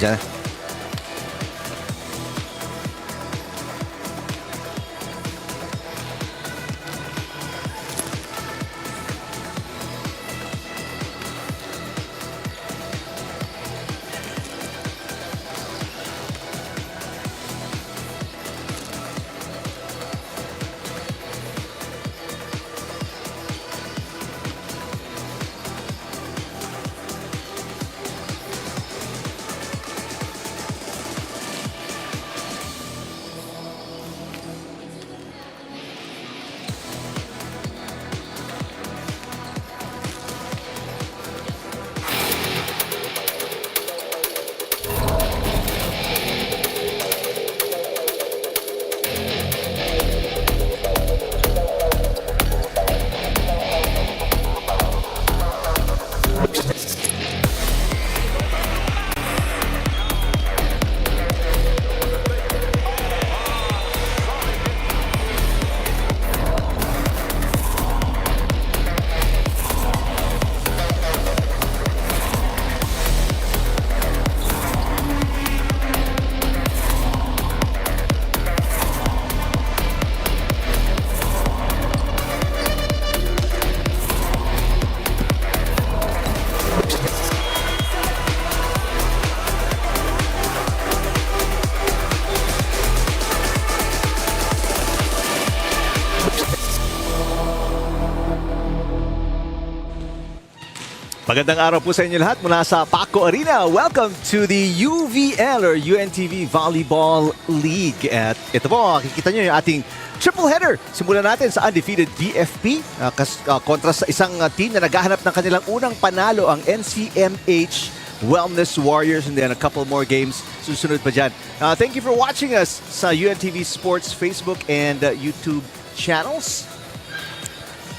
Diyan. Magandang araw po sa inyo lahat mula sa Paco Arena. Welcome to the UVL or UNTV Volleyball League. At ito po, makikita nyo yung ating triple header. Simulan natin sa undefeated BFP kontra sa isang team na naghahanap ng kanilang unang panalo, ang NCMH Wellness Warriors, and then a couple more games susunod pa dyan. Thank you for watching us sa UNTV Sports Facebook and YouTube channels.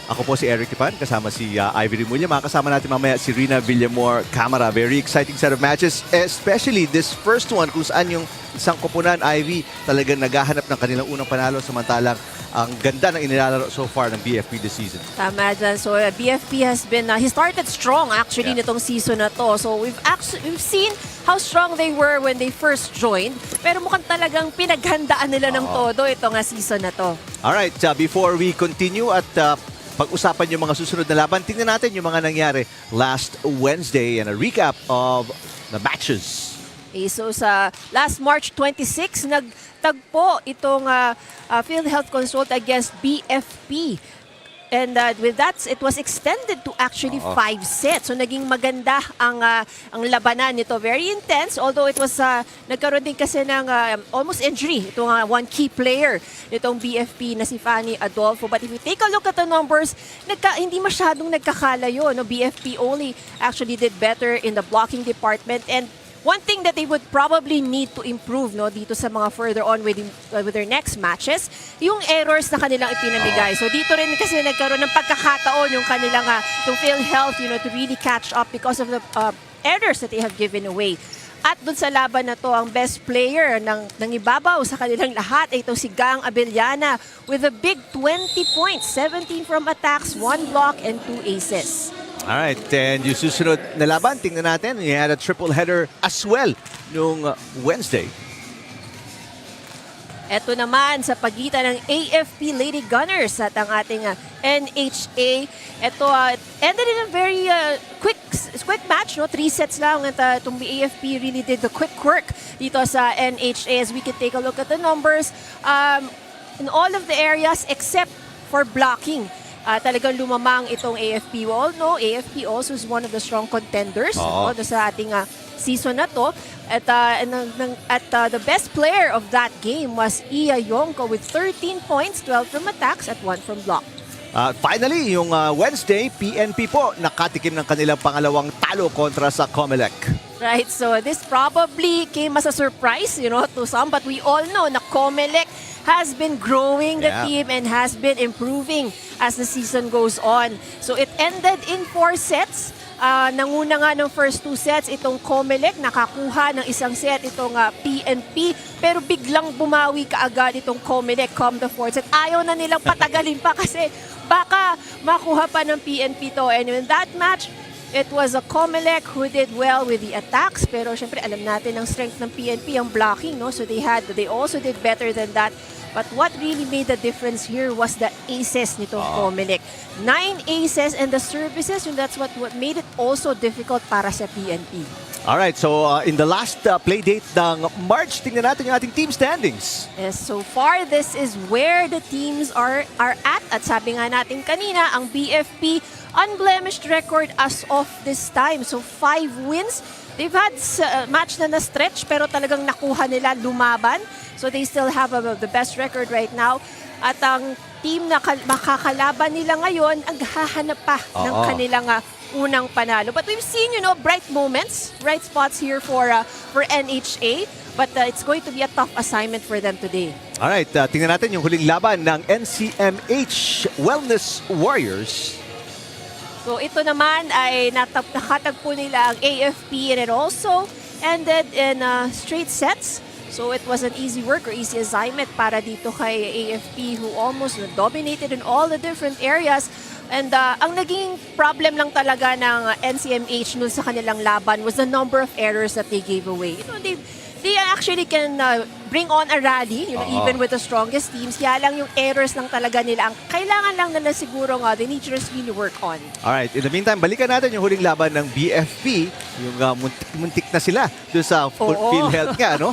Ako po si Eric Tipan, kasama si Ivy Rimulya. Makakasama natin mamaya si Rina Villamor Camara. Very exciting set of matches, especially this first one kung saan yung isang koponan, Ivy, talagang naghahanap ng kanilang unang panalo, samantalang ang ganda ng inilalaro so far ng BFP this season. Tama dyan. So BFP has been, he started strong actually nitong season na to. So we've seen how strong they were when they first joined. Pero mukhang talagang pinaghandaan nila ng todo ito nga season na to. Alright, before we continue at pag-usapan yung mga susunod na laban, tingnan natin yung mga nangyari last Wednesday and a recap of the matches. Okay, so sa last March 26, nagtagpo itong PhilHealth Konsulta against BFP. And with that, it was extended to actually 5 sets. So naging maganda ang labanan nito. Very intense, although it was nagkaroon din kasi ng almost injury. Itong one key player nitong BFP na si Fanny Adolfo. But if you take a look at the numbers, hindi masyadong nagkakalayo. No? BFP only actually did better in the blocking department. And one thing that they would probably need to improve dito sa mga further on with their next matches, yung errors na kanilang ipinamigay. So dito rin kasi nagkaroon ng pagkakataon yung kanilang yung PhilHealth to really catch up because of the errors that they have given away. At dun sa laban na to, ang best player ng ibabaw sa kanilang lahat ay ito si Gang Abellana with a big 20 points, 17 from attacks, 1 block, and 2 aces. Alright, and yung susunod na laban, tingnan natin, we had a triple header as well nung Wednesday. Ito naman sa pagitan ng AFP Lady Gunners at ang ating NHA. Ito ended in a very quick match, 3 sets lang. At itong AFP really did the quick work dito sa NHA. As we can take a look at the numbers, in all of the areas except for blocking. Talagang lumamang itong AFP. We all know AFP also is one of the strong contenders sa ating season na to. At the best player of that game was Iya Yongko with 13 points, 12 from attacks at 1 from block. Finally, yung Wednesday, PNP po nakatikim ng kanilang pangalawang talo kontra sa COMELEC. Right, so this probably came as a surprise, to some, but we all know na COMELEC has been growing the team and has been improving as the season goes on. So it ended in 4 sets. Nanguna nga ng first 2 sets itong COMELEC, nakakuha ng isang set itong PNP, pero biglang bumawi kaagad itong COMELEC come the 4th set. Ayaw na nilang patagalin pa kasi baka makuha pa ng PNP to. And in that match, It was a COMELEC who did well with the attacks, pero syempre alam natin ang strength ng PNP ang blocking, no? So they also did better than that. But what really made the difference here was the aces nitong COMELEC. 9 aces and the services, and that's what made it also difficult para sa PNP. Alright, so in the last play date ng March, tingnan natin yung ating team standings. Yes, so far this is where the teams are at. At sabi nga natin kanina, ang BFP unblemished record as of this time. So 5 wins. They've had match na na-stretch pero talagang nakuha nila lumaban. So they still have the best record right now. At ang team na makakalaban nila ngayon, ang hahanap pa ng kanilang unang panalo. But we've seen, bright moments, bright spots here for NHA. But it's going to be a tough assignment for them today. Alright, tingnan natin yung huling laban ng NCMH Wellness Warriors. So ito naman ay nakatagpo nila ang AFP, and it also ended in straight sets. So it was an easy work or easy assignment para dito kay AFP, who almost dominated in all the different areas. And ang naging problem lang talaga ng NCMH nun sa kanilang laban was the number of errors that they gave away. They actually can bring on a rally, even with the strongest teams. Kaya lang yung errors lang talaga nila. Ang kailangan lang na siguro they need to just really work on. Alright, in the meantime, balikan natin yung huling laban ng BFP. Yung muntik na sila doon sa PhilHealth nga, no?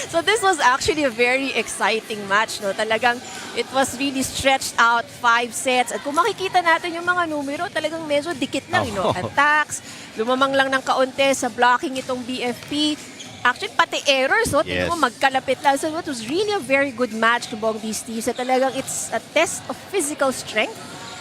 So this was actually a very exciting match, no? Talagang it was really stretched out, 5 sets. At kung makikita natin yung mga numero, talagang medyo dikit lang, attacks, lumamang lang ng kaunti sa blocking itong BFP. Actually, pati errors, tingnan mo, magkalapit lang. So it was really a very good match among these teams. At talagang it's a test of physical strength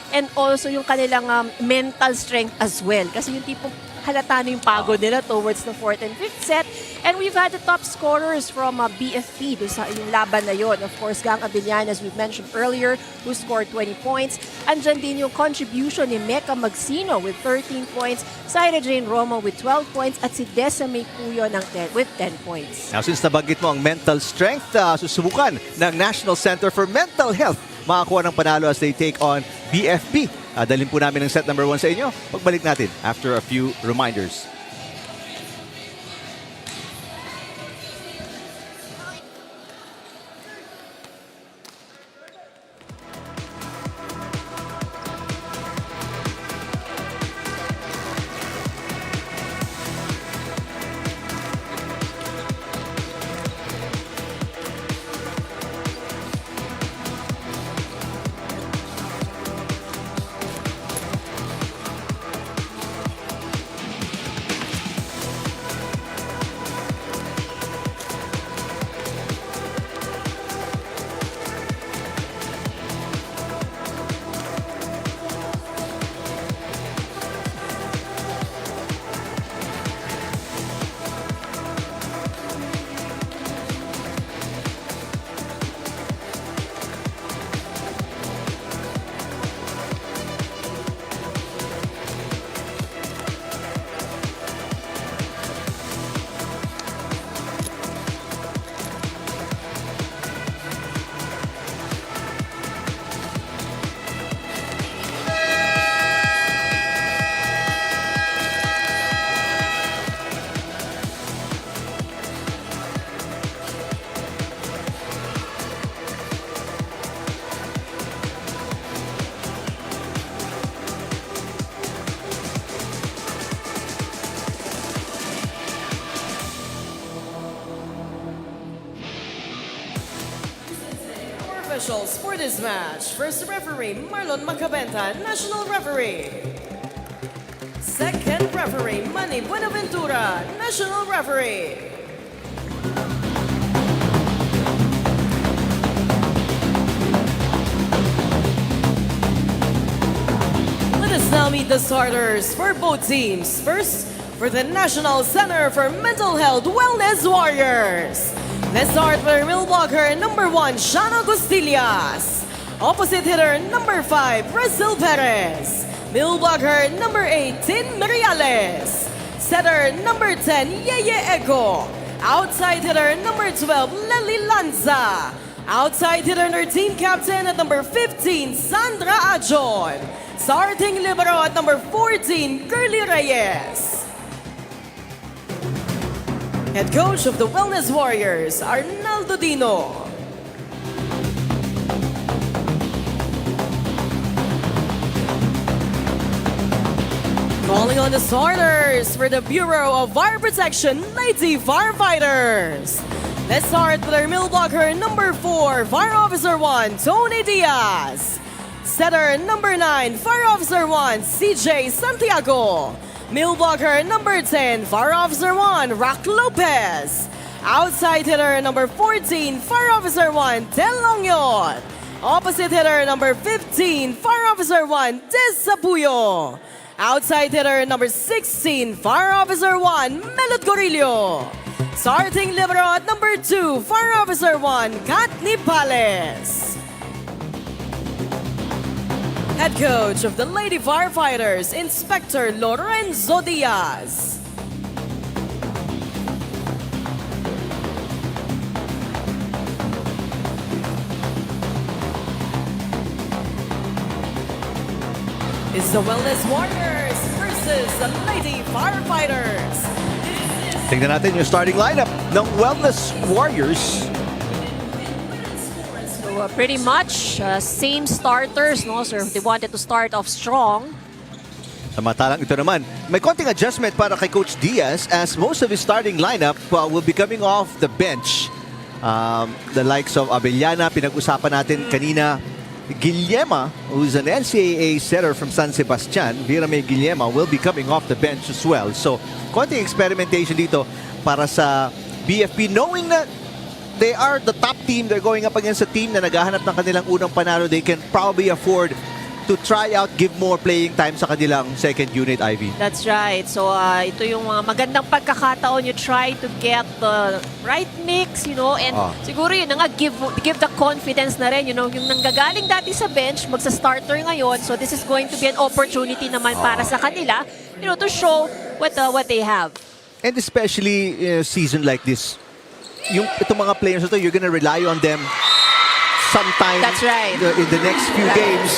and also yung kanilang mental strength as well. Kasi yung tipong halata na yung pagod nila towards the 4th and 5th set. And we've had the top scorers from BFP doon sa yung laban na yon. Of course, Gang Abilian, as we've mentioned earlier, who scored 20 points. Andyan din yung contribution ni Mecca Magsino with 13 points, Saira Jane Romo with 12 points, at si Desa May Puyo with 10 points. Now, since nabanggit mo ang mental strength, susubukan ng National Center for Mental Health makakuha ng panalo as they take on BFP. Dalhin po namin ang set number 1 sa inyo. Pagbalik natin after a few reminders. Officials for this match. First referee, Marlon Macabenta, National Referee. Second referee, Manny Buenaventura, National Referee. Let us now meet the starters for both teams. First, for the National Center for Mental Health Wellness Warriors. Let's start with middle blocker number 1, Shana Gustillas. Opposite hitter number 5, Brazil Perez. Middle blocker number 8, Tin Miriales. Setter number 10, Yeye Eco. Outside hitter number 12, Lely Lanza. Outside hitter 13, captain at number 15, Sandra Ajon. Starting libero at number 14, Curly Reyes. Head coach of the Wellness Warriors, Arnaldo Dino. Calling on the starters for the Bureau of Fire Protection, Lady Firefighters. Let's start with our middle blocker, number 4, Fire Officer 1, Tony Diaz. Setter, number 9, Fire Officer 1, CJ Santiago. Middle blocker, number 10, Fire Officer 1, Rock Lopez. Outside hitter, number 14, Fire Officer 1, Tel Longyon. Opposite hitter, number 15, Fire Officer 1, Des Sapuyo. Outside hitter, number 16, Fire Officer 1, Melot Gorillo. Starting libero at number 2, Fire Officer 1, Kat Nipales. Head coach of the Lady Firefighters, Inspector Lorenzo Diaz. It's the Wellness Warriors versus the Lady Firefighters. Tingnan natin yung starting lineup ng Wellness Warriors. So pretty much same starters, no? So if they wanted to start off strong. Samantalang ito naman, may konting adjustment para kay Coach Diaz as most of his starting lineup will be coming off the bench. The likes of Abellana, pinag-usapan natin kanina. Guillema, who's an NCAA setter from San Sebastian, Vera May Guillema, will be coming off the bench as well. So, konting experimentation dito para sa BFP, knowing that they are the top team, they're going up against a team na naghahanap ng kanilang unang panalo. They can probably afford to try out, give more playing time sa kanilang second unit, Ivy. That's right. So ito yung mga magandang pagkakataon. You try to get the right mix, you know, and siguro yun na nga, give the confidence na rin, you know, yung nanggagaling dati sa bench, magsa-starter ngayon. So this is going to be an opportunity naman para sa kanila, you know, to show what they have. And especially in a season like this, yung itong mga players na to, you're gonna rely on them sometime. That's right. In the next few games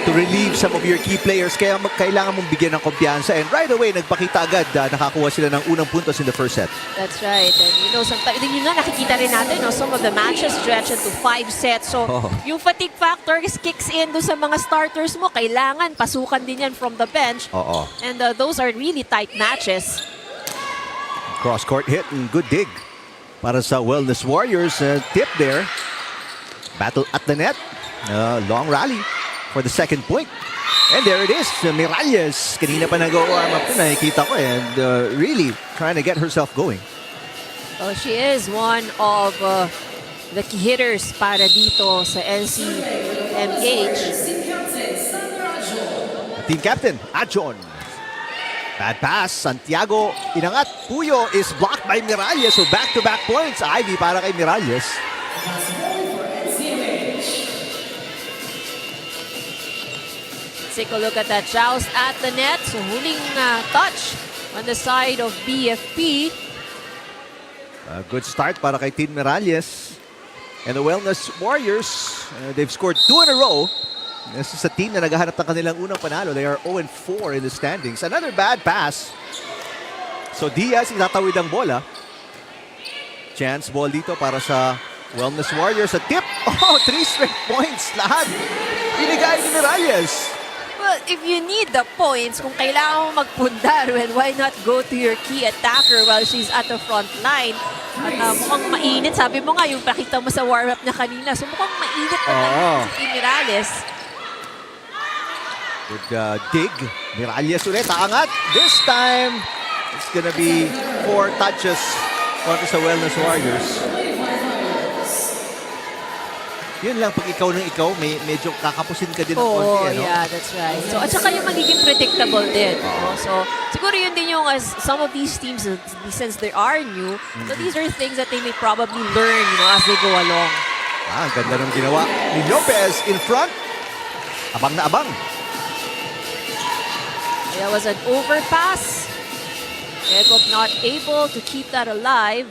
to relieve some of your key players. Kaya kailangan mong bigyan ng kumpiyansa. And right away, nagpakita agad nakakuha sila ng unang puntos in the first set. That's right. And you know, sometimes, yun nga nakikita rin natin, no, some of the matches stretch into 5 sets. So, yung fatigue factor kicks in do sa mga starters mo. Kailangan pasukan din yan from the bench. And those are really tight matches. Cross-court hit and good dig para sa Wellness Warriors. Tip there. Battle at the net. Long rally for the second point. And there it is, Miralles. Kanina pa nag-warm up na nakikita ko and really trying to get herself going. Oh, she is one of the key hitters para dito sa NCMH. Team captain, Ajon. Bad pass, Santiago inangat. Puyo is blocked by Miralles. So back-to-back points, Ivy para kay Miralles. Take a look at that joust at the net. So huling touch on the side of BFP. A good start para kay Team Miralles. And the Wellness Warriors, they've scored 2 in a row. This is a team na naghahanap ng kanilang unang panalo. They are 0-4 in the standings. Another bad pass. So Diaz itatawid ang bola. Chance ball dito para sa Wellness Warriors. A tip. 3 straight points. Lahat binigay ni Miralles. Well, if you need the points, kung kailangan mo magpundar, well, why not go to your key attacker while she's at the front line? At mukhang mainit. Sabi mo nga, yung pakita mo sa warm-up na kanina. So mukhang mainit na si Team Miralles. Good dig. Miralles ulit. Aangat. This time, it's gonna be 4 touches para sa Wellness Warriors. Yun lang, pag ikaw ng ikaw, medyo kakapusin ka din ng konti. Yeah, that's right. So, at saka yung magiging predictable din. So, siguro yun din yung some of these teams, since they are new, so these are things that they may probably learn, you know, as they go along. Ang ganda ng ginawa ni Lopez in front. Abang na abang. That was an overpass. Egop not able to keep that alive.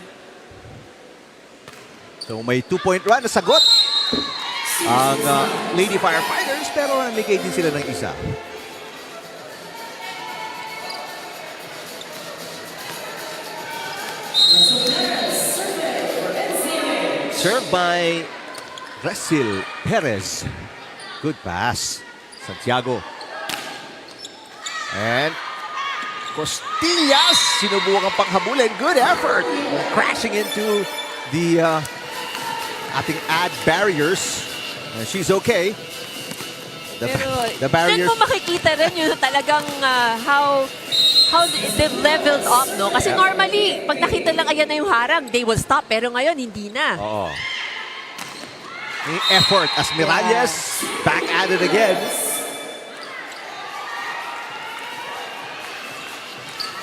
So may 2-point run na sagot. ang Lady Firefighters, pero namigay din sila ng isa. Served by Resil Perez. Good pass. Santiago. And Costillas. Sinubukan panghabulin. Good effort. Crashing into the ating ad barriers. She's okay. The barriers. Diyan mo makikita rin yun talagang how they've leveled up, no? Kasi normally, pag nakita lang ayan na yung harang, they will stop. Pero ngayon, hindi na. Oo. Yung effort as Miralles back at it again.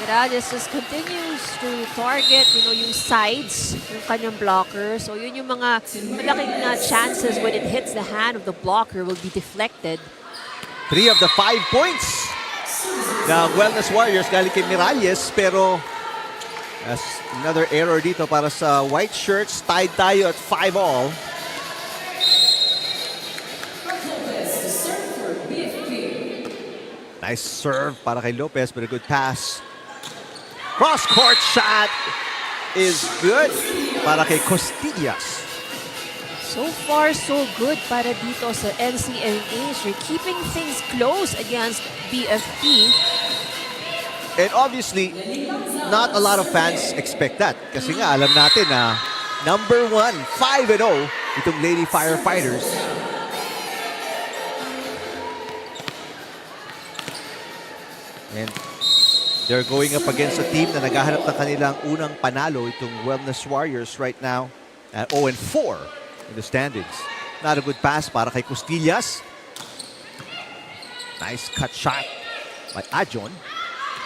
Miralles just continues to target, yung sides, yung kanyang blocker. So yun yung mga malaking chances when it hits the hand of the blocker will be deflected. 3 of the 5 points ng Wellness Warriors galing kay Miralles, pero as another error dito para sa white shirts. Tied tayo at 5-all. Nice serve para kay Lopez, but a good pass. Cross-court shot is good para kay Costillas. So far, so good para dito sa NCMH. They're keeping things close against BFP. And obviously, not a lot of fans expect that. Kasi nga, alam natin na number 1, 5-0, itong Lady Firefighters. And they're going up against a team na naghahanap ng kanilang unang panalo, itong Wellness Warriors right now at 0-4 in the standings. Not a good pass para kay Costillas. Nice cut shot by Ajon.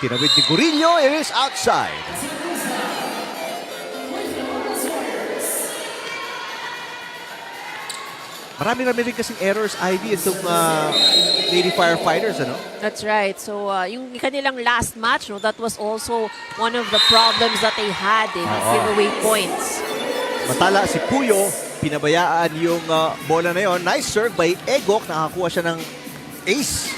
Tinawid ni Gurillo. It is outside. Marami-rami rin kasing errors, Ivy, itong Lady Firefighters, ano? That's right. So, yung kanilang last match, that was also one of the problems that they had in giveaway points. Matala si Puyo, pinabayaan yung bola na yon. Nice serve by Egok, nakakuha siya ng ace.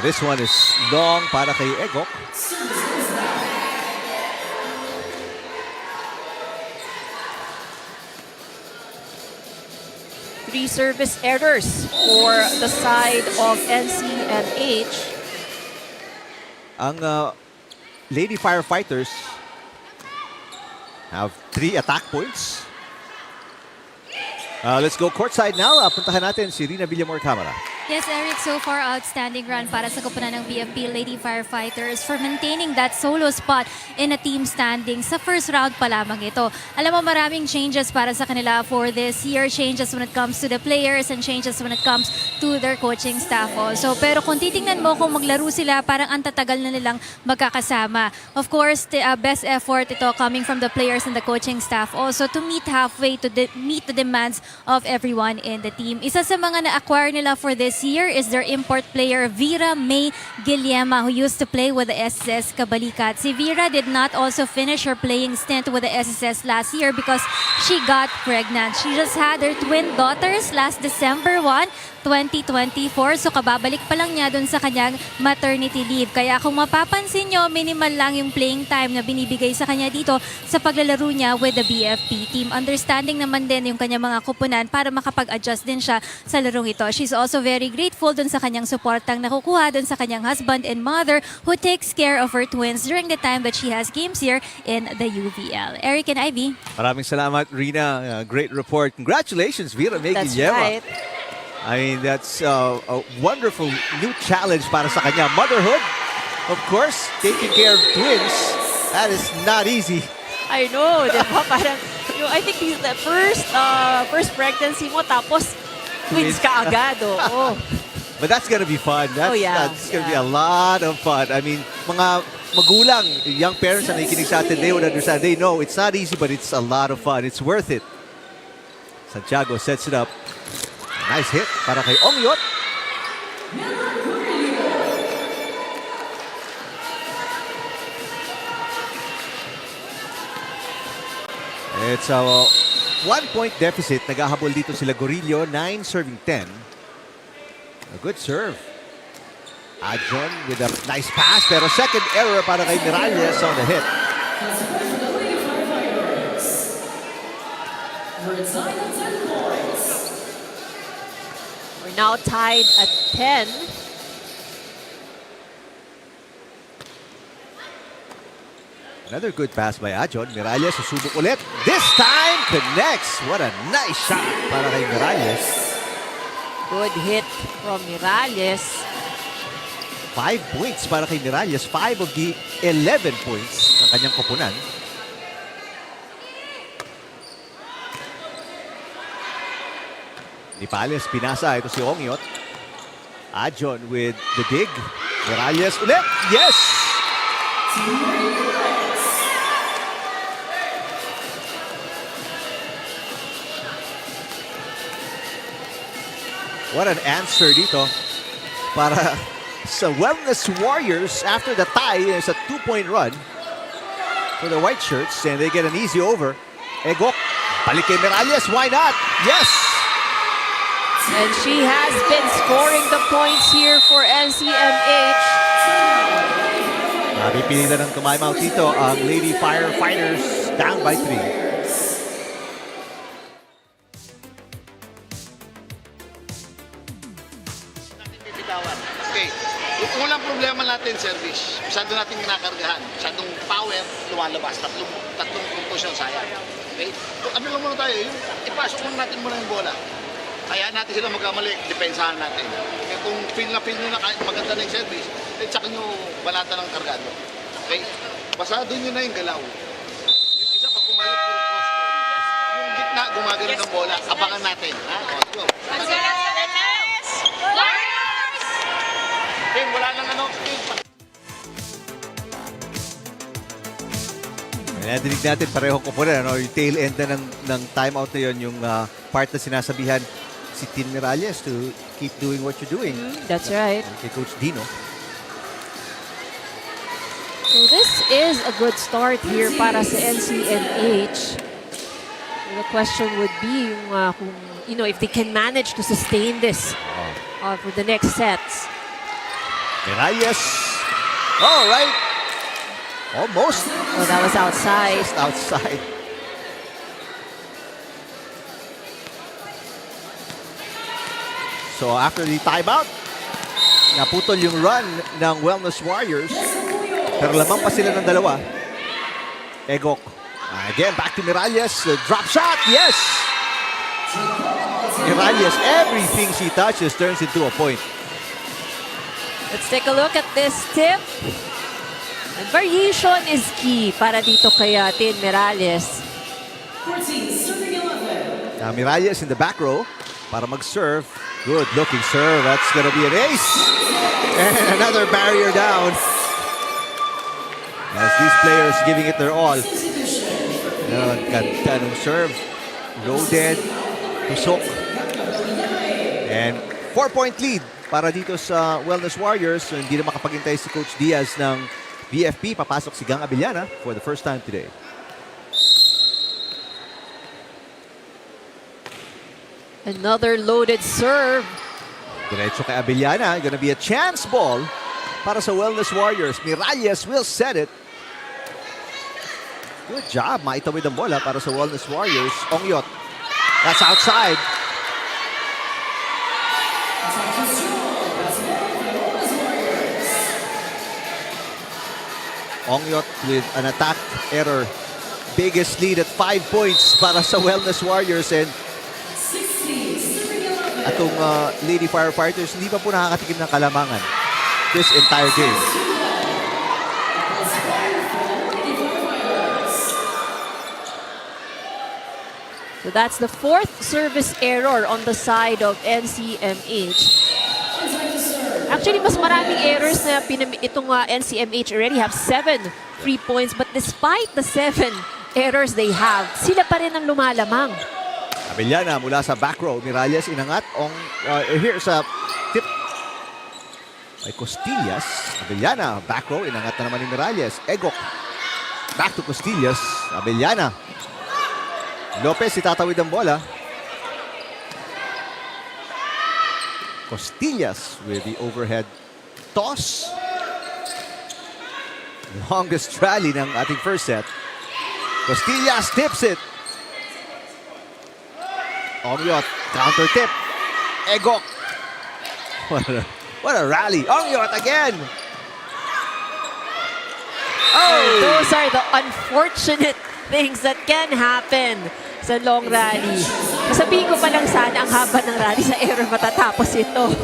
This one is long para kay Egok. Three service errors for the side of NCMH. Ang Lady Firefighters have 3 attack points. Let's go courtside now. Puntahan natin si Rina Villamor Camara. Yes, Eric, so far outstanding run para sa koponan ng BFP Lady Firefighters for maintaining that solo spot in a team standing sa first round pa lamang ito. Alam mo, maraming changes para sa kanila for this year. Changes when it comes to the players and changes when it comes to their coaching staff also. Pero kung titingnan mo kung maglaro sila, parang ang tatagal na nilang magkakasama. Of course, the best effort ito coming from the players and the coaching staff also to meet halfway to meet the demands of everyone in the team. Isa sa mga na-acquire nila for this year is their import player Vera May Guillema, who used to play with the SSS Kabalikat. Si Vera did not also finish her playing stint with the SSS last year because she got pregnant. She just had her twin daughters last December 1, 2024. So kababalik pa lang niya dun sa kanyang maternity leave. Kaya kung mapapansin nyo, minimal lang yung playing time na binibigay sa kanya dito sa paglalaro niya with the BFP team. Understanding naman din yung kanyang mga kupunan para makapag-adjust din siya sa larong ito. She's also very grateful dun sa kanyang suportang nakukuha dun sa kanyang husband and mother who takes care of her twins during the time that she has games here in the UVL. Eric and Ivy. Maraming salamat, Rina. Great report. Congratulations, Vera May That's Guillema. right. I mean, that's a wonderful new challenge para sa kanya. Motherhood, of course, taking care of twins. That is not easy. I know, di ba? Parang, I think the first pregnancy mo, tapos twins ka agad, oh. But that's gonna be fun. That's gonna be a lot of fun. I mean, mga magulang, young parents na nakikinig sa atin, they would understand. They know it's not easy, but it's a lot of fun. It's worth it. Santiago sets it up. Nice hit para kay Ongyot. It's a 1-point deficit. Naghahabol dito sila Gorillo, 9 serving 10. A good serve. Adjon with a nice pass, pero second error para kay Miralles on the hit. We're now tied at 10. Another good pass by Adjon. Miralles susubok ulit. This time connects. What a nice shot para kay Miralles. Good hit from Miralles. 5 points para kay Miralles. 5 of the 11 points ng kanyang koponan. Nipales, pinasa. Ito si Ongyot. Adjon with the dig. Miralles ulit. Yes! What an answer dito para sa Wellness Warriors after the tie. It's a 2-point run for the white shirts and they get an easy over. Egok, balik kay Miralles. Why not? Yes! And she has been scoring the points here for NCMH. Napipilitan ng tumimeout dito ang Lady Firefighters down by 3. Okay. Yung unang problema natin, service. Masyado natin kinakargahan. Masyadong power, lumalabas. Tatlong composition sayang. Okay? So, ano lang muna tayo, yung ipasok muna natin muna yung bola. Kaya natin sila magkamali, depensahan natin. Kaya kung feel nyo na kahit maganda na yung service, then tsaka nyo balata ng kargado. Okay? Basta doon nyo na yung galaw. Yung isa, pag pumayot, puro cross. Yung gitna, gumagano ng bola. Abangan natin. Ha? O, let's go. Okay, wala nang ano. Nadinig natin parehong koponan. Ano? Yung tail end na ng timeout na yun, yung part na sinasabihan si Tin Miralles to keep doing what you're doing. That's right. Kay Coach Dino. So this is a good start here para sa NCMH. The question would be kung, if they can manage to sustain this for the next sets. Miralles. All right. Almost. Oh, that was outside. Just outside. So after the timeout, naputol yung run ng Wellness Warriors. Pero lamang pa sila ng dalawa. Egok. Again, back to Miralles. Drop shot. Yes! Miralles, everything she touches turns into a point. Let's take a look at this tip. And variation is key para dito kay Tin Miralles. Now Miralles in the back row para mag-serve. Good looking serve. That's gonna be an ace. And another barrier down. As these players giving it their all. Ang ganda ng serve. Loaded. Tusok. And 4-point lead para dito sa Wellness Warriors. So, hindi na makapagintay si Coach Diaz ng BFP. Papasok si Gang Abellana for the first time today. Another loaded serve. Diretso kay Abellana. Gonna be a chance ball para sa Wellness Warriors. Miralles will set it. Good job. Maitawid ang bola para sa Wellness Warriors. Ongyot. That's outside. Ongyot with an attack error. Biggest lead at 5 points para sa Wellness Warriors. And atong Lady Firefighters, hindi pa po nakakatikim ng kalamangan this entire game. So that's the fourth service error on the side of NCMH. Actually, mas maraming errors na itong NCMH already have 7 free points. But despite the 7 errors they have, sila pa rin ang lumalamang. Abellana mula sa back row. Miralles inangat. Here sa tip by Costillas. Abellana, back row. Inangat na naman ni Miralles. Egok. Back to Costillas. Abellana. Lopez, itatawid ang bola. Costillas with the overhead toss. Longest rally ng ating first set. Costillas tips it. Ongyot, counter tip. Egok. What a rally. Ongyot again. Oh! Those are the unfortunate things that can happen sa long rally. Sabihin ko pa lang sana ang haba ng rally sa error matatapos ito.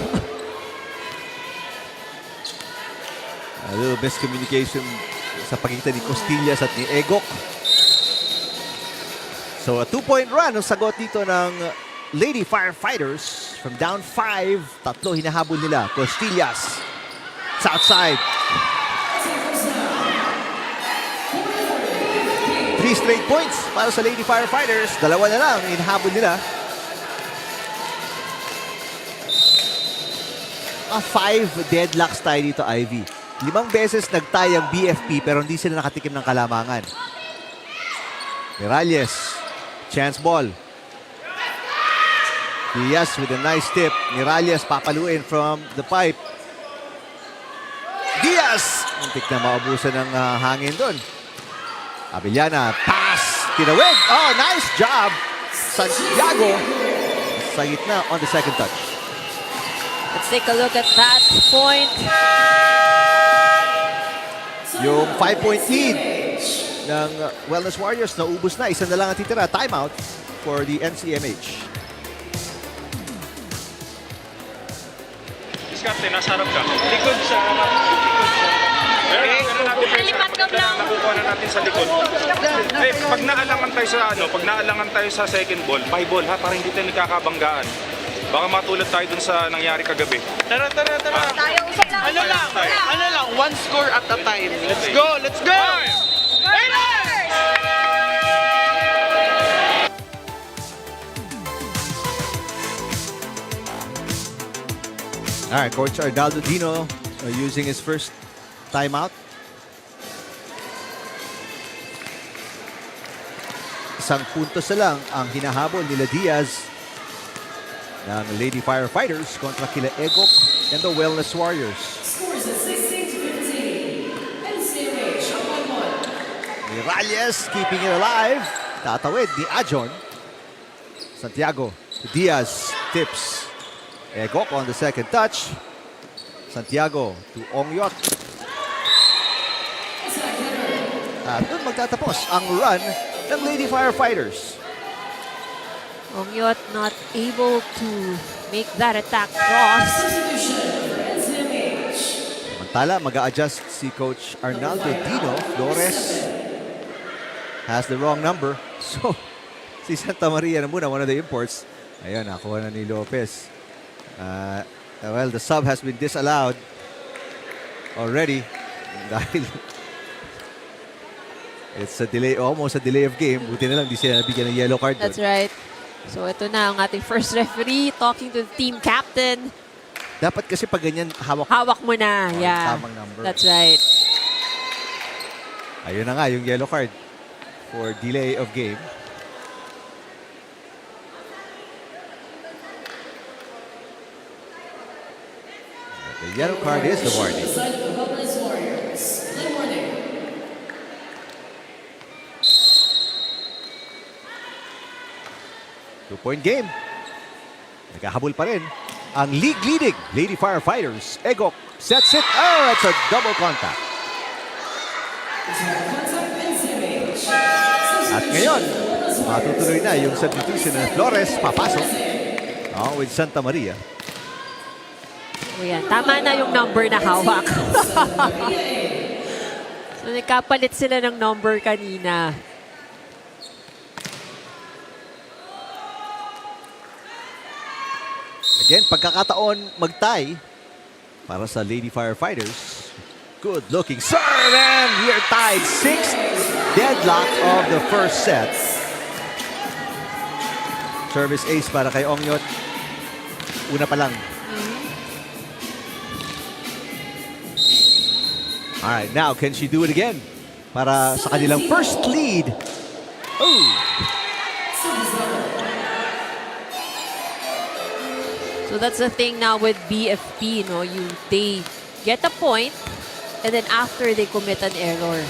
A little miscommunication sa pagitan ni Costillas at ni Egok. So a 2-point run ang sagot dito ng Lady Firefighters. From down 5, tatlo hinahabol nila. Costillas. South side. 3 straight points para sa Lady Firefighters. Dalawa na lang hinahabol nila. A 5 deadlocks tayo dito, Ivy. 5 beses nagtie ang BFP pero hindi sila nakatikim ng kalamangan. Miralles. Chance ball. Diaz with a nice tip. Miralles papaluin from the pipe. Diaz! Muntik na maubusan ng hangin doon. Abellana, pass, tinawid. Oh, nice job. Santiago sa gitna on the second touch. Let's take a look at that point. Yung 5-point lead ng Wellness Warriors na ubos na. Isa na lang ang titira. Timeout for the NCMH. Captain, nasa harap ka. Likod sa harap. Meron natin nakukuha na natin sa likod. Eh, pag naalangan tayo sa second ball, by ball ha, para hindi tayo nagkakabanggaan. Baka matulad tayo dun sa nangyari kagabi. Tara. Ano lang, one score at a time. Let's go! All right, Coach Arnaldo Dino using his first timeout. Isang puntos na lang ang hinahabol nila Diaz ng Lady Firefighters kontra kila Egok and the Wellness Warriors. Scores at 16-15. NCMH up by 1. Miralles keeping it alive. Tatawid ni Ajon. Santiago to Diaz. Tips. Egok on the second touch. Santiago to Ongyot. At doon magtatapos ang run ng Lady Firefighters. Ongyot not able to make that attack cross. Samantala, mag-a-adjust si Coach Arnaldo Dino. Flores has the wrong number. So, si Santa Maria na muna, one of the imports. Ayun, nakuha na ni Lopez. Well, the sub has been disallowed already dahil it's a delay, almost a delay of game. Buti na lang di sila nabigyan ng yellow card. That's right. So ito na ang ating first referee talking to the team captain. Dapat kasi pag ganyan, Hawak mo na. Yeah. tamang number. That's right. Ayun na nga, yung yellow card for delay of game. The yellow card is the warning. Two-point game. Naghahabol pa rin ang league-leading Lady Firefighters. Egok sets it. Oh, it's a double contact. At ngayon, matutuloy na yung substitution ng Flores. Papasok with Santa Maria. O yan, tama na yung number na hawak. So nagkapalit sila ng number kanina. Again, pagkakataon mag-tie para sa Lady Firefighters. Good looking serve and we're tied. 6th deadlock of the first set. Service ace para kay Ongyot. Una pa lang. Alright, now can she do it again? Para sa kanilang first lead. Oh! So that's the thing now with BFP, no? They get a point, and then after they commit an error.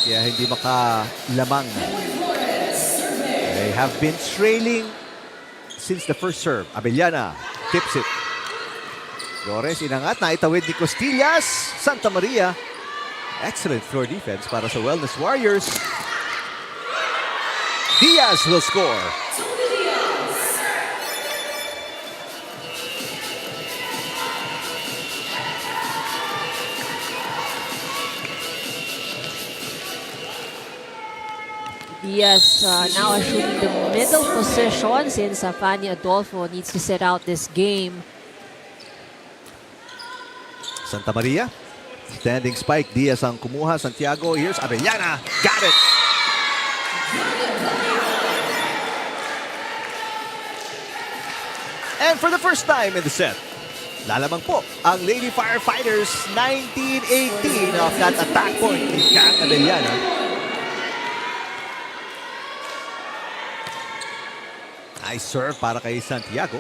Kaya hindi makalamang. They have been trailing since the first serve. Abellana tips it. Flores inangat, naitawid ni Costillas. Santa Maria. Excellent floor defense para sa Wellness Warriors. Diaz will score. Diaz now assuming the middle position since Fanny Adolfo needs to sit out this game. Santa Maria. Standing spike. Diaz ang kumuha. Santiago. Here's Abellana. Got it. And for the first time in the set, lalamang po ang Lady Firefighters 1918 of that attack point ni Kang Abellana. Nice serve para kay Santiago.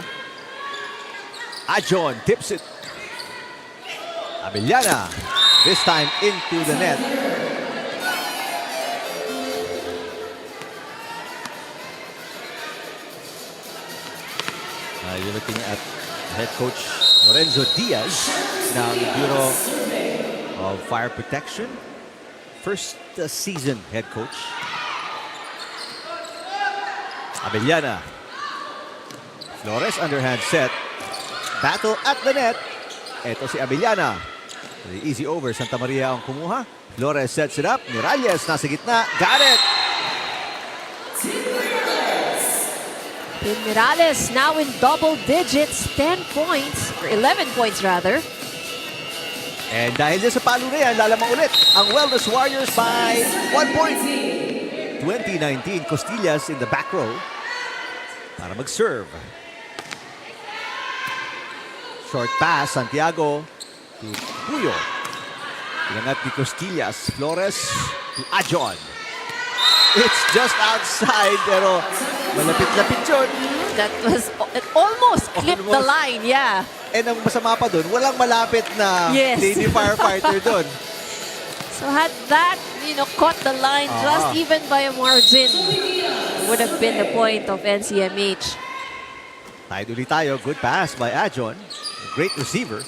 Ajon tips it. Abellana, this time into the net. You're looking at head coach Lorenzo Diaz ng Bureau of Fire Protection. First season head coach. Abellana. Flores underhand set. Battle at the net. Ito si Abellana. The easy over. Santa Maria ang kumuha. Flores sets it up. Miralles nasa gitna. Got it! Miralles now in double digits. 10 points. Or 11 points rather. And dahil dyan sa palo na yan, lalamang ulit ang Wellness Warriors by 1 point. 2019, Costillas in the back row para mag-serve. Short pass, Santiago to Puyo. Pinangat ni Costillas. Flores to Ajon. It's just outside, pero malapit-lapit yun. That was, it almost clipped the Almost. line, yeah. And ang masama pa doon, walang malapit na Yes. Lady Firefighter doon. So had that, caught the line just even by a margin, would have been the point of NCMH. Tied ulit tayo. Good pass by Ajon. Great receiver.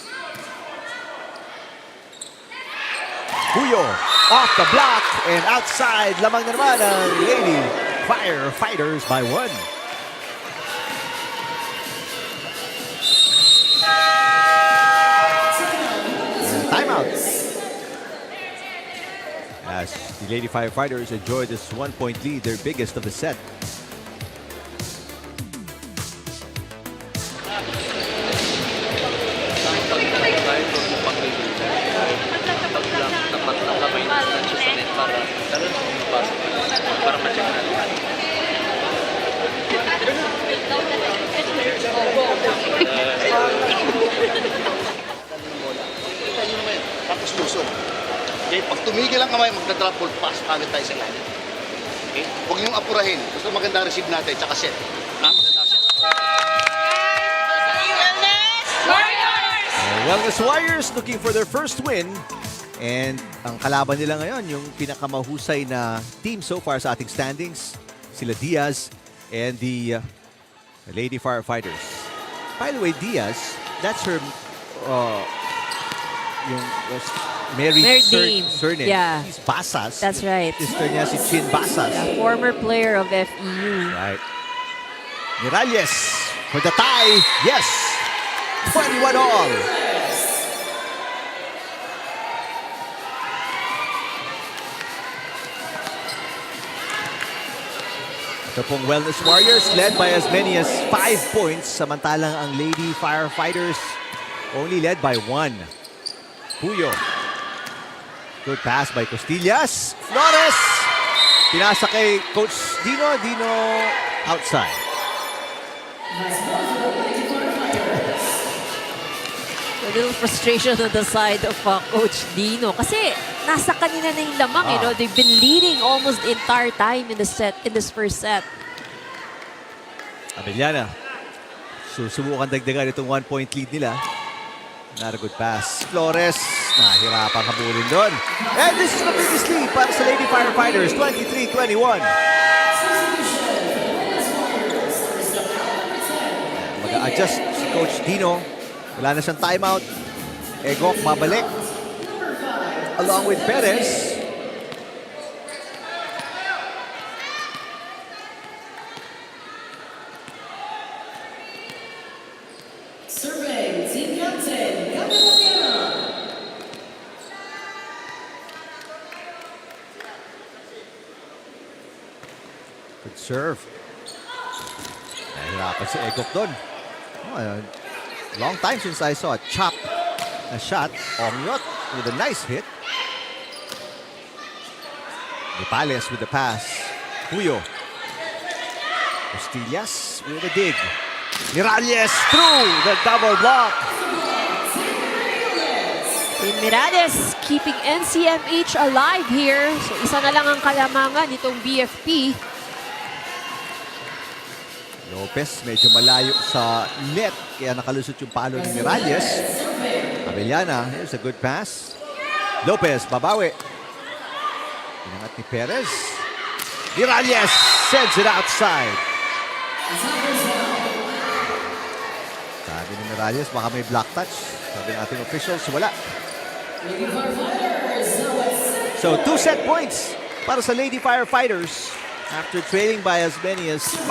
Puyo off the block and outside. Lamang na naman ang Lady Firefighters by 1. Timeout. As the Lady Firefighters enjoy this 1-point lead, their biggest of the set. Tapos lusog. Okay, pag tumigil ang kamay, magdadrop ball pass kagad tayo sa line. Okay? Huwag niyong apurahin. Basta maganda receive natin, tsaka set. Maganda set. Wellness Warriors looking for their first win. And ang kalaban nila ngayon, yung pinakamahusay na team so far sa ating standings, sila Diaz and the Lady Firefighters. By the way, Diaz, that's her yung married name. surname. Yeah. She's Basas. That's right. Sister niya si Chin Basas. A former player of FEU. Right. Miralles for the tie. Yes. 21 all. Ito pong Wellness Warriors led by as many as 5 points. Samantalang ang Lady Firefighters only led by 1. Puyo. Good pass by Costillas. Flores. Pinasa kay Coach Dino. Dino outside. A little frustration on the side of Coach Dino. Kasi nasa kanina na yung lamang, They've been leading almost the entire time in the set, in this first set. Abellana. Susubukan dagdagan itong 1-point lead nila. Not a good pass. Flores, nahirapan habulin doon. And this is the biggest lead para sa Lady Firefighters, 23-21. Mag-a-adjust si Coach Dino. Wala na siyang timeout. Egok mabalik. Along with Perez. Serving team captain, Konsulta. Good serve. Nahirapan si Egok doon. Oh, long time since I saw a chop, a shot. Omyot with a nice hit. Nipales with the pass. Puyo. Costillas with a dig. Miralles through the double block. Team Miralles keeping NCMH alive here. So isa na lang ang kalamangan nitong BFP. Lopez medyo malayo sa net kaya nakalusot yung palo ni Miralles. Abellana, here's a good pass. Lopez, babawi. Pinangat ni Perez. Miralles sends it outside. Sabi ni Miralles, baka may block touch. Sabi ng ating officials, wala. So, 2 set points para sa Lady Firefighters. After trailing by as many as 5,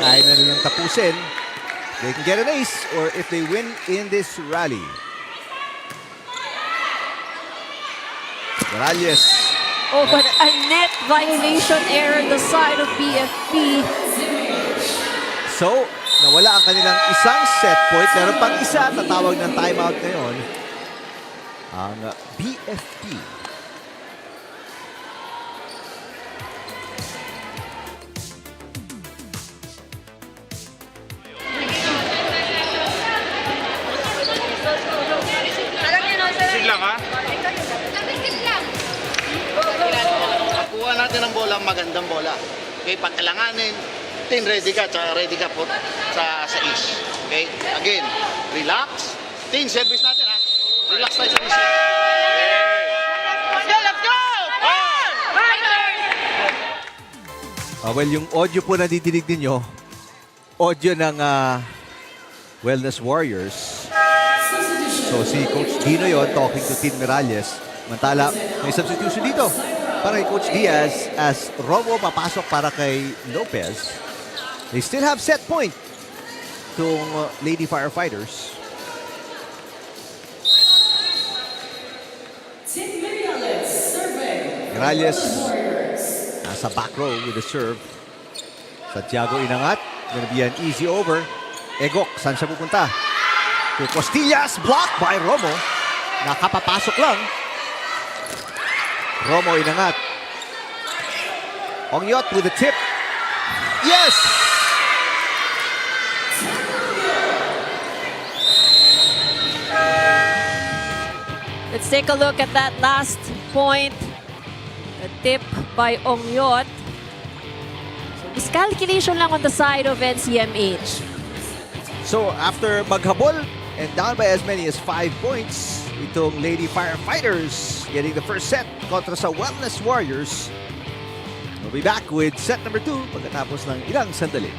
kaya na nilang tapusin. They can get an ace or if they win in this rally. Morales. Oh, but a net violation error on the side of BFP. So, nawala ang kanilang isang set point. Meron pang isa, tatawag ng timeout ngayon. Ang BFP. Sig lang ha. Kuha natin ang bola, magandang bola. Okay, pag kailanganin, ready ka, tsaka ready ka po sa ish. Okay, again, relax. Service natin ha. Relax tayo sa ish. Let's go, let's go! Well, yung audio po na didinig ninyo, audio ng Wellness Warriors. So si Coach Dino yon talking to Team Miralles. Mantala, may substitution dito para kay Coach Diaz as Robo papasok para kay Lopez. They still have set point itong Lady Firefighters. Team Miralles serving. Miralles nasa back row with the serve. Santiago inangat. Gonna be an easy over. Egok, saan siya pupunta? To Costillas, blocked by Romo. Nakapapasok lang. Romo inangat. Ongyot with the tip. Yes! Let's take a look at that last point. A tip by Ongyot. So miscalculation lang on the side of NCMH. So after maghabol and down by as many as 5 points, itong Lady Firefighters getting the first set kontra sa Wellness Warriors. We'll be back with set number 2 pagkatapos ng ilang sandali.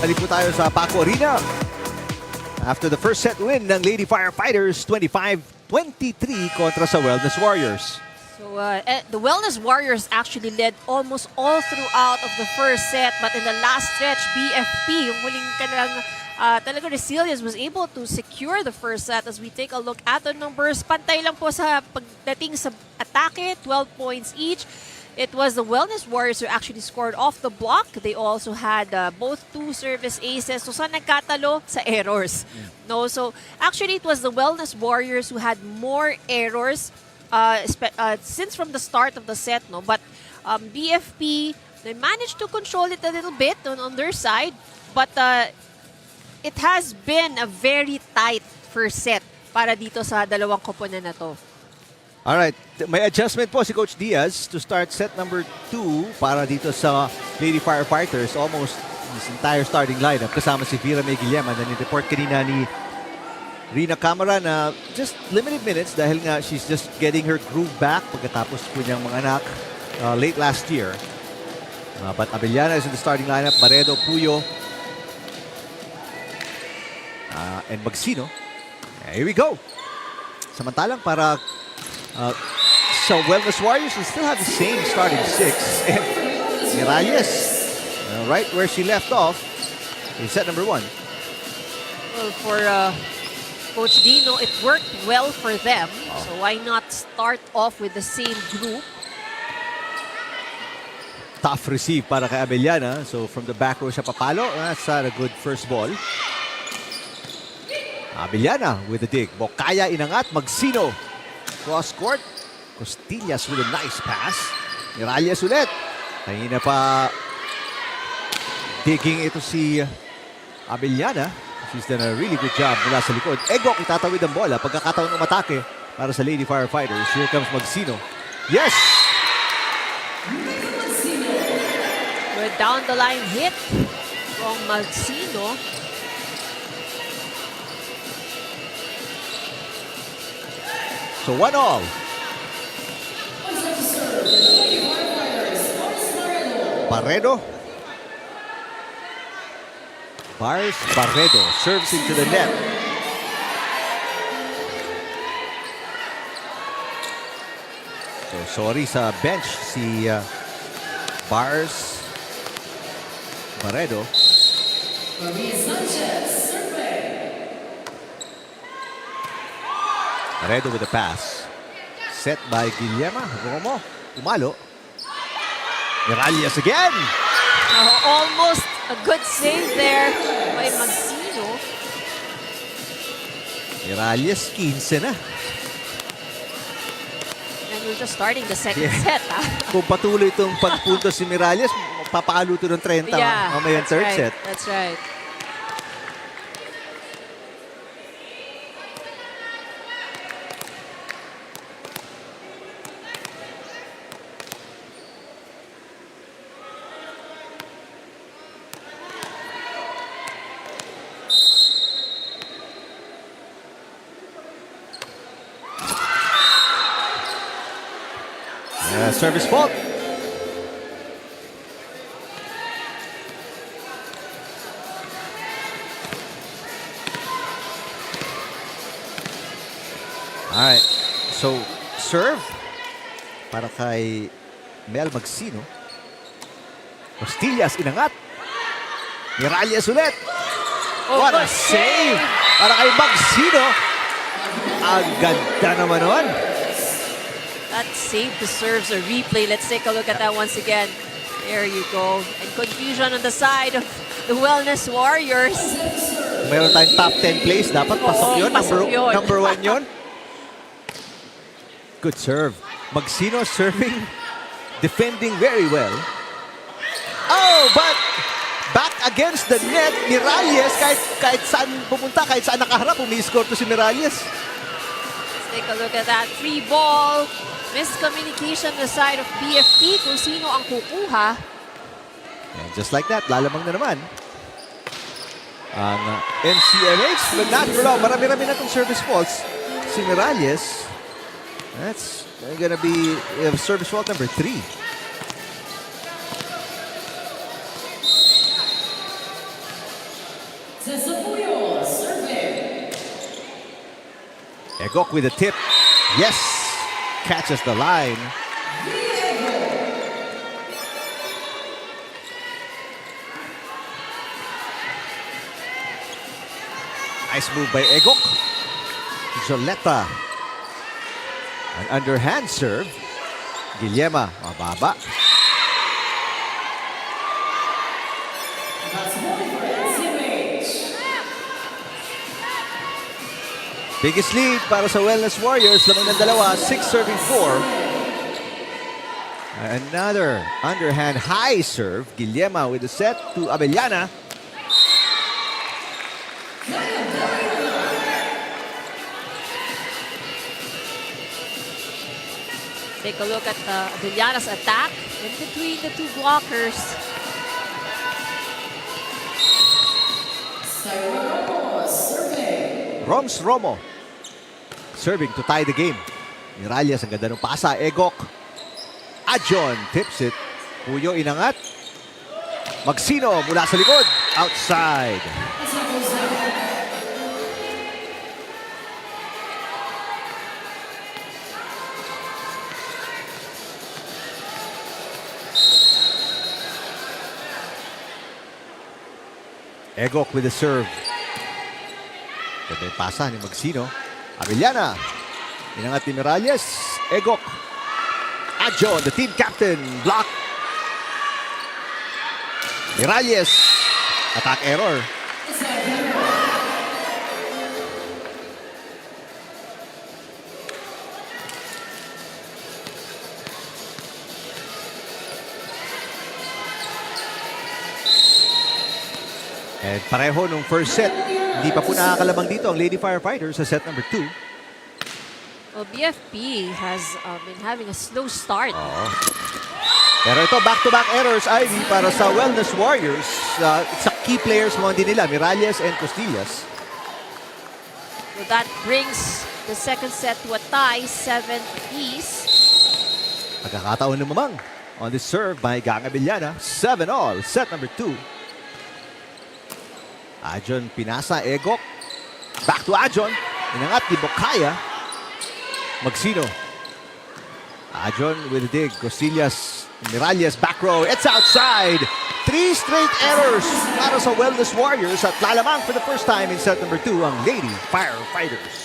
Balik po tayo sa Paco Arena. After the first set win ng Lady Firefighters, 25-23 kontra sa Wellness Warriors. So the Wellness Warriors actually led almost all throughout of the first set, but in the last stretch, BFP, yung huling kanilang talaga resilience, was able to secure the first set. As we take a look at the numbers, pantay lang po sa pagdating sa atake, 12 points each. It was the Wellness Warriors who actually scored off the block. They also had both 2 service aces. So saan nagkatalo? Sa errors. No, so actually it was the Wellness Warriors who had more errors since from the start of the set. No, but BFP, they managed to control it a little bit on their side. But it has been a very tight first set para dito sa dalawang koponan na to. Alright, may adjustment po si Coach Diaz to start set number 2 para dito sa Lady Firefighters. Almost his entire starting lineup kasama si Vera May Guillema na ni-report kanina ni Rina Camara na just limited minutes dahil nga she's just getting her groove back pagkatapos po niyang mga anak late last year. But Abellana is in the starting lineup. Baredo, Puyo, and Magsino. Here we go. Samantalang para so Wellness Warriors will still have the same starting 6. And Miralles, right where she left off in set number 1. Well, for Coach Dino, it worked well for them. So why not start off with the same group? Tough receive para kay Abellana. So from the back row siya papalo. That's a good first ball. Abellana with the dig. Bokaya inangat. Magsino. Cross court. Costillas with a nice pass. Miralles ulit. Kanina pa digging ito si Abellana. She's done a really good job mula sa likod. Egok itatawid ang bola. Pagkakataon umatake para sa Lady Firefighters. Here comes Magsino. Yes! Good down the line hit from Magsino. So 1-all. Barredo. Barredo serves into the net. So sorry sa bench si Barredo. Barredo with the pass. Set by Guillema. Romo. Umalo. Miralles again. Almost a good save there by Magsino. Miralles 15 na. And we're just starting the second set. Kung patuloy itong pagpunto si Miralles, papakalo ito ng 30 mamaya yung third set. That's right. Service fault. Alright. So, serve para kay Mel Magsino. Costillas inangat. Miralles ulit. What a save para kay Magsino. Ang ganda naman nun. That save deserves a replay. Let's take a look at that once again. There you go. And confusion on the side of the Wellness Warriors. Meron tayong top 10 plays. Dapat pasok yun. Pasok yun. Number 1 yun. Good serve. Magsino serving, defending very well. Oh, but back against the net. Miralles, kahit saan pumunta, kahit saan nakaharap, umi-score to si Miralles. Let's take a look at that. Free ball. Miscommunication on the side of BFP kung sino ang kukuha. And just like that, lalamang na naman ang NCMH. But not for long. Marami-rami na itong service faults. Si Miralles, that's gonna be service fault number 3. Egok with a tip. Yes! Catches the line. Nice move by Egok. Joleta. An underhand serve. Guillema, mababa. Biggest lead para sa Wellness Warriors. Lamang ng dalawa, 6-4. Another underhand high serve. Guillema with the set to Abellana. Take a look at Abellana's attack in between the two blockers. Roms Romo serving to tie the game. Miralles ang ganda ng pasa. Egok. Ajon tips it. Puyo inangat. Magsino mula sa likod. Outside. Egok with the serve. Ganda yung pasa ni Magsino. Abellana. Inangat ni Miralles. Egok. Ajon, the team captain. Block. Miralles. Attack error. And pareho nung first set. Hindi pa po nakakalabang dito ang Lady Firefighters sa set number 2. Well, BFP has been having a slow start. Pero ito, back-to-back errors, Ivy, para sa Wellness Warriors. Sa key players mo din nila, Miralles and Costillas. So that brings the second set to a tie, 7 apiece. Pagkakataon lumamang on this serve by Gang Abellana. 7-all, set number 2. Ajon pinasa, Egok. Back to Ajon. Inangat ni Bokaya. Magsino. Ajon with a dig. Costillas, Miralles, back row. It's outside. 3 straight errors para sa Wellness Warriors at lalamang for the first time in set number 2 ang Lady Firefighters.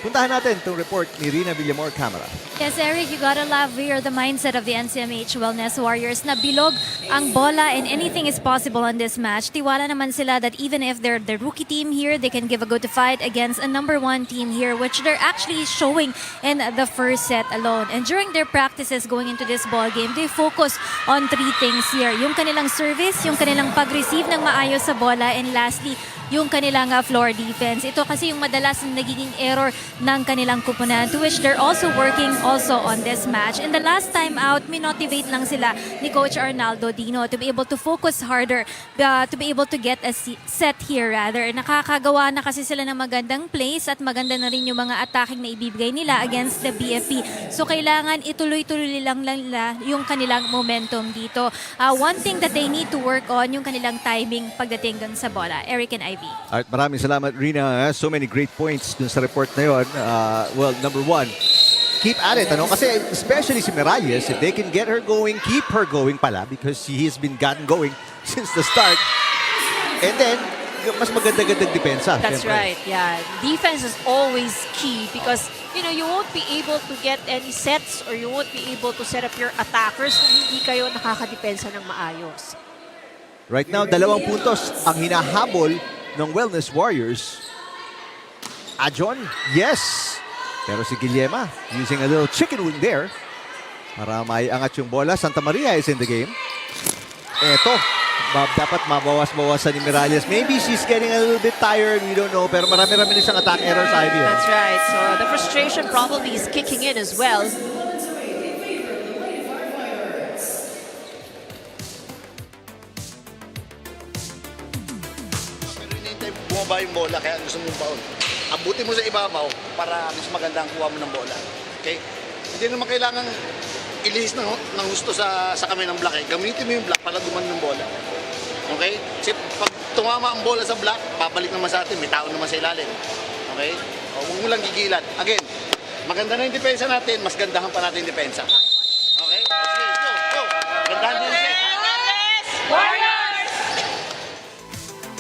Puntahan natin itong report ni Rina Villamor Camera. Yes, Eric, you gotta love here the mindset of the NCMH Wellness Warriors na bilog ang bola and anything is possible on this match. Tiwala naman sila that even if they're the rookie team here, they can give a good fight against a number 1 team here, which they're actually showing in the first set alone. And during their practices going into this ball game, they focus on 3 things here. Yung kanilang service, yung kanilang pag-receive ng maayos sa bola, and lastly, yung kanilang floor defense. Ito kasi yung madalas na nagiging error ng kanilang kupunan, to which they're also working also on this match. In the last time out, minotivate lang sila ni Coach Arnaldo Dino to be able to focus harder, to be able to get a set here rather. Nakakagawa na kasi sila ng magandang plays at maganda na rin yung mga attacking na ibibigay nila against the BFP. So kailangan ituloy-tuloy lang nila yung kanilang momentum dito. One thing that they need to work on, yung kanilang timing pagdating dun sa bola. Eric and Ivy. Alright, maraming salamat, Rina. So many great points dun sa report na yun. Well, number 1, keep at it. Ano? Kasi especially si Miralles, if they can get her going, keep her going pala because she has been gotten going since the start. And then, mas maganda-gandang depensa. That's syempre. right, yeah. Defense is always key because, you know, you won't be able to get any sets or you won't be able to set up your attackers kung hindi kayo nakakadepensa ng maayos. Right now, 2 puntos ang hinahabol ng Wellness Warriors. Ajon, yes. Pero si Guillema using a little chicken wing there para maiangat yung bola. Santa Maria is in the game. Eto, dapat mabawas-bawasan ni Miralles. Maybe she's getting a little bit tired. We don't know. Pero marami-rami na siyang attack errors, Ivy. That's right. So the frustration probably is kicking in as well. Bumaba yung bola, kaya gusto mong baon. Abutin mo sa ibabaw para mas maganda ang kuha mo ng bola. Okay? Hindi naman kailangan ilihis ng gusto sa kamay ng block. Gamitin mo yung block para guman ng bola. Okay? Kasi pag tumama ang bola sa block, babalik naman sa atin. May tao naman sa ilalim. Okay? Huwag mo lang gigilan. Again, maganda na yung depensa natin, mas gandahan pa natin yung depensa. Okay? Sige, go. Gandahan din yung set.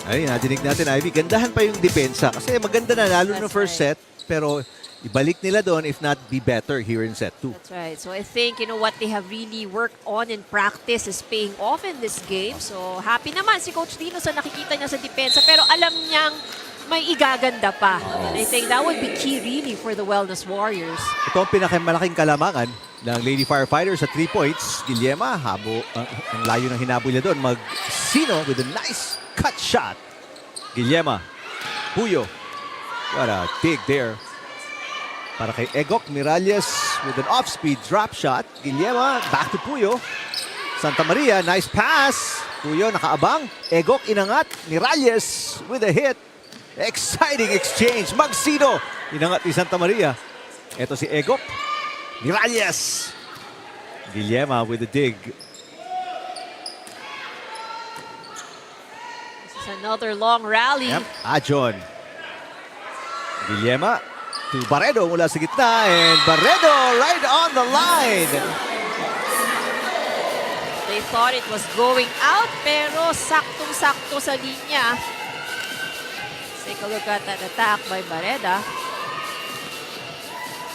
Ay, nadinig natin, Ivy. Gandahan pa yung depensa. Kasi maganda na, lalo no That's first set. Pero ibalik nila doon, if not, be better here in set 2. That's right. So I think, what they have really worked on in practice is paying off in this game. So happy naman si Coach Dino sa nakikita niya sa depensa. Pero alam niyang may igaganda pa. And I think that would be key really for the Wellness Warriors. Ito ang pinakamalaking kalamangan ng Lady Firefighters sa 3 points. Guillema, ang layo ng hinabol niya doon. Magsino with a nice cut shot. Guillema, Puyo. What a dig there. Para kay Egok Miralles with an off-speed drop shot. Guillema, back to Puyo. Santa Maria, nice pass. Puyo nakaabang. Egok inangat. Miralles with a hit. Exciting exchange. Magsino. Inangat ni Santa Maria. Ito si Egok. Miralles. Guillema with a dig. This is another long rally. Yep. Ajon. Guillema to Barredo mula sa gitna. And Barredo right on the line. They thought it was going out, pero saktong-sakto sa linya. Take a look at that attack by Barreda.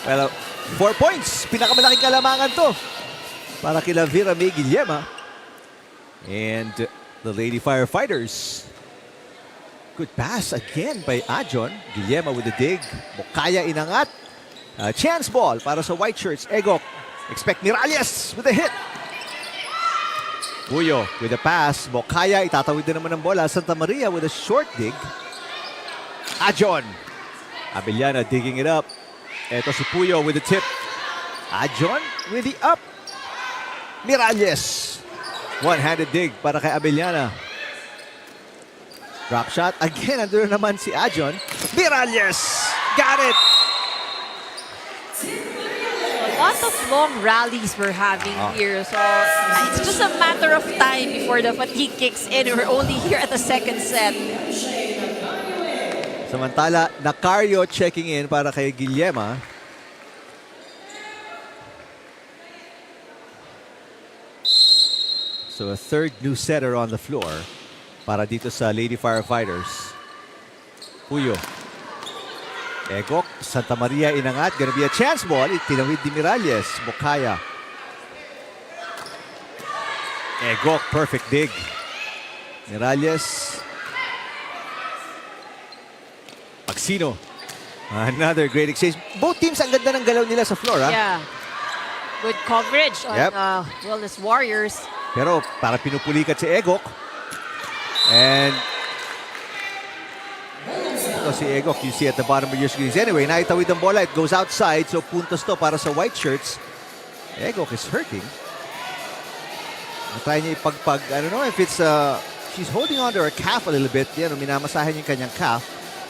Well, 4 points. Pinakamalaking kalamangan to para kila Vera May Guillema. And the Lady Firefighters. Good pass again by Ajon. Guillema with the dig. Bokaya inangat. Chance ball para sa white shirts. Egok. Expect Miralles with a hit. Puyo with a pass. Bokaya itatawid na naman ng bola. Santa Maria with a short dig. Ajon. Abellana digging it up. Ito si Puyo with the tip. Ajon with the up. Miralles. One-handed dig para kay Abellana. Drop shot. Again, andun naman si Ajon. Miralles. Got it. A lot of long rallies we're having here. So it's just a matter of time before the fatigue kicks in. We're only here at the second set. Samantala, Nacario checking in para kay Guillema. So a third new setter on the floor para dito sa Lady Firefighters. Puyo. Egok, Santa Maria inangat. Gonna be a chance ball. Itinawid ni Miralles. Bokaya. Egok, perfect dig. Miralles. Magsino. Another great exchange. Both teams ang ganda ng galaw nila sa floor, ha? Yeah. Good coverage on Yep. Wellness Warriors. Pero para pinupulikat si Egok. And ito si Egok, you see at the bottom of your screens. Anyway, naitawid ang bola. It goes outside. So puntos to para sa white shirts. Egok is hurting. Try niya ipagpag. I don't know if it's she's holding on to her calf a little bit. Yan, minamasahan yung kanyang calf.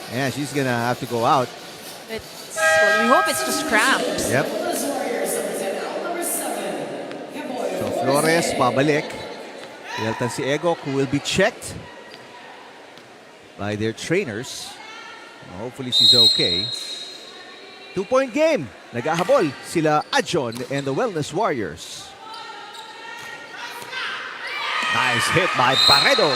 Yeah, she's gonna have to go out. Well, we hope it's just cramps. Yep. So Flores, pabalik. Pinaltan si Egok, who will be checked by their trainers. Hopefully she's okay. 2-point game. Nag-ahabol sila Ajon and the Wellness Warriors. Nice hit by Barredo.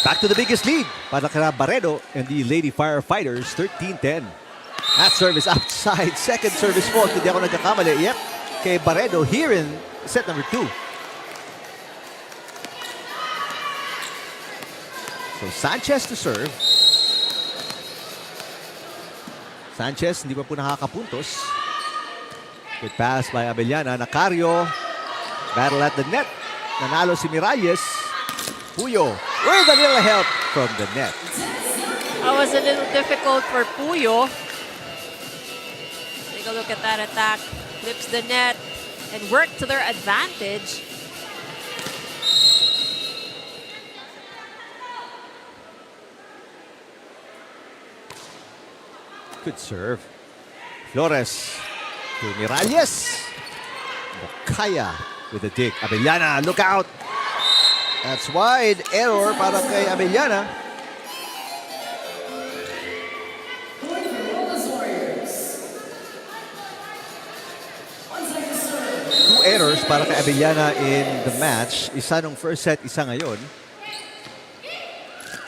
Back to the biggest lead para kay Barredo and the Lady Firefighters, 13-10. That service outside. Second service fault. Hindi ako nagkakamali. Yep. Kay Barredo here in set number 2. So Sanchez to serve. Sanchez hindi pa po nakakapuntos. Good pass by Abellana. Nacario. Battle at the net. Nanalo si Miralles. Puyo with a little help from the net. That was a little difficult for Puyo. Take a look at that attack. Flips the net and work to their advantage. Good serve. Flores. to Miralles. Bokaya with the dig. Abellana, look out. That's wide. Error para kay Abellana. Two errors para kay Abellana in the match. Isa nung first set, isa ngayon.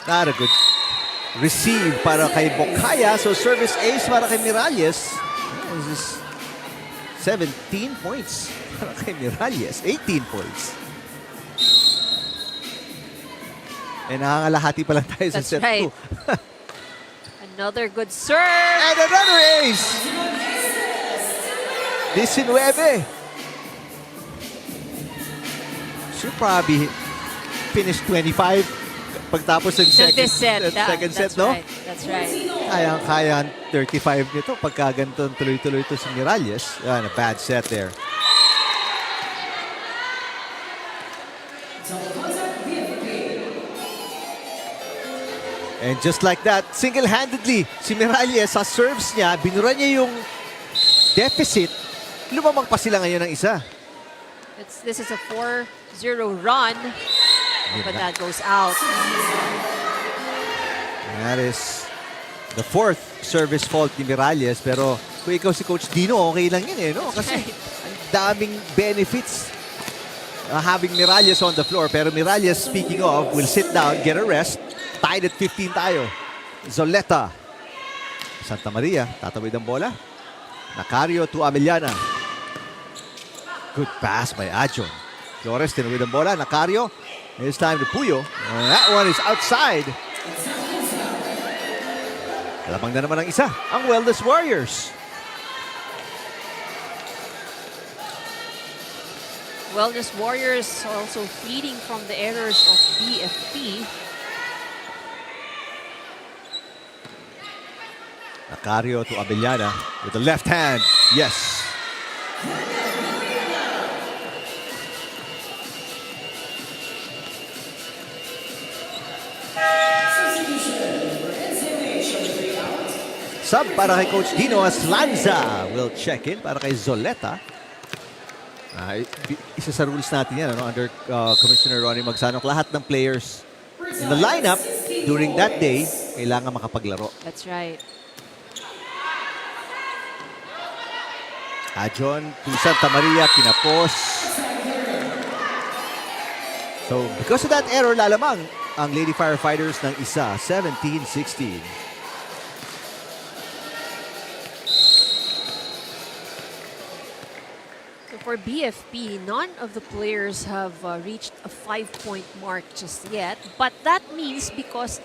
Not a good receive para kay Bokaya. So service ace para kay Miralles. This is 17 points para kay Miralles. 18 points. And nakakalahati pa lang tayo sa That's set right. 2. Another good serve. And another ace! 19. Should probably finish 25 pagtapos ng This set. second set, no? Right. That's right. Kaya 35 nito pagka ganito tuloy-tuloy ito si Miralles. Yan, a bad set there. And just like that, single-handedly, si Miralles sa serves niya, binura niya yung deficit. Lumamang pa sila ngayon ng isa. This is a 4-0 run. But that goes out. That is the fourth service fault ni Miralles. Pero kung ikaw si Coach Dino, okay lang yun eh, no? Kasi ang daming benefits having Miralles on the floor. Pero Miralles, speaking of, will sit down, get a rest. Tied at 15 tayo. Zoleta. Santa Maria, tatawid ang bola. Nacario to Ameliana. Good pass by Adjon. Flores, tinawid ang bola. Nacario. It's time to Puyo. That one is outside. Kalabang na naman ang isa. Ang Wellness Warriors. Wellness Warriors also feeding from the errors of BFP. Nacario to Abellana with the left hand. Yes. Sub para kay Coach Dino as Lanza will check in para kay Zoleta. Isa sa rules natin yan, ano? Under Commissioner Ronnie Magsanok, lahat ng players in the lineup during that day kailangan makapaglaro. That's right. Adjon to Santa Maria, kinapos. So, because of that error, lalamang ang Lady Firefighters ng isa, 17-16. So for BFP, none of the players have reached a 5-point mark just yet. But that means because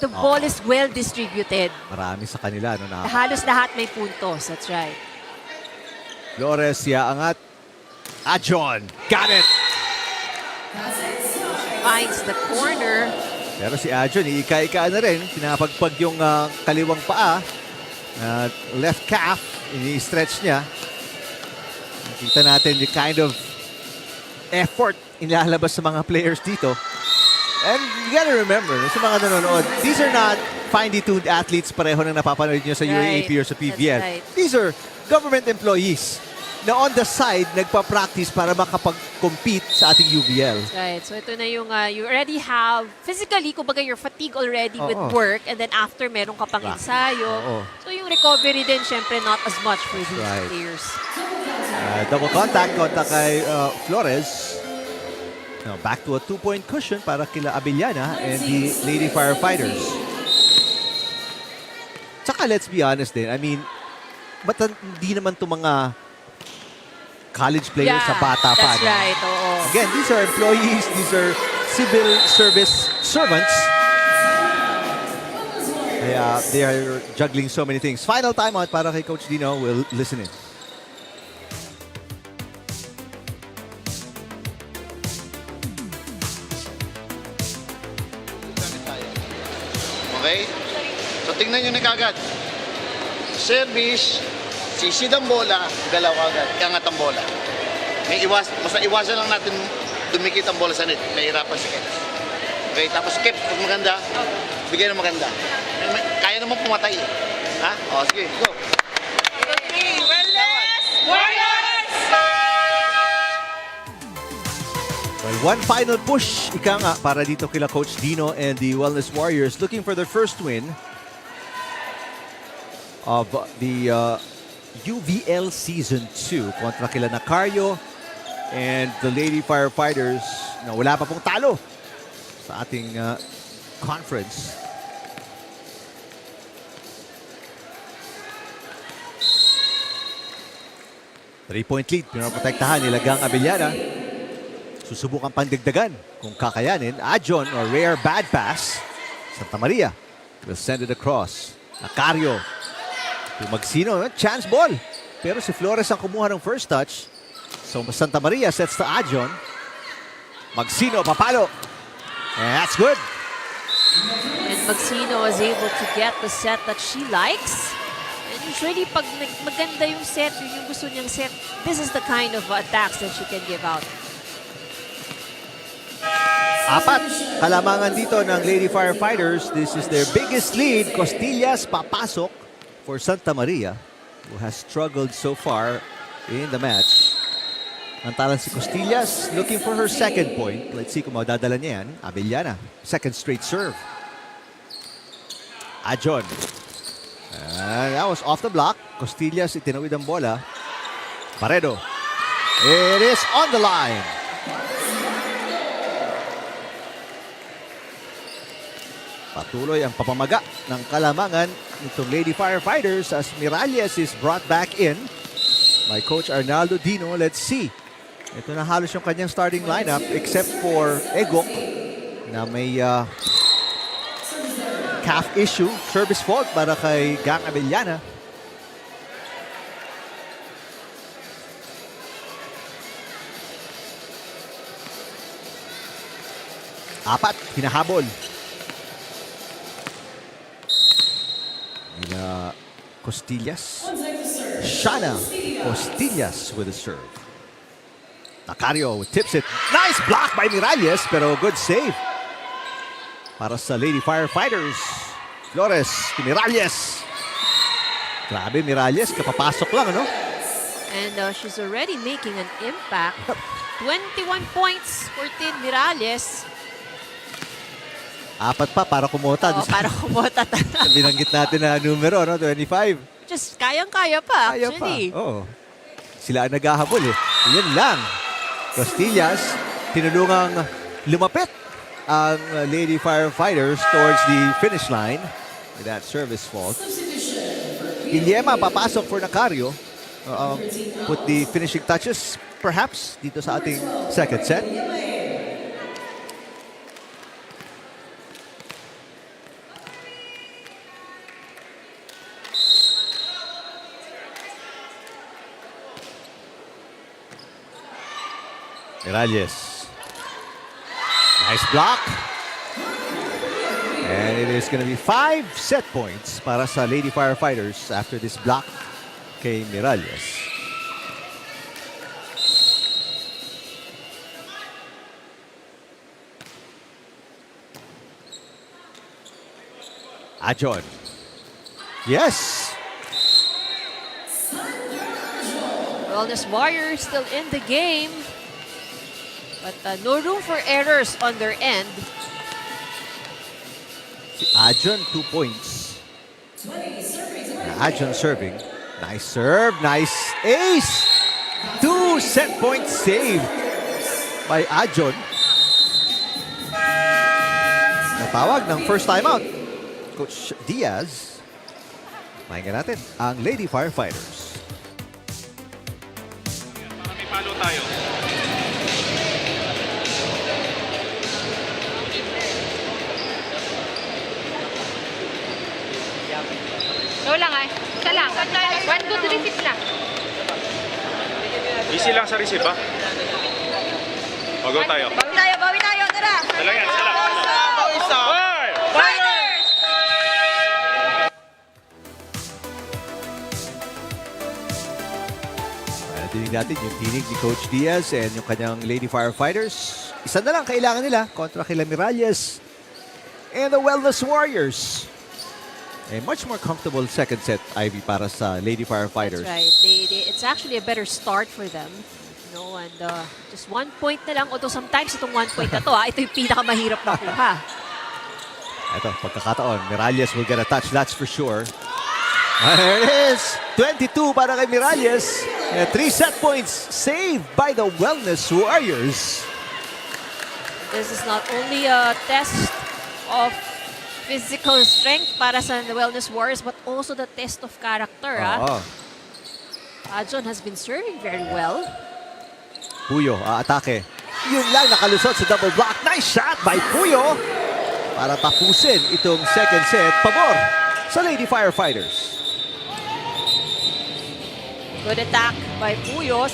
the ball is well distributed. Marami sa kanila. No, na Halos lahat may puntos. That's right. Flores, angat. Adjon, got it! Finds the corner. Pero si Adjon, iika-ika na rin. Pinapagpag yung kaliwang paa. Left calf, ini-stretch niya. Nakita natin the kind of effort inilalabas sa mga players dito. And you gotta remember, sa mga nanonood, these are not finely tuned athletes pareho na napapanood nyo sa UAAP or sa PBL. Right. These are government employees na on the side nagpa-practice para makapag-compete sa ating UVL. Right. So ito na yung you already have physically, kumbaga you're fatigued already with work, and then after meron ka pang ensayo. So yung recovery din syempre not as much for these players. Double contact kay Flores. Now back to a 2-point cushion para kila Abellana and the Lady Firefighters. Tsaka let's be honest din, I mean, ba't hindi naman itong mga college players sa bata pa? That's right, oo. Again, these are employees, these are civil service servants. They are juggling so many things. Final timeout para kay Coach Dino. We'll listen in. Okay? So tingnan nyo na kagad. Service, sisid ang bola, galaw agad, iangat ang bola. Basta iwasan lang natin dumikit ang bola sa net. Nahihirapan si Ken. Okay, tapos keep, pag maganda, bigyan ng maganda. Kaya naman pumatay eh. Ha? O, sige, go. Wellness! One final push, ika nga, para dito kila Coach Dino and the Wellness Warriors looking for their first win of the UVL Season 2 kontra kila Nacario and the Lady Firefighters na wala pa pong talo sa ating conference. Three-point lead, pinaprotektahan nila Gang Abellana. Susubukan pandagdagan kung kakayanin. Ajon or rare bad pass. Santa Maria will send it across. Nacario. Magsino, chance ball. Pero si Flores ang kumuha ng first touch. So Santa Maria sets to Ajon. Magsino, papalo. And that's good. And Magsino was able to get the set that she likes. And usually, pag maganda yung set, yung gusto niyang set, this is the kind of attacks that she can give out. Apat kalamangan dito ng Lady Firefighters. This is their biggest lead. Costillas papasok for Santa Maria, who has struggled so far in the match. Nantalan si Costillas looking for her second point. Let's see kung madadala niya yan. Abellana, second straight serve. Ajon. That was off the block. Costillas itinawid ang bola. Paredo. It is on the line. Patuloy ang papamaga ng kalamangan nitong Lady Firefighters as Miralles is brought back in by Coach Arnaldo Dino. Let's see. Ito na halos yung kanyang starting lineup except for Egok na may calf issue. Service fault para kay Gang Abellana. Apat, hinahabol. Nila Costillas. Shana Costillas with a serve. Nacario tips it. Nice block by Miralles, pero good save para sa Lady Firefighters. Flores to Miralles. Grabe, Miralles, kapapasok lang, ano? And she's already making an impact. 21 points for Tin Miralles. Apat pa para kumota. Oh, para kumota talaga. Binanggit natin na numero, no? 25. Just kayang-kaya pa, Kaya actually. pa. Oo. Sila ang naghahabol eh. Yan lang. Costillas, tinulungang lumapit ang Lady Firefighters towards the finish line with that service fault. Guillema papasok for Nacario. Put the finishing touches perhaps dito sa ating second set. Miralles. Nice block. And it is going to be 5 set points para sa Lady Firefighters after this block kay Miralles. Ajon. Yes. Wellness Warriors still in the game. But no room for errors on their end. Si Ajon, 2 points. Ajon serving. Nice serve. Nice ace. 2 set points saved by Ajon. Natawag ng first time out. Coach Diaz. Pakinggan natin ang Lady Firefighters. Para may palo tayo. Go lang ay. Isa lang. 1, 2, 3, 6 lang. Easy lang sa receive, ha? Go tayo. Bawi tayo, tara. Isa lang yan, isa lang. Fighters! Tinig natin yung tinig ni Coach Diaz and yung kanyang Lady Firefighters. Isa na lang kailangan nila kontra kila Miralles and the Wellness Warriors. A much more comfortable second set, Ivy, para sa Lady Firefighters. That's right. It's actually a better start for them. No, and just 1 point na lang. Although sometimes itong 1 point na to, ito yung pinakamahirap na kuha. Ito, pagkakataon. Miralles will get a touch, that's for sure. There it is. 22 para kay Miralles. 3 set points saved by the Wellness Warriors. This is not only a test of physical strength para sa Wellness Warriors, but also the test of character. John has been serving very well. Puyo, atake. Yun lang, nakalusot sa double block. Nice shot by Puyo para tapusin itong second set. Pabor sa Lady Firefighters. Good attack by Puyo,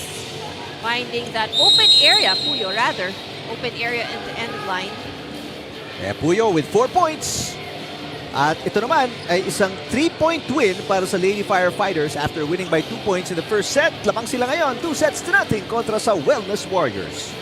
finding that open area, Puyo rather, open area in the end line. Puyo with 4 points. At ito naman ay isang 3-point win para sa Lady Firefighters after winning by 2 points in the first set. Lamang sila ngayon, 2-0 kontra sa Wellness Warriors.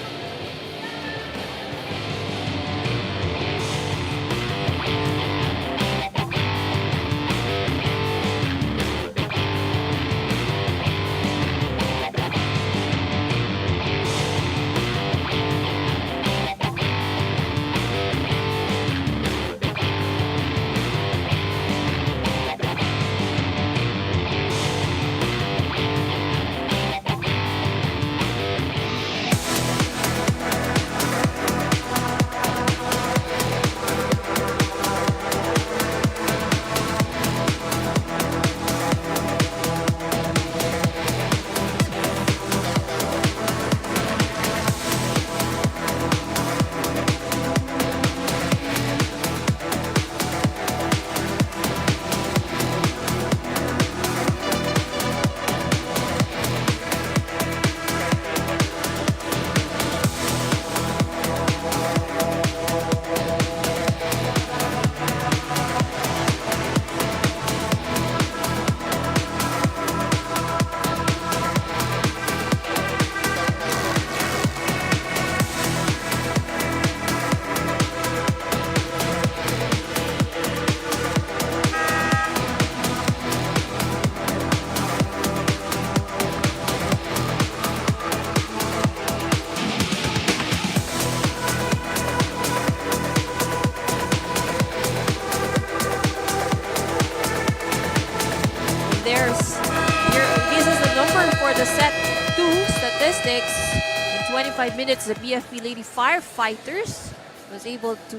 This is the number for the set 2 statistics. In 25 minutes, the BFP Lady Firefighters was able to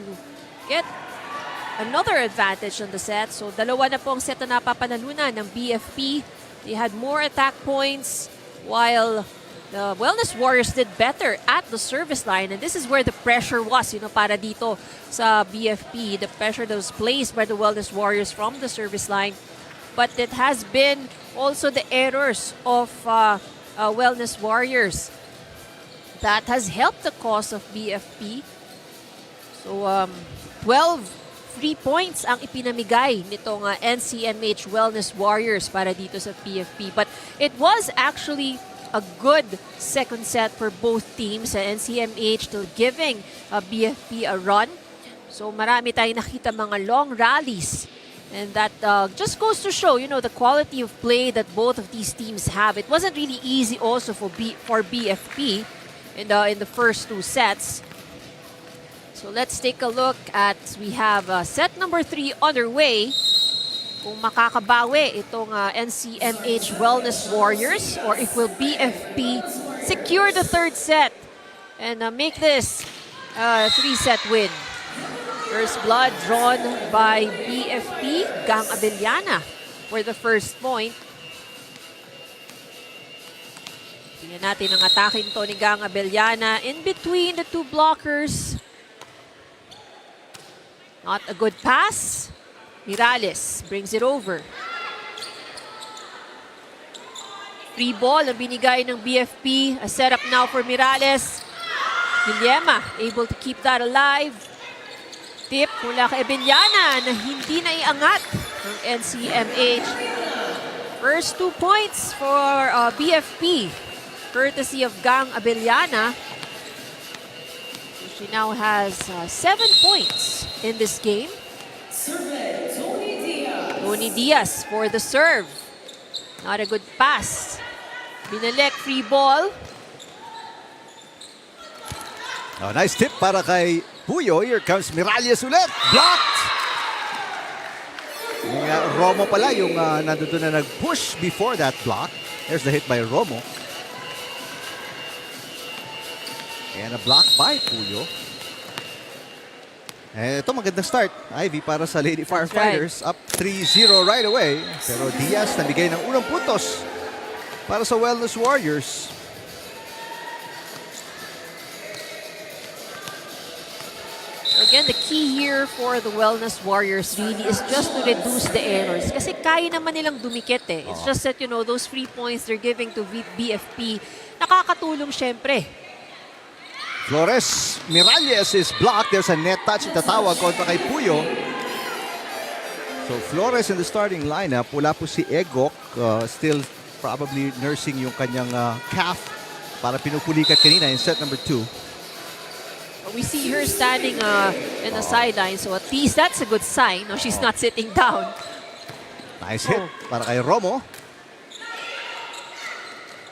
get another advantage on the set. So, dalawa na po ang set na napapanalunan ng BFP. They had more attack points while the Wellness Warriors did better at the service line. And this is where the pressure was, para dito sa BFP. The pressure that was placed by the Wellness Warriors from the service line. But it has been also the errors of Wellness Warriors that has helped the cause of BFP. So, 12 free points ang ipinamigay nitong NCMH Wellness Warriors para dito sa BFP. But it was actually a good second set for both teams. NCMH still giving BFP a run. So marami tayong nakita mga long rallies. And that just goes to show, the quality of play that both of these teams have. It wasn't really easy also for BFP in the first two sets. So let's take a look at, we have set number 3 underway. Kung makakabawi itong NCMH Wellness Warriors or if will BFP secure the third set and make this a 3-set win. First blood drawn by BFP, Gang Abellana for the first point. Tingnan natin ang atake nito ni Gang Abellana in between the two blockers. Not a good pass. Miralles brings it over. Free ball ang binigay ng BFP. A setup now for Miralles. Guillema able to keep that alive. Tip mula kay Abellana na hindi na iangat ng NCMH. First 2 points for BFP. Courtesy of Gang Abellana. She now has 7 points in this game. Tony Diaz for the serve. Not a good pass. Binalik, free ball. Oh, nice tip para kay Puyo. Here comes Miralles ulit. Blocked! Yung, Romo pala yung nandun na nag-push before that block. There's the hit by Romo. And a block by Puyo. Ito magandang start, Ivy, para sa Lady Firefighters. Up 3-0 right away. Pero Diaz nabigay ng unang puntos para sa Wellness Warriors. Again, the key here for the Wellness Warriors really is just to reduce the errors. Kasi kaya naman nilang dumikit eh. It's just that, you know, those 3 points they're giving to BFP, nakakatulong syempre. Flores, Miralles is blocked. There's a net touch. Itatawag kontra kay Puyo. So Flores in the starting lineup. Wala po si Egok. Still probably nursing yung kanyang calf para pinupulikat kanina in set number 2. We see her standing in the sideline, so at least that's a good sign. No, she's not sitting down. Nice hit para kay Romo.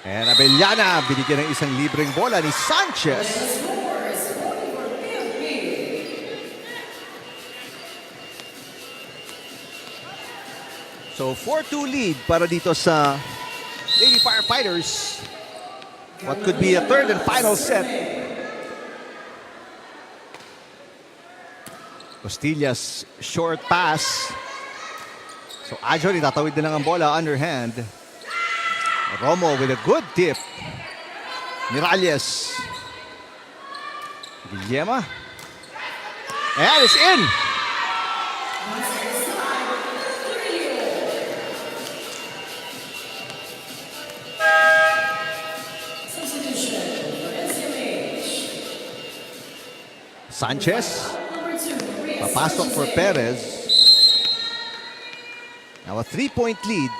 And Abellana binigyan ng isang libreng bola ni Sanchez. So 4-2 lead para dito sa Lady Firefighters. What could be a third and final set. Costillas short pass. So Ajon itatawid na lang ang bola underhand. Romo with a good tip. Miralles. Guillema. And it's in. Sanchez. Papasok for Perez. Now a 3-point lead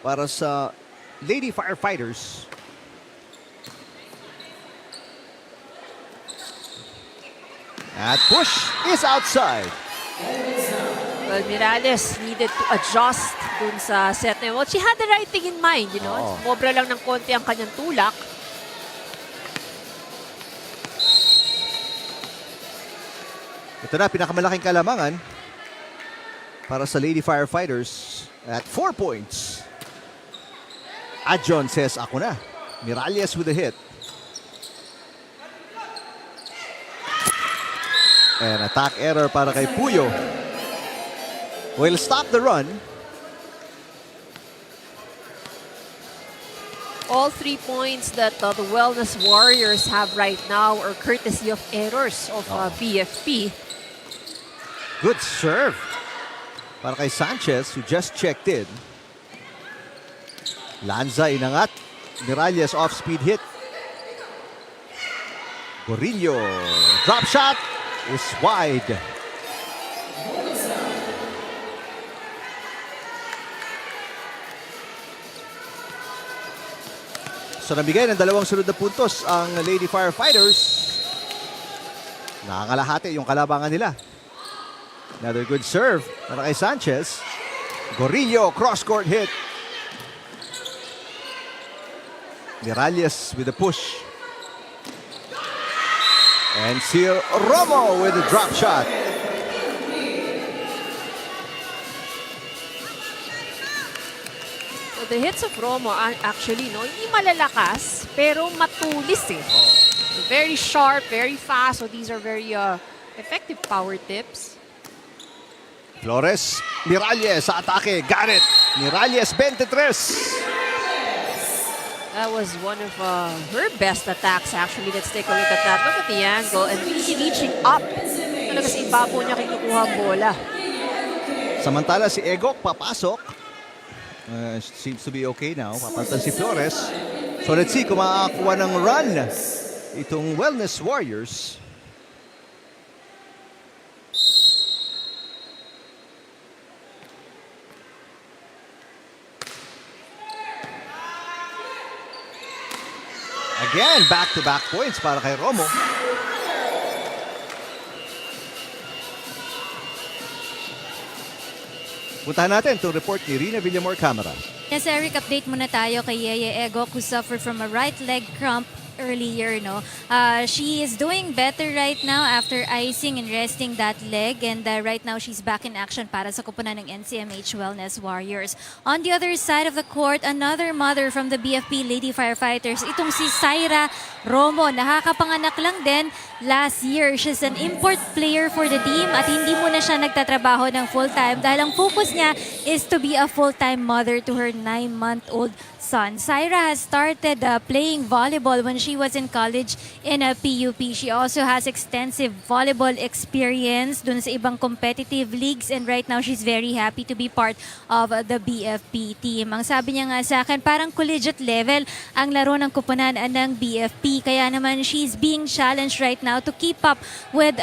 para sa Lady Firefighters. That push is outside. Well, Miralles needed to adjust dun sa set na yun. Well, she had the right thing in mind, you know. Mobra lang ng konti ang kanyang tulak. Ito na, pinakamalaking kalamangan para sa Lady Firefighters at 4 points. Ajon says, ako na. Miralles with a hit. And attack error para kay Puyo. Will stop the run. All 3 points that the Wellness Warriors have right now are courtesy of errors of BFP. Good serve para kay Sanchez who just checked in. Lanza inangat. Miralles off-speed hit. Gorillo. Drop shot is wide. So nabigay ng 2 sunod na puntos ang Lady Firefighters. Nakangalahati yung kalabangan nila. Another good serve para kay Sanchez. Gorillo cross-court hit. Miralles with a push. And Sir Romo with a drop shot. So the hits of Romo actually, no, hindi malalakas, pero matulis eh. Very sharp, very fast. So these are very effective power tips. Flores, Miralles sa atake. Got it. Miralles 23. That was one of her best attacks actually. Let's take a look at that. Look at the angle and really reaching up. Talaga sa ibabaw niya kinukuha ang bola. Samantala si Egok papasok. Seems to be okay now. Papalitan si Flores. So let's see kung makakakuha ng run itong Wellness Warriors. Again, back-to-back points para kay Romo. Puntahan natin itong report ni Rina Villamor Camera. Yes, Eric, update muna tayo kay Yeye Egok who suffered from a right leg cramp earlier, no? She is doing better right now after icing and resting that leg, and right now she's back in action para sa koponan ng NCMH Wellness Warriors. On the other side of the court, another mother from the BFP Lady Firefighters, itong si Syra Romo. Nakakapanganak lang din last year. She's an import player for the team at hindi muna siya nagtatrabaho ng full-time dahil ang focus niya is to be a full-time mother to her 9-month-old son. Syra has started playing volleyball when she was in college in a PUP. She also has extensive volleyball experience dun sa ibang competitive leagues, and right now she's very happy to be part of the BFP team. Ang sabi niya nga sa akin, parang collegiate level ang laro ng koponan ng BFP. Kaya naman she's being challenged right now to keep up with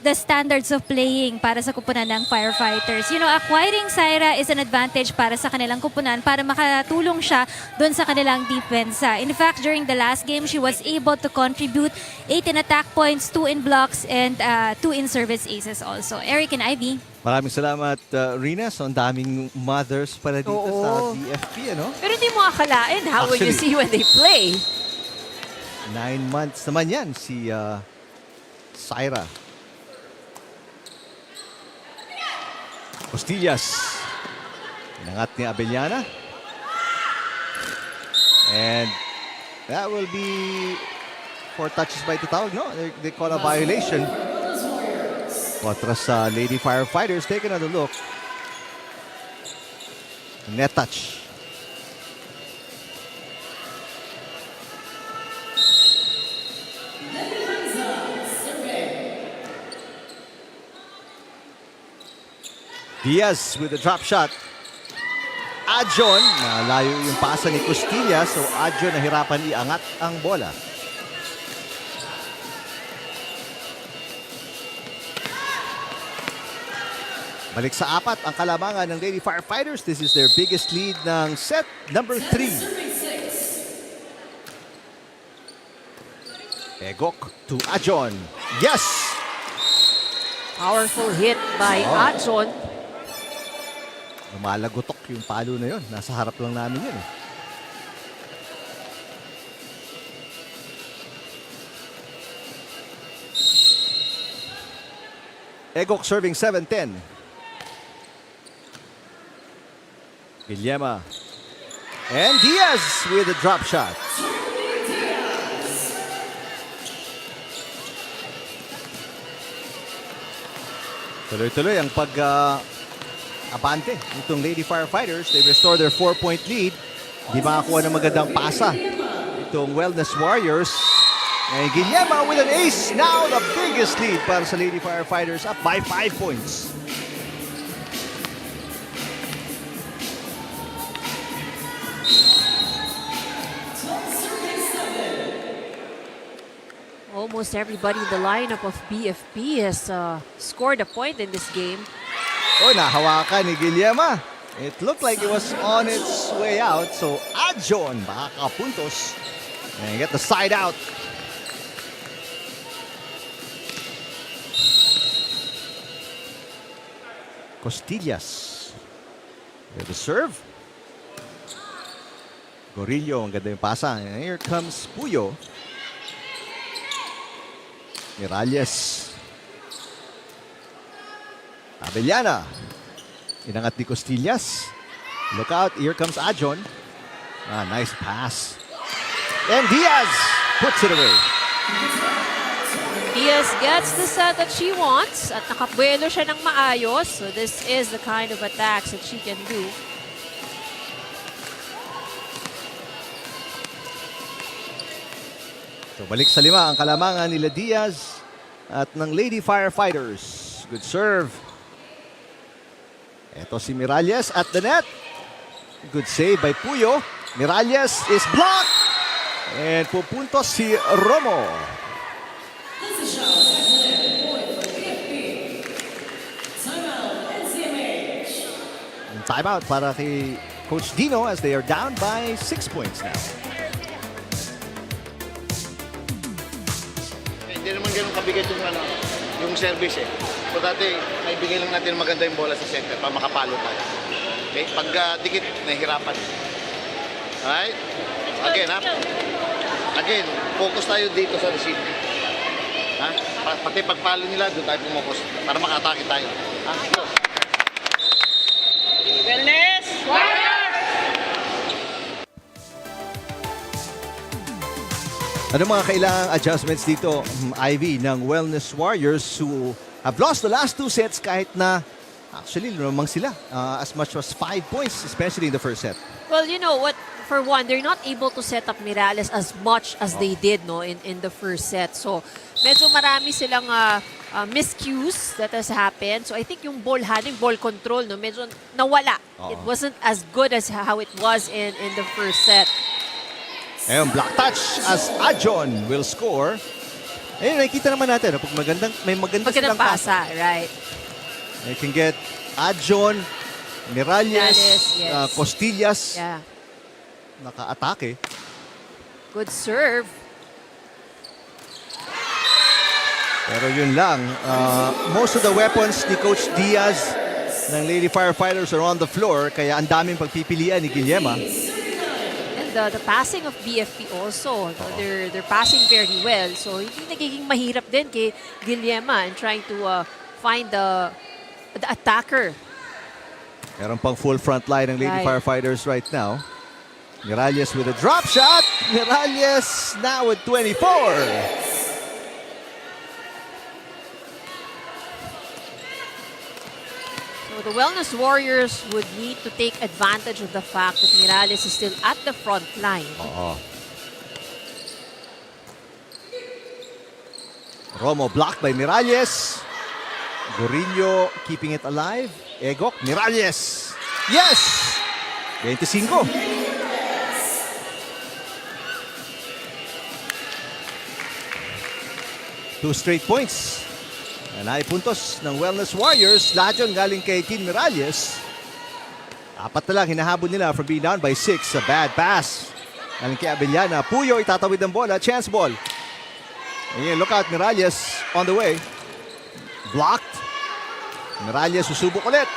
the standards of playing para sa koponan ng Firefighters. You know, acquiring Syra is an advantage para sa kanilang koponan para makatulong siya doon sa kanilang depensa. In fact, during the last game, she was able to contribute 8 in attack points, 2 in blocks, and 2 in service aces also. Eric and Ivy. Maraming salamat, Rina. So, ang daming mothers pala dito sa BFP, ano? Pero hindi mo akalain, how will you Actually, see when they play? 9 months naman yan, si Syra. Costillas. Inangat ni Abellana. And that will be 4 touches by Tatawag, no? They call a violation. Kontra sa Lady Firefighters. Take another look. Net touch. Diaz with the drop shot. Adjon, nalayo yung pasa ni Costillas, so Adjon nahirapan iangat ang bola. Balik sa 4 ang kalamangan ng Lady Firefighters. This is their biggest lead ng set number 3. Egok to Adjon. Yes! Powerful hit by Adjon. Lumalagotok yung palo na yun. Nasa harap lang namin yun. Egok serving 7-10. Guillema. And Diaz with a drop shot. Tuloy-tuloy ang abante itong Lady Firefighters. They restore their 4-point lead. Di makakuha ng magandang pasa itong Wellness Warriors. And Guillema with an ace. Now the biggest lead para sa Lady Firefighters, up by 5 points. Almost everybody in the lineup of BFP has scored a point in this game. Oh, nahawakan ni Guillema. It looked like it was on its way out. So, Adjon makakapuntos. And get the side out. Costillas. With the serve. Gorillo, ang ganda yung pasa. And here comes Puyo. Miralles. Abellana. Inangat ni Costillas. Look out. Here comes Adjon. Nice pass. And Diaz puts it away. Diaz gets the set that she wants at nakabuelo siya ng maayos. So this is the kind of attacks that she can do. So balik sa 5 ang kalamangan nila Diaz at ng Lady Firefighters. Good serve. Ito si Miralles at the net. Good save by Puyo. Miralles is blocked. And pupuntos si Romo. Timeout para kay Coach Dino as they are down by 6 points now. Hindi naman ganun kabigat yung service eh. So dati, may bigay lang natin maganda yung bola sa center para makapalo tayo. Okay? Pag dikit, nahihirapan. Alright? Again, ha? Again, focus tayo dito sa receiving. Ha? Pati pagpalo nila, doon tayo pumokus para makatake tayo. Ha? Go. Wellness! Ano mga kailangang adjustments dito, Ivy, ng Wellness Warriors who have lost the last 2 sets kahit na actually lumang sila as much as 5 points, especially in the first set. Well, you know what? For one, they're not able to set up Mirales as much as they did in the first set. So, medyo marami silang miscues that has happened. So, I think yung ball handling, ball control, no, medyo nawala. It wasn't as good as how it was in the first set. Ayun, block touch as Ajon will score. Ayun, nakikita naman natin, pag may maganda silang Magandang pasa, right? You can get Ajon, Miralles, yes. Costillas, Yeah. naka-atake. Good serve. Pero yun lang, most of the weapons ni Coach Diaz ng Lady Firefighters are on the floor, kaya ang daming pagpipilian ni Guillema. And the passing of BFP also, no, they're passing very well. So, hindi nagiging mahirap din kay Guillema in trying to find the attacker. Meron pang full front line ng Lady Right. Firefighters right now. Miralles with a drop shot. Miralles now with 24. So the Wellness Warriors would need to take advantage of the fact that Miralles is still at the front line. Romo blocked by Miralles. Gorillo keeping it alive. Egok, Miralles. Yes! 25. Two straight points. Nanay puntos ng Wellness Warriors. Lahat yun galing kay Team Miralles. 4 na lang hinahabol nila from being down by 6. A bad pass. Galing kay Abellana. Puyo itatawid ng bola. Chance ball. Ayan, look out. Miralles on the way. Blocked. Miralles susubok ulit.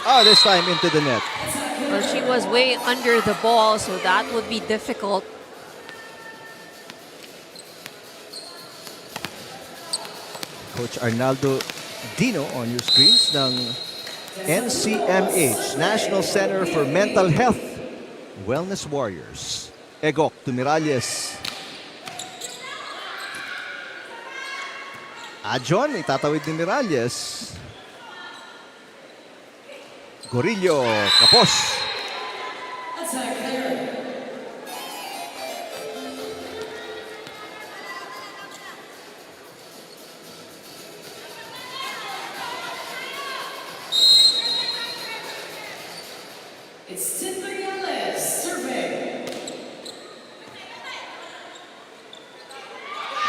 Oh, this time into the net. Well, she was way under the ball, so that would be difficult. Coach Arnaldo Dino on your screens ng NCMH, National Center for Mental Health Wellness Warriors. Egok to Miralles. Ajon, itatawid ni Miralles. Gorillo, kapos.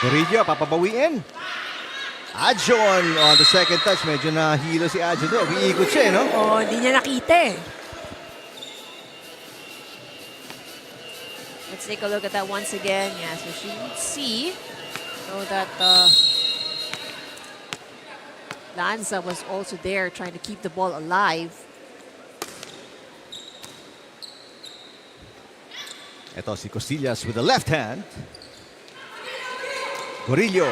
Gorillo, papabawiin. Ajon on the second touch. Medyo nahilo si Ajon doon. Iikot siya, no? Oh, hindi niya nakita eh. Let's take a look at that once again. Yeah, so she would see. So that Lanza was also there trying to keep the ball alive. Ito si Costillas with the left hand. Gorillo.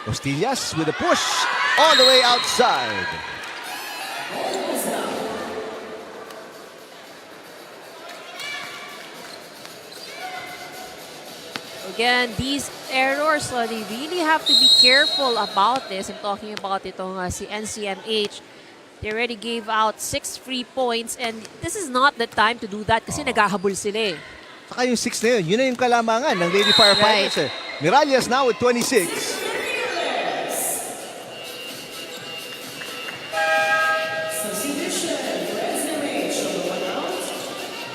Costillas with a push all the way outside. Again, these errors, they really have to be careful about this. I'm talking about itong si NCMH. They already gave out 6 free points and this is not the time to do that kasi naghahabol sila eh. Saka yung 6 na yun na yung kalamangan ng Lady Firefighters. Right. Miralles now with 26.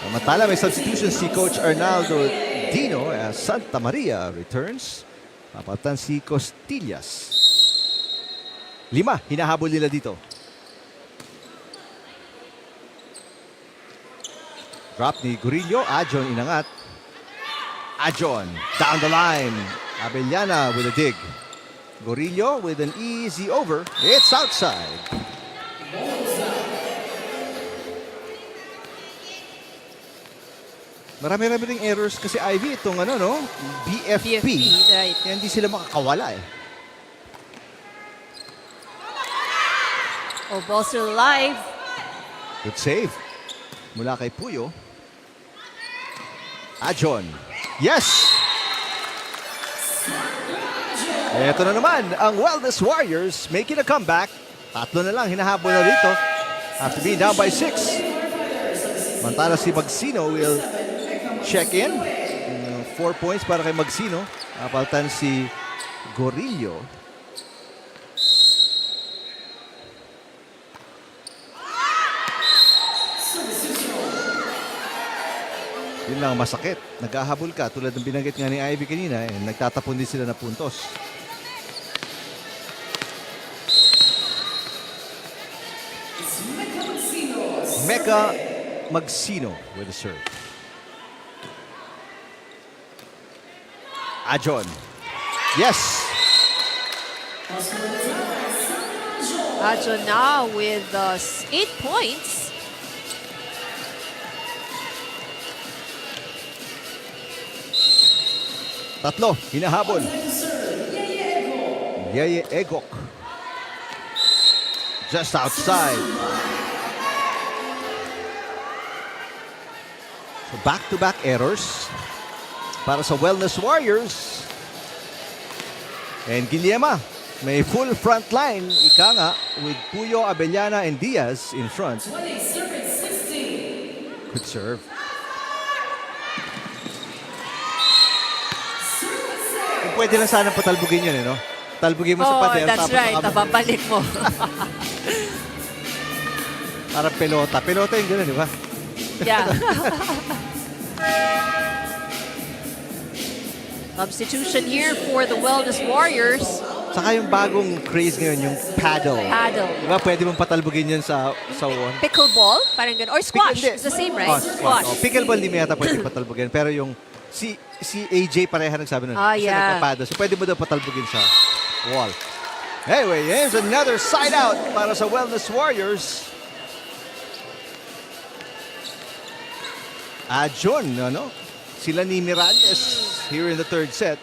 Samantala, may substitution si Coach Arnaldo Dino as Santa Maria returns. Papatan si Costillas. 5, hinahabol nila dito. Drop ni Gorillo. Ajon inangat. Ajon down the line. Abellana with a dig. Gorillo with an easy over. It's outside. Marami-rami ring errors kasi Ivy itong BFP. right. Kaya hindi sila makakawala eh. Oh, ball still alive. Good save. Mula kay Puyo. Ajon. Yes! Ito na naman ang Wellness Warriors making a comeback. Tatlo na lang hinahabol na rito after being down by 6. Mantala si Magsino will check in. 4 points para kay Magsino. Napaltan si Gorillo. Yun lang masakit. Naghahabol ka tulad ng binanggit nga ni Ivy kanina. Nagtatapon din sila na puntos. Mecca Magsino with the serve. Ajon. Yes. Ajon now with 8 points. Tatlo, hinahabol. Yeye Egok. Just outside. So back-to-back errors para sa Wellness Warriors. And Guillema, may full front line, ika nga, with Puyo, Abellana, and Diaz in front. Good serve. Kung pwede lang sana patalbugin yun, Talbugin mo sa pader. That's right. Tababalik mo. Parang pelota. Pelota yung gano'n, di ba? Yeah. Substitution here for the Wellness Warriors. Saka yung bagong craze ngayon, yung paddle. Paddle. Di ba pwede mong patalbugin yun sa wall? Pickleball, parang ganun. Or squash. Pickle- It's the same, right? Oh, squash. Oh, pickleball hindi mo yata pwede patalbugin. Pero yung si AJ pareha nagsabi nun. Ah, Kasi yeah. nagpa-paddle. So pwede mo daw patalbugin sa wall. Anyway, here's another side out para sa Wellness Warriors. Ajon, Sila ni Miralles here in the third set.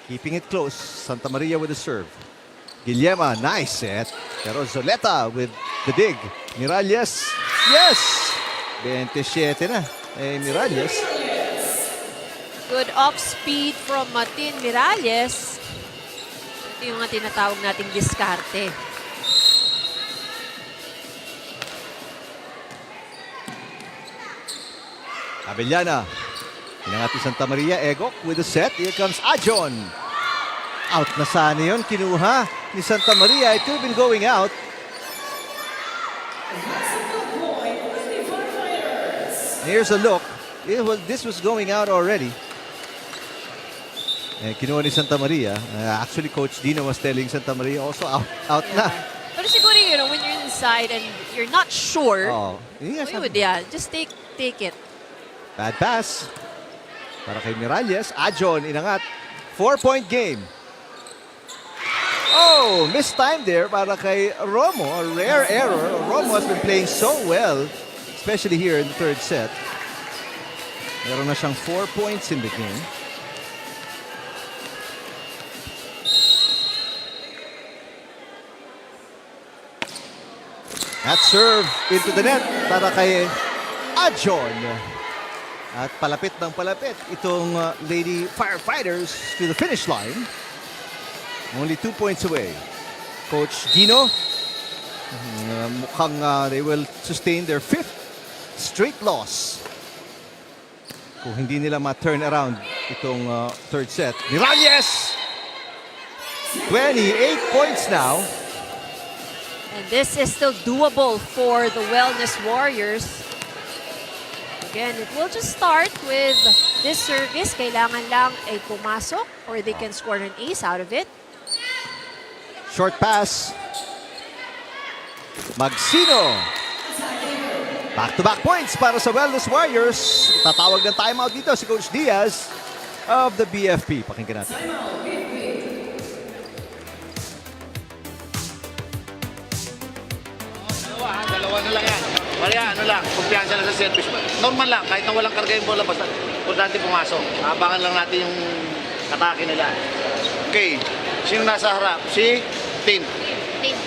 Keeping it close. Santa Maria with the serve. Guillema, nice set. Pero Zoleta with the dig. Miralles, yes! 27 na. Miralles. Good off-speed from Martin Miralles. Ito yung nga tinatawag nating diskarte. Abellana. Pinangati Santa Maria. Egok with the set. Here comes Ajon. Out na sana yun. Kinuha ni Santa Maria. It could have been going out. Here's a look. This was going out already. Kinuha ni Santa Maria. Actually, Coach Dino was telling Santa Maria also out na. Pero siguro, when you're inside and you're not sure, Yes, you would, just take it. bad pass. Para kay Miralles. Ajon, inangat. 4-point game. Oh, missed time there para kay Romo. A rare error. Romo has been playing so well, especially here in the third set. Meron na siyang 4 points in the game. That serve into the net para kay Ajon. At palapit ng palapit itong Lady Firefighters to the finish line. Only 2 points away. Coach Dino, mukhang they will sustain their 5th straight loss. Kung hindi nila ma-turn around itong third set. Miralles! 28 points now. And this is still doable for the Wellness Warriors. Again, it will just start with this service. Kailangan lang ay pumasok or they can score an ace out of it. Short pass. Magsino. Back-to-back points para sa Wellness Warriors. Tatawag ng timeout dito si Coach Diaz of the BFP. Pakinggan natin. Dalawa na lang yan. Kaya ano lang, kumpiyansa lang sa service. Normal lang, kahit na walang karga yung bola, basta importante pumasok. Abangan lang natin yung atake nila. Okay, sino nasa harap? Si Tin. Team.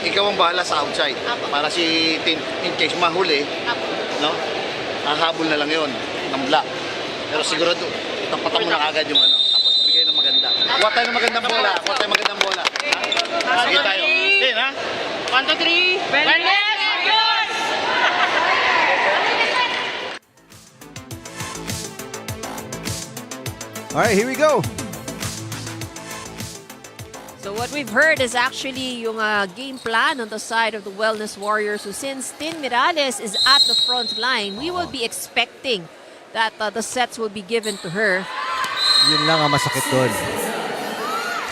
Ikaw ang bahala sa outside. Apo. Para si Tin, in case mahuli, Apo. no? Hahabol na lang yon ng block. Pero sigurado, tapatan mo na agad yung ano. Tapos bigay ng maganda. Kuha tayo ng magandang bola. Kuha tayo ng magandang bola. Sige tayo. Tin, ha? 1, 2, 3. Wellness! All right, here we go. So what we've heard is actually yung game plan on the side of the Wellness Warriors. So since Tin Mirales is at the front line, we will be expecting that the sets will be given to her. Yun lang ang masakit doon.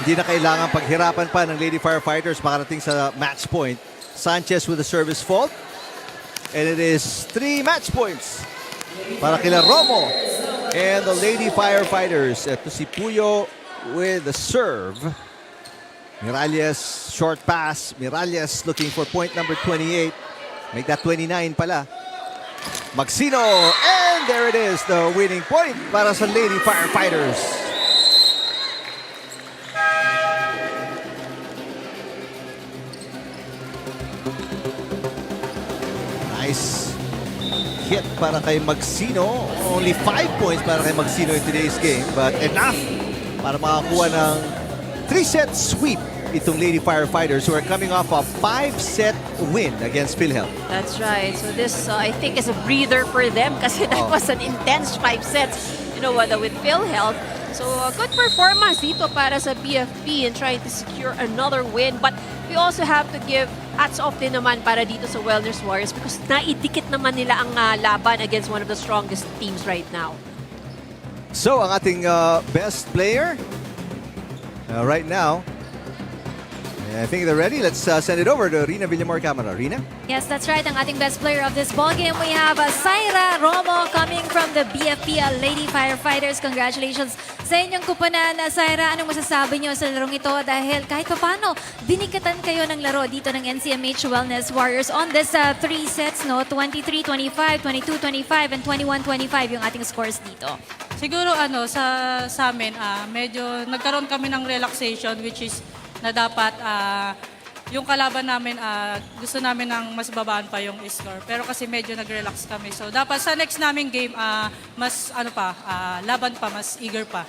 Hindi na kailangan paghirapan pa ng Lady Firefighters makarating sa match point. Sanchez with a service fault. And it is 3 match points para kila Romo and the Lady Firefighters. Ito si Puyo with the serve. Miralles, short pass. Miralles looking for point number 28. Make that 29 pala. Magsino, and there it is, the winning point para sa Lady Firefighters. Nice hit para kay Magsino. Only 5 points para kay Magsino in today's game, but enough para makakuha ng 3-set sweep itong Lady Firefighters who are coming off a 5-set win against PhilHealth. That's right. So this, I think, is a breather for them kasi that was an intense 5 sets, you know, with PhilHealth. So a good performance dito para sa BFP in trying to secure another win. But we also have to give hats off din naman para dito sa Wellness Warriors because naidikit naman nila ang laban against one of the strongest teams right now. So ang ating best player right now, I think they're ready. Let's send it over to Rina Villamor Camara. Rina? Yes, that's right. Ang ating best player of this ballgame, we have Syra Romo coming from the BFP Lady Firefighters. Congratulations sa inyong kupunan. Syra, anong masasabi niyo sa larong ito? Dahil kahit paano, dinikatan kayo ng laro dito ng NCMH Wellness Warriors on this 3 sets, no? 23-25, 22-25, and 21-25 yung ating scores dito. Siguro sa amin, medyo nagkaroon kami ng relaxation which is na dapat yung kalaban namin gusto namin ng mas babaan pa yung score. Pero kasi medyo nag-relax kami. So dapat sa next naming game mas laban pa, mas eager pa.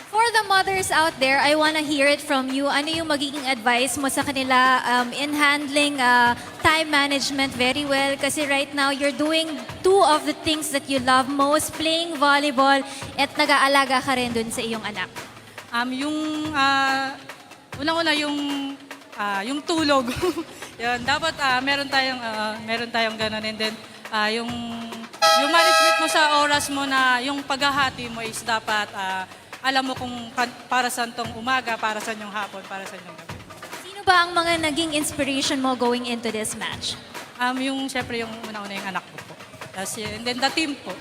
For the mothers out there, I wanna hear it from you. Ano yung magiging advice mo sa kanila in handling time management very well? Kasi right now, you're doing 2 of the things that you love most, playing volleyball at nag-aalaga ka rin dun sa iyong anak. Unang-una yung tulog. Yan, dapat meron tayong ganun, and then yung management mo sa oras mo na yung paghahati mo is dapat alam mo kung para saan tong umaga, para saan yung hapon, para saan yung gabi. Sino ba ang mga naging inspiration mo going into this match? Syempre yung unang-una yung anak ko po. And then the team po.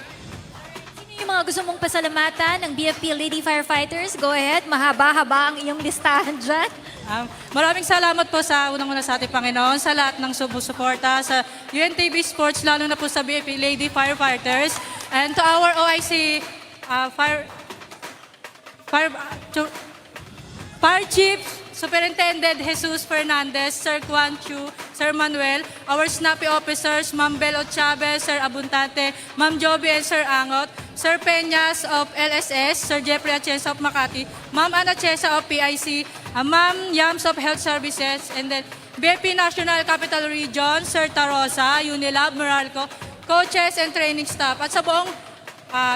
Yung mga gusto mong pasalamatan ng BFP Lady Firefighters, go ahead. Mahaba-haba ang iyong listahan dyan. Maraming salamat po sa unang-una sa ating Panginoon, sa lahat ng sumusuporta, sa UNTV Sports, lalo na po sa BFP Lady Firefighters, and to our OIC Fire Chief, Superintendent Jesus Fernandez, Sir Quan Chu, Sir Manuel, our snappy officers, Ma'am Bel Chavez, Sir Abundante, Ma'am Joby and Sir Angot, Sir Peñas of LSS, Sir Jeffrey Atienza of Makati, Ma'am Ana Chesa of PIC, Ma'am Yams of Health Services, and then BFP National Capital Region, Sir Tarosa, Unilab, Meralco, coaches and training staff, at sa buong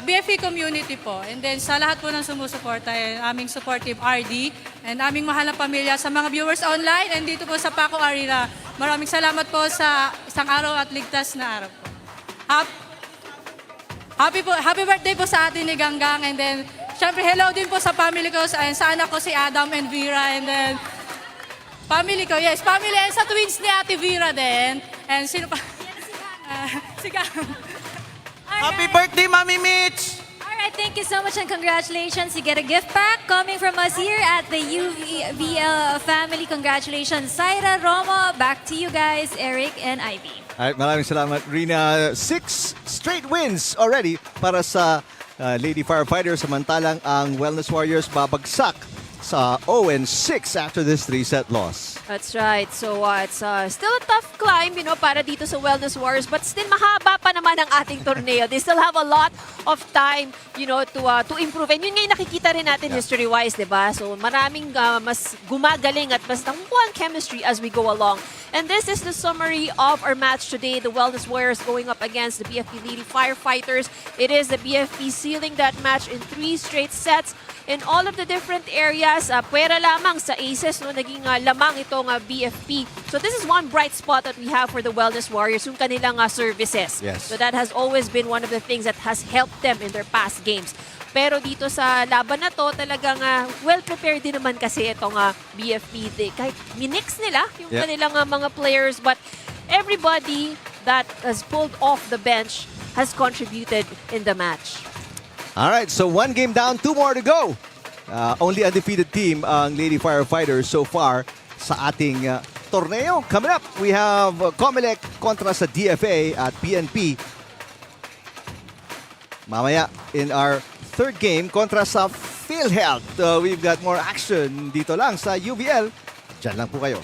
BFP community po. And then sa lahat po ng sumusuporta, aming supportive RD, and aming mahal na pamilya, sa mga viewers online, and dito po sa Paco Arena. Maraming salamat po sa isang araw at ligtas na araw po. Happy birthday po sa atin ni Ganggang, and then syempre hello din po sa family ko, sa anak ko si Adam and Vera, and then family ko, yes, family, and sa twins ni Ate Vera din. And sino pa? Si Gang. Happy birthday, Mami Mitch! Alright, thank you so much and congratulations. You get a gift pack coming from us here at the UVL family. Congratulations, Syra, Roma. Back to you guys, Eric and Ivy. Alright, maraming salamat, Rina. 6 straight wins already para sa Lady Firefighters. Samantalang ang Wellness Warriors babagsak sa 0-6 after this 3-set loss. That's right. So it's still a tough climb, para dito sa Wellness Warriors. But still, mahaba pa naman ang ating torneo. They still have a lot of time, to improve. And yun nga yung nakikita rin natin history-wise, di ba? So maraming mas gumagaling at mas nakukuha chemistry as we go along. And this is the summary of our match today. The Wellness Warriors going up against the BFP Lady Firefighters. It is the BFP sealing that match in 3 straight sets. In all of the different areas, pwera lamang sa aces, naging lamang itong BFP. So this is one bright spot that we have for the Wellness Warriors, yung kanilang services. Yes. So that has always been one of the things that has helped them in their past games. Pero dito sa laban na to, talagang well-prepared din naman kasi itong BFP. Kahit minix nila yung kanilang mga players, but everybody that has pulled off the bench has contributed in the match. Alright, so 1 game down, 2 more to go. Only undefeated team ang Lady Firefighters so far sa ating torneo. Coming up, we have COMELEC kontra sa DFA at PNP. Mamaya, in our 3rd game kontra sa PhilHealth. We've got more action dito lang sa UVL. Diyan lang po kayo.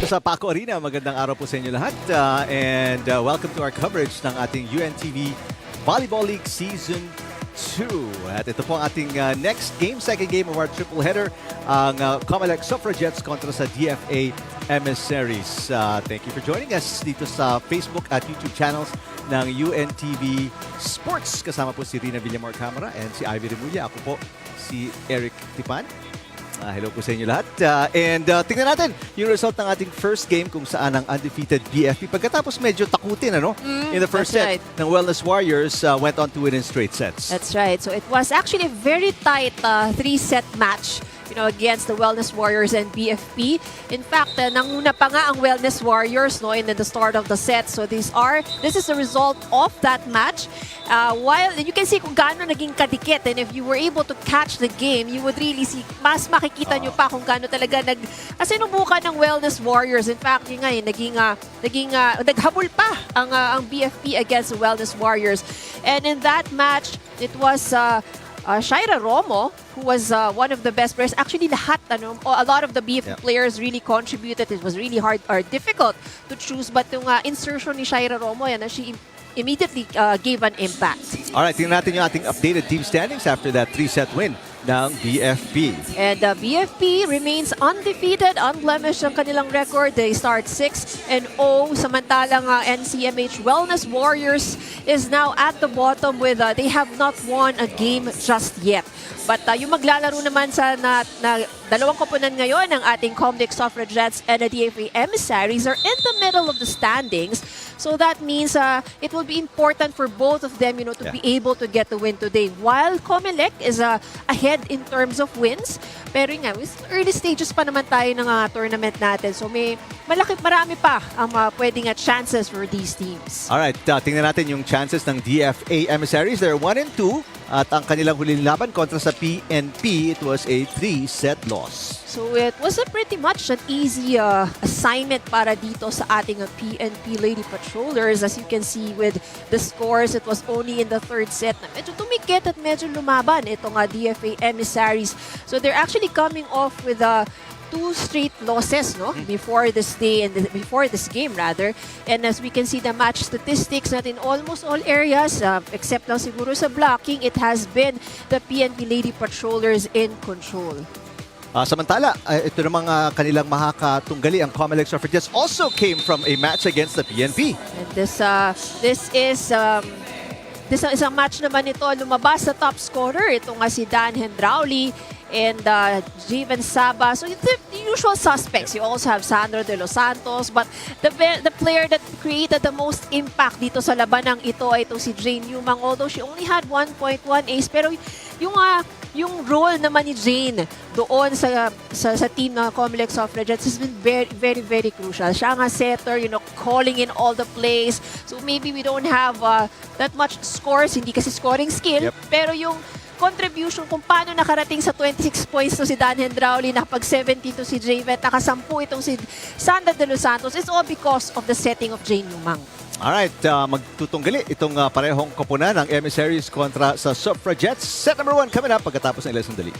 dito sa Paco Arena. Magandang araw po sa inyo lahat. And welcome to our coverage ng ating UNTV Volleyball League Season 2. At ito po ang ating next game, second game of our triple header, ang COMELEC Suffragettes kontra sa DFA Emissaries. Thank you for joining us dito sa Facebook at YouTube channels ng UNTV Sports. Kasama po si Rina Villamor Camara and si Ivy Remulla. Ako po si Eric Tipan. Hello po sa inyo lahat. And tingnan natin yung result ng ating first game kung saan ang undefeated BFP pagkatapos medyo takutin in the first set ng Wellness Warriors went on to win in straight sets. That's right. So it was actually a very tight three-set match against the Wellness Warriors and BFP. In fact, nanguna pa nga ang Wellness Warriors in the start of the set. So this is the result of that match. While you can see kung gaano naging kadikit, and if you were able to catch the game, you would really see, mas makikita nyo pa kung gaano talaga sinubukan ng Wellness Warriors. In fact, yun nga naghabol pa ang BFP against the Wellness Warriors. And in that match, it was Shaira Romo, who was one of the best players. Actually, a lot of the BFP players really contributed. It was really hard or difficult to choose. But yung insertion ni Shaira Romo, she immediately gave an impact. Alright, tingnan natin yung ating updated team standings after that 3-set win ng BFP. And BFP remains undefeated, unblemished ang kanilang record. They start 6-0. Samantalang NCMH Wellness Warriors is now at the bottom with they have not won a game just yet. But yung maglalaro naman sa dalawang koponan ngayon ng ating COMELEC Suffragettes and the DFA Emissaries are in the middle of the standings. So that means it will be important for both of them to be able to get the win today. While COMELEC is ahead in terms of wins, pero nga, early stages pa naman tayo ng tournament natin. So marami pa ang pwedeng chances for these teams. Alright, tingnan natin yung chances ng DFA Emissaries. They're 1-2 at ang kanilang huling laban kontra sa PNP, it was a 3-set loss. So it was pretty much an easy assignment para dito sa ating PNP Lady Patrollers. As you can see with the scores, it was only in the third set na medyo tumikit at medyo lumaban itong DFA Emissaries. So they're actually coming off with 2 straight losses before this day and before this game rather. And as we can see the match statistics in almost all areas except lang siguro sa blocking, it has been the PNP Lady Patrollers in control. Samantala, ito namang kanilang makakatunggali ang COMELEC Suffragettes also came from a match against the PNP. And this is a match naman ito, lumabas sa top scorer. Ito nga si Dan Hendrauli and Javen Saba. So the usual suspects. You also have Sandro De Los Santos. But the player that created the most impact dito sa labanang ito ay itong si Jane Newmang. Although she only had 1.1 ace. Pero yung role naman ni Jane doon sa team ng COMELEC Suffragettes has been very, very, very crucial. Siya nga setter, calling in all the plays. So maybe we don't have that much scores, hindi kasi scoring skill. Pero yung contribution kung paano nakarating sa 26 points to si Dan Hendrauli, nakapag-17 to si Javet, naka-10 itong si Sandra De Los Santos, it's all because of the setting of Jane Newmang. Alright, magtutunggali itong parehong koponan ng Emissaries kontra sa Suffragettes. Set number 1 coming up pagkatapos ng ilang sandali.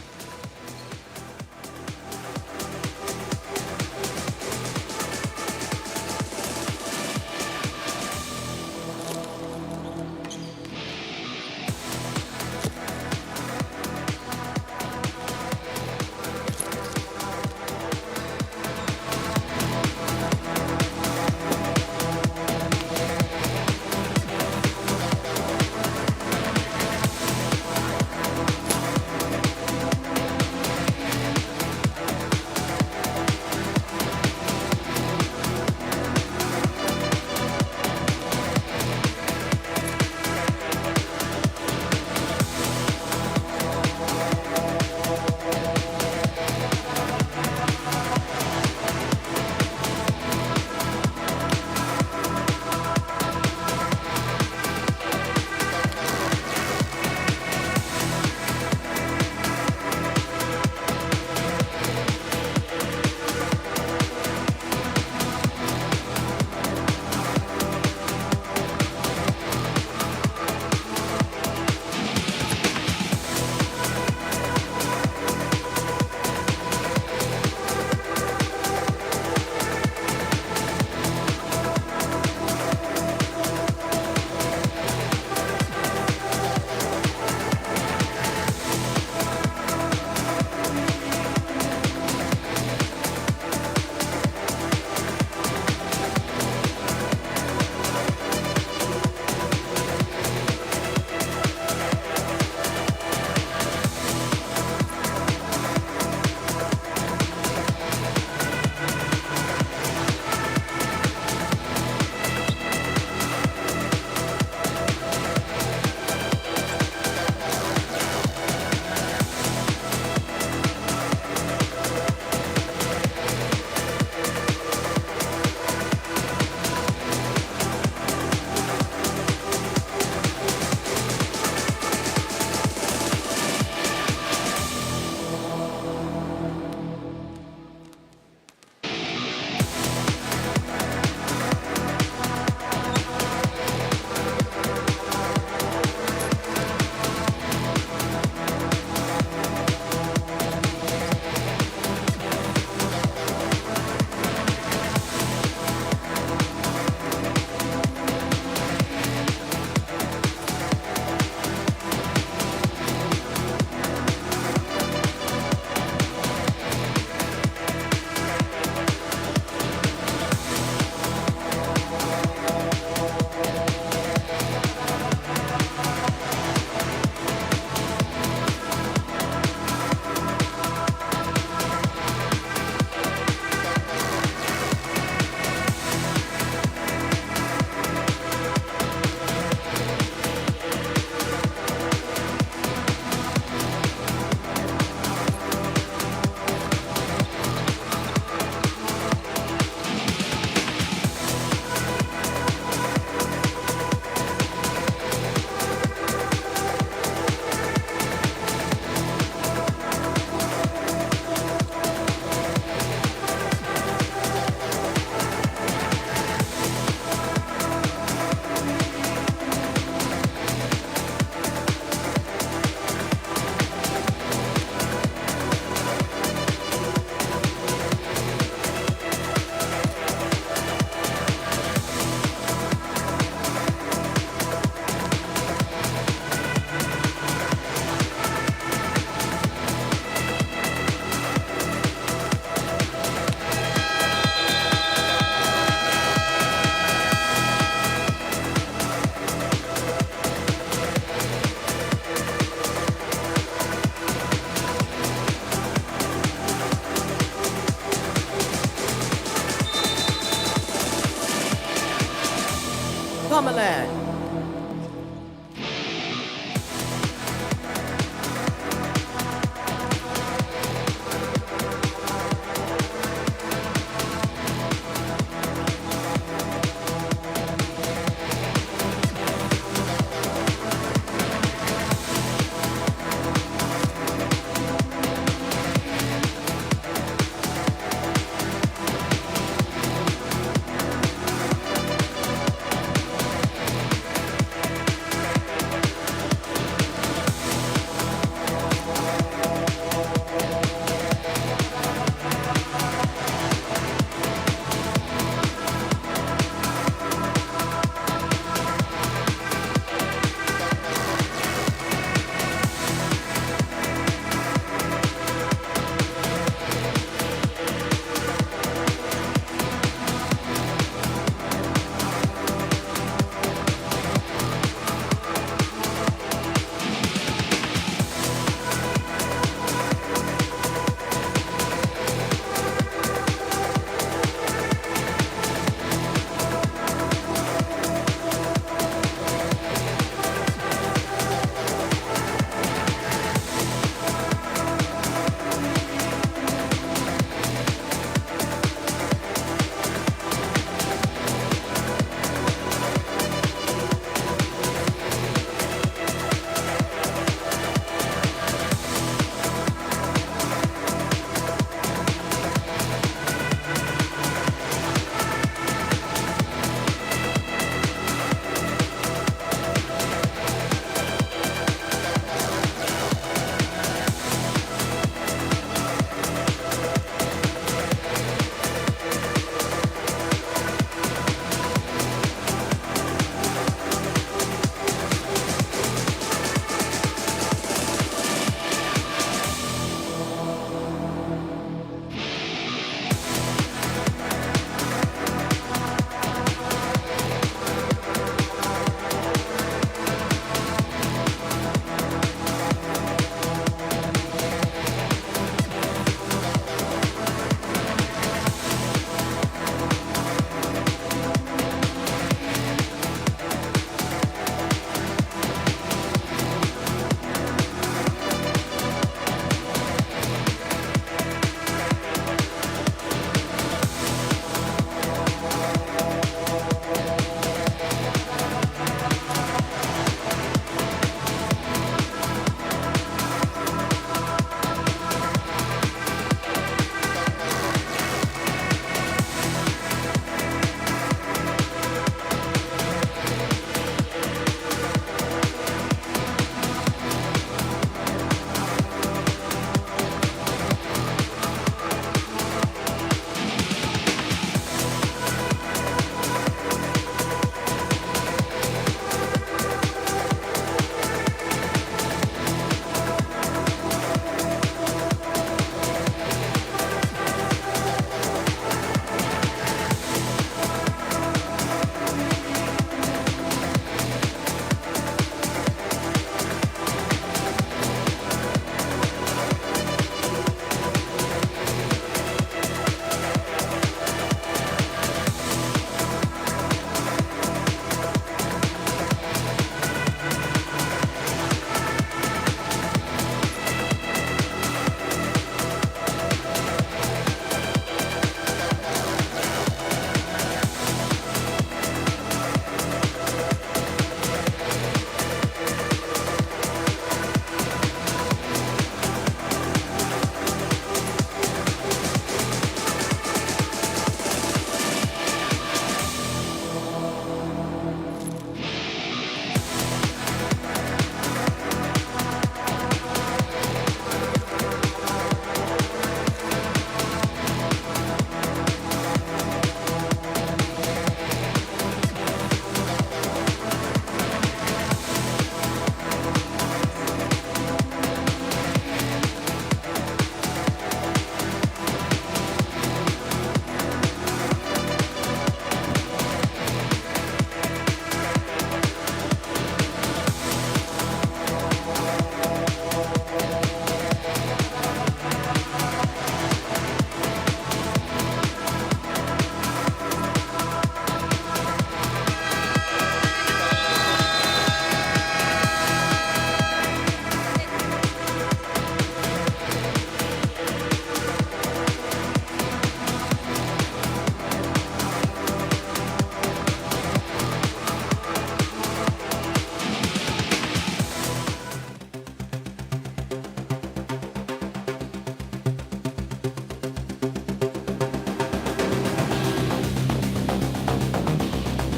COMELEC.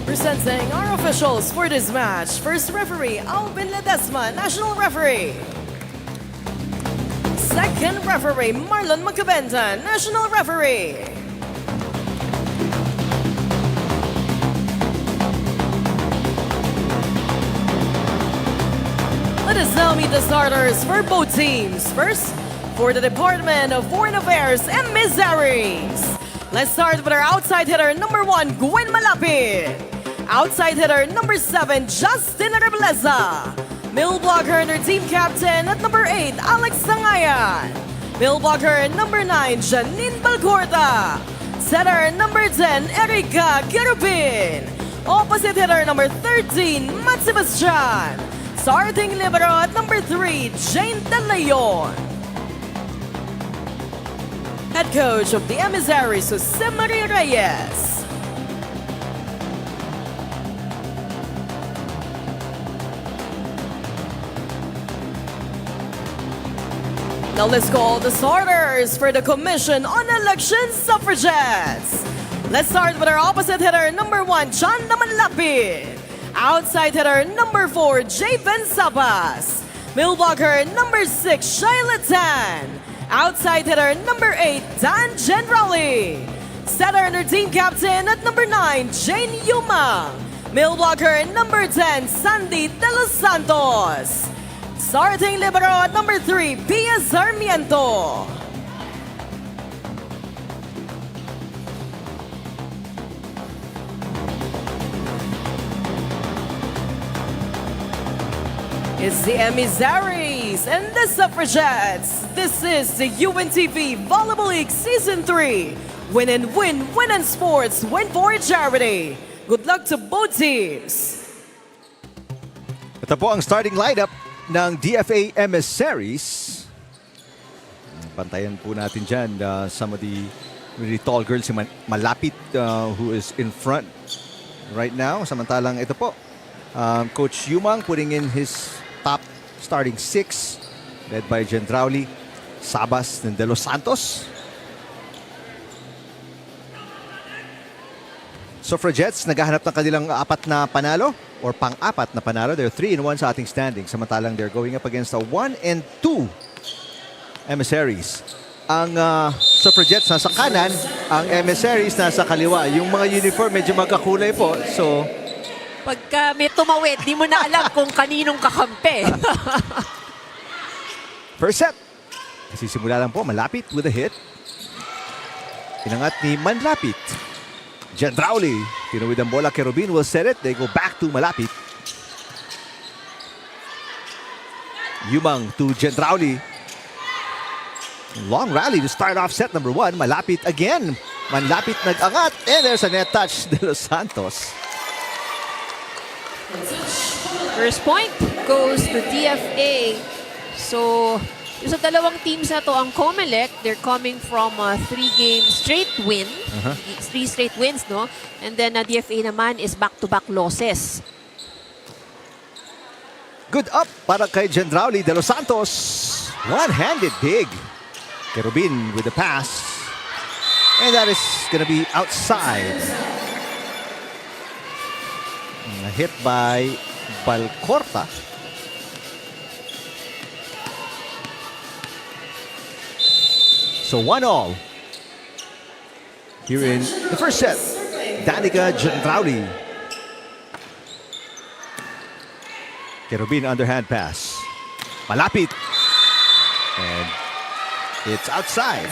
Presenting our officials for this match. First referee, Alvin Ledesma, national referee. Second referee, Marlon Magcabenta, national referee. Let us now meet the starters for both teams. First, for the Department of Foreign Affairs, Emissaries. Let's start with our outside hitter, number 1, Gwen Malapit. Outside hitter, number 7, Justin Rebleza. Middle blocker and her team captain at number 8, Alex Sangayan. Middle blocker, number 9, Janine Balcorta. Setter, number 10, Erika Gerubin. Opposite hitter, number 13, Matt Sebastian. Starting libero at number 3, Jane De Leon. Head coach of the Emissaries, Jose Maria Reyes. Now let's call the starters for the Commission on Elections Suffragettes. Let's start with our opposite hitter, number 1, John Namanlapid. Outside hitter, number 4, Javen Sabas. Middle blocker, number 6, Shaila Tan. Outside hitter, number 8, Dan Generali. Setter and her team captain at number 9, Jane Yuma. Middle blocker, number 10, Sandy De Los Santos. Starting libero at number 3, Pia Sarmiento. It's the Emissaries and the Suffragettes. This is the UNTV Volleyball League Season 3. Win and win, win and sports, win for charity. Good luck to both teams. Ito po ang starting lineup ng DFA Emissaries. Bantayan po natin dyan some of the really tall girls. Si Malapit who is in front right now. Samantalang ito po, Coach Yumang putting in his top starting 6 led by Gendrauli, Sabas, and De Los Santos. Suffragettes naghahanap ng kanilang apat na panalo or pang-apat na panalo. They're 3-1 sa ating standing. Samantalang they're going up against a 1-2 Emissaries. Ang Suffragettes nasa kanan, ang Emissaries nasa kaliwa. Yung mga uniform medyo magkakulay po. So, Pagka may tumawid, di mo na alam kung kaninong kakampi. first set. Sisimula lang po, Malapit with a hit. Inangat ni Manlapit. Gendrauli, tinuwid ang bola. Kerubin will set it. They go back to Malapit. Yumang to Gendrauli. Long rally to start off set number 1. Malapit again. Manlapit nag-angat. And there's a net touch, De Los Santos. First point goes to DFA. So, yung sa dalawang teams na to, ang COMELEC, they're coming from 3 straight win. 3 straight wins, no? And then DFA naman is back-to-back losses. Good up para kay Gendrauli. De Los Santos. One-handed dig. Kerubin with the pass. And that is gonna be outside. A hit by Balcorta. So 1-all here in the first set. Danica Gendrauli. Kerubin underhand pass. Malapit. And it's outside.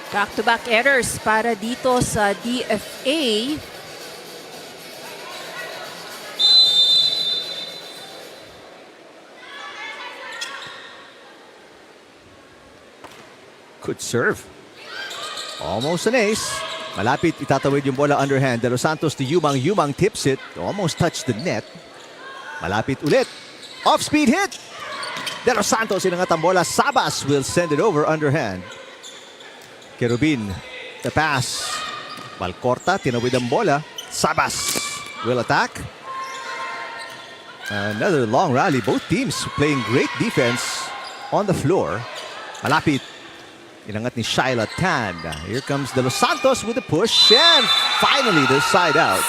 Back-to-back errors para dito sa DFA. Good serve. Almost an ace. Malapit itatawid yung bola underhand. De Los Santos to Yumang. Yumang tips it. Almost touched the net. Malapit ulit. Off-speed hit. De Los Santos inangat ang bola. Sabas will send it over underhand. Kerubin, the pass. Balcorta, tinawid ang bola. Sabas will attack. Another long rally. Both teams playing great defense on the floor. Malapit Inangat ni Shyla Tan. Here comes De Los Santos with the push. And finally, the side out.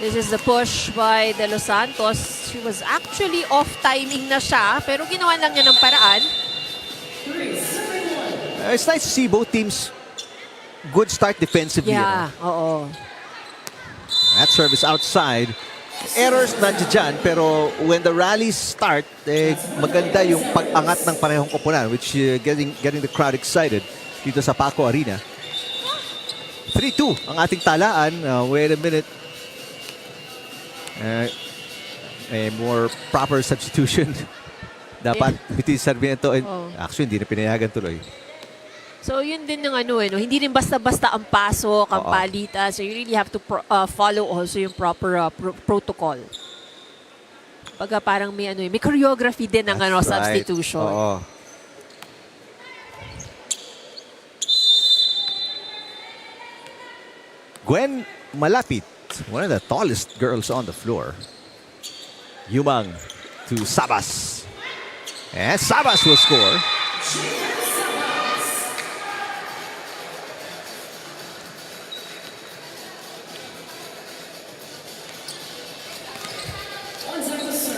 This is the push by De Los Santos. She was actually off-timing na siya, pero ginawa lang niya ng paraan. It's nice to see both teams good start defensively. Yeah, oo. That service outside. Errors nandiyan dyan, pero when the rallies start, maganda yung pag-angat ng parehong koponan, which getting the crowd excited dito sa Paco Arena. 3-2 ang ating talaan. Wait a minute. A more proper substitution. Dapat between Sarmiento and actually hindi na pinayagan tuloy. So yun din yung ano no? Hindi rin basta-basta ang pasok, ang palitan. So you really have to follow also yung proper protocol. Pagka parang may may choreography din ng substitution. Oo. Gwen Malapit, one of the tallest girls on the floor. Yumang to Sabas. And Sabas will score.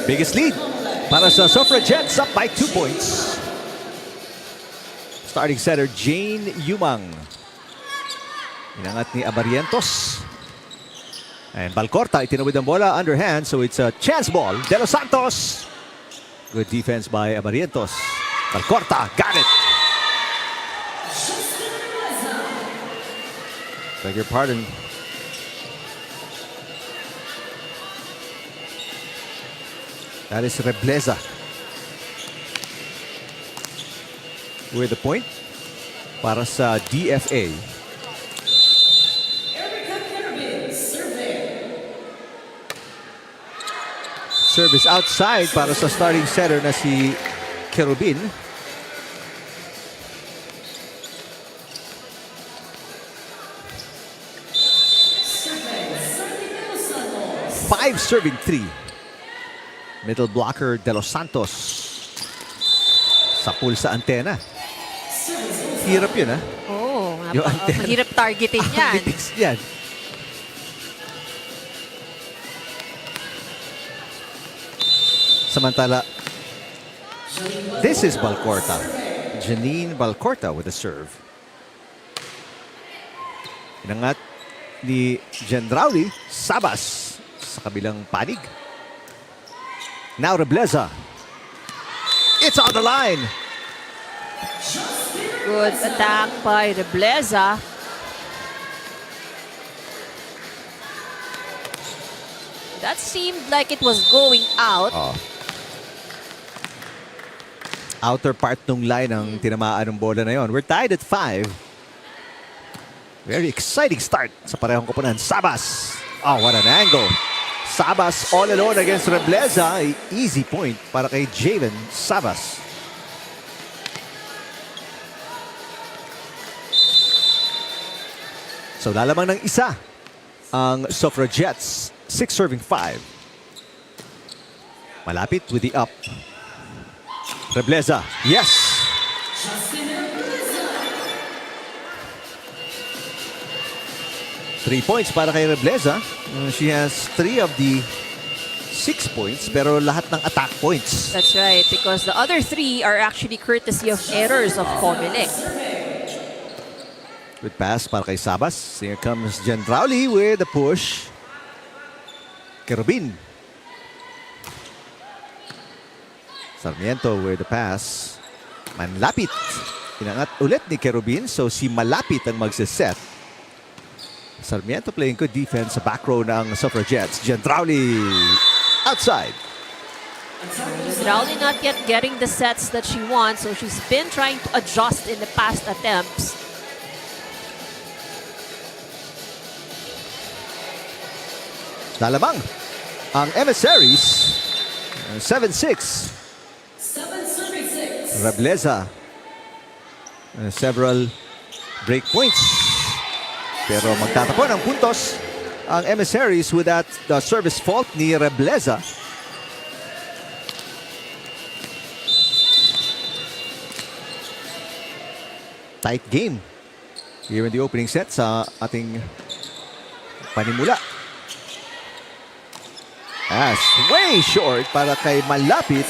Biggest lead para sa Suffragettes, up by 2 points. Starting setter Jane Yumang. Inangat ni Abarientos. And Balcorta itinawid ang bola underhand, so it's a chance ball. De Los Santos. Good defense by Abarientos. Balcorta got it. Beg your pardon. That is Rebleza with the point para sa DFA. Service outside para sa starting setter na si Kerubin. Five serving three. Middle blocker De Los Santos. Sa pool sa antena. Hirap yun, ha? Oo. Yung antena. Mahirap targetin yan. Bitis yan. Samantala, this is Balcorta. Janine Balcorta with the serve. Inangat ni Gendrauli Sabas sa kabilang panig. Now Rebleza. It's on the line. Good attack by Rebleza. That seemed like it was going out. Outer part ng line ang tinamaan ng bola na yon. We're tied at 5. Very exciting start sa parehong koponan. Sabas. Oh, what an angle. Sabas all alone against Rebleza. Easy point para kay Javen Sabas. So lalamang ng isa ang Suffragettes. 6 serving 5. Malapit with the up. Rebleza. Yes! Three points para kay Rebleza. She has 3 of the 6 points, pero lahat ng attack points. That's right, because the other 3 are actually courtesy of errors of COMELEC. Good pass para kay Sabas. Here comes Gendrauli with the push. Kerubin. Sarmiento with the pass. Manlapit. Inangat ulit ni Kerubin, so si Malapit ang magsiset. Sarmiento playing good defense sa back row ng Suffragettes. Gendrauli outside. Gendrauli not yet getting the sets that she wants, so she's been trying to adjust in the past attempts. Lalamang ang Emissaries. 7-6. Rebleza. Several break points. Pero magtatapon ang puntos ang Emissaries with that service fault ni Rebleza. tight game here in the opening set sa ating panimula. As way short para kay malapit.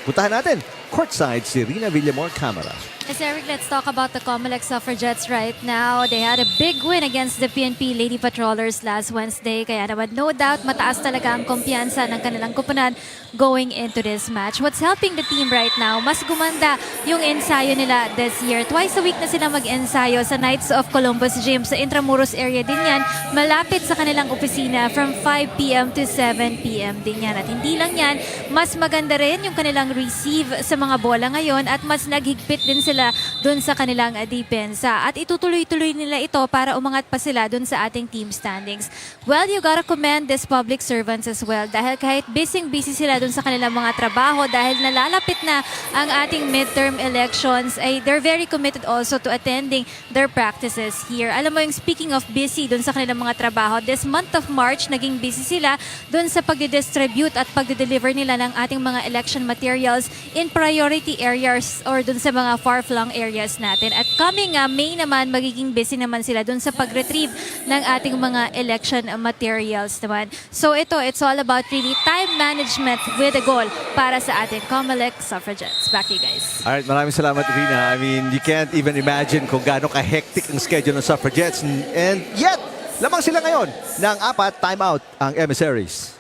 Puntahan natin courtside si Rina Villamor Camara. Yes, Eric, let's talk about the COMELEC Suffragettes right now. They had a big win against the PNP Lady Patrollers last Wednesday. Kaya naman, no doubt, mataas talaga ang kumpiyansa ng kanilang kupunan going into this match. What's helping the team right now, mas gumanda yung ensayo nila this year. Twice a week na sila mag-ensayo sa Knights of Columbus Gym. Sa Intramuros area din yan. Malapit sa kanilang opisina from 5 p.m. to 7 p.m. din yan. At hindi lang yan, mas maganda rin yung kanilang receive sa mga bola ngayon at mas naghigpit din sila doon sa kanilang depensa. At itutuloy-tuloy nila ito para umangat pa sila doon sa ating team standings. Well, you gotta commend these public servants as well dahil kahit busy sila doon sa kanilang mga trabaho dahil nalalapit na ang ating midterm elections ay they're very committed also to attending their practices here. Alam mo yung speaking of busy doon sa kanilang mga trabaho, this month of March naging busy sila doon sa pagdidistribute at pagdideliver nila ng ating mga election materials in priority areas or doon sa mga far-flung areas natin. At coming May naman, magiging busy naman sila dun sa pag-retrieve ng ating mga election materials naman. So ito, it's all about really time management with a goal para sa ating COMELEC Suffragettes. Back to you guys. Alright, maraming salamat, Rina. I mean, you can't even imagine kung gaano ka-hectic ang schedule ng Suffragettes. And yet, lamang sila ngayon ng 4 timeout ang Emissaries.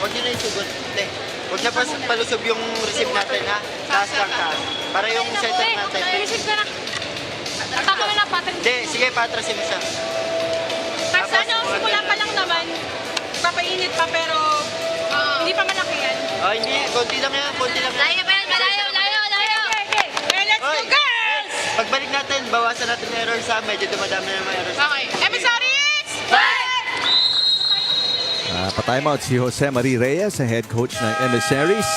Huwag nyo na yung sugod. Huwag na palusob yung receive natin, ha? Taas lang, taas. Para yung center natin. Receive ka na. Atake mo na, Patrick. Hindi, sige, patrasin isa. Kasi simula pa lang naman. Papainit pa, pero hindi pa malaki yan. Oh, hindi. Konti lang yan, konti lang. Layo pa yan, malayo. Okay, let's go, girls! Pagbalik natin, bawasan natin yung errors, ha? Medyo dumadami na yung mga errors. Okay, Emissaries! Pa-timeout si Jose Marie Reyes, sa head coach ng Emissaries.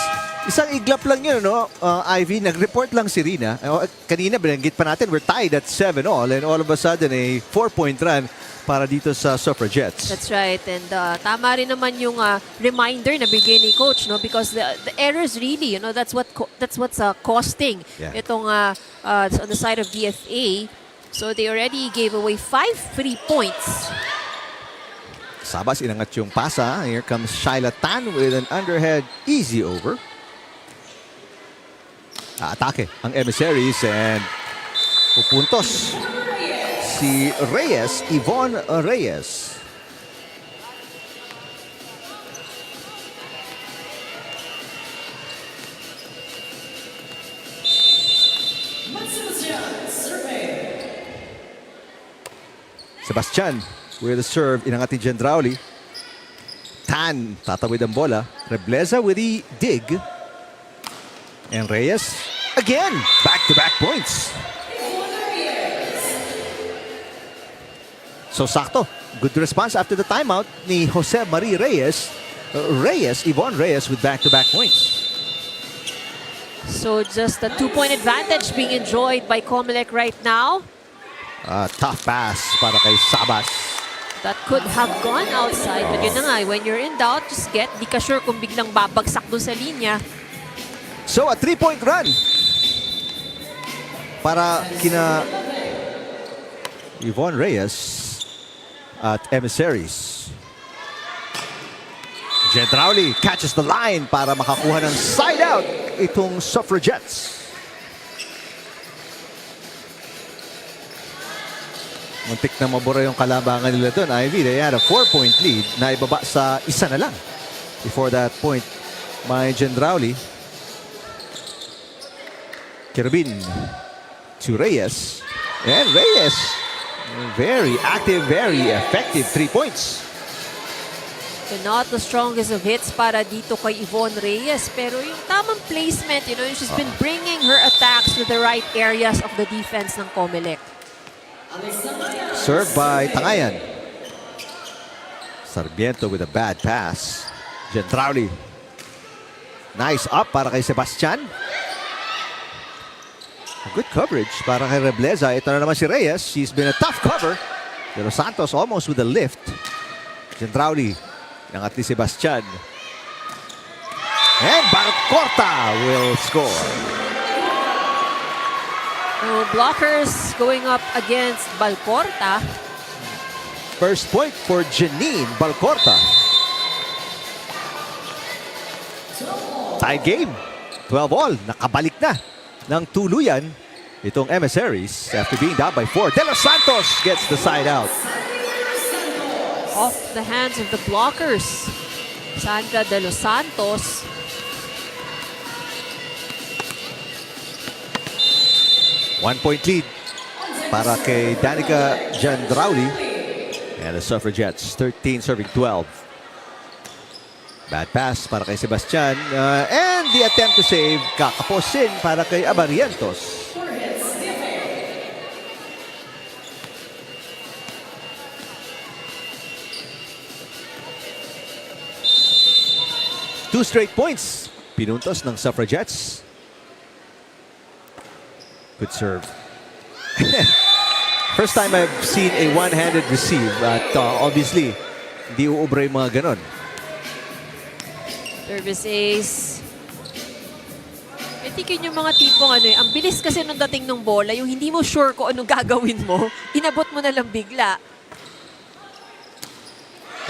Isang iglap lang yun, no? Ivy, nag-report lang si Rina. Kanina, binanggit pa natin, we're tied at 7-all and all of a sudden, a 4-point run para dito sa Suffragettes. That's right. And tama rin naman yung reminder na bigay ni coach, no? Because the errors really, that's what's costing itong on the side of DFA. So they already gave away 5 free points. Sabas, inangat yung pasa. Here comes Shyla Tan with an underhead easy over. Atake ang Emissaries and pupuntos si Reyes, Yvonne Reyes. Sebastian with the serve, inangat ni Gendrauli. Tan, tatawid ang bola. Rebleza with the dig. And Reyes, again, back-to-back points. So sakto, good response after the timeout ni Jose Marie Reyes. Yvonne Reyes with back-to-back points. So just a 2-point advantage being enjoyed by COMELEC right now. Tough pass para kay Sabas. That could have gone outside. But yun na nga, when you're in doubt, just get. Di ka sure kung biglang babagsak doon sa linya. So a 3-point run para kina Yvonne Reyes at Emissaries. Gendrauli catches the line para makakuha ng side out itong Suffragettes. Muntik na mabura yung kalabangan nila doon. Ivy, they had a 4-point lead na ibaba sa isa na lang. Before that point, may Gendrauli. Kirabin to Reyes. And Reyes, very active, very effective 3 points. So not the strongest of hits para dito kay Yvonne Reyes. Pero yung tamang placement, she's been bringing her attacks to the right areas of the defense ng COMELEC. Served by Tangayan. Sarmiento with a bad pass. Gendrauli. Nice up para kay Sebastian. A good coverage para kay Rebleza. Ito na naman si Reyes. She's been a tough cover. Pero Santos almost with a lift. Gendrauli. Inangat ni Sebastian. And Balcorta will score. So blockers going up against Balcorta. First point for Janine Balcorta. Tie game. 12-all. Nakabalik na ng tuluyan itong Emissaries after being down by 4. De Los Santos gets the side out. Off the hands of the blockers. Sandra De Los Santos. One-point lead para kay Danica Jandrauli. And the Suffragettes, 13 serving 12. Bad pass para kay Sebastian. And the attempt to save, kakaposin para kay Abarientos. Two straight points. Pinuntos ng Suffragettes. Good serve. First time I've seen a one-handed receive at obviously, hindi uubra yung mga ganon. Service ace. I think yun yung mga tipong ang bilis kasi nung dating ng bola, yung hindi mo sure kung anong gagawin mo, inabot mo na lang bigla.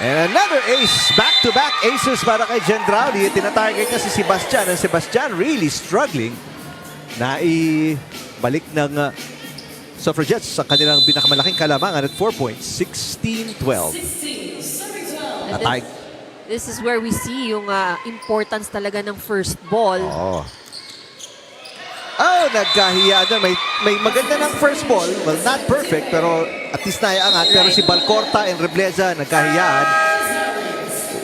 And another ace. Back-to-back aces para kay Jandrauli. Tinatarget niya si Sebastian. And Sebastian really struggling na balik ng Suffragettes sa kanilang pinakamalaking kalamangan at 4 points, 16-12. This is where we see yung importance talaga ng first ball. Nagkahiya doon. May maganda ng first ball. Well, not perfect, pero at least naiangat. Pero si Balcorta and Rebleza nagkahiyaan.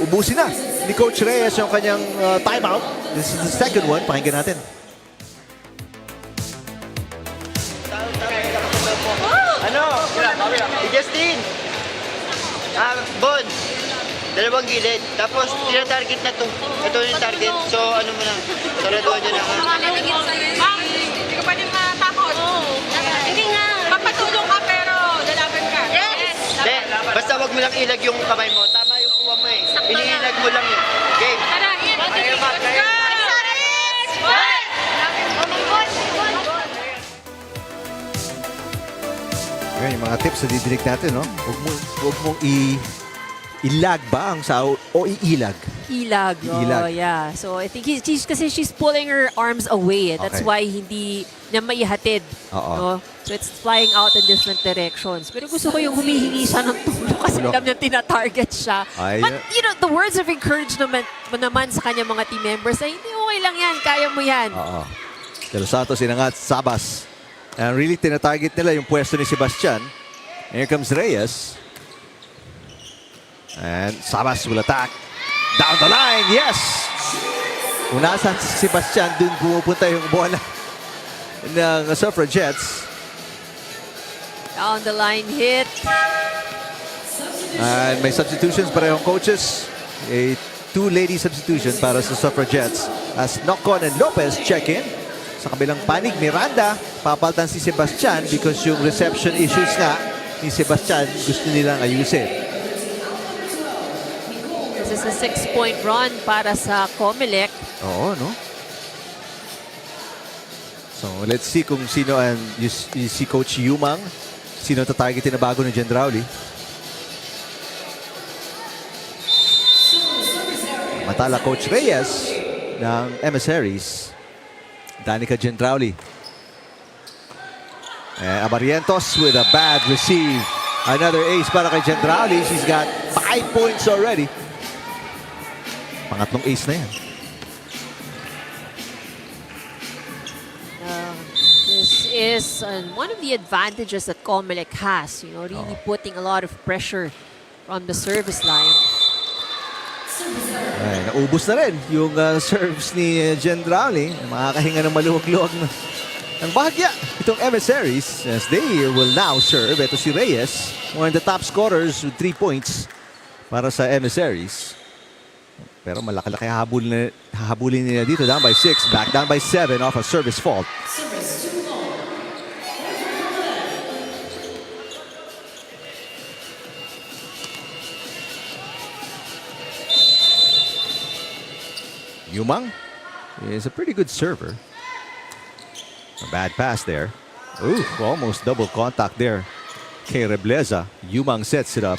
Ubusin na ni Coach Reyes yung kanyang timeout. This is the second one. Pakinggan natin. Justin! Bon! Dalawang gilid. Tapos, tinatarget na to. Ito yung target. So, ano mo na? Saraduan nyo na. Ma'am, hindi ka pwede matakot. Hindi nga. Papatulong ka pero lalaban ka. Yes! Hindi. Basta wag mo lang ilag yung kamay mo. Tama yung kuha mo eh. Iniilag mo lang eh. Game. Tara, in. Let's go! Ngayon, yung mga tips na didinig natin, no? Huwag mong ilag ba ang sao o iilag? Ilag. Iilag. Oh, yeah. So, I think she's pulling her arms away. That's Okay. why hindi niya maihatid. Oo. No? So, it's flying out in different directions. Pero gusto ko yung humihingi siya ng tulong kasi alam niya tinatarget siya. But, you know, the words of encouragement naman sa kanya mga team members ay hindi okay lang yan. Kaya mo yan. Oo. De Los Santos, inangat, Sabas. And really, tinatarget nila yung pwesto ni Sebastian. Here comes Reyes. And Sabas will attack. Down the line, yes! Kung nasaan si Sebastian, dun pumupunta yung bola ng Suffragettes. Down the line hit. And may substitutions, parehong coaches. A two-lady substitution para sa Suffragettes as Nocon and Lopez check in. Sa kabilang panig, Miranda, papaltan si Sebastian because yung reception issues nga ni Sebastian gusto nilang ayusin. This is a 6-point run para sa COMELEC. Oo, no? So, let's see kung sino ang si Coach Yumang. Sino tatargetin na bago ni Jandrauli. Matala Coach Reyes ng Emissaries. Danica Jandrauli. Abarientos with a bad receive. Another ace para kay Jandrauli. She's got 5 points already. Pangatlong ace na yan. This is one of the advantages that COMELEC has. You know, really putting a lot of pressure from the service line. Ay, naubos na rin yung serves ni Jandrauli. Makakahinga ng maluwag-luwag ng bahagya itong Emissaries as they will now serve. Ito si Reyes, one of the top scorers with 3 points para sa Emissaries. Pero malaki-laki hahabulin nila dito. Down by 6, back down by 7 off a service fault. Yumang is a pretty good server. A bad pass there. Ooh, almost double contact there. Kay Rebleza. Yumang sets it up.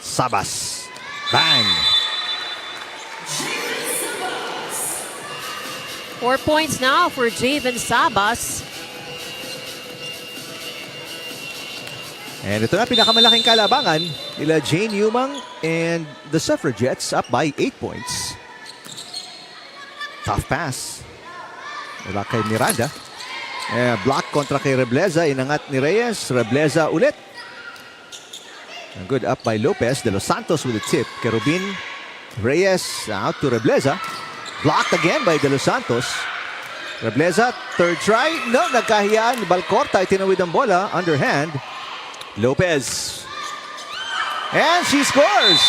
Sabas. Bang! 4 points now for Javen Sabas. And ito na pinakamalaking kalabangan nila Jane Yumang and the Suffragettes up by 8 points. Tough pass. Mula kay Miranda. Block kontra kay Rebleza. Inangat ni Reyes. Rebleza ulit. And good up by Lopez. De Los Santos with a tip. Kerubin. Reyes out to Rebleza. Blocked again by De Los Santos. Rebleza, third try. No, nagkahiyaan. Balcorta, itinawid ang bola. Underhand. Lopez. And she scores.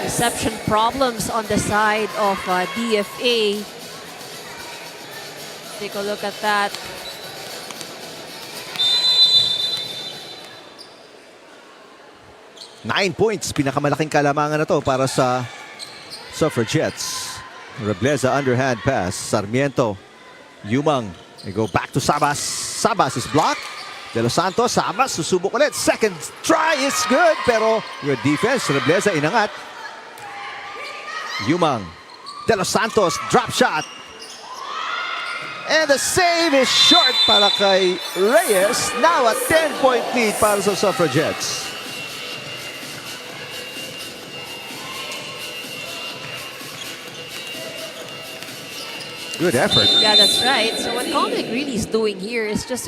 Reception problems on the side of DFA. Take a look at that. Nine points. Pinakamalaking kalamangan na to para sa Suffragettes. Rebleza underhand pass. Sarmiento. Yumang. They go back to Sabas. Sabas is blocked. De Los Santos. Sabas susubok ulit. Second try is good. Pero good defense. Rebleza inangat. Yumang. De Los Santos. Drop shot. And the save is short para kay Reyes. Now a 10-point lead para sa Suffragettes. Good effort. Yeah, that's right. So what COMELEC really is doing here is just,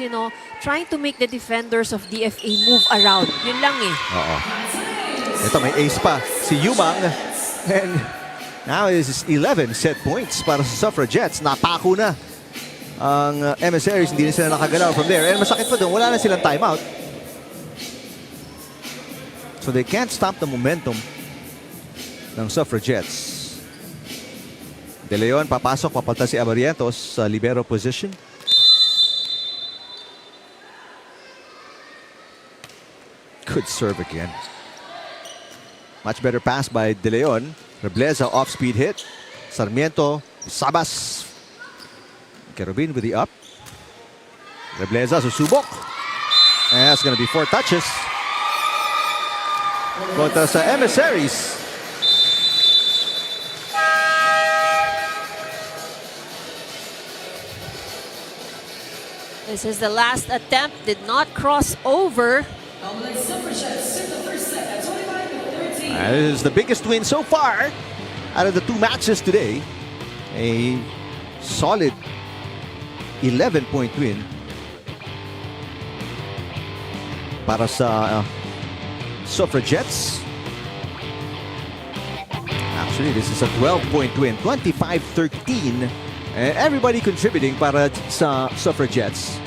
trying to make the defenders of DFA move around. Yun lang eh. Oo. Ito may ace pa. Si Yumang. And now is 11 set points para sa Suffragettes. Napako na ang Emissaries. Hindi na sila nakagalaw from there. And masakit pa doon. Wala na silang timeout. So they can't stop the momentum ng Suffragettes. De Leon papasok, papalta si Abarientos sa libero position. Good serve again. Much better pass by De Leon. Rebleza off-speed hit. Sarmiento, Sabas. Kerubin with the up. Rebleza susubok. And that's gonna be 4 touches. Kontra sa Emissaries. This is the last attempt. Did not cross over. This is the biggest win so far out of the 2 matches today. A solid 11-point win para sa Suffragettes. Actually, this is a 12-point win, 25-13. Everybody contributing para sa Suffragettes.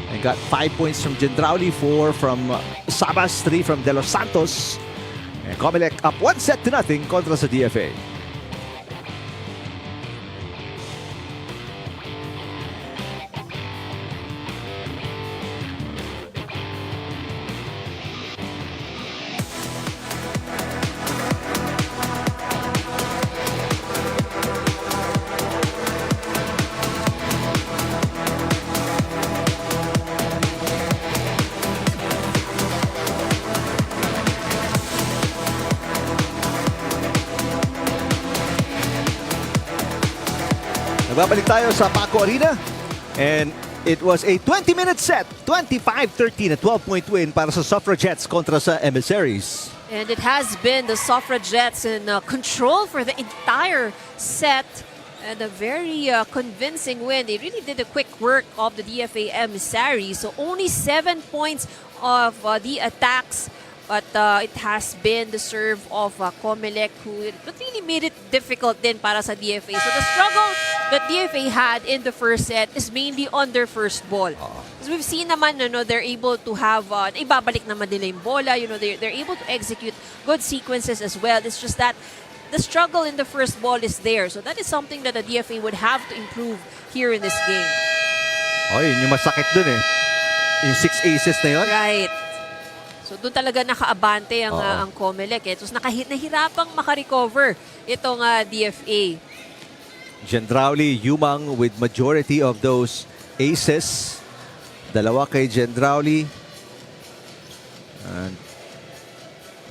And got 5 points from Gendrauli, 4 from Sabas, 3 from De Los Santos. And COMELEC up 1-0 kontra sa DFA. Babalik tayo sa Paco Arena. And it was a 20-minute set. 25-13, a 12-point win para sa Suffragettes kontra sa Emissaries. And it has been the Suffragettes in control for the entire set. And a very convincing win. They really did the quick work of the DFA Emissaries. So only 7 points of the attacks. But it has been the serve of COMELEC who really made it difficult din para sa DFA. So the struggle that DFA had in the first set is mainly on their first ball. Because we've seen naman, they're able to have, ibabalik naman nila yung bola. They're able to execute good sequences as well. It's just that the struggle in the first ball is there. So that is something that the DFA would have to improve here in this game. Oh, yun yung masakit dun eh. Yung 6 aces na yun. Right. So doon talaga nakaabante ang, Oo. ang COMELEC. Tapos nahirapang makarecover itong DFA. Gendrauli, Yumang with majority of those aces. Dalawa kay Gendrauli. And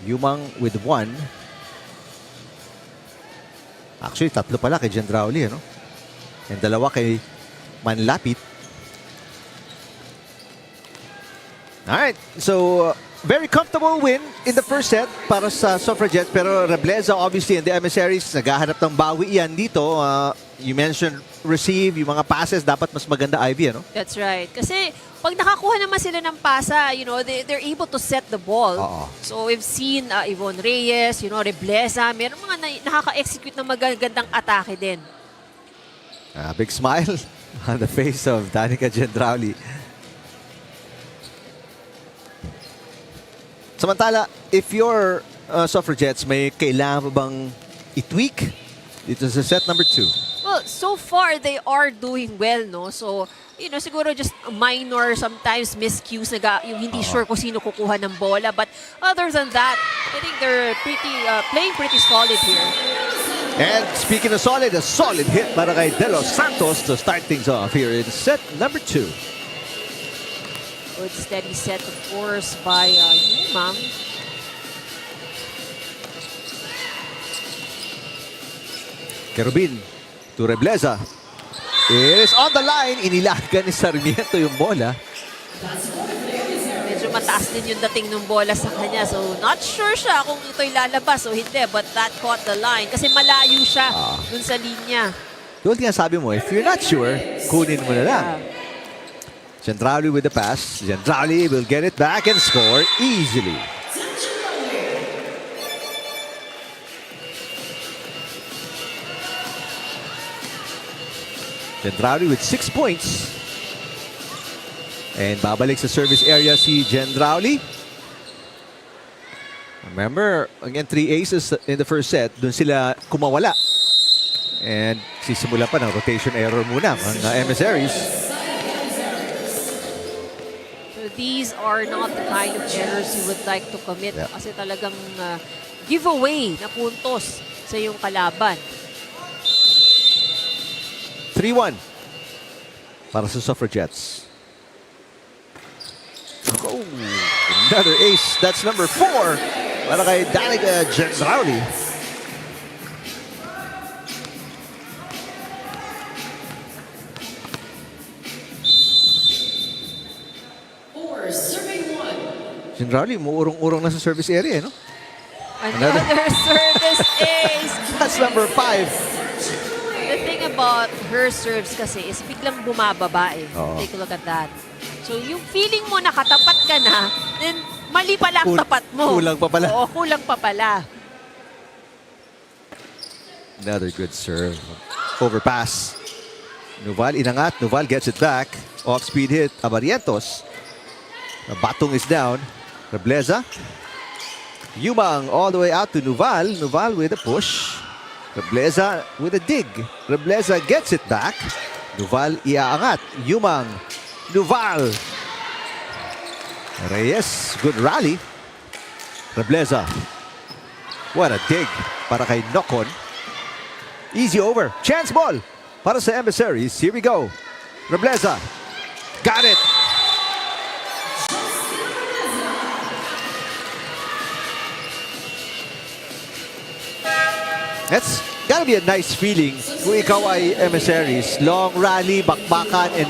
Yumang with 1. Actually, 3 pala kay Gendrauli, ano? And dalawa kay Manlapit. Alright, so very comfortable win in the first set para sa Suffragettes. Pero Rebleza obviously and the Emissaries naghahanap ng bawi yan dito. You mentioned receive, yung mga passes dapat mas maganda, Ivy, ano? That's right. Kasi pag nakakuha naman sila ng pasa, you know, they're able to set the ball. Oo. So we've seen Yvonne Reyes, you know, Rebleza, meron mga nakaka-execute ng magagandang atake din. Big smile on the face of Danica Gendrauli. Samantala, if your Suffragettes, may kailangan pa bang i-tweak dito sa set number 2? Well, so far, they are doing well, no? So, you know, siguro just minor, sometimes miscues, yung hindi sure kung sino kukuha ng bola. But other than that, I think they're playing pretty solid here. And speaking of solid, a solid hit para kay De Los Santos to start things off here in set number 2. Good steady set, of course, by Yumang. Kerubin to Rebleza. It is on the line. Inilagan ni Sarmiento yung bola. Medyo mataas din yung dating ng bola sa kanya. So, not sure siya kung ito'y lalabas o hindi. But that caught the line. Kasi malayo siya dun sa linya. Doon nga sabi mo, if you're not sure, kunin mo na lang. Gendrauli with the pass. Gendrauli will get it back and score easily. Gendrauli with 6 points. And babalik sa service area si Gendrauli. Remember, again, 3 aces in the first set. Doon sila kumawala. And sisimula pa ng rotation error muna ang Emissaries. These are not the kind of errors you would like to commit. Kasi talagang giveaway na puntos sa iyong kalaban. 3-1 para sa Suffragettes. Oh, another ace. That's number 4 para kay Danica Gendrauli. Gendrauli, umuurong-urong na sa service area, no? Another service ace. That's number 5. The thing about her serves kasi is biglang bumababa eh. Oo. Take a look at that. So yung feeling mo nakatapat ka na, then mali pala ang tapat mo. Kulang pa pala. Oo, kulang pa pala. Another good serve. Overpass. Nuval inangat. Nuval gets it back. Off-speed hit. Abarientos. The batong is down. Rebleza. Yumang all the way out to Nuval. Nuval with a push. Rebleza with a dig. Rebleza gets it back. Nuval iaangat. Yumang. Nuval. Reyes. Good rally. Rebleza. What a dig para kay Nocon. Easy over. Chance ball para sa Emissaries. Here we go. Rebleza. Got it. That's gotta be a nice feeling kung ikaw ay Emissaries. Long rally, bakbakan, and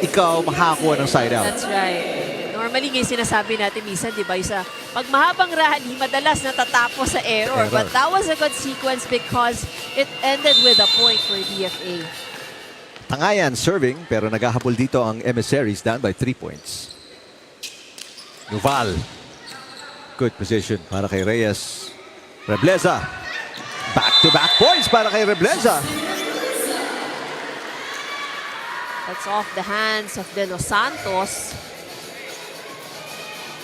ikaw makakuha ng side out. That's right. Normally ngayon sinasabi natin minsan, di ba, isa, pag mahabang rally, madalas natatapos sa error. But that was a good sequence because it ended with a point for DFA. Tangayan serving, pero naghahabol dito ang Emissaries down by 3 points. Nuval. Good position para kay Reyes. Rebleza. Back-to-back points para kay Rebleza. That's off the hands of De Los Santos.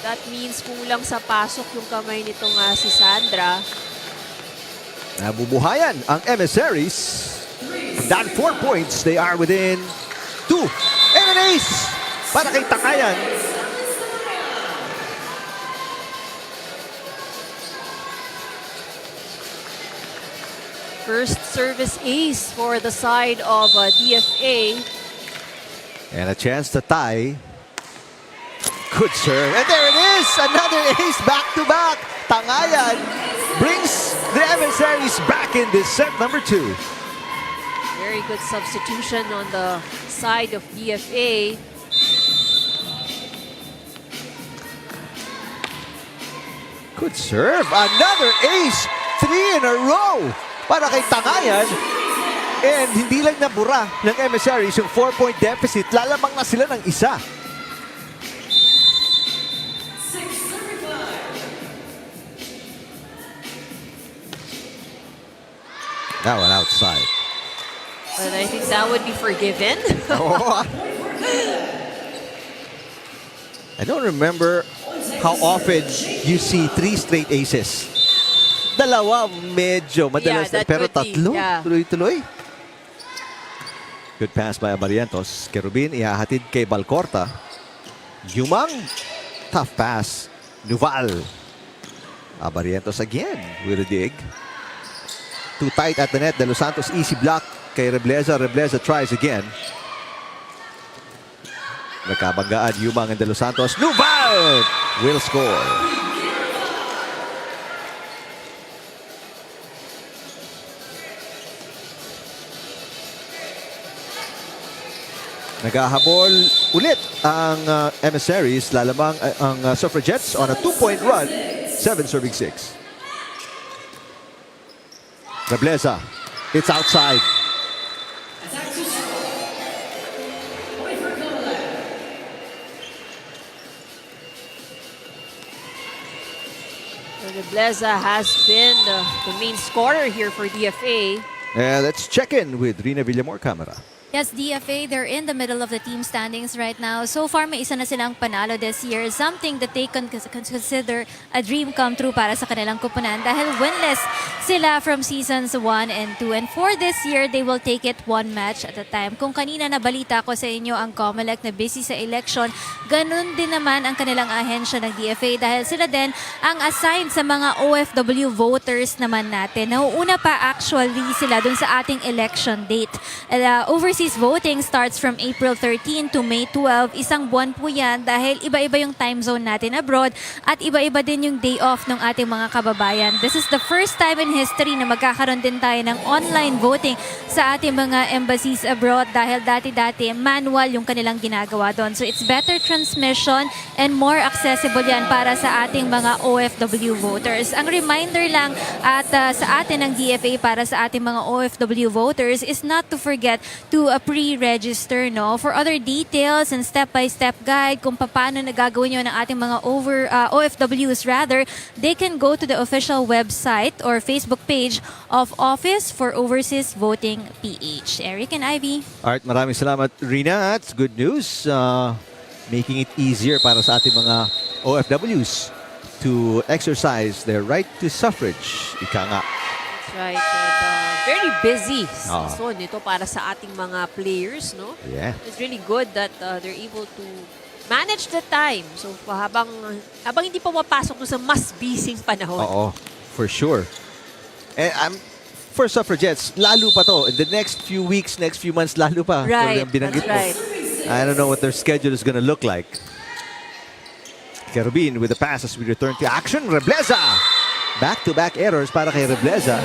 That means kulang sa pasok yung kamay nitong si Sandra. Nabubuhayan ang Emissaries. Down 4 points. They are within 2. And an ace para kay Tangayan. First service ace for the side of DFA. And a chance to tie. Good serve. And there it is! Another ace back-to-back. Tangayan brings the Emissaries back in this set number 2. Very good substitution on the side of DFA. Good serve. Another ace. 3 in a row para kay Tangayan. And hindi lang nabura ng Emissaries yung 4-point deficit. Lalamang na sila ng isa. That one outside. And I think that would be forgiven. Oh. I don't remember how often you see 3 straight aces. Dalawa medyo madalas Yeah, that pero could be, tatlo yeah. tuloy-tuloy. Good pass by Abarientos. Kerubin ihahatid kay Balcorta. Yumang tough pass. Nuval. Abarientos again with a dig. Too tight at the net. De Los Santos easy block kay Rebleza. Rebleza tries again. Nagkabanggaan Yumang and De Los Santos. Nuval will score. Naghahabol ulit ang Emissaries. Lalamang ang Suffragettes on a 2-point run. 7 serving 6. Rebleza. It's outside. Rebleza has been the main scorer here for DFA. Let's check in with Rina Villamor camera. Yes, DFA, they're in the middle of the team standings right now. So far, may isa na silang panalo this year. Something that they can consider a dream come true para sa kanilang kupunan dahil winless sila from seasons 1 and 2. And for this year, they will take it 1 match at a time. Kung kanina nabalita ko sa inyo ang COMELEC na busy sa election, ganun din naman ang kanilang ahensya ng DFA dahil sila din ang assigned sa mga OFW voters naman natin. Nauuna pa actually sila dun sa ating election date. Overseas voting starts from April 13 to May 12. Isang buwan po yan dahil iba-iba yung time zone natin abroad at iba-iba din yung day off ng ating mga kababayan. This is the first time in history na magkakaroon din tayo ng online voting sa ating mga embassies abroad dahil dati-dati manual yung kanilang ginagawa doon. So it's better transmission and more accessible yan para sa ating mga OFW voters. Ang reminder lang at sa atin ng DFA para sa ating mga OFW voters is not to forget to pre-register, no? For other details and step-by-step guide kung paano nagagawin yun ng ating mga OFWs rather, they can go to the official website or Facebook page of Office for Overseas Voting PH. Eric and Ivy. Alright, maraming salamat Rina. That's good news. Making it easier para sa ating mga OFWs to exercise their right to suffrage. Ika nga. That's right. And, very busy season ito para sa ating mga players, no? Yeah. It's really good that they're able to manage the time. So habang hindi pa mapasok sa mas busy panahon. Oo, for sure. And for Suffragettes, lalo pa to. In the next few weeks, next few months, lalo pa. Right, So, binanggit that's mo. right. I don't know what their schedule is going to look like. Kerubin with the pass as we return to action. Rebleza! Back-to-back errors para kay Rebleza.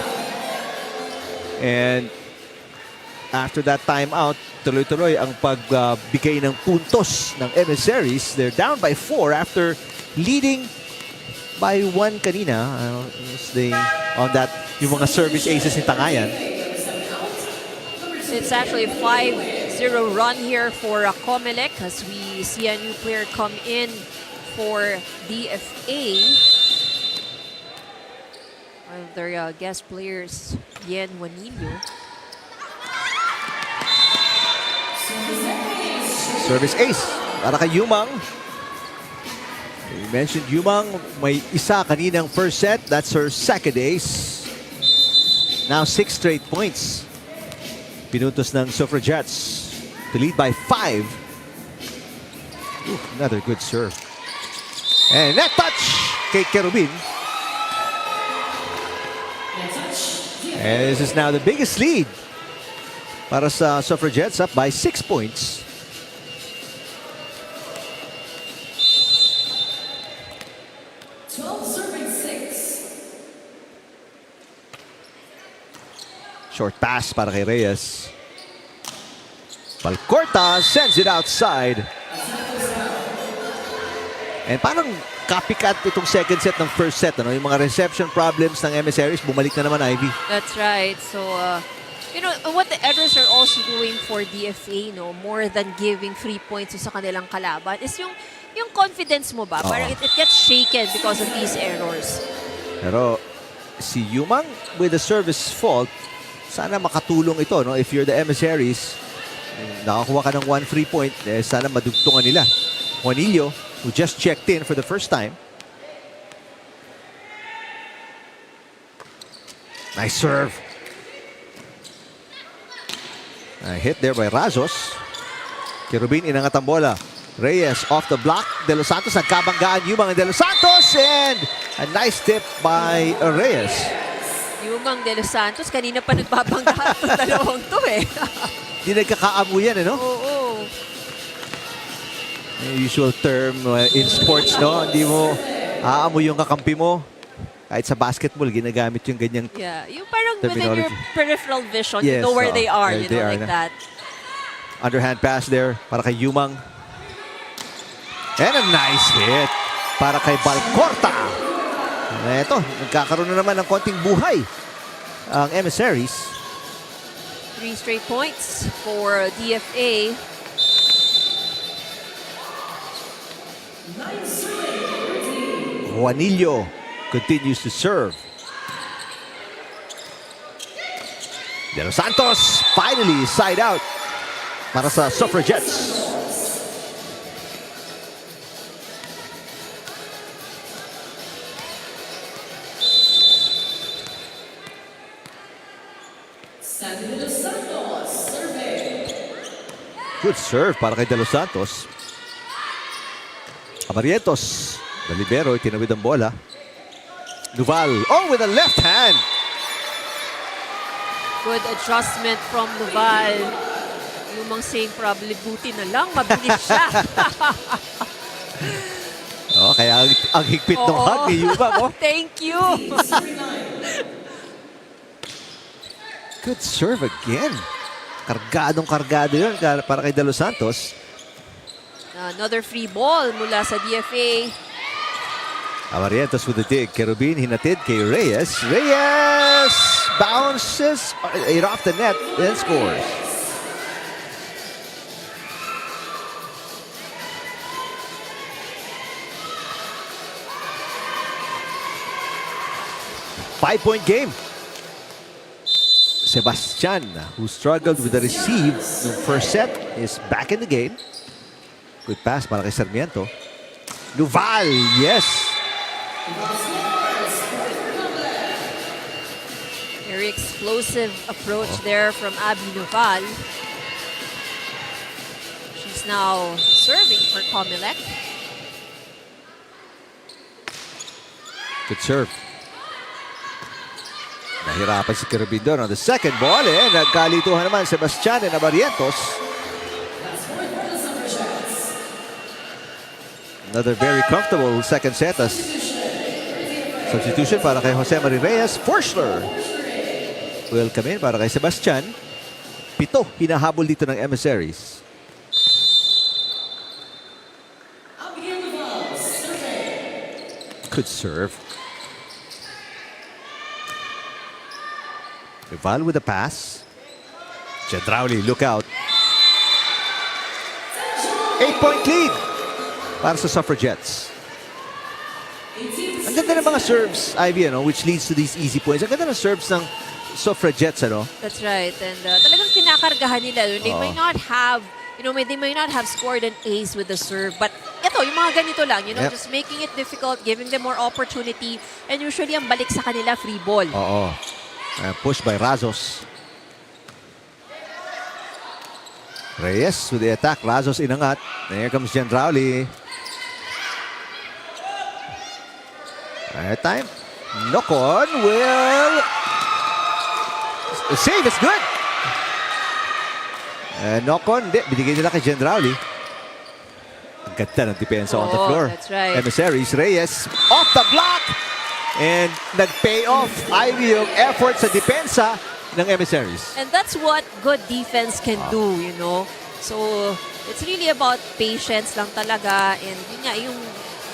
And after that timeout, tuloy-tuloy ang pagbigay ng puntos ng Emissaries. They're down by 4 after leading by 1 kanina. On that, yung mga service aces ni Tangayan. It's actually a 5-0 run here for COMELEC as we see a new player come in for DFA. One of their guest players, Yen Juanillo. Service ace para kay Yumang. We mentioned Yumang, may isa kaninang first set. That's her second ace. Now 6 straight points. Pinutos ng Suffragettes to lead by 5. Another good serve. And that touch kay Kerubin. And this is now the biggest lead para sa Suffragettes, up by 6 points. Short pass para kay Reyes. Balcorta sends it outside. And parang copycat itong second set ng first set. Ano? Yung mga reception problems ng Emissaries, bumalik na naman, Ivy. That's right. So, you know, what the Editors are also doing for DFA, no, more than giving 3 points sa kanilang kalaban, is yung confidence mo ba? Parang it gets shaken because of these errors. Pero si Yumang with the service fault, sana makatulong ito, no? If you're the Emissaries, nakakuha ka ng 1 free point, sana madugtungan nila. Juanillo, who just checked in for the first time. Nice serve. Hit there by Razos. Kirubin inangat ang bola. Reyes off the block. De Los Santos nagkabanggaan Yumang and De Los Santos, and a nice tip by Reyes. Yumang De Los Santos, kanina pa nagbabangga itong dalawang to eh. Hindi nagkakaamoy yan, no? Oo. Yung usual term in sports, no? Hindi mo aamoy yung kakampi mo. Kahit sa basketball, ginagamit yung ganyang Yeah, yung parang within your terminology. peripheral vision, Yes, you know where they are, there you they know, are like na. that. Underhand pass there para kay Yumang. And a nice hit para kay Balcorta. Ito, nagkakaroon na naman ng konting buhay ang Emissaries. 3 straight points for DFA. Juanillo continues to serve. De Los Santos finally side out para sa Suffragettes. Good serve para kay De Los Santos. Abarrientos, the libero, itinawid ang bola. Duval, with a left hand. Good adjustment from Duval. Yumang saying probably buti na lang, mabilis siya. Kaya ang higpit ng hug ni Yumang. Thank you. Good serve again. Kargadong-kargado yun para kay De Los Santos. Another free ball mula sa DFA. Abarrientos with the dig. Kerubin hinatid kay Reyes. Reyes bounces it off the net and scores. Five-point game. Sebastian, who struggled with the receive in the first set, is back in the game. Good pass para kay Sarmiento. Duval, yes. Very explosive approach there from Abby Duval. She's now serving for COMELEC. Good serve. Nahirapan si Kerubin doon on the second ball. Nagkalituhan naman Sebastian and Abarrientos. Another very comfortable second set as substitution para kay Jose Marie Reyes. Forschler will come in para kay Sebastian. 7 hinahabol dito ng Emissaries. Good serve. Duval with a pass. Chedrauli, look out. 8-point lead para sa Suffragettes. Ang ganda ng mga serves, Ivy, which leads to these easy points. Ang ganda ng serves ng Suffragettes, That's right. And talagang kinakargahan nila. They may not have, they may not have scored an ace with the serve. But ito, yung mga ganito lang, Yep. just making it difficult, giving them more opportunity. And usually, ang balik sa kanila, free ball. Push by Razos. Reyes with the attack. Razos inangat. There comes Gendrauli. Time. Nocon will Save is good. Knock-on, hindi. Binigay nila kay Gendrauli. Ang ganda ng depensa on the floor. That's right. Emissaries, Reyes, off the block! And nag-pay off. Ivy yung effort sa depensa ng Emissaries. And that's what good defense can do, you know. So, it's really about patience lang talaga. And yun nga, yung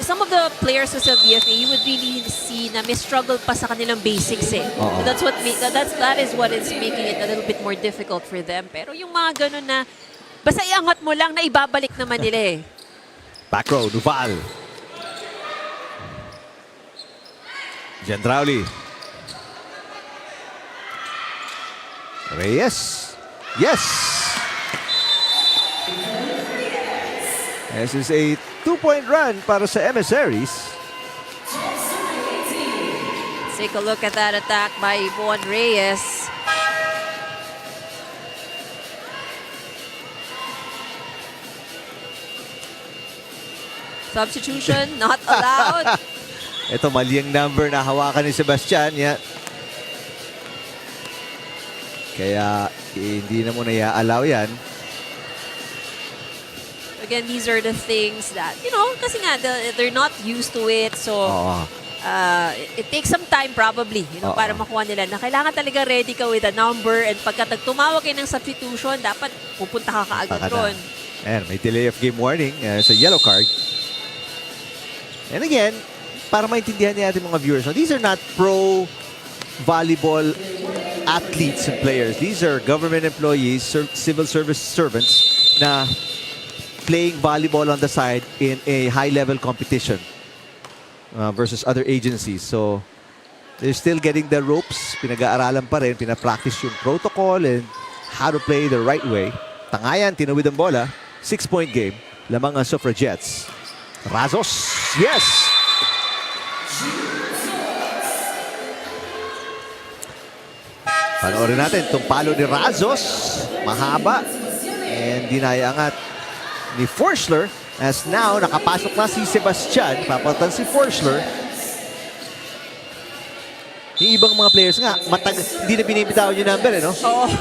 some of the players sa BFA, you would really see na may struggle pa sa kanilang basics eh. So that is what is making it a little bit more difficult for them. Pero yung mga ganun na, basta iangat mo lang na ibabalik naman nila eh. Back row, Nuval. Gendrauli. Reyes. Yes! This is a 2-point run para sa Emissaries. Let's take a look at that attack by Von Reyes. Substitution not allowed. Ito, mali ang number na hawakan ni Sebastian. Kaya hindi na muna i-allow yan. Again, these are the things that, you know, kasi nga, they're not used to it. So, it takes some time probably, you know, para makuha nila na kailangan talaga ready ka with a number, and pagka tumawag kayo ng substitution, dapat pupunta ka kaagad ron. And may delay of game warning sa yellow card. And again, para maintindihan niya ating mga viewers, these are not pro volleyball athletes and players. These are government employees, civil service servants na playing volleyball on the side in a high-level competition versus other agencies. So, they're still getting the ropes. Pinag-aaralan pa rin, pinapractice yung protocol and how to play the right way. Tangayan, tinawid ang bola. 6-point game. Lamang ang Suffragettes. Razos, yes! Panoorin natin itong palo ni Razos. Mahaba. And dinayangat ni Forschler, as now nakapasok na si Sebastian, papatan si Forschler. Yung ibang mga players nga, hindi na binibitawan yung number, no? Oo.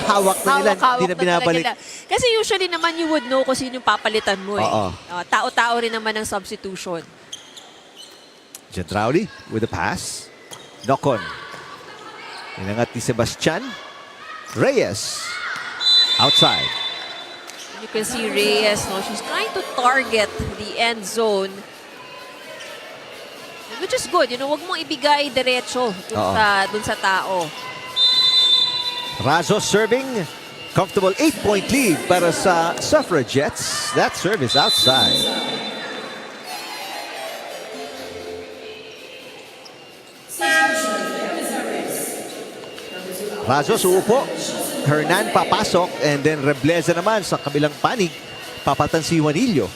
Hawak na nila, hindi na binabalik. Kasi usually naman you would know kung sino yung papalitan mo eh. Tao-tao rin naman ang substitution. Gendrauli with a pass. Knock-on. Inangat ni Sebastian. Reyes. Outside. You can see Reyes, no? She's trying to target the end zone. Which is good, you know, wag mong ibigay diretso dun sa tao. Razos serving. Comfortable 8-point lead para sa Suffragettes. That serve is outside. Razos uupo. Hernan papasok, and then Rebleza naman sa kabilang panig. Papatan si Juanillo.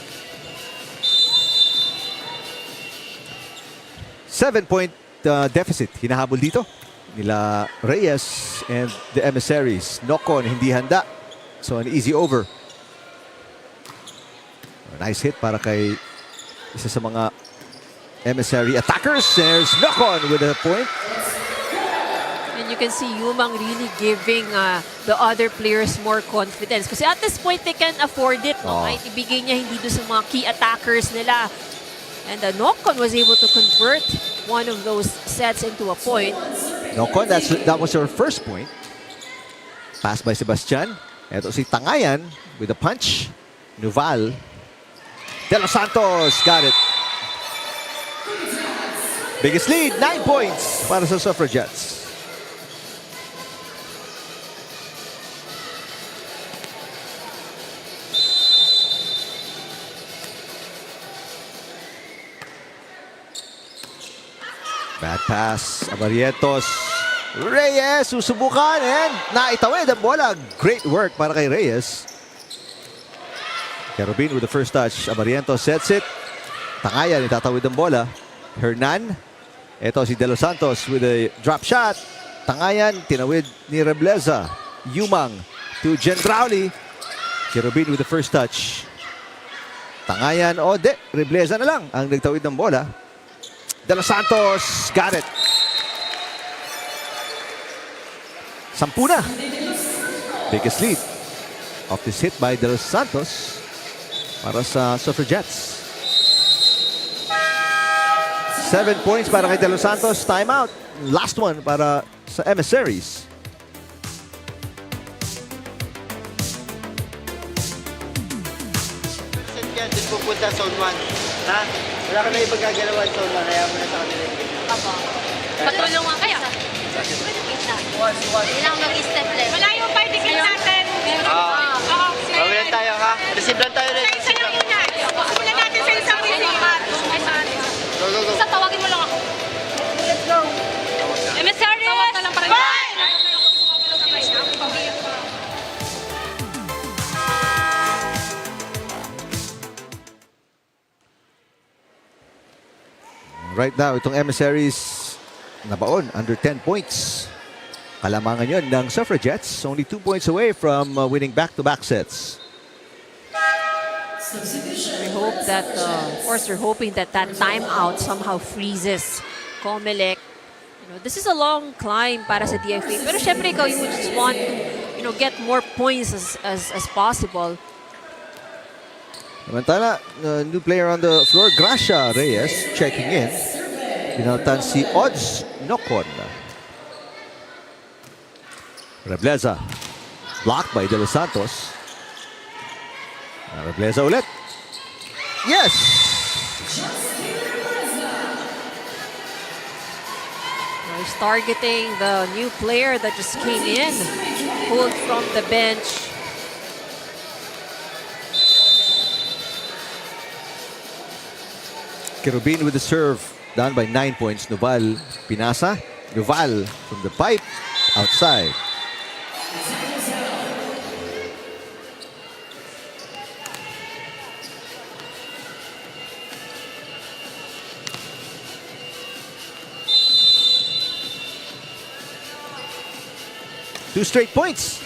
7-point deficit. Hinahabol dito nila Reyes and the Emissaries. Knock-on, hindi handa. So an easy over. Nice hit para kay isa sa mga Emissary attackers. There's knock-on with a point. You can see Yumang really giving the other players more confidence. Kasi at this point, they can afford it. No? Kahit ibigay niya hindi doon sa mga key attackers nila. And Knock-on was able to convert one of those sets into a point. Knock-on, that was her first point. Pass by Sebastian. Ito si Tangayan with a punch. Nuval. De Los Santos got it. Biggest lead, 9 points para sa Suffragettes. Bad pass, Abarrientos. Reyes, susubukan, and naitawid ang bola. Great work para kay Reyes. Kerubin with the first touch. Abarrientos sets it. Tangayan, itatawid ang bola. Hernan. Ito si De Los Santos with a drop shot. Tangayan, tinawid ni Rebleza. Yumang to Gendrauli. Kerubin with the first touch. Tangayan, Rebleza na lang ang nagtawid ng bola. De Los Santos got it. 10 na. Biggest lead of this hit by De Los Santos para sa Suffragettes. 7 points para kay De Los Santos. Timeout. Last one para sa Emissaries. Set yan, dun pupunta zone 1. Ha? Wala ka na ibang gagalawan zone 1. Kaya mo na sa kanila. Apo. Patulungan kayo. Ilang mag-step left. Malayo pa, tigil natin. Pawilan tayo ha. Receive lang tayo rin. Isa lang yun na. Simulan natin sa isang resipat. Go, go, go. Isa, tawagin mo lang ako. Let's go. Emissaries! Tawag na lang pa rin. Right now, itong Emissaries nabaon under 10 points. Kalamangan yun ng Suffragettes. Only 2 points away from winning back-to-back sets. We hope that, of course, we're hoping that that timeout somehow freezes COMELEC. This is a long climb para sa DFA. Pero syempre, ikaw, you would just want to, get more points as possible. Samantala, new player on the floor, Gracia Reyes, checking in. Pinaltan si Odds Nocon. Rebleza, blocked by De Los Santos. Rebleza ulit. Yes! He's targeting the new player that just came in, pulled from the bench. Kerubin with the serve, down by 9 points. Nuval, pinasa. Nuval from the pipe, outside. Two straight points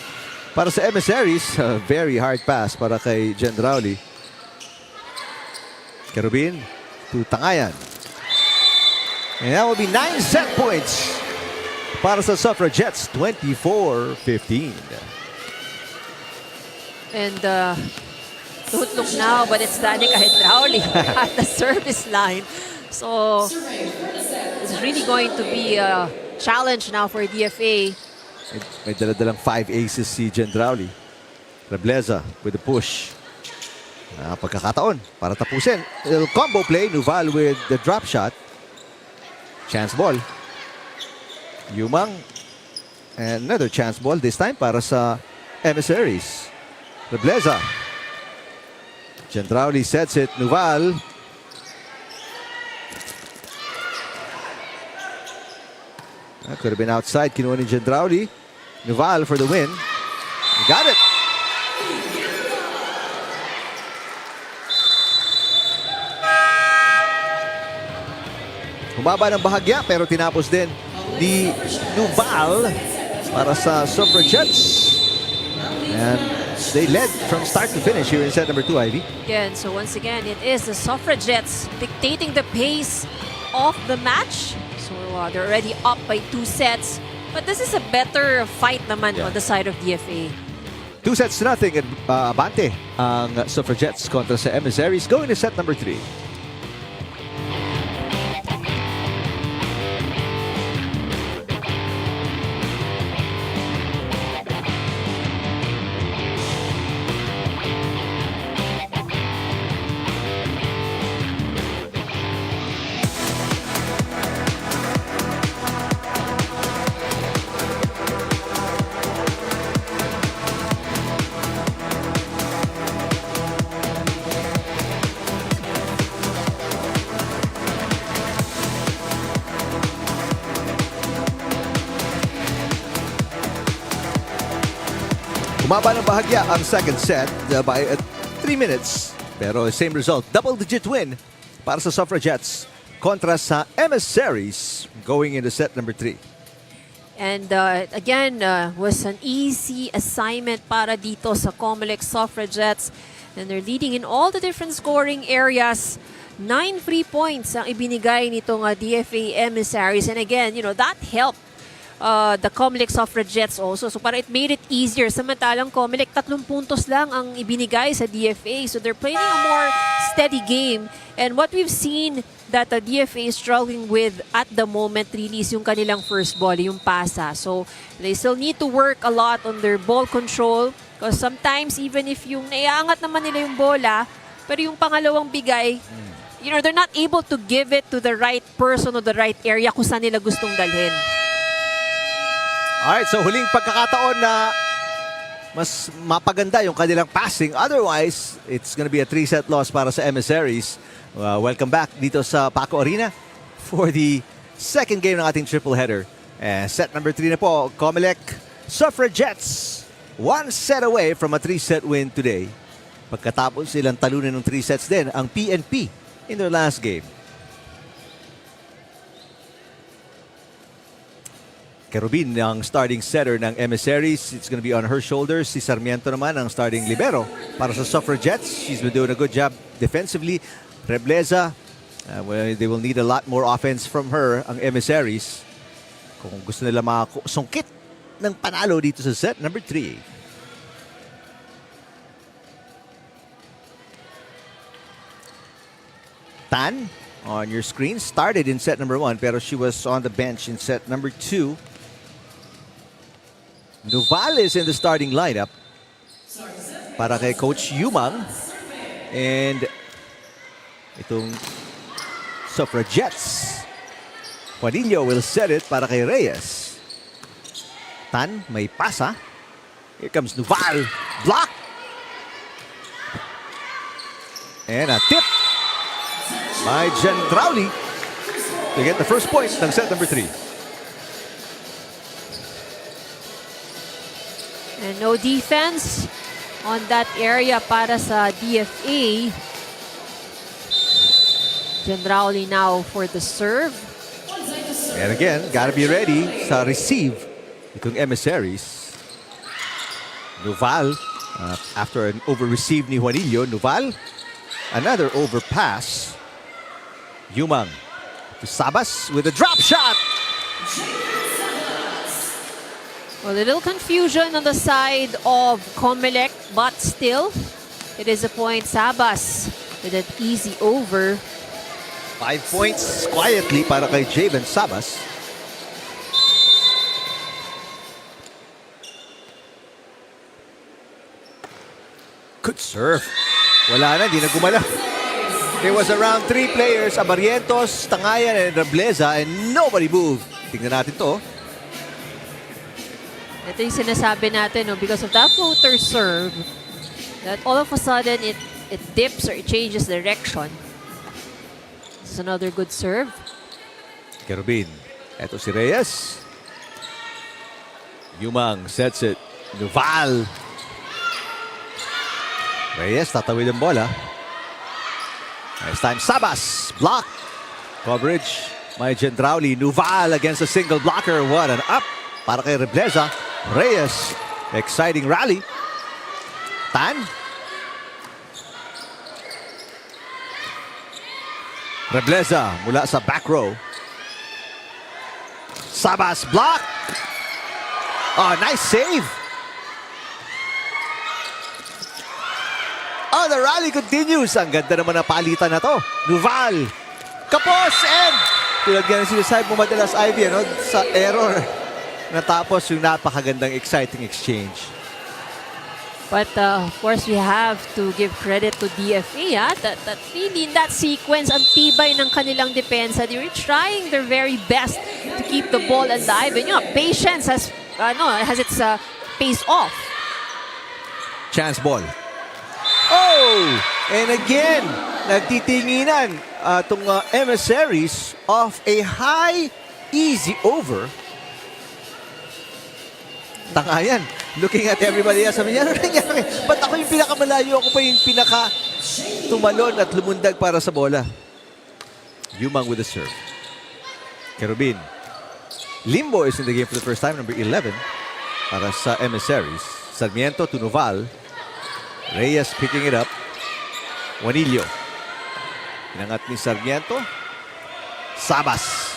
para sa Emissaries. Very hard pass para kay Jen Rowley. Kerubin to Tangayan. And that will be 9 set points para sa Suffragettes, 24-15. And don't look now, but it's Danica Hydraulic at the service line. So it's really going to be a challenge now for DFA. May dala-dalang 5 aces si Gendrauli. Rebleza with the push. Pagkakataon para tapusin. Little combo play. Nuval with the drop shot. Chance ball. Yumang. And another chance ball this time para sa Emissaries. Rebleza. Gendrauli sets it. Nuval. That could have been outside. Kinuha ni Gendrauli. Nuval for the win. Got it. Humaba ng bahagya pero tinapos din ni Nuval para sa Suffragettes. And they led from start to finish here in set number 2, Ivy. Again, so once again, it is the Suffragettes dictating the pace of the match. So they're already up by 2 sets. But this is a better fight naman on the side of DFA. 2 sets to nothing. Abante ang Suffragettes kontra sa Emissaries. Going to set number 3. Humaba ng bahagya ang second set by 3 minutes. Pero same result, double-digit win para sa Suffragettes kontra sa Emissaries going into set number 3. And again, was an easy assignment para dito sa COMELEC Suffragettes. And they're leading in all the different scoring areas. 9 free points ang ibinigay nitong DFA Emissaries. And again, that helped the COMELEC Suffragettes also. So para it made it easier. Samantalang COMELEC, 3 puntos lang ang ibinigay sa DFA. So they're playing a more steady game. And what we've seen that the DFA is struggling with at the moment really is yung kanilang first ball, yung pasa. So they still need to work a lot on their ball control. Because sometimes even if yung naiangat naman nila yung bola, pero yung pangalawang bigay, they're not able to give it to the right person or the right area kung saan nila gustong dalhin. Alright, so huling pagkakataon na mas mapaganda yung kanilang passing. Otherwise, it's gonna be a 3-set loss para sa Emissaries. Welcome back dito sa Paco Arena for the second game ng ating triple header. Set number 3 na po, COMELEC Suffragettes. 1 set away from a 3-set win today. Pagkatapos silang talunin ng 3 sets din ang PNP in their last game. Kerubin ang starting setter ng Emissaries. It's gonna be on her shoulders. Si Sarmiento naman ang starting libero para sa Suffragettes. She's been doing a good job defensively. Rebleza, they will need a lot more offense from her, ang Emissaries. Kung gusto nila makasungkit ng panalo dito sa set number 3. Tan on your screen started in set number 1 pero she was on the bench in set number 2. Nuval is in the starting lineup para kay Coach Yumang. And itong Suffragettes, Juanillo will set it para kay Reyes. Tan, may pasa. Here comes Nuval. Block! And a tip by Gendrauli to get the first point ng set number 3. And no defense on that area para sa DFA. Gendrauli now for the serve. And again, gotta be ready sa receive itong Emissaries. Nuval, after an over-receive ni Juanillo, Nuval, another overpass. Yumang to Sabas with a drop shot. Well, a little confusion on the side of COMELEC, but still, it is a point. Sabas with an easy over. 5 points quietly para kay Javen Sabas. Good serve. Wala na, di na gumalaw. There was around 3 players, Abarientos, Tangayan, and Rebleza, and nobody moved. Tingnan natin to. Ito yung sinasabi natin, no, because of that floater serve, that all of a sudden it dips or it changes direction. This is another good serve. Kerubin. Eto si Reyes. Yumang sets it. Nuval. Reyes, tatawid ang bola. Next time, Sabas. Block. Coverage. May Gendrauli. Nuval against a single blocker. What an up para kay Rebleza. Reyes. Exciting rally. Tan. Rebleza mula sa back row. Sabas block. Oh, nice save. Oh, the rally continues. Ang ganda naman na palitan na to. Nuval. Kapos and tulad nga ng sinasabi mo madalas, Ivy, ano, sa error. Natapos yung napakagandang exciting exchange. But of course, we have to give credit to DFA. That really in that sequence, ang tibay ng kanilang depensa. They were trying their very best to keep the ball alive. And patience has its pace off. Chance ball. Oh! And again, nagtitinginan itong Emissaries of a high, easy over. Tangayan, looking at everybody else, sabi niya, ano nangyari? Ba't ako yung pinakamalayo? Ako pa yung pinaka-tumalon at lumundag para sa bola. Yumang with the serve. Kerubin. Limbo is in the game for the first time, number 11, para sa Emissaries. Sarmiento to Nuval. Reyes picking it up. Juanillo. Pinangat ni Sarmiento. Sabas.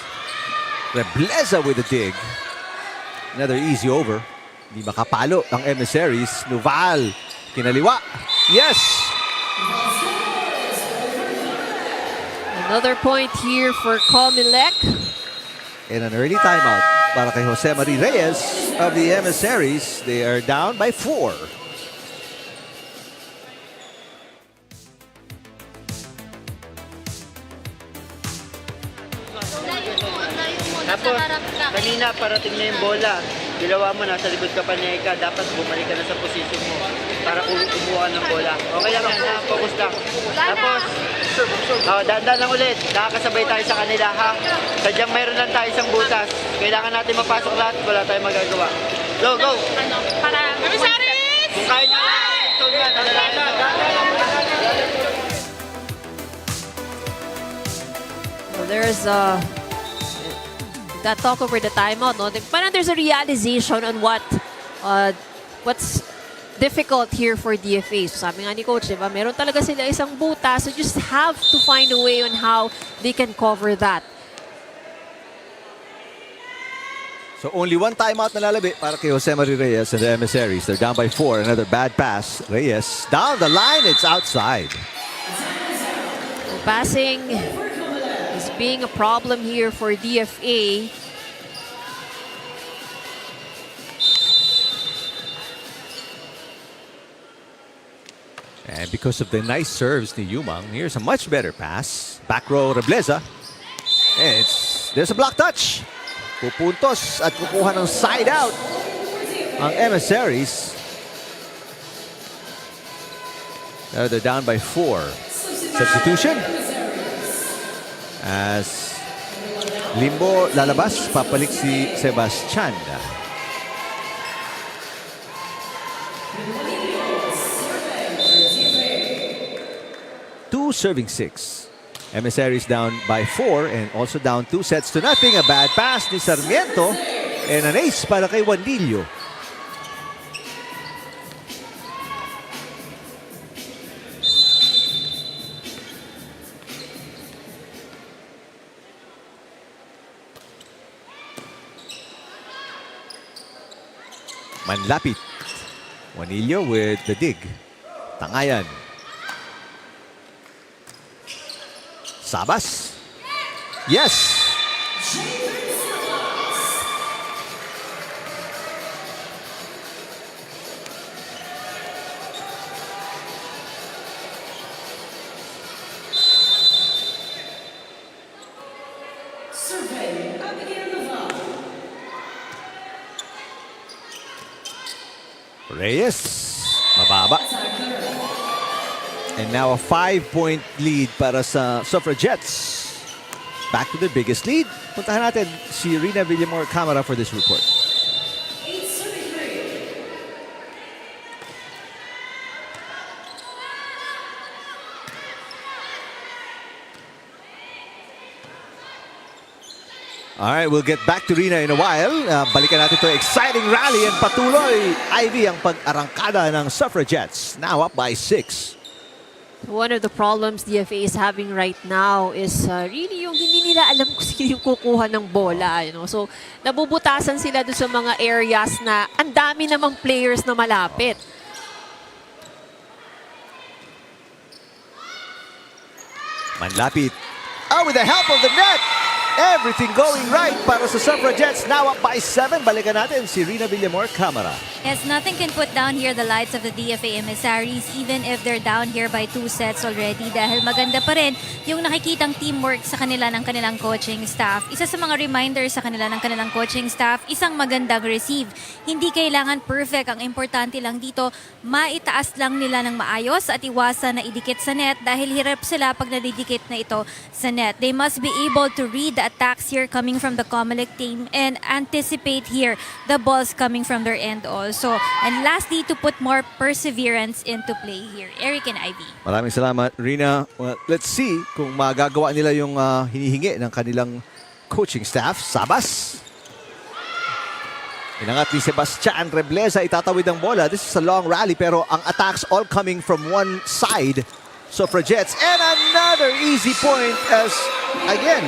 Rebleza with the dig. Another easy over. Hindi makapalo ang Emissaries. Nuval, kinaliwa. Yes! Another point here for COMELEC. And an early timeout para kay Jose Marie Reyes of the Emissaries. They are down by 4. Tapos, kanina parating na yung bola. Ginawa mo, nasa likod ka pa niya Eka. Dapat bumalik ka na sa posisyon mo para kumuha ng bola. Okay lang yan, ha? Focus lang. Tapos, dahan-dahan lang ulit. Nakakasabay tayo sa kanila, ha? Sadyang mayroon lang tayo isang butas. Kailangan natin mapasok lahat. Wala tayong magagawa. Go, go! Emissaries! Kung kaya nyo, ito nga. Well, there's that talk over the timeout, no? Parang there's a realization on what's difficult here for DFA. So sabi nga ni Coach, diba, meron talaga sila isang buta, so just have to find a way on how they can cover that. So only one timeout na lalabi para kay Jose Marie Reyes and the Emissaries. They're down by 4. Another bad pass. Reyes down the line. It's outside. Passing is being a problem here for DFA. And because of the nice serves ni Yumang, here's a much better pass. Back row, Rebleza. And there's a block touch. Pupuntos at kukuha ng side out ang Emissaries. Now they're down by 4. Substitution. As Limbo lalabas, papalik si Sebastian. Two serving 6. Emissaries down by 4 and also down 2 sets to nothing. A bad pass ni Sarmiento and an ace para kay Juanillo. Manlapit. Juanillo with the dig. Tangayan. Sabas. Yes. Reyes. Mababa. And now a 5-point lead para sa Suffragettes. Back to the biggest lead. Puntahan natin si Rina Villamor Camera for this report. All right, we'll get back to Rina in a while. Balikan natin to exciting rally and patuloy, Ivy, ang pag-arangkada ng Suffragettes. Now up by 6. One of the problems DFA is having right now is really yung hindi nila alam kung sino yung kukuha ng bola. You know? So, nabubutasan sila doon sa mga areas na ang dami namang players na malapit. Manlapit. Oh, with the help of the net! Everything going right para sa Suffragettes. Now up by 7. Balikan natin si Rina Villamor Camera. Yes, nothing can put down here the lights of the DFA Emissaries even if they're down here by 2 sets already dahil maganda pa rin yung nakikitang teamwork sa kanila ng kanilang coaching staff. Isa sa mga reminders sa kanila ng kanilang coaching staff, isang magandang receive. Hindi kailangan perfect. Ang importante lang dito, maitaas lang nila ng maayos at iwasan na idikit sa net dahil hirap sila pag nadidikit na ito sa net. They must be able to read the attacks here coming from the COMELEC team and anticipate here the balls coming from their end also. And lastly, to put more perseverance into play here. Eric and Ivy. Maraming salamat, Rina. Well, let's see kung magagawa nila yung hinihingi ng kanilang coaching staff. Sabas. Inangat ni Sebastian Rebleza, itatawid ang bola. This is a long rally pero ang attacks all coming from one side. Suffragettes. And another easy point as, again,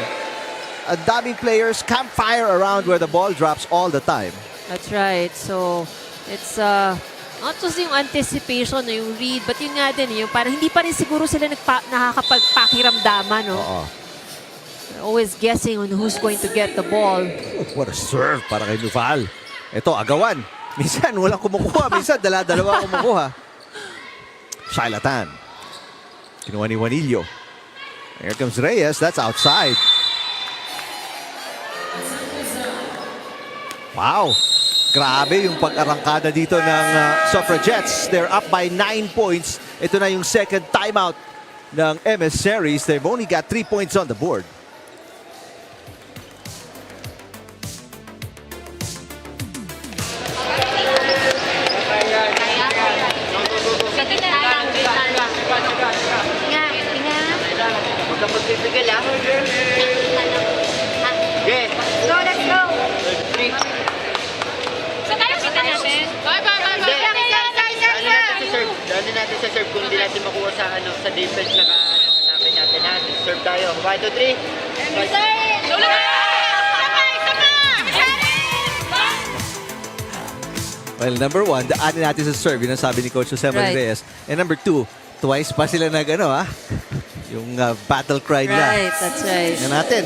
daming players campfire around where the ball drops all the time. That's right. So, it's not just yung anticipation na yung read, but yun nga din, yung parang hindi pa rin siguro sila nakakapagpakiramdaman, no? Oo. They're always guessing on who's going to get the ball. What a serve para kay Nuval. Ito, agawan. Minsan walang kumukuha, minsan dala-dalawa kumukuha. Shailatan. Kinuha ni Juanillo. Here comes Reyes. That's outside. Wow. Grabe yung pag-arangkada dito ng Suffragettes. They're up by 9 points. Ito na yung second timeout ng Emissaries. They've only got 3 points on the board. Huwag ka magpipigil, ha? Okay. Go, let's go. Three. So tayo kita natin. Bye, bye, bye, Hindi. bye. Dali natin sa serve. Kung hindi natin makuha sa, sa defense, hanapin natin, ha? Serve tayo. 1, 2, 3. Go, let's go. Well, number 1, daanin natin sa serve. Yun ang sabi ni Coach Jose Marie Reyes. And number 2, twice pa sila yung battle cry nila. Right, that's right. Tingnan natin.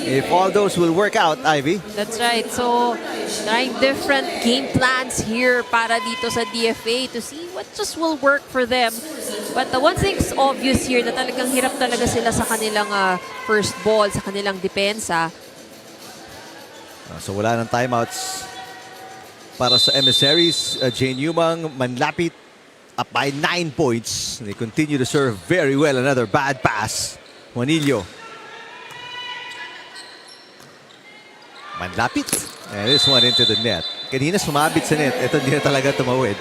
If all those will work out, Ivy. That's right. So, trying different game plans here para dito sa DFA to see what just will work for them. But the one thing's obvious here na talagang hirap talaga sila sa kanilang first ball, sa kanilang depensa. So wala ng timeouts para sa Emissaries. Jane Umang, manlapit, up by 9 points. They continue to serve very well. Another bad pass. Juanillo. Manlapit. And this one into the net. Kanina sumabit sa net. Ito hindi na talaga tumawid.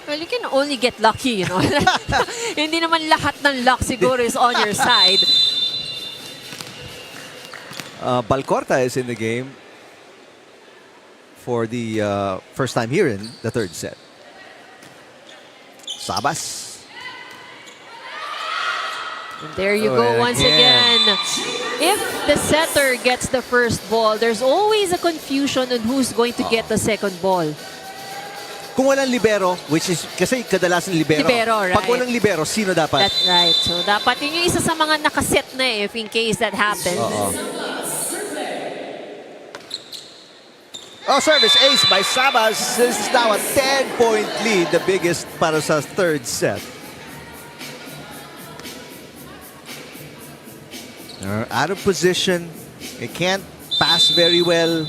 Well, you can only get lucky, you know. Hindi naman lahat ng luck siguro is on your side. Balcorta is in the game for the first time here in the third set. Sabas. And there you go once again. If the setter gets the first ball, there's always a confusion on who's going to get the second ball. Kung walang libero, which is, kasi kadalasan libero. Libero, right. Pag walang libero, sino dapat? That's right. So, dapat yun yung isa sa mga nakaset na if in case that happens. Oh, service ace by Sabas. This is now a 10-point lead, the biggest para sa third set. They're out of position. They can't pass very well.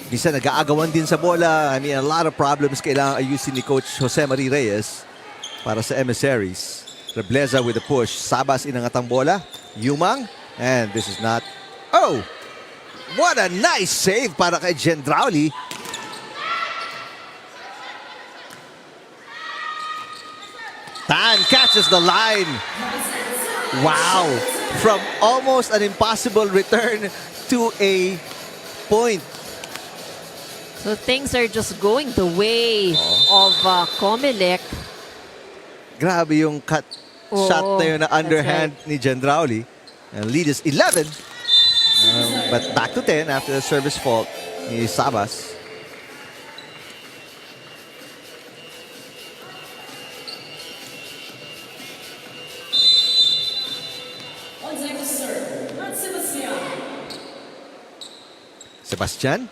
Bisa nag-aagawan din sa bola. I mean, a lot of problems kailangan ayusin ni Coach Jose Marie Reyes para sa Emissaries. Rebleza with the push. Sabas inangat ang bola. Umang. And this is not... Oh! What a nice save para kay Gendrauli. Tan catches the line. Wow. From almost an impossible return to a point. So things are just going the way of COMELEC. Grabe yung cut shot na yun na underhand ni Gendrauli. And lead is 11. But back to 10 after the service fault ni Sabas. Sebastian.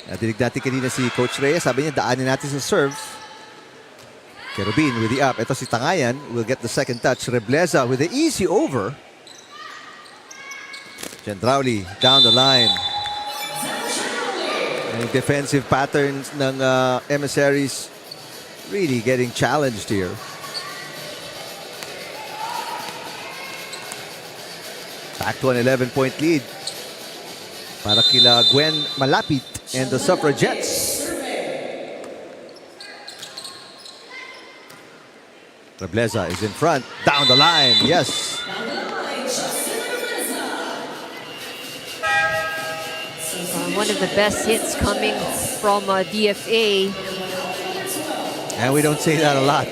Nadinig natin kanina si Coach Reyes. Sabi niya, daanin natin sa serve. Kerubin with the up. Ito si Tangayan will get the second touch. Rebleza with the easy over. Gendrauli down the line. And defensive patterns ng Emissaries really getting challenged here. Back to an 11-point lead para kila Gwen Malapit and the Suffragettes. Rebleza is in front, down the line, yes. One of the best hits coming from DFA. And we don't say that a lot.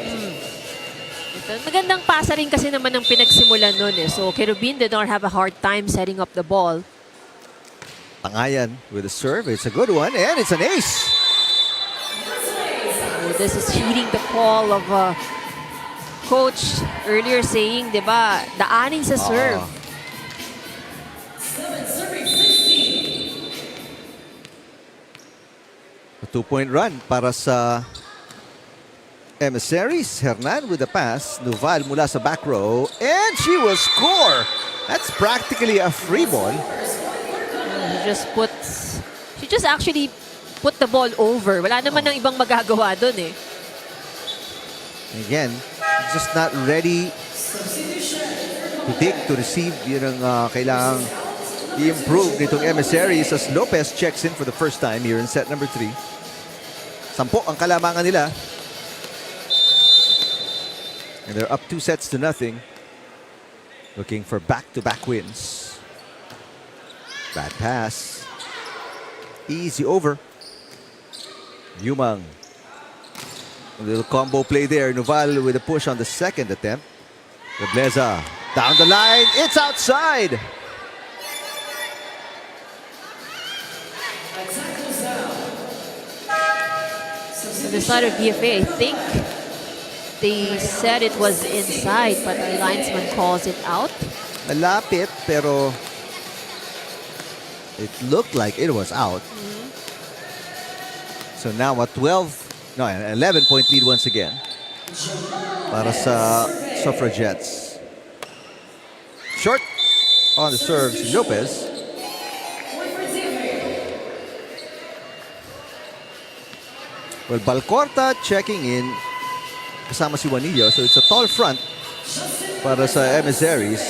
Magandang pasa rin kasi naman ang pinagsimulan nun eh. So Kerubin did not have a hard time setting up the ball. Tangayan with a serve. It's a good one, and it's an ace. Oh, this is heeding the call of coach earlier saying, di ba, daanin sa serve. A 2-point run para sa Emissaries. Hernan with the pass. Nuval mula sa back row. And she will score. That's practically a free ball. She just actually put the ball over. Wala naman ng ibang magagawa dun eh. Again, just not ready to take, to receive. Yun ang kailangang i-improve nitong Emissaries as Lopez checks in for the first time here in set number 3. 10 ang kalamangan nila. And they're up 2-0. Looking for back-to-back wins. Bad pass. Easy over. Yumang. A little combo play there. Nuval with a push on the second attempt. Rebleza down the line. It's outside. So the side of DFA, I think they said it was inside, but the linesman calls it out. Malapit, pero it looked like it was out. So now a 11-point lead once again para sa Suffragettes. Short on the serve, si Lopez. Well, Balcorta checking in kasama si Juanillo. So it's a tall front para sa Emissaries.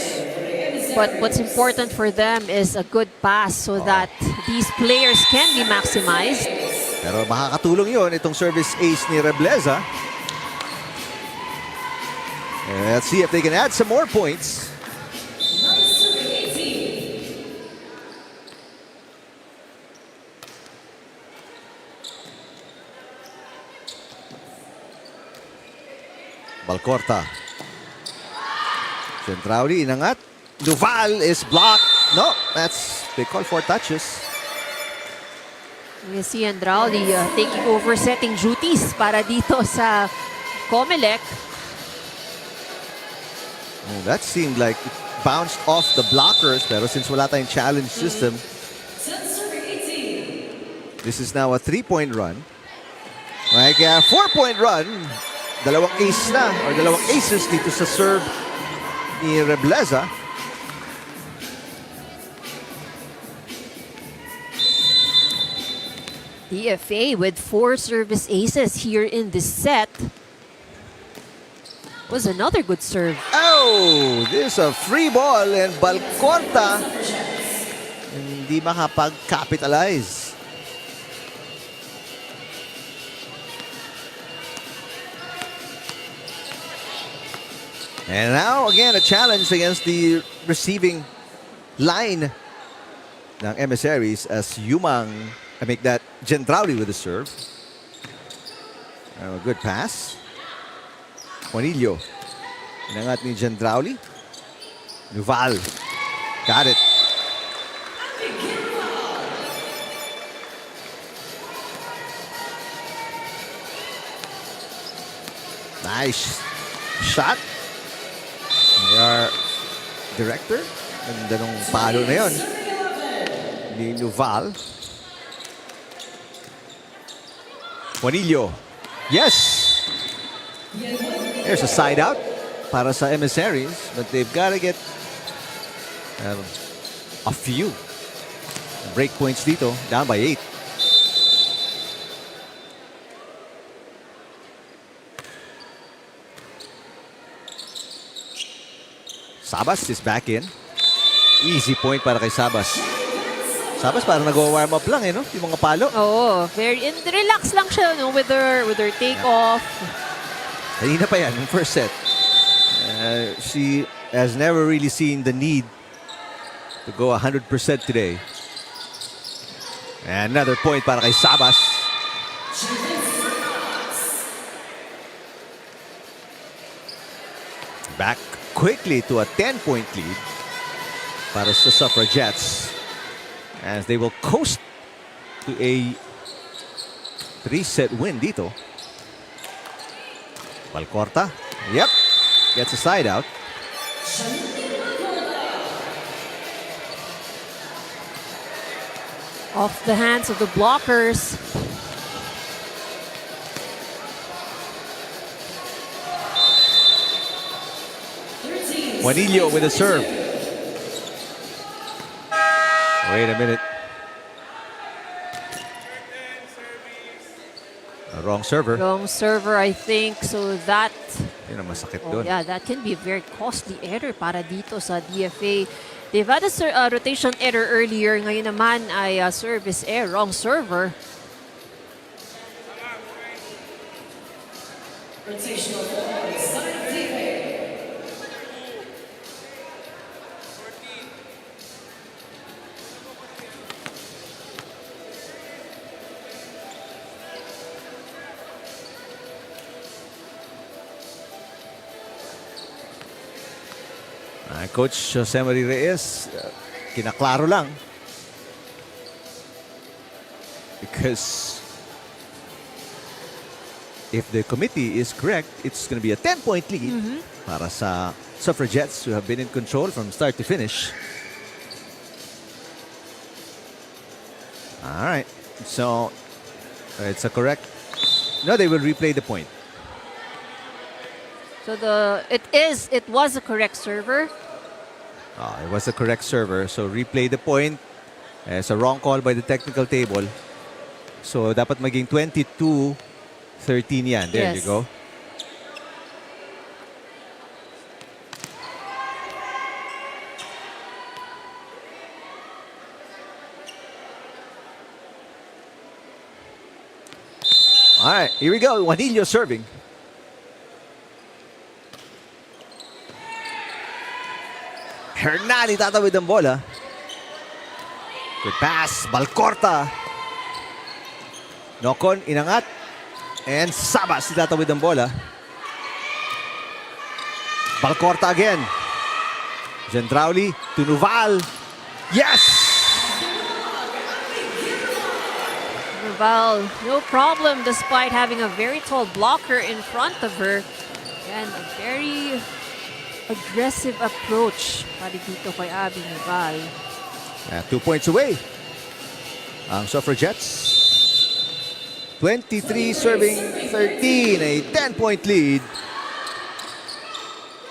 But what's important for them is a good pass so that these players can be maximized. Pero makakatulong yun itong service ace ni Rebleza. Let's see if they can add some more points. Balcorta. Centrauli inangat. Nuval is blocked. No, they call for touches. You see Andrauli taking over setting duties para dito sa COMELEC. Oh, that seemed like it bounced off the blockers, pero since wala tayong challenge system, this is now a 3-point run. Like a 4-point run, dalawang ace na, or dalawang aces dito sa serve ni Rebleza. DFA with 4 service aces here in this set. Was another good serve. Oh, this is a free ball and Balcorta hindi makapag-capitalize. And now again a challenge against the receiving line ng Emissaries as Yumang make that Gendrauli with the serve. Good pass. Juanillo. Inangat ni Gendrauli. Nuval. Got it. Nice shot. Our director. Ganda nung palo na yun ni Nuval. Juanillo. Yes! There's a side out para sa Emissaries, but they've got to get a few break points dito, down by 8. Sabas is back in. Easy point para kay Sabas. Sabas parang nag-warm up lang no? Yung mga palo. Oh, relax lang siya with her take-off. Kanina pa yan, yung first set. She has never really seen the need to go 100% today. And another point para kay Sabas. Back quickly to a 10-point lead para sa Suffragettes. as they will coast to a 3-set win dito. Balcorta. Yep. Gets a side out. Off the hands of the blockers. Juanillo with a serve. Wait a minute. A wrong server. Wrong server, I think. So that, Yun ang masakit oh doon. yeah, that can be a very costly error para dito sa DFA. They've had a rotation error earlier. Ngayon naman ay service error. Wrong server. Coach Jose Marie Reyes, kinaklaro lang. Because if the committee is correct, it's going to be a 10-point lead para sa Suffragettes, who have been in control from start to finish. All right. So it's a correct. No, they will replay the point. So it was a correct server. It was the correct server. So replay the point. It's a wrong call by the technical table. So dapat maging 22-13 yan. There you Yes. go. All right, here we go. Juanillo serving. Hernani tatawid ang bola. Good pass. Balcorta. Nocon, inangat. And Sabas tatawid ang bola. Balcorta again. Gendrauli to Nuval. Yes! Nuval, no problem despite having a very tall blocker in front of her. And a very aggressive approach para dito kay Abby Nuval. 2 points away. Ang Suffragettes. 23 serving 13. A 10-point lead.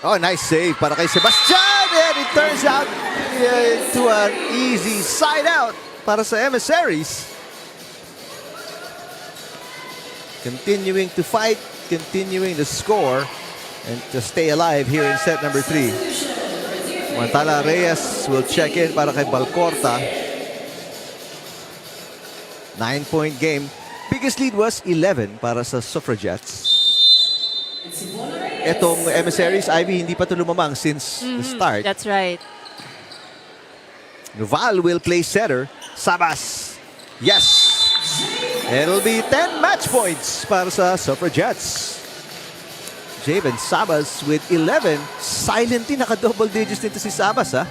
Oh, nice save para kay Sebastian. And it turns out into an easy side out para sa Emissaries. Continuing to fight, continuing to score, and to stay alive here in set number 3. Mantala Reyes will check in para kay Balcorta. 9-point game. Biggest lead was 11 para sa Suffragettes. Etong Emissaries, Ivy, hindi pa ito lumamang since the start. That's right. Nuval will play setter. Sabas. Yes! It'll be 10 match points para sa Suffragettes. Javen Sabas with 11. Silently naka-double digits nito si Sabas, ha?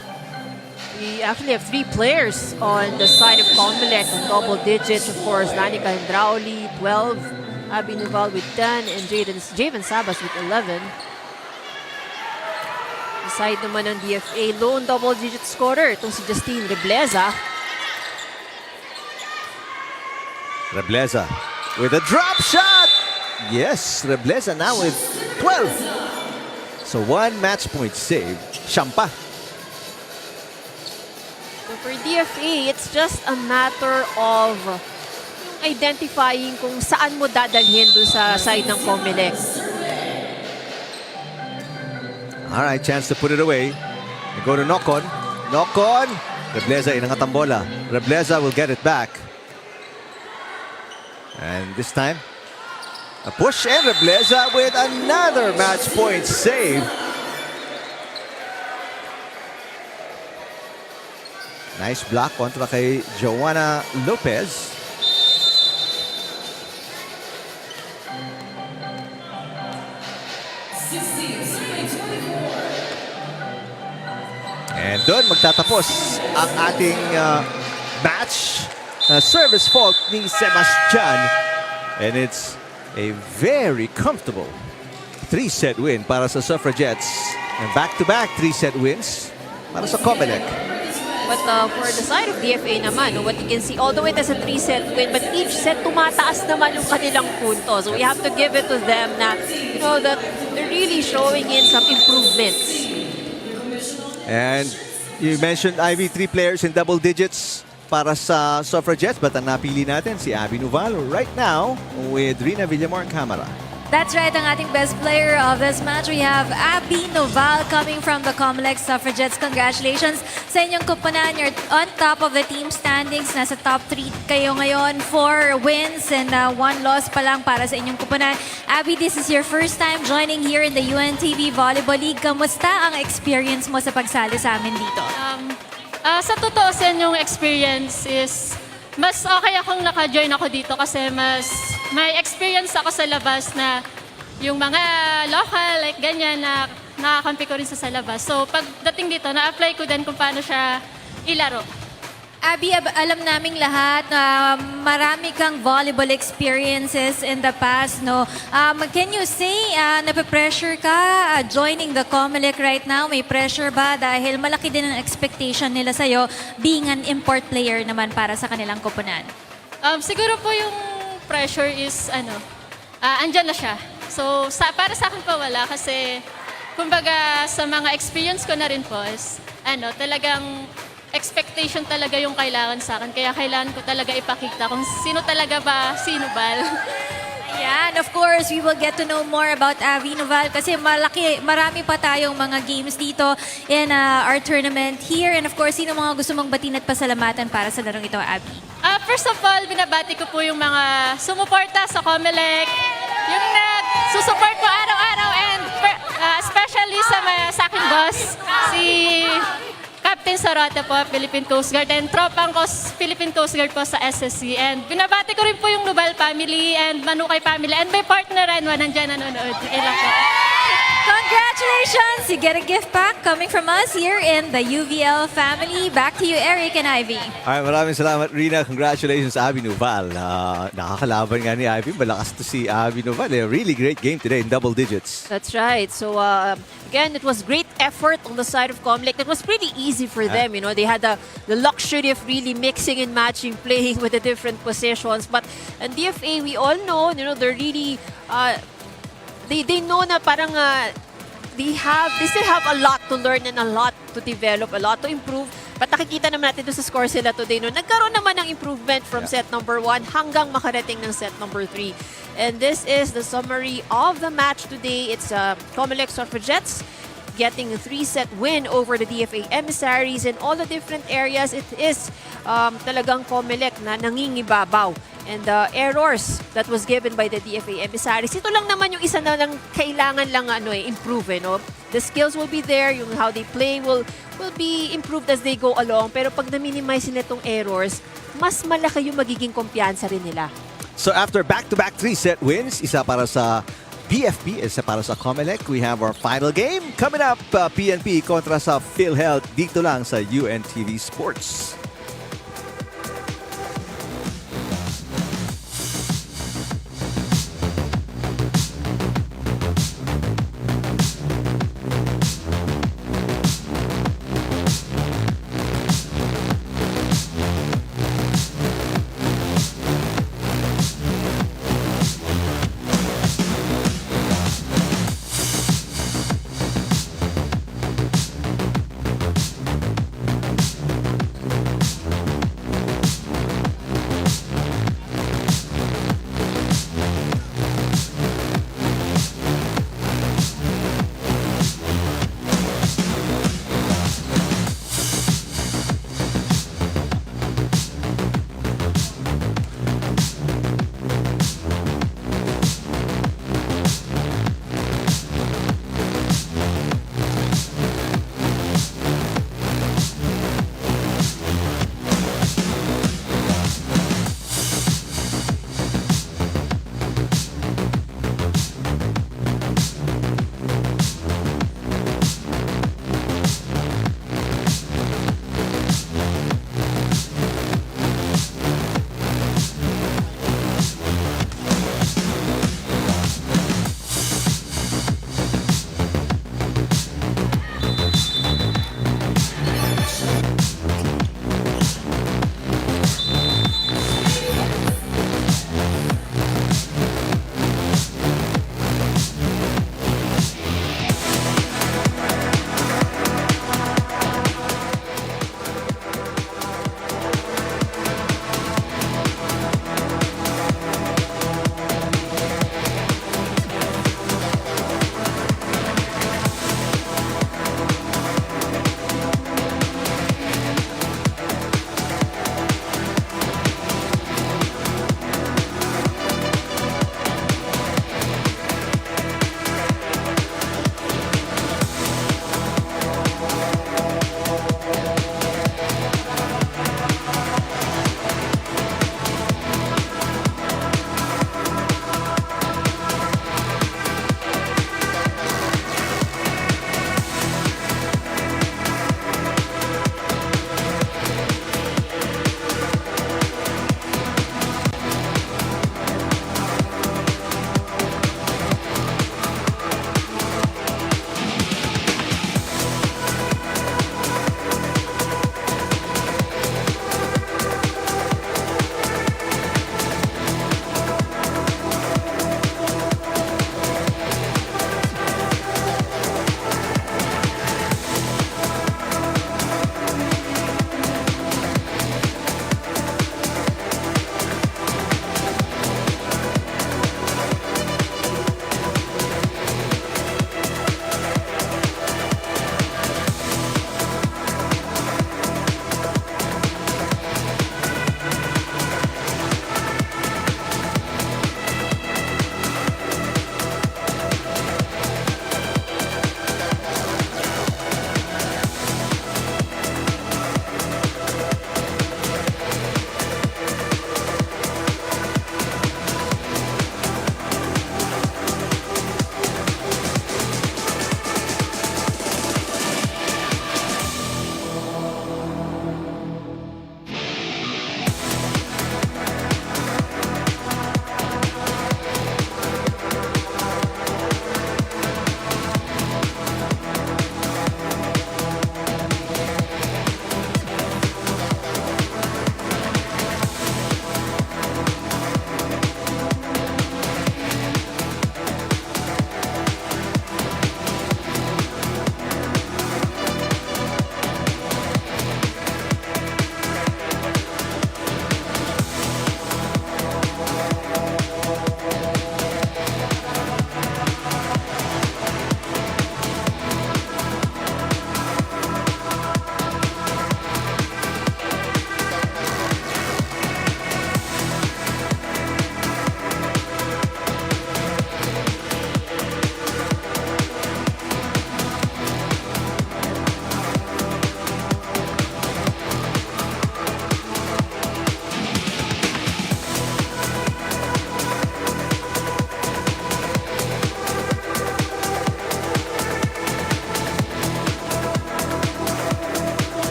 We actually have 3 players on the side of COMELEC on double digits. Of course, Lanika Hendrauli, 12. Abby Nuval with 10. And Javen Sabas with 11. The side naman ng DFA, lone double-digit scorer. Itong si Justine Rebleza. Rebleza with a drop shot. Yes, Rebleza now with 12. So 1 match point save. Siyampa. So for DFA, it's just a matter of identifying kung saan mo dadalhin doon sa side ng COMELEC. All right, chance to put it away. They go to Nocon. Nocon. Rebleza inangat ang bola. Rebleza will get it back. And this time, a push, and Rebleza with another match point save. Nice block kontra kay Joanna Lopez. And doon magtatapos ang ating match. Service fault ni Sebastian. And it's a very comfortable 3-set win para sa Suffragettes. And back-to-back 3-set wins para sa COMELEC. But for the side of DFA naman, what you can see, although it is a 3-set win, but each set tumataas naman yung kanilang punto. So we have to give it to them na, that they're really showing in some improvements. And you mentioned, Ivy, 3 players in double digits para sa Suffragettes. But ang napili natin, si Abby Nuval right now with Rina Villamor camera. That's right, ang ating best player of this match. We have Abby Noval coming from the COMELEC Suffragettes. Congratulations sa inyong kupunan. You're on top of the team standings. Nasa top 3 kayo ngayon. 4 wins and 1 loss pa lang para sa inyong kupunan. Abby, this is your first time joining here in the UNTV Volleyball League. Kamusta ang experience mo sa pagsali sa amin dito? Sa totoo sa yung experience is mas okay akong naka-join ako dito kasi mas may experience ako sa labas na yung mga local, like ganyan, na nakakampi ko rin sa labas. So pagdating dito, na-apply ko din kung paano siya ilaro. Abby, alam naming lahat na marami kang volleyball experiences in the past, no? Can you say, nape-pressure ka joining the COMELEC right now? May pressure ba? Dahil malaki din ang expectation nila sa'yo being an import player naman para sa kanilang koponan. Siguro po yung pressure is, andyan na siya. So, para sa akin po wala kasi, kumbaga, sa mga experience ko na rin po is, talagang expectation talaga yung kailangan sa akin. Kaya kailangan ko talaga ipakita kung sino talaga ba, sino bal. Ayan, of course, we will get to know more about Abby Noval kasi marami pa tayong mga games dito in our tournament here. And of course, sino mga gusto mong batin at pasalamatan para sa larong ito, Abby? First of all, binabati ko po yung mga sumuporta sa COMELEC, yung nagsusupport po araw-araw, and especially sa aking boss, si Captain Sarota po, Philippine Coast Guard, and tropang ko, Philippine Coast Guard po sa SSC. And binabati ko rin po yung Nubal family and Manukay family, and my partner Renwa, nandiyan nanonood. Ilang po. Congratulations! You get a gift pack coming from us here in the UVL family. Back to you, Eric and Ivy. Ay, maraming salamat, Rina. Congratulations, Abby Nuval. Nakakalaban nga ni Ivy. Malakas to si Abby Nuval. A really great game today in double digits. That's right. So, again, it was great effort on the side of COMELEC. It was pretty easy for them. They had the luxury of really mixing and matching, playing with the different positions. But in DFA, we all know, they're really... They know na parang they still have a lot to learn and a lot to develop, a lot to improve. But nakikita naman natin doon sa score sila today. Nagkaroon naman ng improvement from set number 1 hanggang makarating ng set number 3. And this is the summary of the match today. It's COMELEC Suffragettes getting a 3-set win over the DFA Emissaries in all the different areas. It is talagang COMELEC na nangingibabaw. And the errors that was given by the DFA Emissaries, ito lang naman yung isa na lang kailangan lang improve. The skills will be there, yung how they play will be improved as they go along. Pero pag na-minimize nila itong errors, mas malaki yung magiging kumpiyansa rin nila. So after back-to-back 3-set wins, isa para sa BFP, isa para sa COMELEC, we have our final game. Coming up, PNP kontra sa PhilHealth dito lang sa UNTV Sports.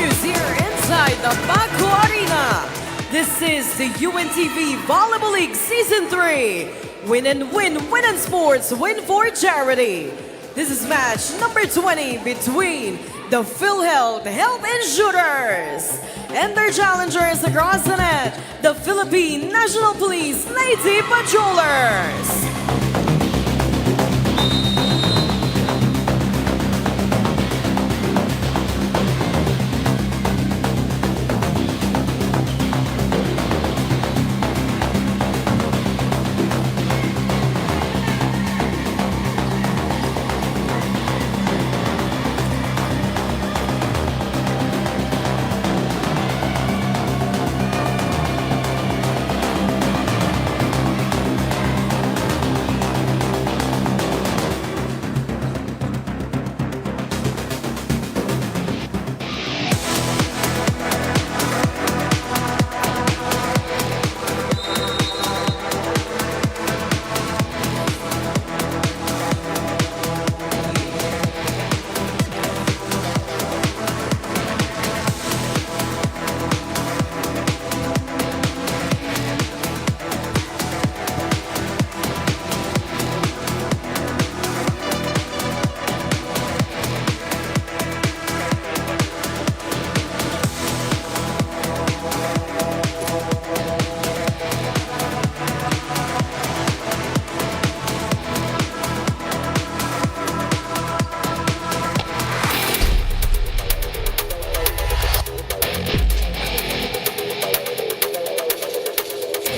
continues here inside the Paco Arena. This is the UNTV Volleyball League Season 3. Win and win, win and sports, win for charity. This is match number 20 between the PhilHealth Insurers and their challengers across the net, the Philippine National Police Lady Patrollers.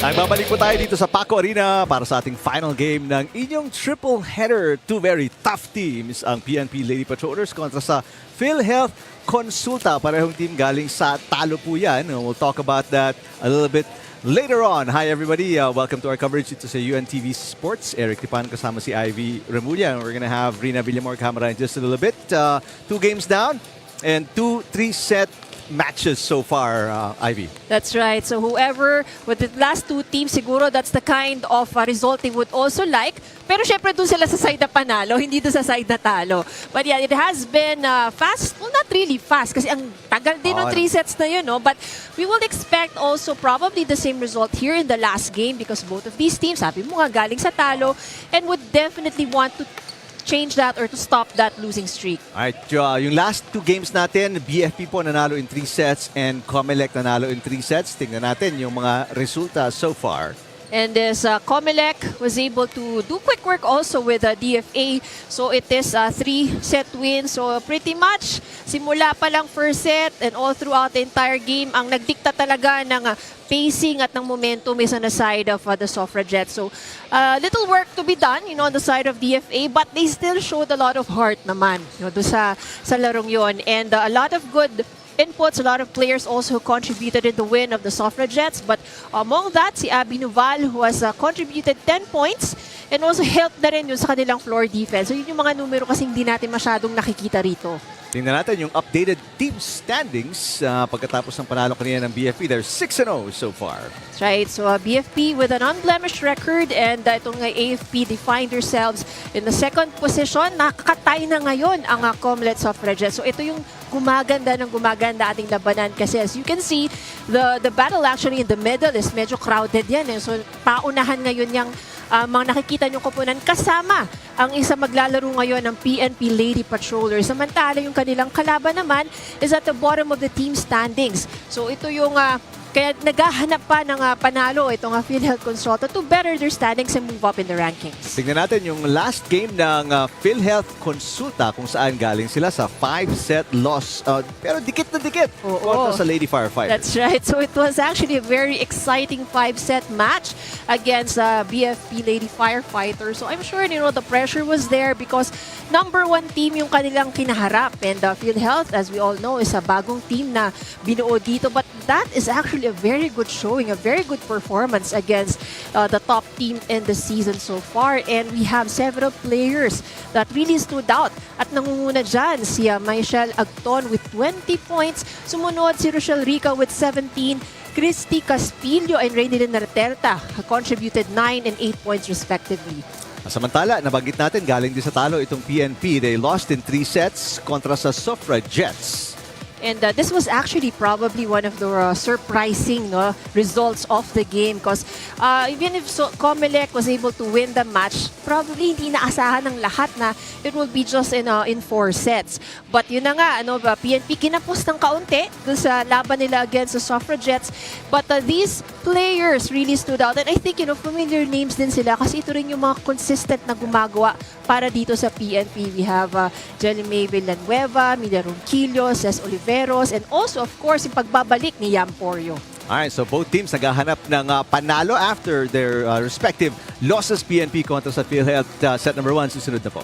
Nagbabalik po tayo dito sa Paco Arena para sa ating final game ng inyong triple header. Two very tough teams, ang PNP Lady Patrollers kontra sa PhilHealth Konsulta. Parehong team galing sa talo po yan. We'll talk about that a little bit later on. Hi everybody, welcome to our coverage dito sa UNTV Sports. Eric Tipan kasama si Ivy Remulla. We're gonna have Rina Villamor camera in just a little bit. 2 games down and 2 3-set matches so far, Ivy. That's right. So whoever with the last two teams, siguro that's the kind of result they would also like. Pero syempre doon sila sa side na panalo, hindi doon sa side na talo. But yeah, it has been fast. Well, not really fast kasi ang tagal din ng 3 sets na yun. No? But we will expect also probably the same result here in the last game because both of these teams, sabi mo nga, galing sa talo and would definitely want to change that or to stop that losing streak. Alright, yung last 2 games natin, BFP po nanalo in 3 sets and COMELEC nanalo in 3 sets. Tingnan natin yung mga resulta so far. And this COMELEC was able to do quick work also with DFA. So it is a 3-set win. So pretty much, simula pa lang first set and all throughout the entire game, ang nagdikta talaga ng pacing at ng momentum is on the side of the Suffragettes. So little work to be done, on the side of DFA, but they still showed a lot of heart naman, doon sa larong yon. And a lot of good inputs, a lot of players also contributed in the win of the Suffragettes. But among that, si Abby Nuval, who has contributed 10 points and also helped na rin yun sa kanilang floor defense. So yun yung mga numero kasing hindi natin masyadong nakikita rito. Tingnan natin yung updated team standings pagkatapos ng panalo kanina ng BFP. They're 6-0 so far. That's right. So BFP with an unblemished record and itong AFP, they find themselves in the second position. Nakakatay na ngayon ang COMELEC Suffragettes. So ito yung gumaganda ating labanan kasi as you can see, the battle actually in the middle is medyo crowded yan. So paunahan ngayon yung mga nakikita nyo koponan kasama ang isa maglalaro ngayon ng PNP Lady Patrollers. Samantala yung kanilang kalaban naman is at the bottom of the team standings. So ito yung kaya naghahanap pa ng panalo itong PhilHealth Konsulta to better their standings and move up in the rankings. Tignan natin yung last game ng PhilHealth Konsulta kung saan galing sila sa 5-set loss. Pero dikit na dikit kontra sa Lady Firefighters. That's right. So it was actually a very exciting 5-set match against BFP Lady Firefighters. So I'm sure the pressure was there because number 1 team yung kanilang kinaharap. And PhilHealth, as we all know, is a bagong team na binuo dito. But that is actually a very good showing, a very good performance against the top team in the season so far. And we have several players that really stood out. At nangunguna dyan si Michelle Agton with 20 points. Sumunod si Rochelle Rica with 17. Christy Castillo and Reynelyn Narterta contributed 9 and 8 points respectively. Samantala, nabanggit natin, galing din sa talo itong PNP. They lost in 3 sets kontra sa Suffragettes. And this was actually probably one of the surprising results of the game because even if COMELEC was able to win the match, probably hindi naasahan ng lahat na it will be just in 4 sets. But yun na nga, PNP kinapos ng kaunti dun sa laban nila against the Suffragettes. But these players really stood out. And I think, familiar names din sila kasi ito rin yung mga consistent na gumagawa para dito sa PNP. We have Jelime Villanueva, Mila Ronquillo, Ces Oliveros, and also, of course, yung pagbabalik ni Yam Poryo. Alright, so both teams naghahanap ng panalo after their respective losses. PNP kontra sa PhilHealth set number 1. Susunod na po.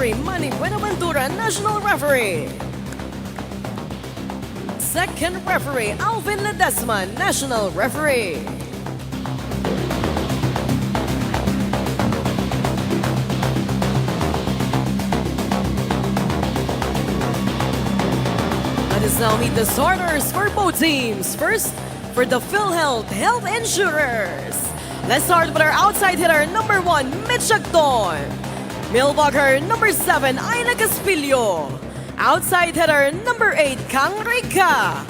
referee, Manny Buenaventura, national referee. Second referee, Alvin Ledesma, national referee. Let us now meet the starters for both teams. First, for the PhilHealth Health Insurers. Let's start with our outside hitter, number 1, Mitch Acton. Millbogger, number 7, Aina Caspillo. Outside hitter, number 8, Kang Rica.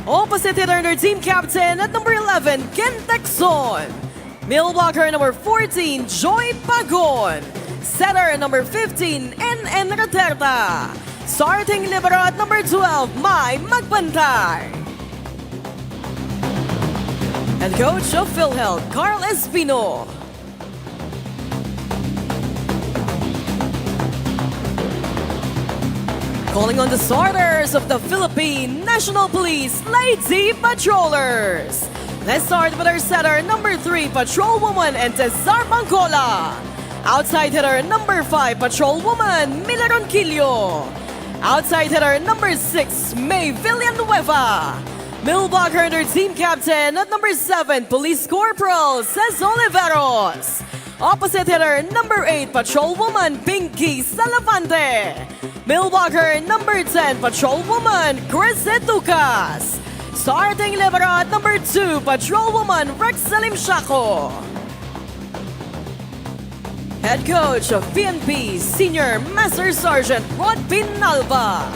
Opposite hitter, their team captain at number 11, Ken Texon. Millbogger, number 14, Joy Pagon. Setter, number 15, NN Raterta. Starting libero at number 12, Mai Magbantay. Head coach of PhilHealth, Carl Espino. Calling on the starters of the Philippine National Police Lady Patrollers. Let's start with our setter, number 3, Patrolwoman Entezar Bangcola. Outside hitter, number 5, Patrolwoman Mila Ronquillo. Outside hitter, number 6, May Villanueva. Millbogger, their team captain at number 7, Police Corporal Cez Oliveros. Opposite hitter, number 8, Patrolwoman Pinky Salavante. Millbogger, number 10, Patrolwoman Chris Etucas. Starting libero at number 2, Patrolwoman Rex Salimshaco. Head coach of PNP, Senior Master Sergeant Rod Pinalba.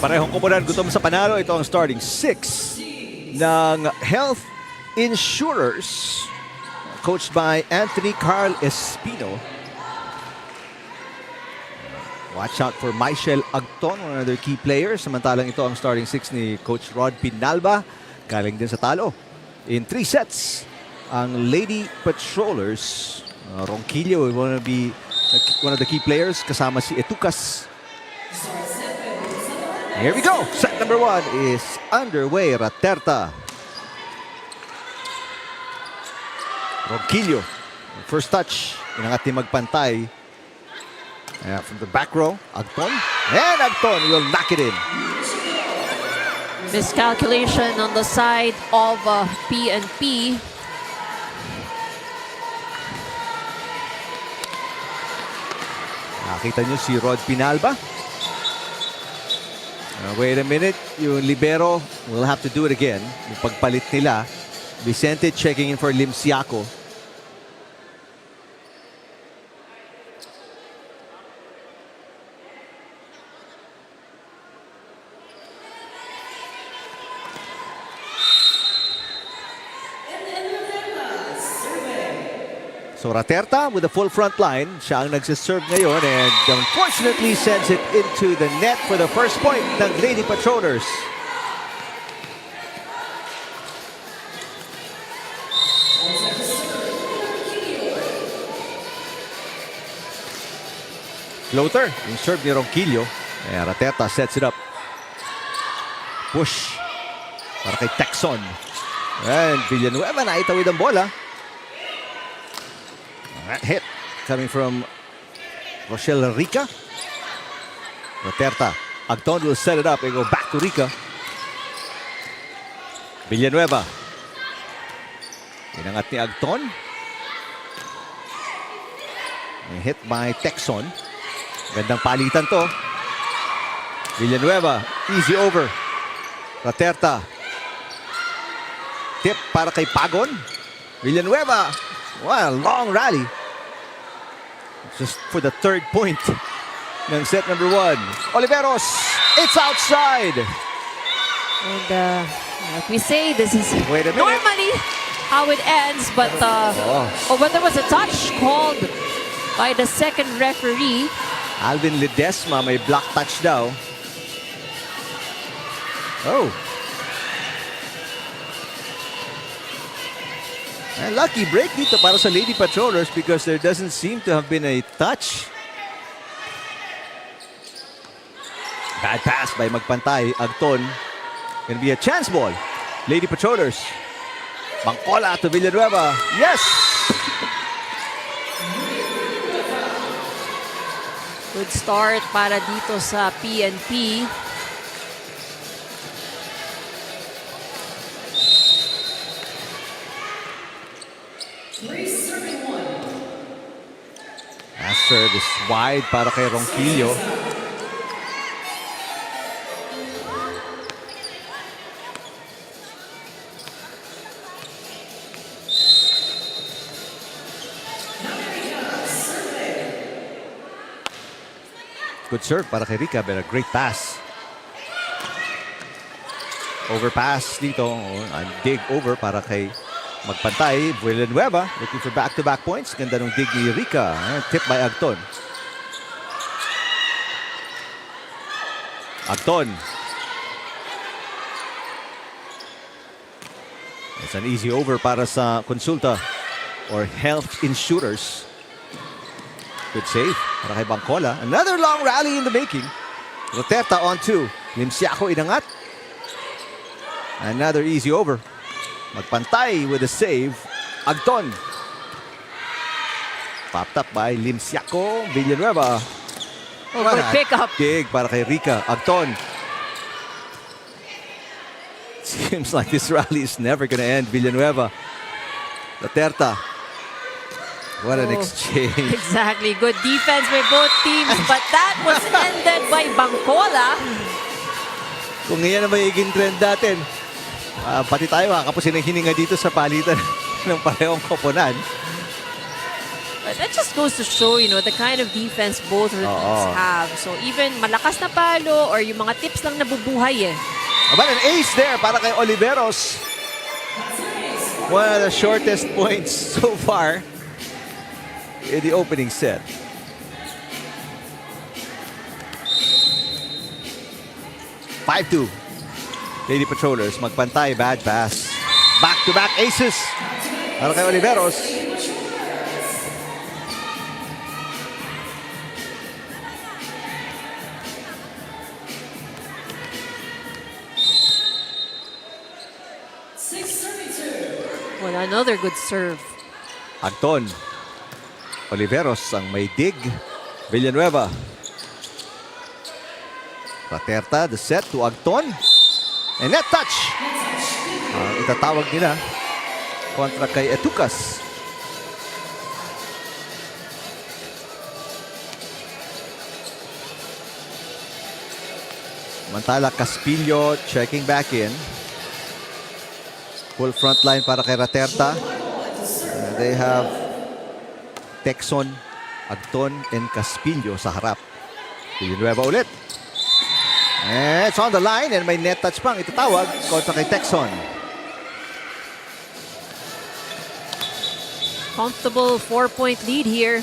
Parehong kumunan, gutom sa panalo. Ito ang starting 6 ng Health Insurers, coached by Anthony Carl Espino. Watch out for Michelle Agton, one of their key players. Samantalang ito ang starting 6 ni Coach Rod Pinalba. Galing din sa talo. In 3 sets, ang Lady Patrollers. Ronquillo will be one of the key players, kasama si Etucas. Here we go. Set number 1 is underway. Raterta. Ronquillo. First touch. Inangat ni Magpantay. From the back row. Agton. And Agton will knock it in. Miscalculation on the side of PNP. Nakita nyo si Rod Pinalba. Wait a minute. Yung libero will have to do it again. Yung pagpalit nila. Vicente checking in for Limsiaco. So Raterta with the full front line. Siya ang nagsiserve ngayon and unfortunately sends it into the net for the first point ng Lady Patrollers. Floater, yung serve ni Ronquillo. And Raterta sets it up. Push para kay Texon. And Villanueva na itawid ang bola. That hit coming from Rochelle Rica. Raterta. Agton will set it up and go back to Rica. Villanueva. Inangat ni Agton. Hit by Texon. Gandang palitan to. Villanueva. Easy over. Raterta. Tip para kay Pagon. Villanueva. Wow, long rally. Just for the 3rd point ng set number 1. Oliveros, it's outside. And like we say, this is Wait a minute. normally how it ends, but but there was a touch called by the second referee. Alvin Ledesma may block touch daw. Oh. And lucky break dito para sa Lady Patrollers because there doesn't seem to have been a touch. Bad pass by Magpantay. Agton. Gonna be a chance ball. Lady Patrollers. Bangkola to Villanueva. Yes! Good start para dito sa PNP. Service wide para kay Ronquillo. Good serve para kay Rica, but a great pass. Overpass dito. Dig over para kay Magpantay. Villanueva looking for back-to-back points. Ganda ng dig ni Rica. Tip by Agton. Agton. It's an easy over para sa Konsulta or Health Insurers. Good save para kay Bangkola. Another long rally in the making. Roteta on two. Limsiaco inangat. Another easy over. Magpantay with a save. Agton. Popped up by Limsiaco. Villanueva. Good pick up. Dig para kay Rica. Agton. Seems like this rally is never gonna end. Villanueva. Laterta. What an exchange. Exactly. Good defense by both teams. But that was ended by Bangkola. Kung ngayon ang magiging trend natin, pati tayo kakapusin ng hininga dito sa palitan ng parehong koponan. But that just goes to show, the kind of defense both of the teams have. So even malakas na palo or yung mga tips lang nabubuhay eh. But an ace there para kay Oliveros. One of the shortest points so far in the opening set. (5-2). Lady Patrollers, Magpantay, bad pass. Back-to-back aces para kay Oliveros. Well, another good serve. Agton. Oliveros ang may dig. Villanueva. Raterta, the set to Agton. And net touch. Itatawag nila kontra kay Etucas. Mantala Caspillo checking back in. Full front line para kay Raterta. They have Texon, Agton, and Caspillo sa harap. Villanueva ulit. And it's on the line and may net touch pang itatawag kontra kay Texon. Comfortable 4-point lead here.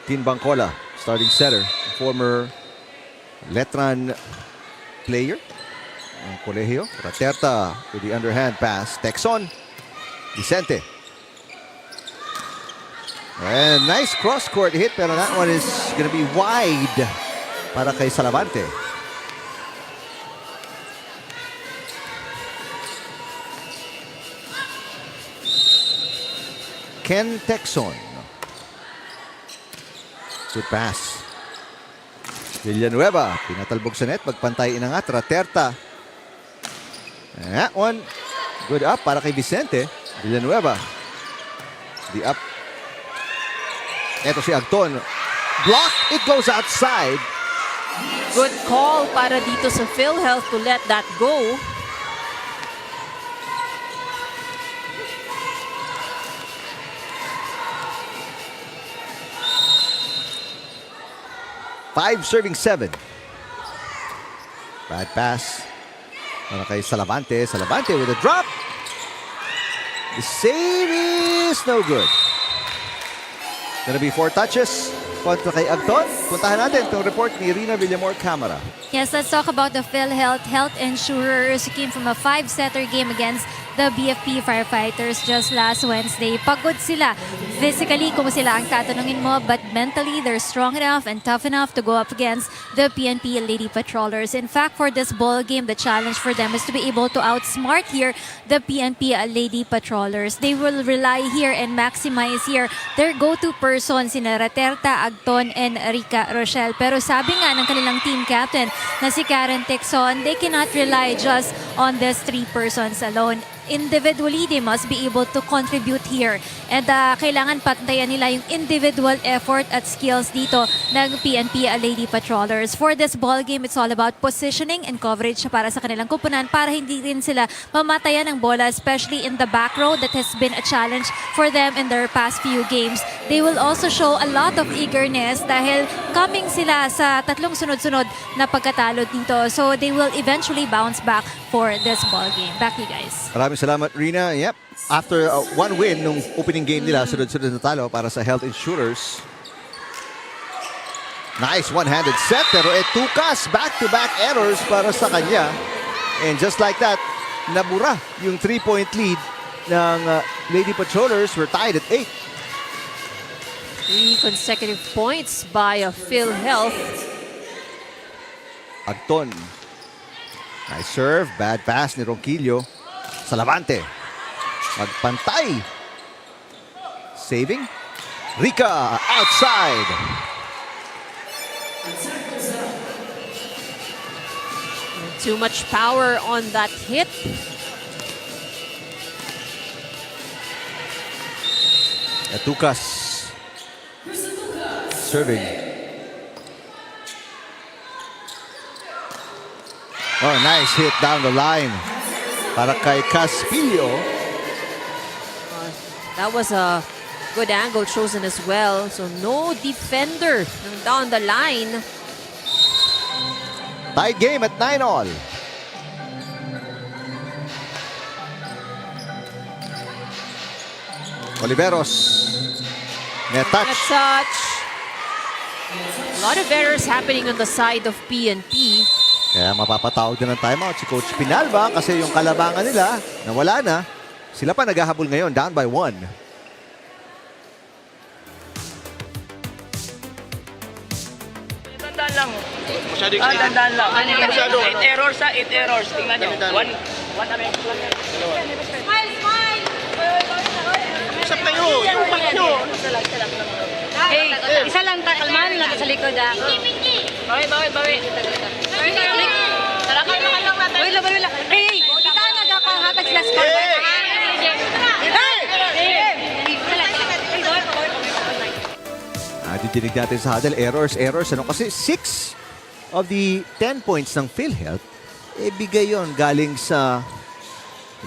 Tin Bangkola, starting setter, former Letran player ng Colegio. Raterta with the underhand pass. Texon, Vicente. And nice cross-court hit, pero that one is going to be wide para kay Salavante. Ken Texon. Good pass. Villanueva, pinatalbog sa net, magpantay inangat. Raterta. And that one, good up para kay Vicente. Villanueva. The up. Ito si Agton. Block, it goes outside. Good call para dito sa PhilHealth to let that go. Five serving 7. Bad pass. Para kay Salavante. Salavante with a drop. The save is no good. Gonna be 4 touches kontra kay Agton. Puntahan natin itong report ni Rina Villamor Camara. Yes, let's talk about the PhilHealth Health Insurers who came from a 5-setter game against the BFP Firefighters just last Wednesday. Pagod sila. Physically, kung sila ang tatanungin mo, but mentally, they're strong enough and tough enough to go up against the PNP Lady Patrollers. In fact, for this ball game, the challenge for them is to be able to outsmart here the PNP Lady Patrollers. They will rely here and maximize here their go-to person, sina Raterta, Agton, and Rica Rochelle. Pero sabi nga ng kanilang team captain na si Karen Texon, they cannot rely just on these 3 persons alone. Individually, they must be able to contribute here. And kailangan pantayan nila yung individual effort at skills dito ng PNP Lady Patrollers. For this ball game, it's all about positioning and coverage para sa kanilang kupunan para hindi rin sila mamatayan ng bola, especially in the back row that has been a challenge for them in their past few games. They will also show a lot of eagerness dahil coming sila sa 3 sunod-sunod na pagkatalo dito. So they will eventually bounce back for this ball game. Back to you guys. Maraming salamat, Rina. Yep. After one win nung opening game nila, sunod-sunod na talo para sa Health Insurers. Nice one-handed set, pero tukas, back-to-back errors para sa kanya. And just like that, nabura yung 3-point lead ng Lady Patrollers. Were tied at 8. 3 consecutive points by PhilHealth. Agton. Nice serve, bad pass ni Ronquillo. Salavante. Magpantay. Saving. Rica outside. Too much power on that hit. Tukas. Serving. Oh, nice hit down the line. Para kay Caspillo. That was a good angle chosen as well. So no defender down the line. Tied game at 9-all. Oliveros. Net touch. Net touch. A lot of errors happening on the side of PNP. Kaya mapapatawag din ng timeout si Coach Pinalba kasi yung kalabangan nila nawala na. Sila pa naghahabol ngayon, down by 1. Tandaan lang. Masyado yung Tandaan lang. Masyado. 8 errors ha, 8 errors. Tingnan nyo. One Usap kayo. Yung pack nyo. Hey, isa lang takalman lang sa likod ah. Bawi. Tara kayo lang natin. Wala. Hey, kita nagkakahatag sila score. Didinig natin sa huddle. Errors. Ano kasi 6 of the 10 points ng PhilHealth, bigay yon galing sa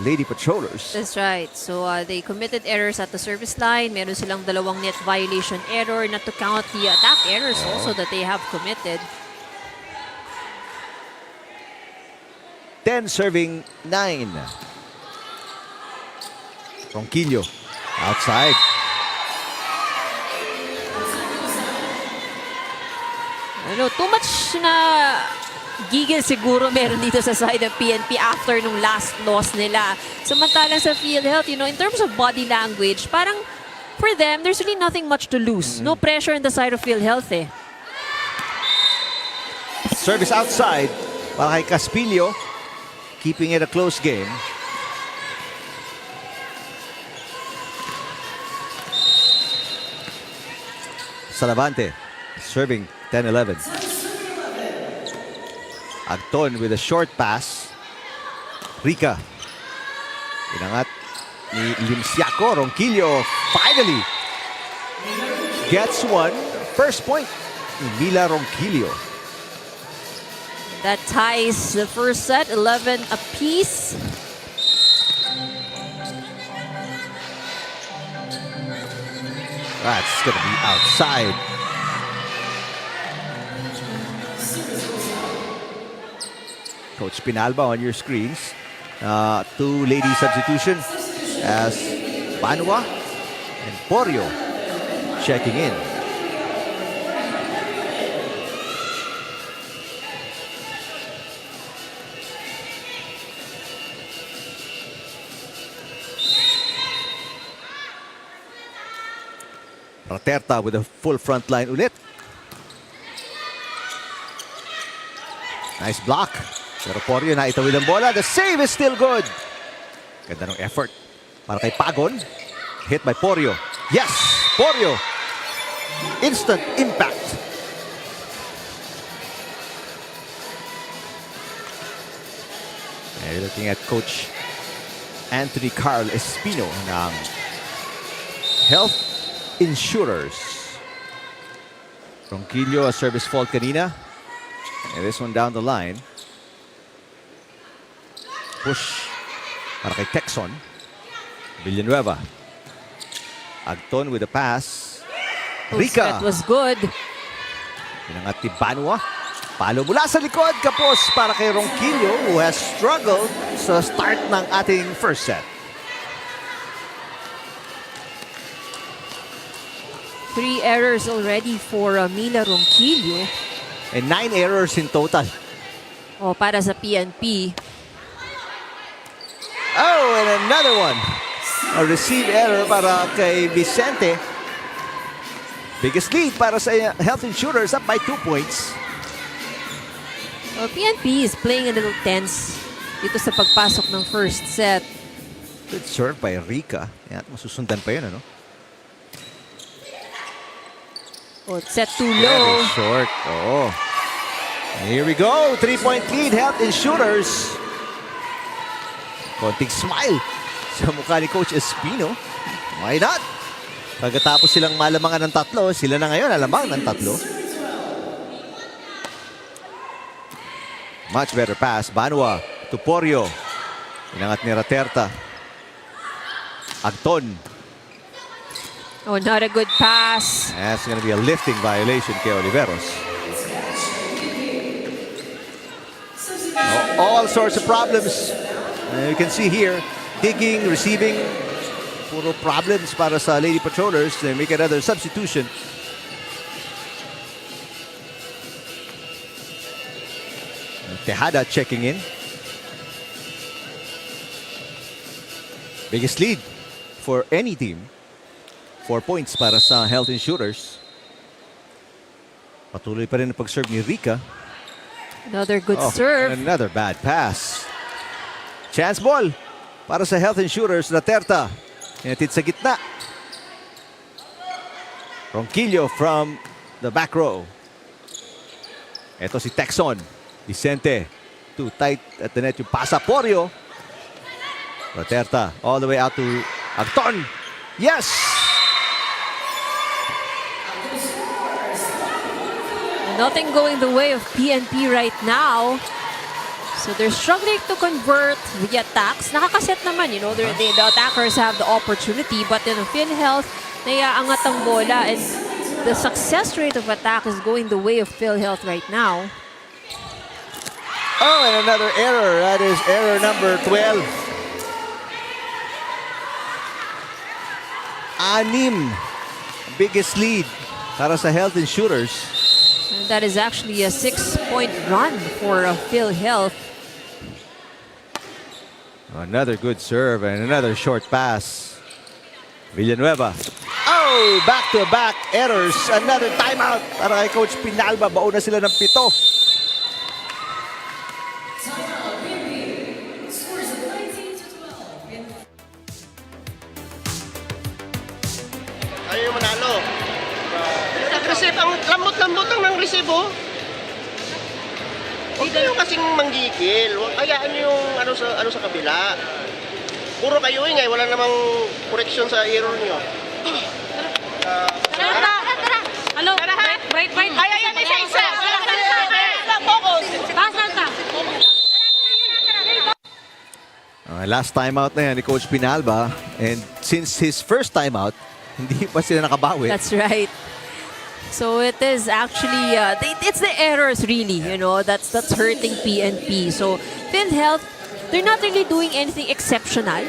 Lady Patrollers. That's right. So they committed errors at the service line. Meron silang 2 net violation error, not to count the attack errors also that they have committed. 10 serving 9. Ronquillo outside. Too much na gigil siguro meron dito sa side of PNP after nung last loss nila. Samantalang sa PhilHealth, in terms of body language, parang for them, there's really nothing much to lose. No pressure on the side of PhilHealth eh. Service outside para kay Caspillo, keeping it a close game. Salavante serving 10-11. Agton with a short pass. Rica. Inangat ni Limsiaco. Ronquillo finally gets one. First point ni Mila Ronquillo. That ties the first set, 11 apiece. That's going to be outside. Coach Pinalba on your screens. 2 lady substitutions as Panua and Porio checking in. Raterta with a full front line ulit. Nice block. Pero Porio na itawid ang bola. The save is still good. Ganda ng effort para kay Pagon. Hit by Porio. Yes! Porio. Instant impact. And looking at Coach Anthony Carl Espino ng Health Insurers. Ronquillo, a service fault kanina. And this one down the line. Push para kay Texon. Villanueva. Agton with a pass. Rica. That was good. Pinangat ni Banwa. Palo mula sa likod. Kapos para kay Ronquillo who has struggled sa start ng ating first set. 3 errors already for Mina Ronquillo. And 9 errors in total. O para sa PNP. Oh, and another one. A receive error para kay Vicente. Biggest lead para sa Health Insurers, up by 2 points. Well, PNP is playing a little tense dito sa pagpasok ng first set. Good serve by Rica. Yan, masusundan pa yun, ano? Oh, set too Very low. short. Oh. Here we go. 3-point lead, Health Insurers. Konting smile sa mukha ni Coach Espino. Why not? Pagkatapos silang malamangan ng tatlo, sila na ngayon alamang ng tatlo. Much better pass. Banwa to Porio. Inangat ni Raterta. Agton. Oh, not a good pass. That's going to be a lifting violation kay Oliveros. Oh, all sorts of problems. You can see here, digging, receiving. Puro problems para sa Lady Patrollers. They make another substitution. Tejada checking in. Biggest lead for any team. 4 points para sa Health Insurers. Patuloy pa rin ang pag-serve ni Rica. Another good serve. Another bad pass. Chance ball para sa Health Insurers. Raterta. Inatid sa gitna. Ronquillo from the back row. Ito si Texon. Vicente. Too tight at the net yung pasa. Porio. Raterta all the way out to Agton. Yes! Nothing going the way of PNP right now. So they're struggling to convert the attacks. Nakakaset naman, you know, the attackers have the opportunity. But in PhilHealth, naiaangat ang bola. And the success rate of attack is going the way of PhilHealth right now. Oh, and another error. That is error number 12. 6. Biggest lead para sa Health Insurers. And that is actually a 6-point run for PhilHealth. Another good serve and another short pass. Villanueva. Oh, back-to-back errors. Another timeout para kay Coach Pinalba. Bauna sila ng 7. Ayaw manalo. Nag-receive, ang lambot-lambot ng resibo. Huwag kayo kasing manggigil. Hayaan niyo yung ano sa kabila. Puro kayo ingay, wala namang correction sa error niyo. Tara! Hello? Bright. Ay, isa-isa! Focus! Basta! Last timeout na yan ni Coach Pinalba. And since his first timeout, hindi pa sila nakabawi. That's right. So it is actually, it's the errors really, you know, that's hurting PNP. So PhilHealth, they're not really doing anything exceptional.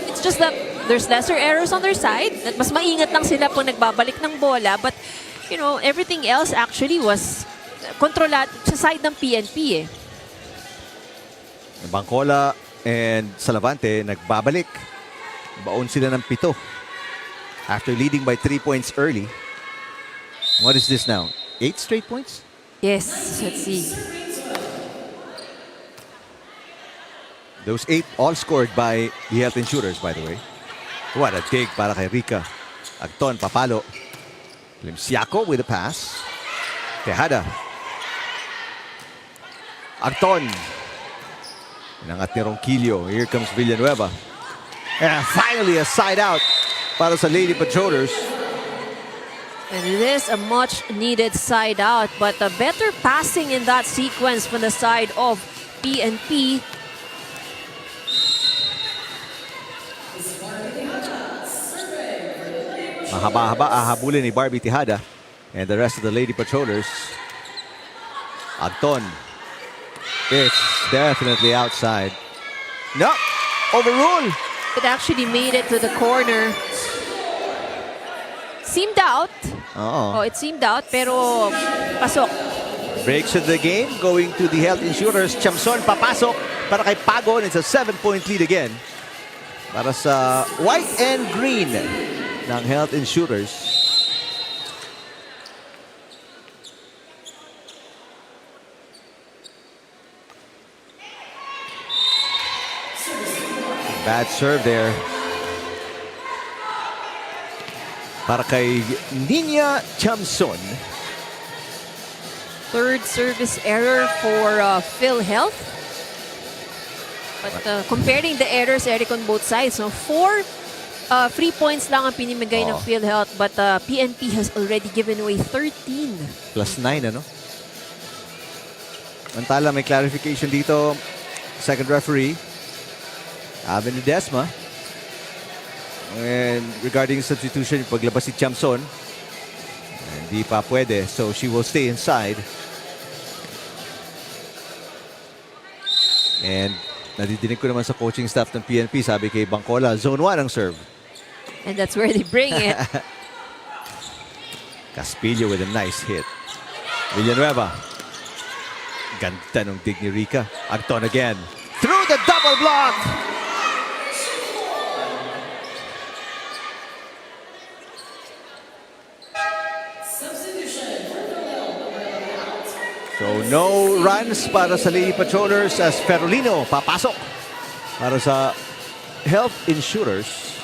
It's just that there's lesser errors on their side. At mas maingat lang sila pag nagbabalik ng bola. But, you know, everything else actually was kontrolado sa side ng PNP eh. Bangkola and Salavante nagbabalik. Baon sila ng 7. After leading by 3 points early. What is this now? 8 straight points? Yes, let's see. Those 8 all scored by the Health Insurers, by the way. What a dig para kay Rica. Agton, papalo. Limsiaco with a pass. Tejada. Agton. Inangat ni Ronquillo. Here comes Villanueva. And finally a side out para sa Lady Patrollers. And it is a much needed side out, but a better passing in that sequence from the side of PNP. Mahaba-haba ahabulin ni Barbie Tejada and the rest of the Lady Patrollers. Agton. It's definitely outside. No, overruled. It actually made it to the corner. Seemed out. Oh, it seemed out, pero pasok. Breaks of the game going to the Health Insurers. Chamson papasok para kay Pago, and it's a 7-point lead again para sa white and green ng Health Insurers. Bad serve there para kay Nina Chamson. Third service error for PhilHealth. But comparing the errors, Eric, on both sides, so 4 free points lang ang pinimigay ng PhilHealth, but PNP has already given away 13. Plus 9, ano? Mantala, may clarification dito. Second referee, Aven Desma. And regarding substitution, paglabas si Chamson, hindi pa pwede, so she will stay inside. And nadidinig ko naman sa coaching staff ng PNP, sabi kay Bangkola, zone 1 ang serve. And that's where they bring it. Caspillo with a nice hit. Villanueva. Ganda nung dig ni Rica. Agton again. Through the double block! So no runs para sa Lady Patrollers as Ferolino papasok para sa Health Insurers.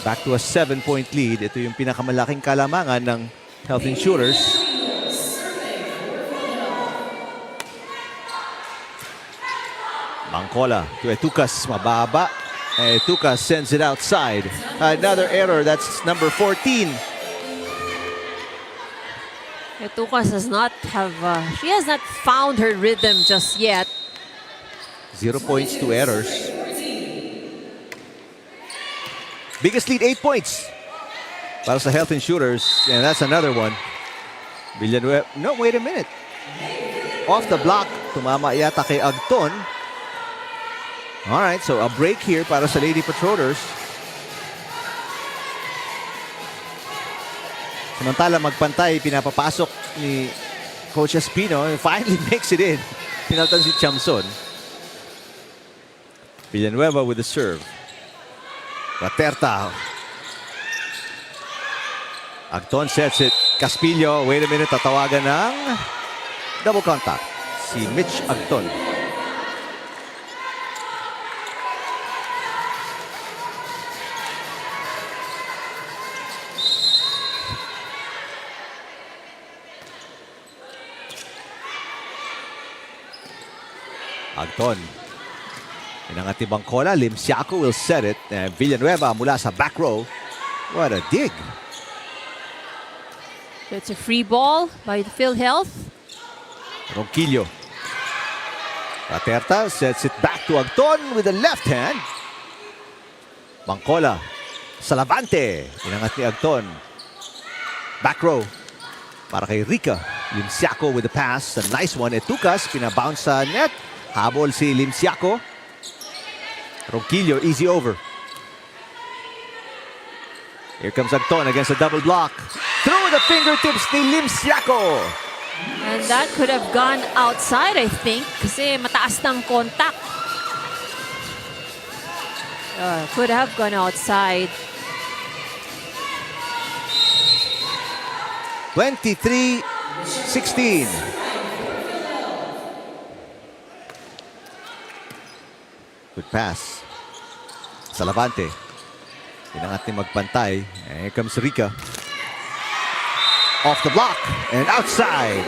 Back to a 7-point lead. Ito yung pinakamalaking kalamangan ng Health Insurers. Bangkola to Etucas, mababa. Etucas sends it outside. Another error, that's number 14. Etucas does not have, she has not found her rhythm just yet. 0 points, 2 errors. Biggest lead, 8 points. Para sa Health Insurers, and that's another one. Villanueva, no, wait a minute. Off the block, tumama yata kay Agton. All right, so a break here para sa Lady Patrollers. Samantala, magpantay, pinapapasok ni Coach Espino. Finally makes it in. Pinaltan si Chamson. Villanueva with the serve. Raterta. Agton sets it. Caspillo, wait a minute, tatawagan ng double contact. Si Mitch Agton. Agton. Inangat ni Bangkola. Limsiaco will set it. And Villanueva mula sa back row. What a dig. It's a free ball by PhilHealth. Ronquillo. Raterta sets it back to Agton with the left hand. Bangkola. Salavante. Inangat ni Agton. Back row. Para kay Rica. Limsiaco with the pass. A nice one. Etucas. Pinabounce sa net. Habol si Limsiaco. Ronquillo, easy over. Here comes Agton against a double block. Through the fingertips ni Limsiaco. And that could have gone outside, I think, kasi mataas ng contact. Could have gone outside. 23-16. Good pass. Salavante. Pinangat ni magpantay. And here comes Rica. Off the block and outside.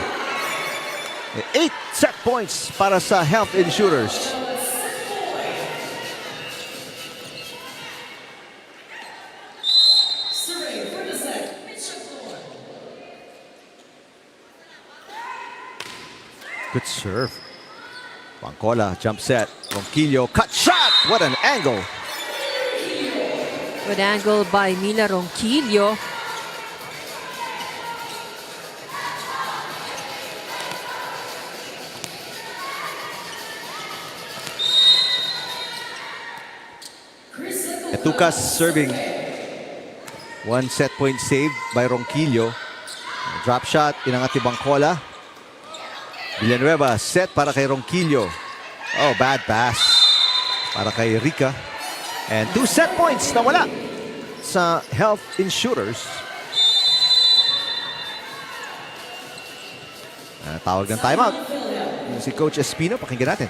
8 set points para sa Health Insurers. Good serve. Bangcola, jump set. Ronquillo, cut shot. What an angle. Good angle by Mila Ronquillo. Etucas serving. 1 set point saved by Ronquillo. Drop shot, inangat ni Bangcola. Villanueva, set para kay Ronquillo. Oh, bad pass para kay Rica. And 2 set points na wala sa Health Insurers. Tawag ng timeout. Si Coach Espino, pakinggan natin.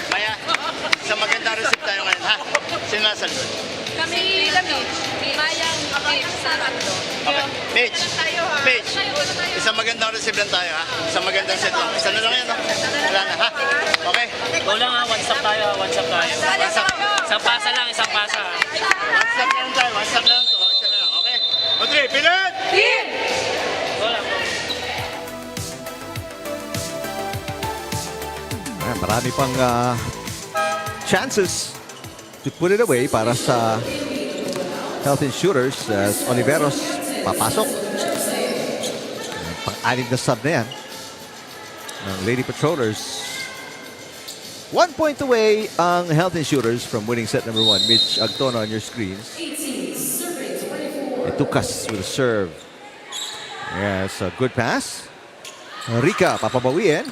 Maya, sa magandang receipt tayo ngayon, ha? Sino nasa likod? Kami Mayang Sarap do. Okay. Mitch, isang magandang receive lang tayo, ha? Isang magandang set lang. Isa na lang yan, no? Wala na, ha? Okay? Go lang ha, one stop tayo. Isang pasa lang, isang pasa. One step lang tayo, one step lang to. Isa na lang, okay? Audrey, pilit! Go lang. Marami pang chances to put it away para sa Health Insurers as Oliveros papasok. Pang-anim na sub na yan ng Lady Patrollers. 1 point away ang Health Insurers from winning set number 1. Mitch Agton on your screens. Etucas with a serve. Yes, a good pass. Rica papabawiin.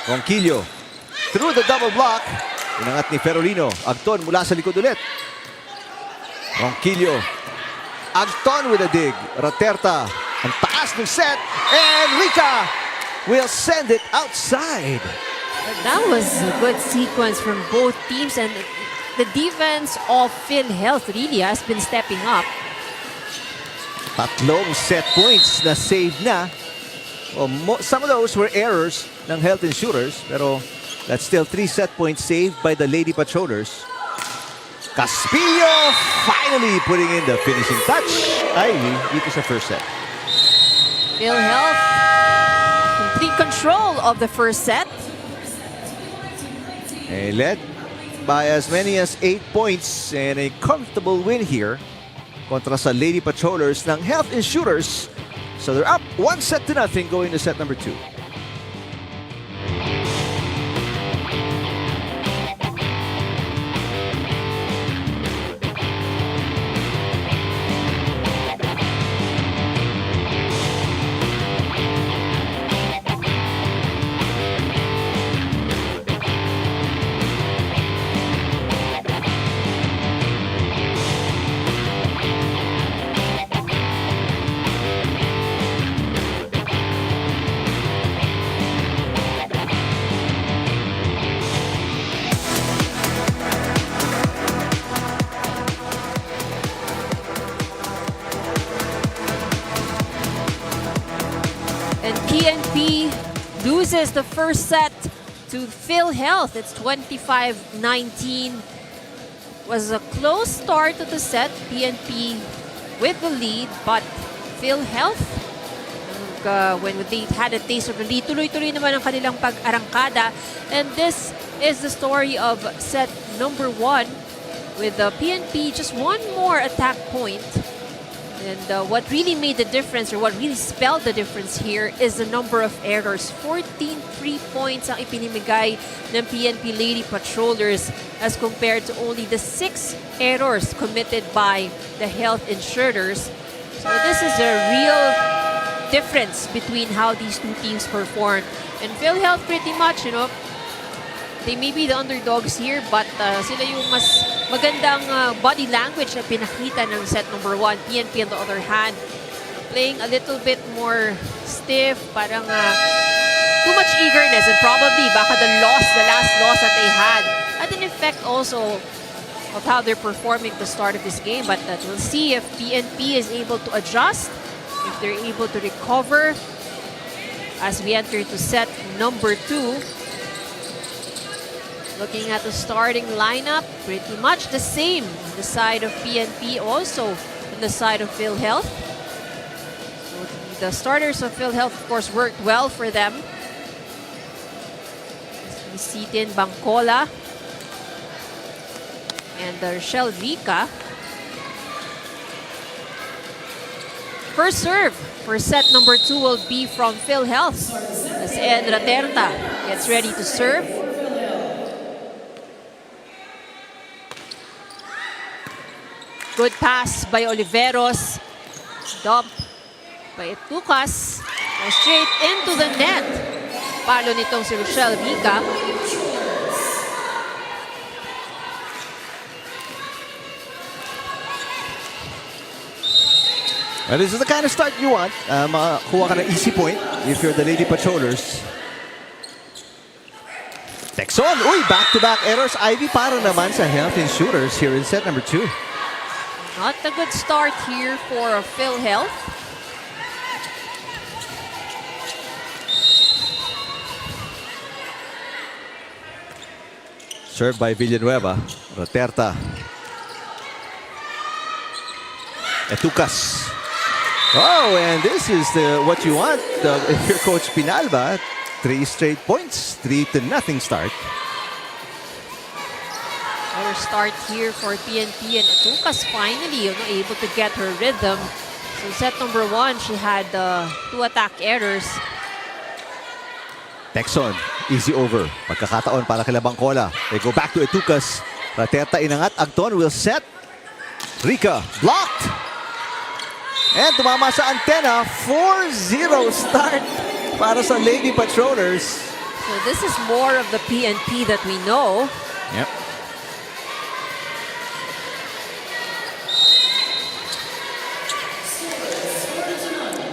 Ronquillo through the double block. Inangat ni Ferolino. Agton mula sa likod ulit. Ronquillo. Agton with a dig. Raterta. Ang taas ng set. And Rica will send it outside. That was a good sequence from both teams, and the defense of PhilHealth really has been stepping up. Tatlong set points na save na. Well, some of those were errors ng Health Insurers, pero that's still 3 set points saved by the Lady Patrollers. Caspillo finally putting in the finishing touch. Dito sa first set. PhilHealth, complete control of the first set. Led by as many as 8 points and a comfortable win here kontra sa Lady Patrollers ng Health Insurers. So they're up 1-0 going to set number 2. PNP loses the first set to PhilHealth. It's 25-19. Was a close start to the set. PNP with the lead, but PhilHealth, when they had a taste of the lead, tuloy-tuloy naman ang kanilang pag-arangkada. And this is the story of set number 1 with the PNP just one more attack point And what really made the difference, or what really spelled the difference here, is the number of errors. 14 3 points ang ipinimigay ng PNP Lady Patrollers as compared to only the 6 errors committed by the Health Insurers. So this is a real difference between how these two teams performed. And PhilHealth pretty much, they may be the underdogs here, but sila yung mas magandang body language na pinakita ng set number 1. PNP on the other hand, playing a little bit more stiff, parang too much eagerness, and probably baka the last loss that they had an effect also of how they're performing at the start of this game. But we'll see if PNP is able to adjust, if they're able to recover as we enter to set number 2. Looking at the starting lineup, pretty much the same on the side of PNP, also on the side of PhilHealth. So the starters of PhilHealth, of course, worked well for them. Sitin Bangcola and Rochelle Rica. First serve for set number 2 will be from PhilHealth as Ed Raterta gets ready to serve. Good pass by Oliveros. Dump by Etucas. Straight into the net. Palo nitong si Rochelle Rica. Well, this is the kind of start you want. Makakuha ka ng easy point if you're the Lady Patrollers. Texon, back-to-back errors. Ivy para naman sa Health Insurers here in set number 2. Not a good start here for PhilHealth. Served by Villanueva. Raterta. Etucas. Oh, and this is what you want if you're Coach Pinalba. 3 straight points. 3-0 start. Better start here for PNP, and Etucas finally able to get her rhythm. So set number 1, she had 2 attack errors. Texon, easy over. Magkakataon para kila Bangcola. They go back to Etucas. Raterta inangat. Agton will set. Rica blocked. And tumama sa antena. 4-0 start para sa Lady Patrollers. So this is more of the PNP that we know. Yep.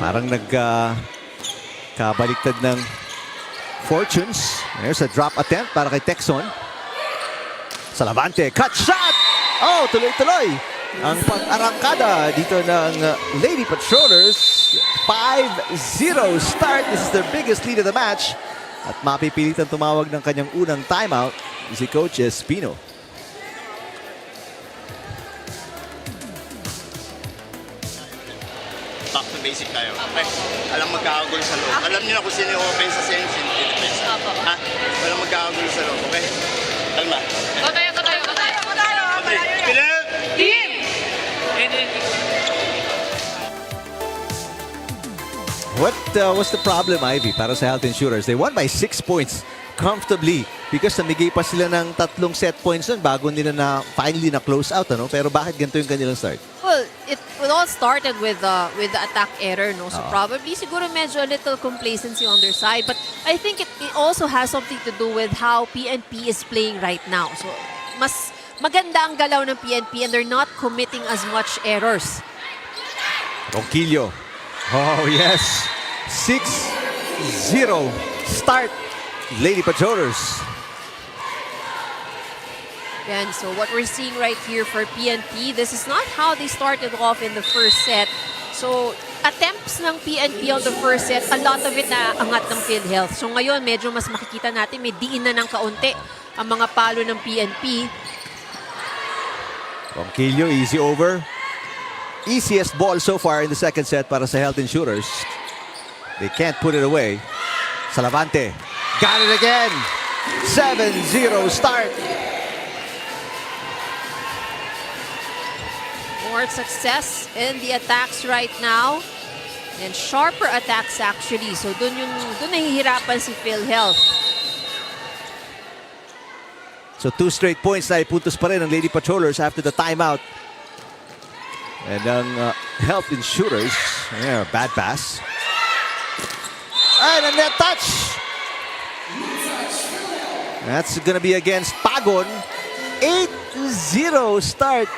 Parang nagkabaliktad ng fortunes. There's a drop attempt para kay Texon. Salavante, cut shot! Oh, tuloy-tuloy ang pag-arangkada dito ng Lady Patrollers. 5-0 start. This is their biggest lead of the match. At mapipilitan tumawag ng kanyang unang timeout si Coach Espino. Back to basic tayo. Okay. Alam magkakagulo sa loob. Alam niyo na kung sino yung offense sa sino, sino yung defense. Ha? Walang magkakagulo sa loob, okay? Kalma. Tayo. Pilar! Team! What was the problem, Ivy, para sa Health Insurers? They won by 6 points comfortably because namigay pa sila ng 3 set points nun bago nila finally na close out. Pero bakit ganito yung kanilang start? Well, it all started with the attack error, no? So probably siguro medyo a little complacency on their side, but I think it also has something to do with how PNP is playing right now. So mas maganda ang galaw ng PNP and they're not committing as much errors. Ronquillo. Oh, yes. 6-0 start. Lady Patrollers. And so what we're seeing right here for PNP, this is not how they started off in the first set. So attempts ng PNP on the first set, a lot of it na angat ng PhilHealth. So ngayon, medyo mas makikita natin, may diin na ng kaunti ang mga palo ng PNP. Ronquillo, easy over. Easiest ball so far in the second set para sa Health Insurers. They can't put it away. Salavante. Got it again. 7-0 start. More more success in the attacks right now. And sharper attacks actually. So dun nahihirapan si PhilHealth. So 2 straight points na ipuntos pa rin ng Lady Patrollers after the timeout. And ang Health Insurers, bad pass. And a net touch. That's gonna be against Pagon. 8-0 start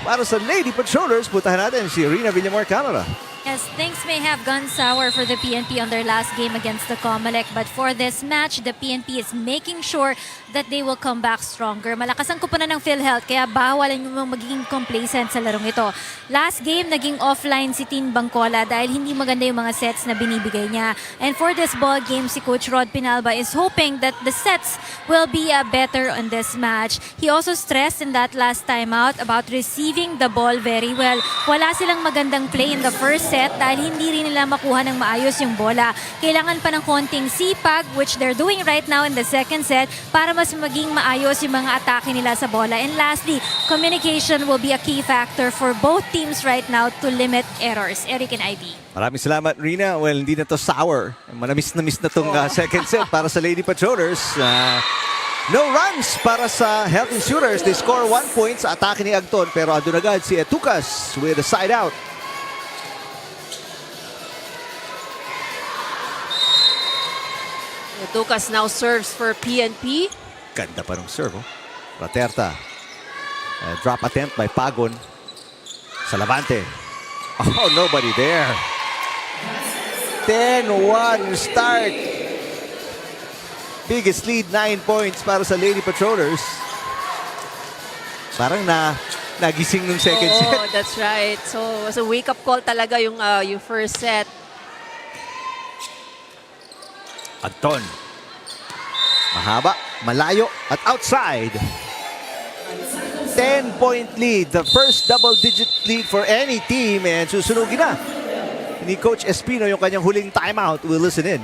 para sa Lady Patrollers. Puntahan natin si Rina Villamor Canada. Yes, things may have gone sour for the PNP on their last game against the COMELEC, but for this match, the PNP is making sure that they will come back stronger. Malakas ang kupunan ng PhilHealth, kaya bawal yung magiging complacent sa larong ito. Last game, naging offline si Tin Bangcola dahil hindi maganda yung mga sets na binibigay niya. And for this ball game, si Coach Rod Pinalba is hoping that the sets will be better on this match. He also stressed in that last timeout about receiving the ball very well. Wala silang magandang play in the first set dahil hindi rin nila makuha ng maayos yung bola. Kailangan pa ng konting sipag, which they're doing right now in the second set, para mas maging maayos yung mga atake nila sa bola. And lastly, communication will be a key factor for both teams right now to limit errors. Eric and Ivy. Maraming salamat, Rina. Well, hindi na to sour. Manamis na tong second set para sa Lady Patrollers. No runs para sa Health Insurers. They score 1 point sa atake ni Agton, pero andun agad si Etucas with a side out. Lucas now serves for PNP. Ganda pa ng serve. Raterta. Drop attempt by Pagon. Sa Lavante. Oh, nobody there. 10-1 start. Biggest lead, 9 points para sa Lady Patrollers. Parang nagising nung second set. Oh, that's right. So, it was a wake-up call talaga yung first set. Anton. Mahaba, malayo, at outside. 10-point lead. The first double-digit lead for any team. And susunugin na ni Coach Espino yung kanyang huling timeout. We'll listen in.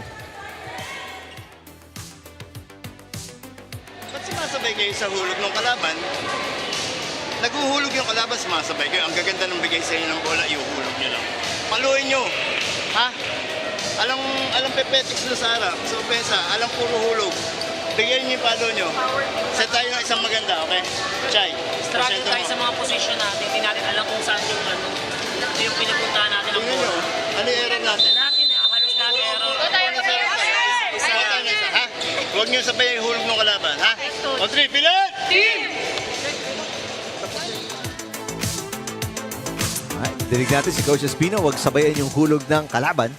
Ba't sumasabay kayo sa hulog ng kalaban? Naghuhulog yung kalaban, sumasabay kayo. Ang gaganda ng bigay sa inyo ng bola, iuhulog nyo lang. Paluin nyo. Ha? Alam pepetics na sa harap, sa opensa, alam puro hulog. Bigyan niyo yung palo nyo. Set tayo ng isang maganda, okay? Chay. Struggle tayo sa mga position natin. Hindi natin alam kung saan yung pinupuntahan natin ang Tingnan nyo. Ano yung error natin? Halos natin error. Ha? Huwag nyo sabay yung hulog ng kalaban, ha? O 3, pilat! Team! Ay, dinig natin si Coach Espino. Huwag sabayan yung hulog ng kalaban.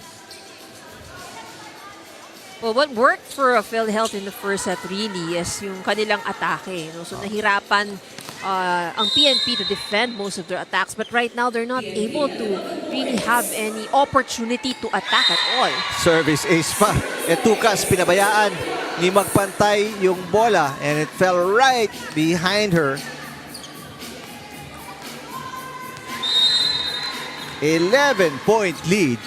Well, what worked for PhilHealth in the first set really is yung kanilang atake. No? So nahirapan ang PNP to defend most of their attacks. But right now, they're not able to really have any opportunity to attack at all. Service ace pa. Etucas, pinabayaan ni magpantay yung bola. And it fell right behind her. 11-point lead.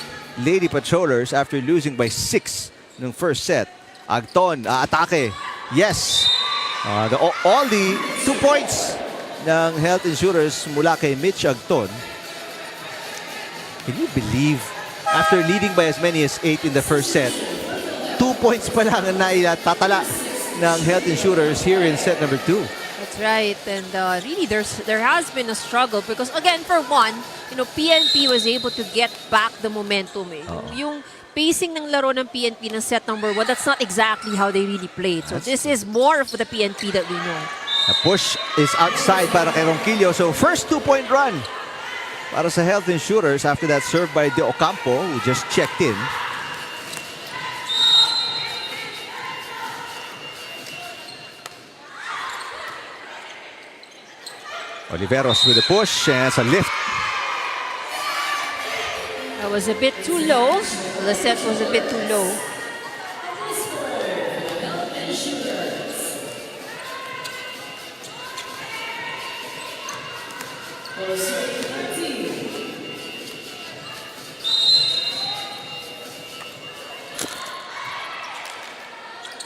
Lady Patrollers after losing by 6 ng first set. Agton, atake. Yes. All the 2 points ng Health Insurers mula kay Mitch Agton. Can you believe, after leading by as many as 8 in the first set, 2 points pa lang ang naitatala ng Health Insurers here in set number 2. That's right. And really, there has been a struggle because, again, for one, PNP was able to get back the momentum. Yung pacing ng laro ng PNP ng set number 1, that's not exactly how they really played. So this is more of the PNP that we know. The push is outside para kay Ronquillo. So first 2-point run para sa Health Insurers after that serve by De Ocampo, who just checked in. Oliveros with the push and it's a lift. That was a bit too low. The set was a bit too low.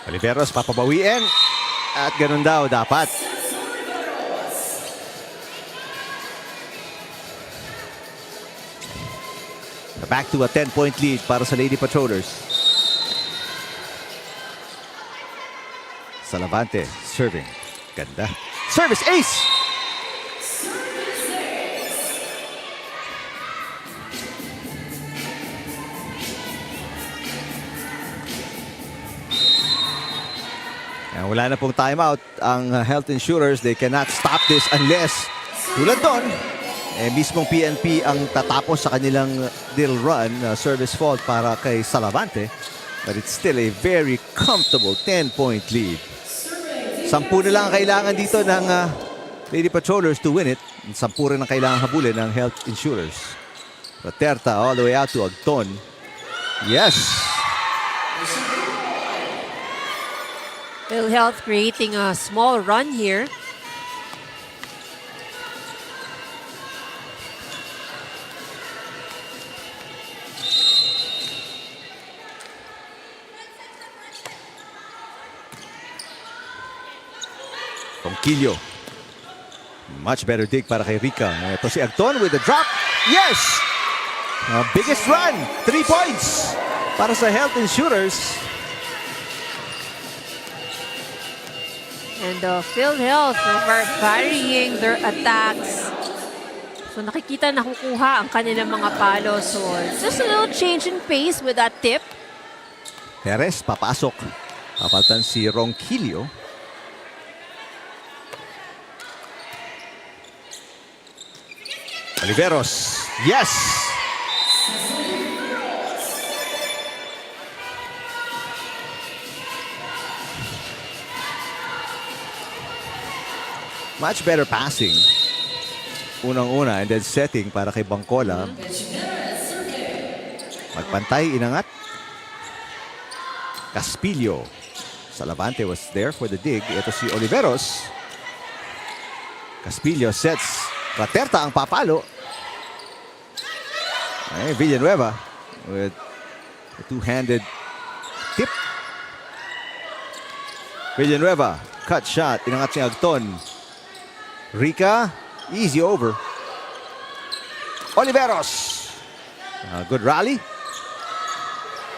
Oliveros papabawiin. At ganun daw dapat. Back to a 10-point lead para sa Lady Patrollers. Salavante serving. Ganda. Service ace! Wala na pong timeout ang health insurers. They cannot stop this unless tulad doon, mismong PNP ang tatapos sa kanilang little run, service fault para kay Salavante. But it's still a very comfortable 10-point lead. 10 na lang ang kailangan dito ng Lady Patrollers to win it. 10 rin ang kailangan habulin ng health insurers. Raterta all the way out to Agton. Yes! PhilHealth creating a small run here. Conquillo. Much better dig para kay Rica. Ito si Agton with the drop. Yes! Biggest run. 3 points para sa health insurers. And PhilHealth varying their attacks. So nakikita nakukuha ang kanilang mga palo. So just a little change in pace with that tip. Perez papasok. Papaltan si Ronquillo. Oliveros. Yes! Much better passing. Unang-una and then setting para kay Bangkola. Magpantay, inangat. Caspillo. Salavante was there for the dig. Ito si Oliveros. Caspillo sets. Raterta ang papalo. Ay, Villanueva with a two-handed tip. Villanueva, cut shot. Inangat si Agton. Rica, easy over. Oliveros. Good rally.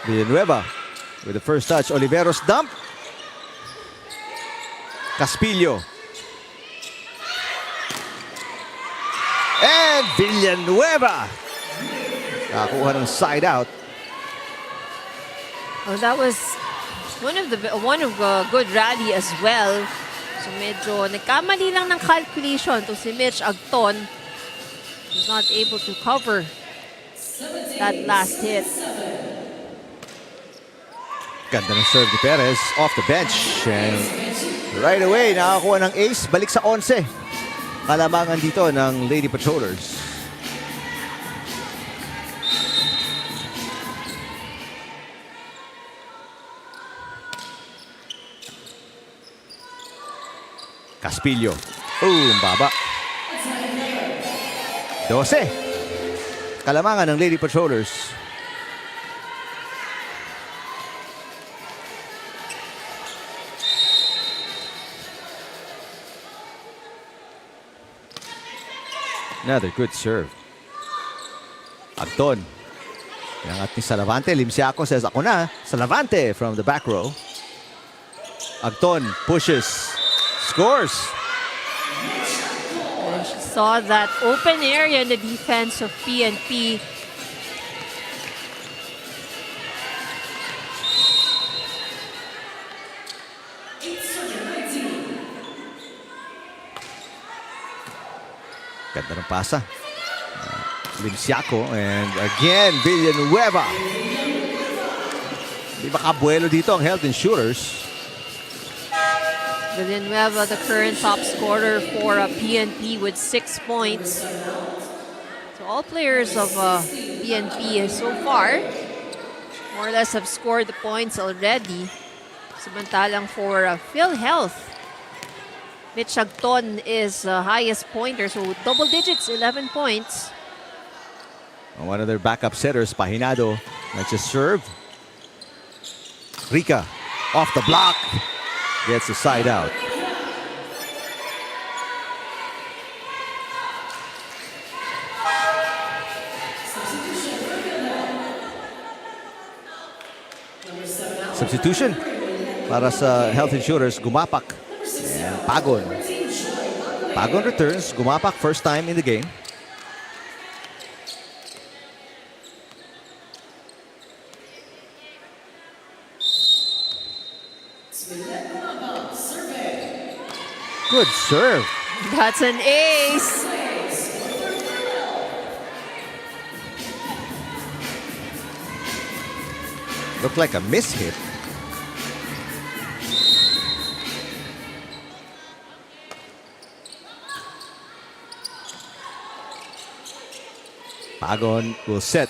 Villanueva with the first touch. Oliveros dump. Caspillo. And Villanueva. Nakakuha ng side out. Oh, that was one of good rally as well. So medyo nagkamali lang ng calculation to si Mitch Agton. He's not able to cover that last hit. Ganda ng serve ni Perez off the bench. And right away, nakakuha ng ace. Balik sa 11. Kalamangan dito ng Lady Patrollers. Caspillo. Baba. 12. Kalamangan ng Lady Patrollers. Another good serve. Agton. Inangat ni Salavante. Limsiaco says, ako na. Salavante from the back row. Agton pushes. Scores. And she saw that open area in the defense of PNP. Ganda ng pasa. Limsiaco and again Villanueva. Di makabuelo dito ang health insurers. Villanueva, the current top scorer for PNP with 6 points. So all players of PNP so far more or less have scored the points already. Samantalang for PhilHealth, Mitch Agton is highest pointer, so double digits, 11 points. One of their backup setters, Pahinado, just serve. Rica off the block. Gets the side out. Substitution para sa Health Insurers, Gumapak. And Pagon. Pagon returns. Gumapak first time in the game. Good serve. That's an ace. Looked like a mishit. Pagon will set.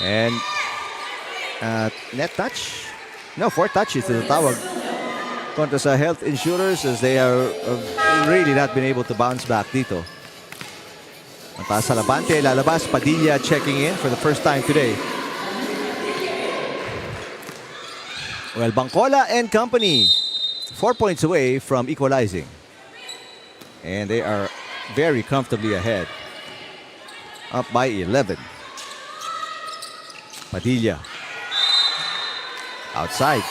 And net touch? No, 4 touches is the tawag. Kontra sa Health Insurers as they are really not been able to bounce back dito. Mataas sa labante, lalabas. Padilla checking in for the first time today. Well, Bangcola and company 4 points away from equalizing. And they are very comfortably ahead. Up by 11. Padilla. Outside.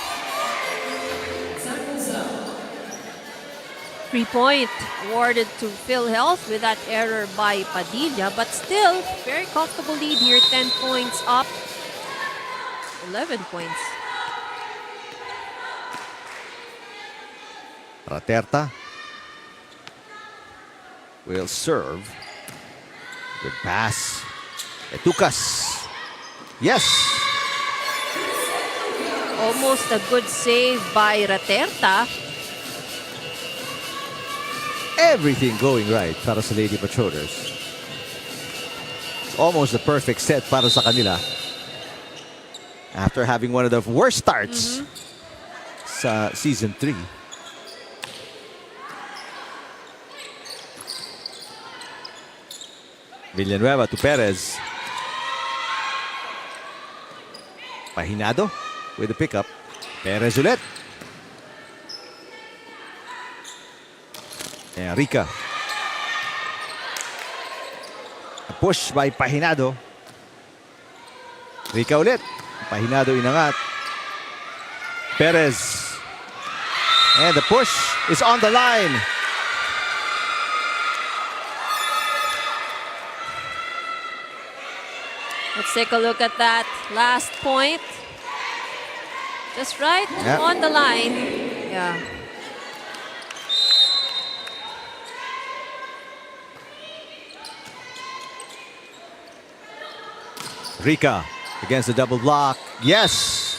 3-point awarded to PhilHealth with that error by Padilla, but still very comfortable lead here. 10 points up. 11 points. Raterta will serve. Good pass. Etukas. Yes. Almost a good save by Raterta. Everything going right para sa Lady Patrollers. Almost the perfect set para sa kanila. After having one of the worst starts sa Season 3. Villanueva to Perez. Pahinado with the pickup. Perez ulit. Rica. A push by Pahinado. Rica ulit. Pahinado inangat. Perez. And the push is on the line. Let's take a look at that last point. Just right Yep. on the line. Yeah. Rica against the double block. Yes.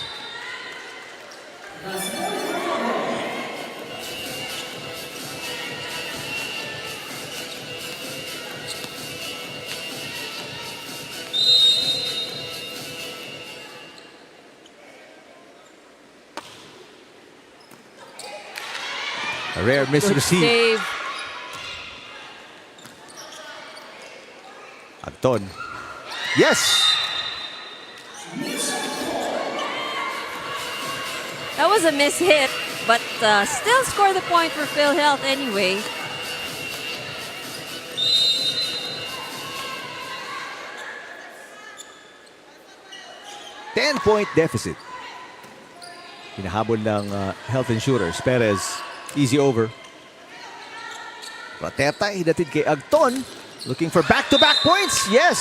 A rare Good misreceive. save. Anton. Yes. That was a miss hit, but still score the point for PhilHealth anyway. Ten-point deficit. Hinahabol ng Health Insurers. Perez, easy over. Raterta, hinatid kay Agton. Looking for back-to-back points. Yes.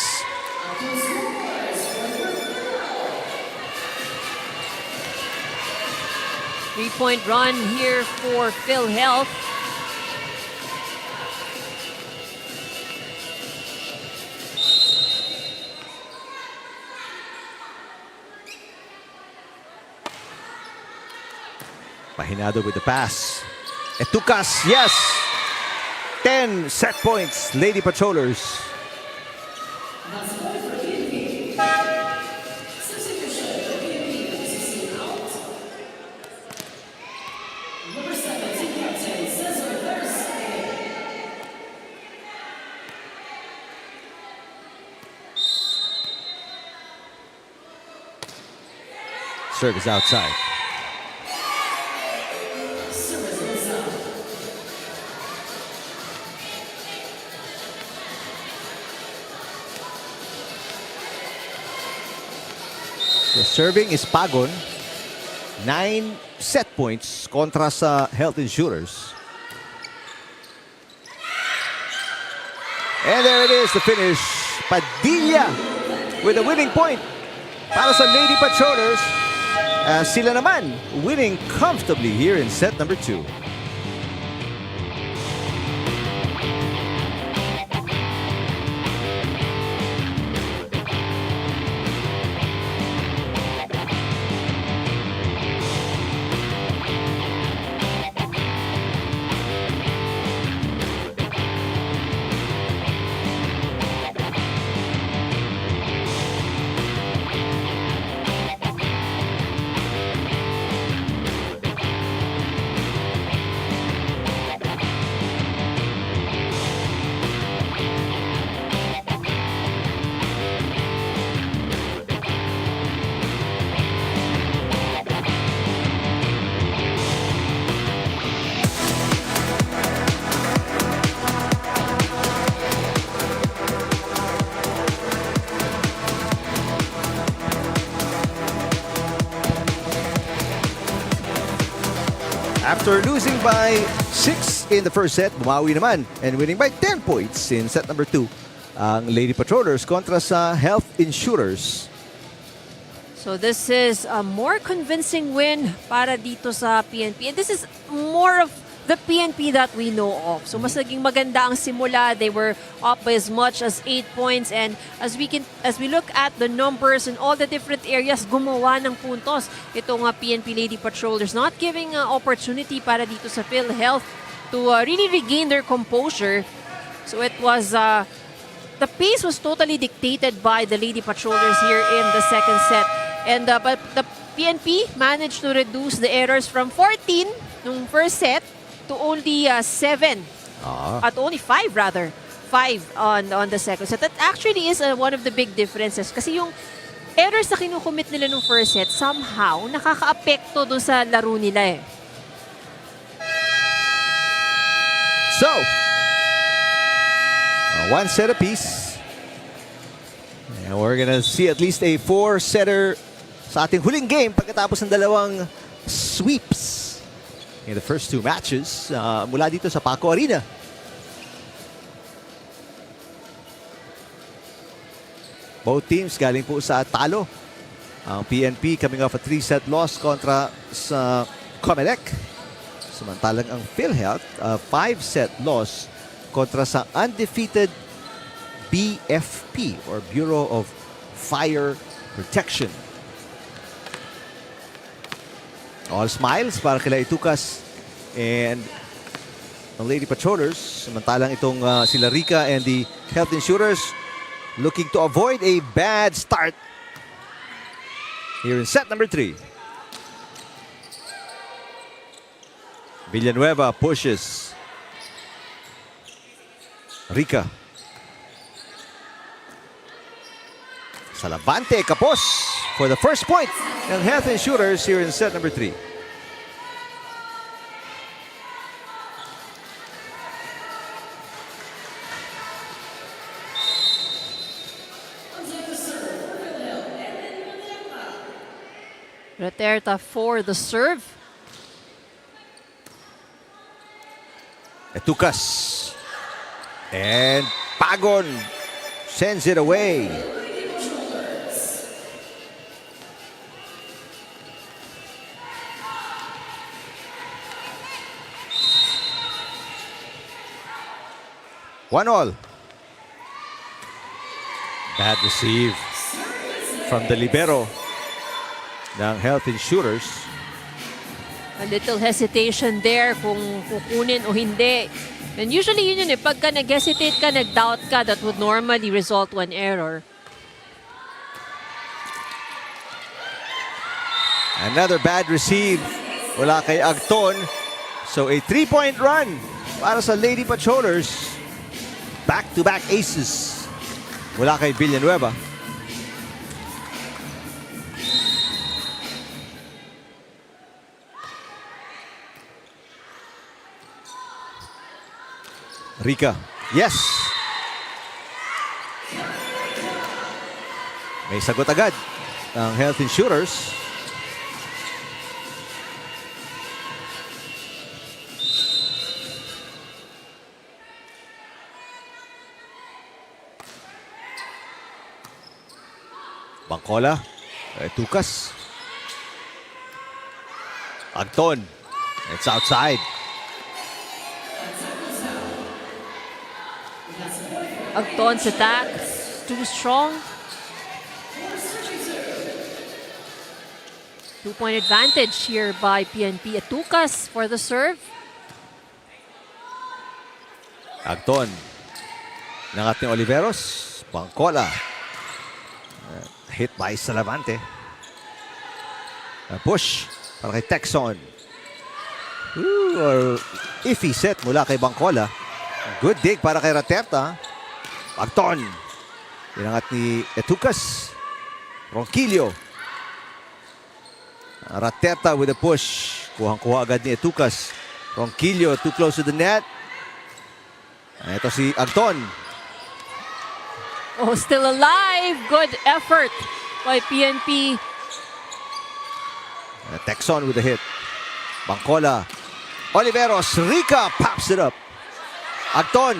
Three-point run here for PhilHealth. Pahinado with the pass. Etukas, yes. 10 set points, Lady Patrollers. Serve is outside. So serving is Pagon. 9 set points kontra sa Health Insurers. And there it is, the finish. Padilla with a winning point para sa Lady Patrollers. Sila naman winning comfortably here in set number 2. After losing by 6 in the first set, bumawi naman and winning by 10 points in set number 2 ang Lady Patrollers kontra sa Health Insurers. So this is a more convincing win para dito sa PNP. And this is more of the PNP that we know of. So mas naging maganda ang simula. They were up by as much as 8 points, and as we look at the numbers in all the different areas, gumawa ng puntos itong PNP Lady Patrollers, not giving opportunity para dito sa PhilHealth to really regain their composure. So it was the pace was totally dictated by the Lady Patrollers here in the second set. And but the PNP managed to reduce the errors from 14 nung first set to only 7. At only 5 rather. 5 on the second set. That actually is one of the big differences. Kasi yung errors na kinukumit nila nung first set, somehow, nakaka-apekto dun sa laro nila eh. So, one set apiece. And we're gonna see at least a 4-setter sa ating huling game pagkatapos ng dalawang sweeps in the first 2 matches mula dito sa Paco Arena. Both teams galing po sa talo. Ang PNP coming off a 3-set loss kontra sa COMELEC. Samantalang ang PhilHealth, a 5-set loss kontra sa undefeated BFP or Bureau of Fire Protection. All smiles para kila Itukas and ang Lady Patrollers. Samantalang itong sila Rika and the Health Insurers looking to avoid a bad start here in set number 3. Villanueva pushes. Rika. Salavante kapos for the first point ng Health Insurers here in set number 3. Reterta for the serve. Etukas. And Pagon sends it away. One all. Bad receive from the libero ng Health Insurers. A little hesitation there kung kukunin o hindi. And usually yun eh, pagka nag-hesitate ka, nag-doubt ka, that would normally result to an error. Another bad receive wala kay Agton. So a 3-point run para sa Lady Patrollers. Back-to-back aces wala kay Villanueva. Rika. Yes. May sagot agad ang Health Insurers. Bangkola. Tukas. Agton. It's outside. Agton's attack, too strong. 2-point advantage here by PNP. Tukas for the serve. Agton. Nangat ni Oliveros. Bangkola. Hit by Salavante. Push para kay Texon. Iffy set mula kay Bangkola. Good dig para kay Raterta. Agton. Inangat ni Tukas. Ronquillo. Raterta with a push. Kuhang-kuha agad ni Tukas. Ronquillo too close to the net. Ito si Agton. Oh, still alive. Good effort by PNP. Texon with a hit. Bangkola. Oliveros. Rica pops it up. Agton.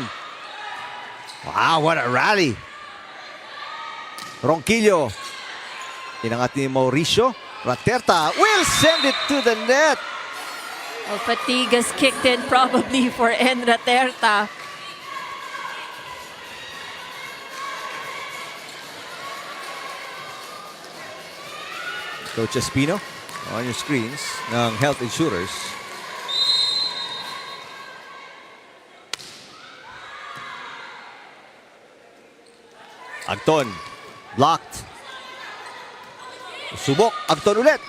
Wow, what a rally. Ronquillo. Inangat ni Mauricio. Raterta will send it to the net. Oh, fatigue has kicked in probably for N. Raterta. Coach Espino on your screens ng Health Insurers. Agton. Blocked. Subok. Agton ulit.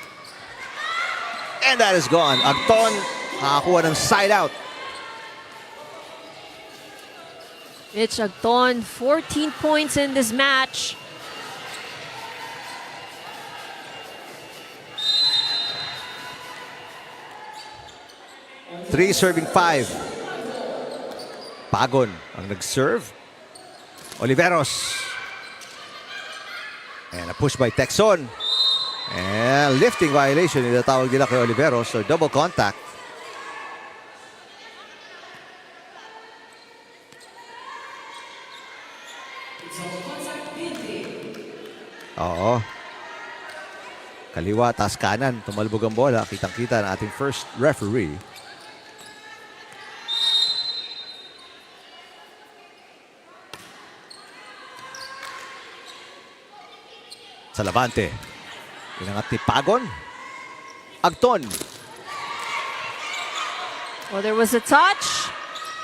And that is gone. Agton nakakuha ng side out. Mitch Agton, 14 points in this match. Three serving 5. Pagon ang nag-serve. Oliveros. And a push by Texon. And lifting violation. Itatawag nila kay Oliveros. So double contact. Oo. Kaliwa, tas kanan. Tumalbog ang bola. Kitang-kita ng ating first referee. Salavante. Inangat ni Pagon. Agton. Oh, there was a touch.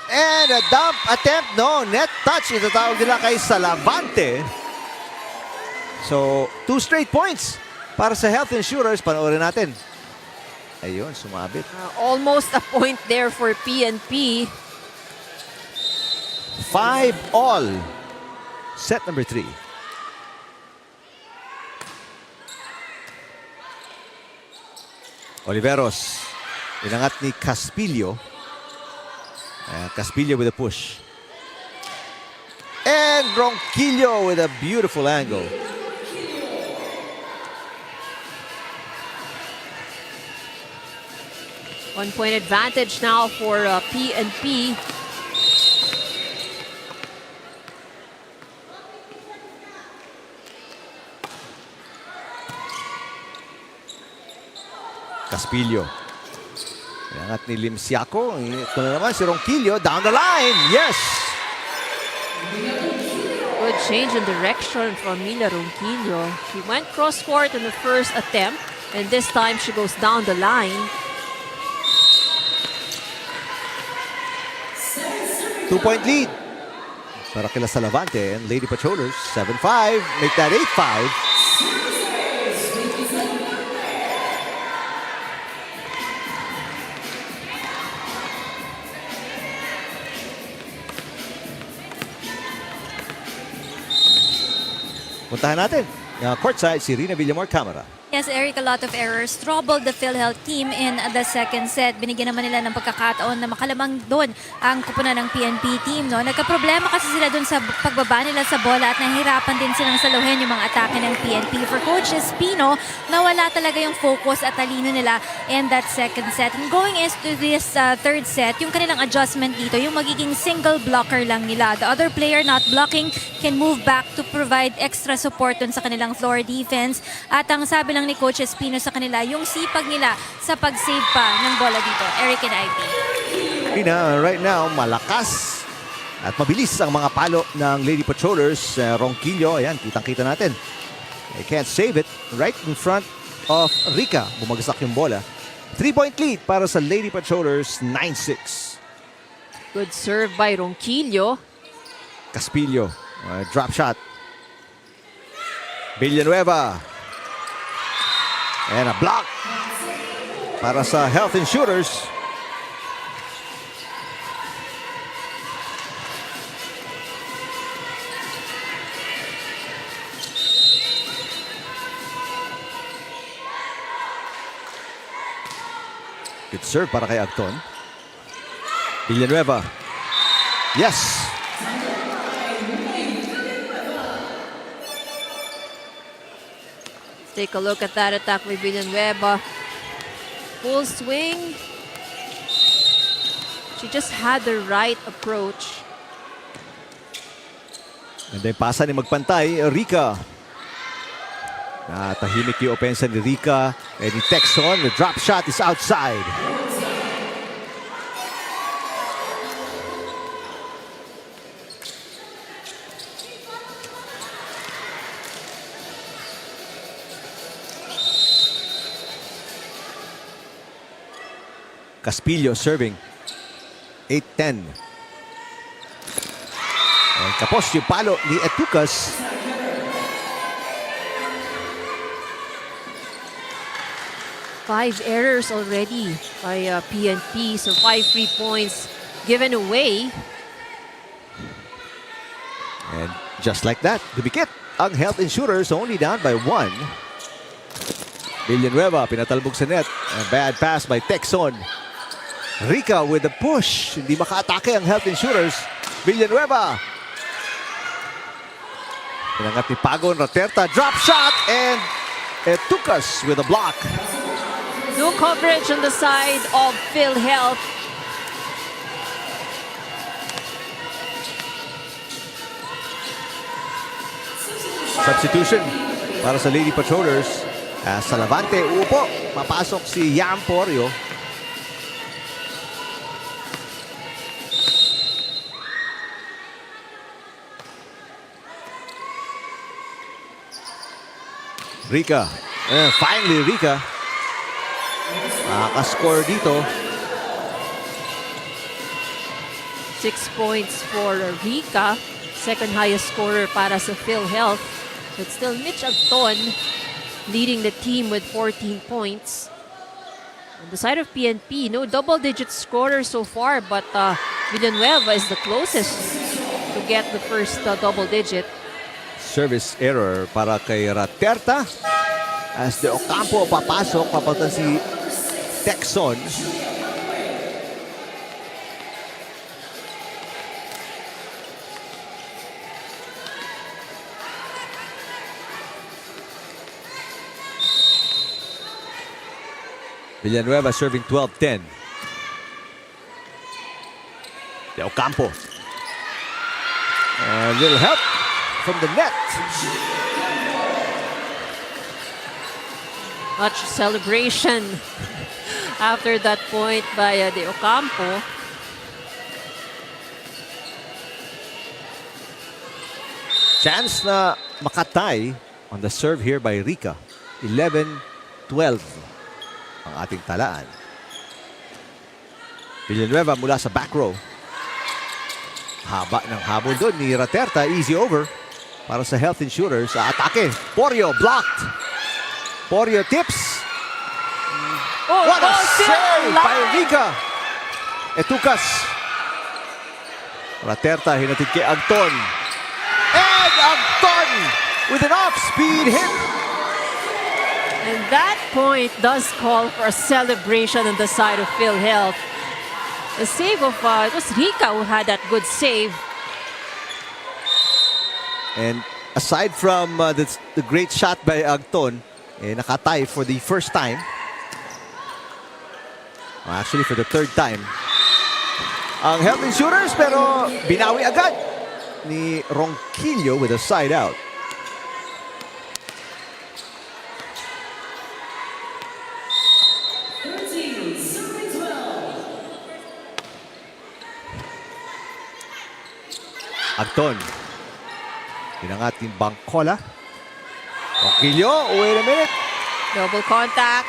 And a dump attempt. No, net touch. Itatawag nila kay Salavante. So, 2 straight points para sa Health Insurers. Panoorin natin. Ayun, sumabit. Almost a point there for PNP. 5-all. Set number 3. Oliveros. Inangat ni Caspillo. Caspillo with a push. And Ronquillo with a beautiful angle. One-point advantage now for PNP. Caspillo. Inangat ni Limsiaco. Ito na naman si Ronquillo. Down the line. Yes! Good change in direction from Mila Ronquillo. She went cross-court in the first attempt. And this time she goes down the line. 2-point lead para kila Salavante and Lady Patrollers. 7-5. Make that 8-5. Puntahan natin. Courtside si Rina Villamor Camera. Yes, Eric, a lot of errors troubled the PhilHealth team in the second set. Binigyan naman nila ng pagkakataon na makalamang doon ang kupunan ng PNP team. No? Nagkaproblema kasi sila doon sa pagbaba nila sa bola at nahihirapan din silang saluhin yung mga atake ng PNP. For Coach Espino, nawala talaga yung focus at talino nila in that second set. And going into this third set, yung kanilang adjustment dito, yung magiging single blocker lang nila. The other player not blocking can move back to provide extra support dun sa kanilang floor defense. At ang sabi lang ni Coach Espino sa kanila, yung sipag nila sa pag-save pa ng bola dito. Eric and Ivy. Right now, malakas at mabilis ang mga palo ng Lady Patrollers. Ronquillo, ayan, kitang-kita natin. They can't save it right in front of Rica. Bumagsak yung bola. 3-point lead para sa Lady Patrollers, 9-6. Good serve by Ronquillo. Caspillo, drop shot. Villanueva. And a block para sa Health Insurers. Good serve para kay Agton. Villanueva. Yes. Take a look at that attack with Villanueva. Full swing. She just had the right approach. And then pasa ni magpantay, Rica. Tahimik yung opensa ni Rica. And ni Texon, the drop shot is outside. Caspillo serving. 8-10. And kapos yung palo ni Etucas. Five errors already by PNP. So 5 free points given away. And just like that, dumikit ang Health Insurers, only down by 1. Villanueva, pinatalbog sa net. A bad pass by Texon. Rica with the push. Hindi makaatake ang Health Insurers. Villanueva. Pinangat ni Paco Raterta. Drop shot and Etucas with a block. No coverage on the side of PhilHealth. Substitution para sa Lady Patrollers. Sa Lavante, upo. Mapasok si Yam Porio. Rica. Finally, Rica. Nakaka-score dito. 6 points for Rica. Second highest scorer para sa PhilHealth. So it's still Mitch Agton leading the team with 14 points. On the side of PNP, no double-digit scorer so far, but Villanueva is the closest to get the first double-digit. Service error para kay Raterta. As De Ocampo papasok, papalitan si Texon. Villanueva serving 12-10. De Ocampo. A little help from the net. Much celebration after that point by De Ocampo. Chance na makatay on the serve here by Rica. 11-12 ang ating talaan. Villanueva mula sa back row. Haba ng habol doon ni Raterta. Easy over para sa Health Insurers. Atake. Porio blocked. Porio tips. What a save by Rica. Etucas. Raterta hinatid kay Agton. And Agton with an off-speed hit. And that point does call for a celebration on the side of PhilHealth. The save of, it was Rika who had that good save. And aside from the great shot by Agton, nakatay for the first time. Well, actually, for the third time. Ang Health Insurers, pero binawi agad ni Ronquillo with a side out. Agton. Pinangat ni Bangkola. Ronquillo, wait a minute. Double contact.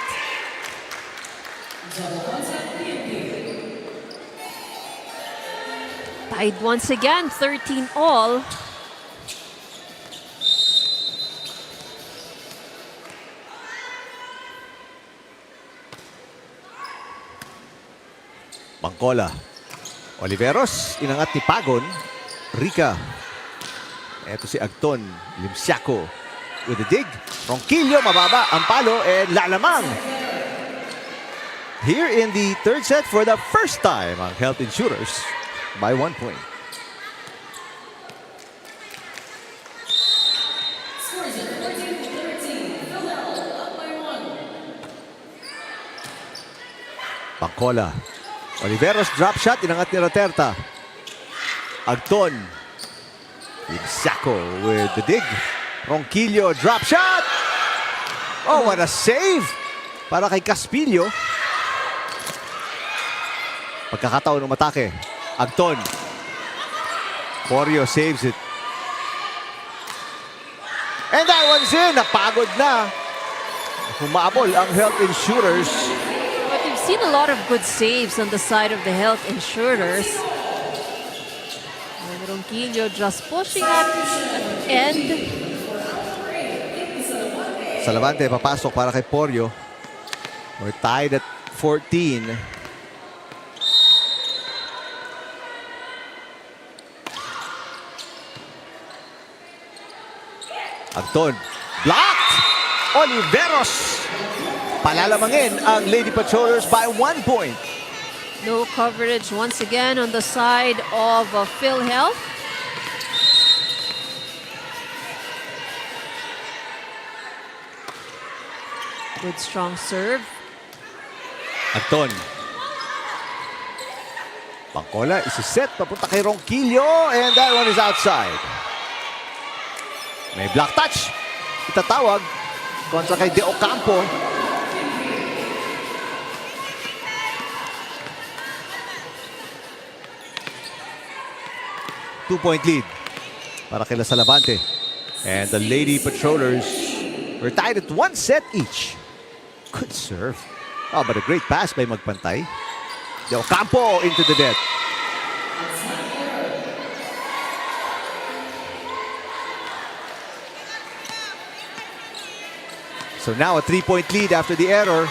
Tied once again, 13 all. Bangkola. Oliveros, inangat ni Pagon. Rika. Ito si Agton. Limsiaco with a dig. Ronquillo, mababa ang palo and lalamang. Here in the third set for the first time ang Health Insurers by 1 point. Bangkola. Oliveros drop shot, inangat ni Raterta. Agton. Limsiaco with the dig. Ronquillo drop shot. Oh, what a save para kay Caspillo. Pagkakataon ng matake. Agton. Porio saves it. And that one's in. Napagod na. Humabol ang Health Insurers. But we've seen a lot of good saves on the side of the Health Insurers. And Ronquillo just pushing up end. Salavante papasok para kay Porio. We're tied at 14. Agton. Blocked! Oliveros! Palalamangin ang Lady Patrollers by 1 point. No coverage once again on the side of PhilHealth. Good strong serve. Agton. Bangkola isiset papunta kay Ronquillo and that one is outside. May block touch. Itatawag kontra kay De Ocampo. Two-point lead para kay Salavante. And the Lady Patrollers were tied at 1 set each. Good serve. Oh, but a great pass by Magpantay. De Ocampo into the net. So now a 3-point lead after the error.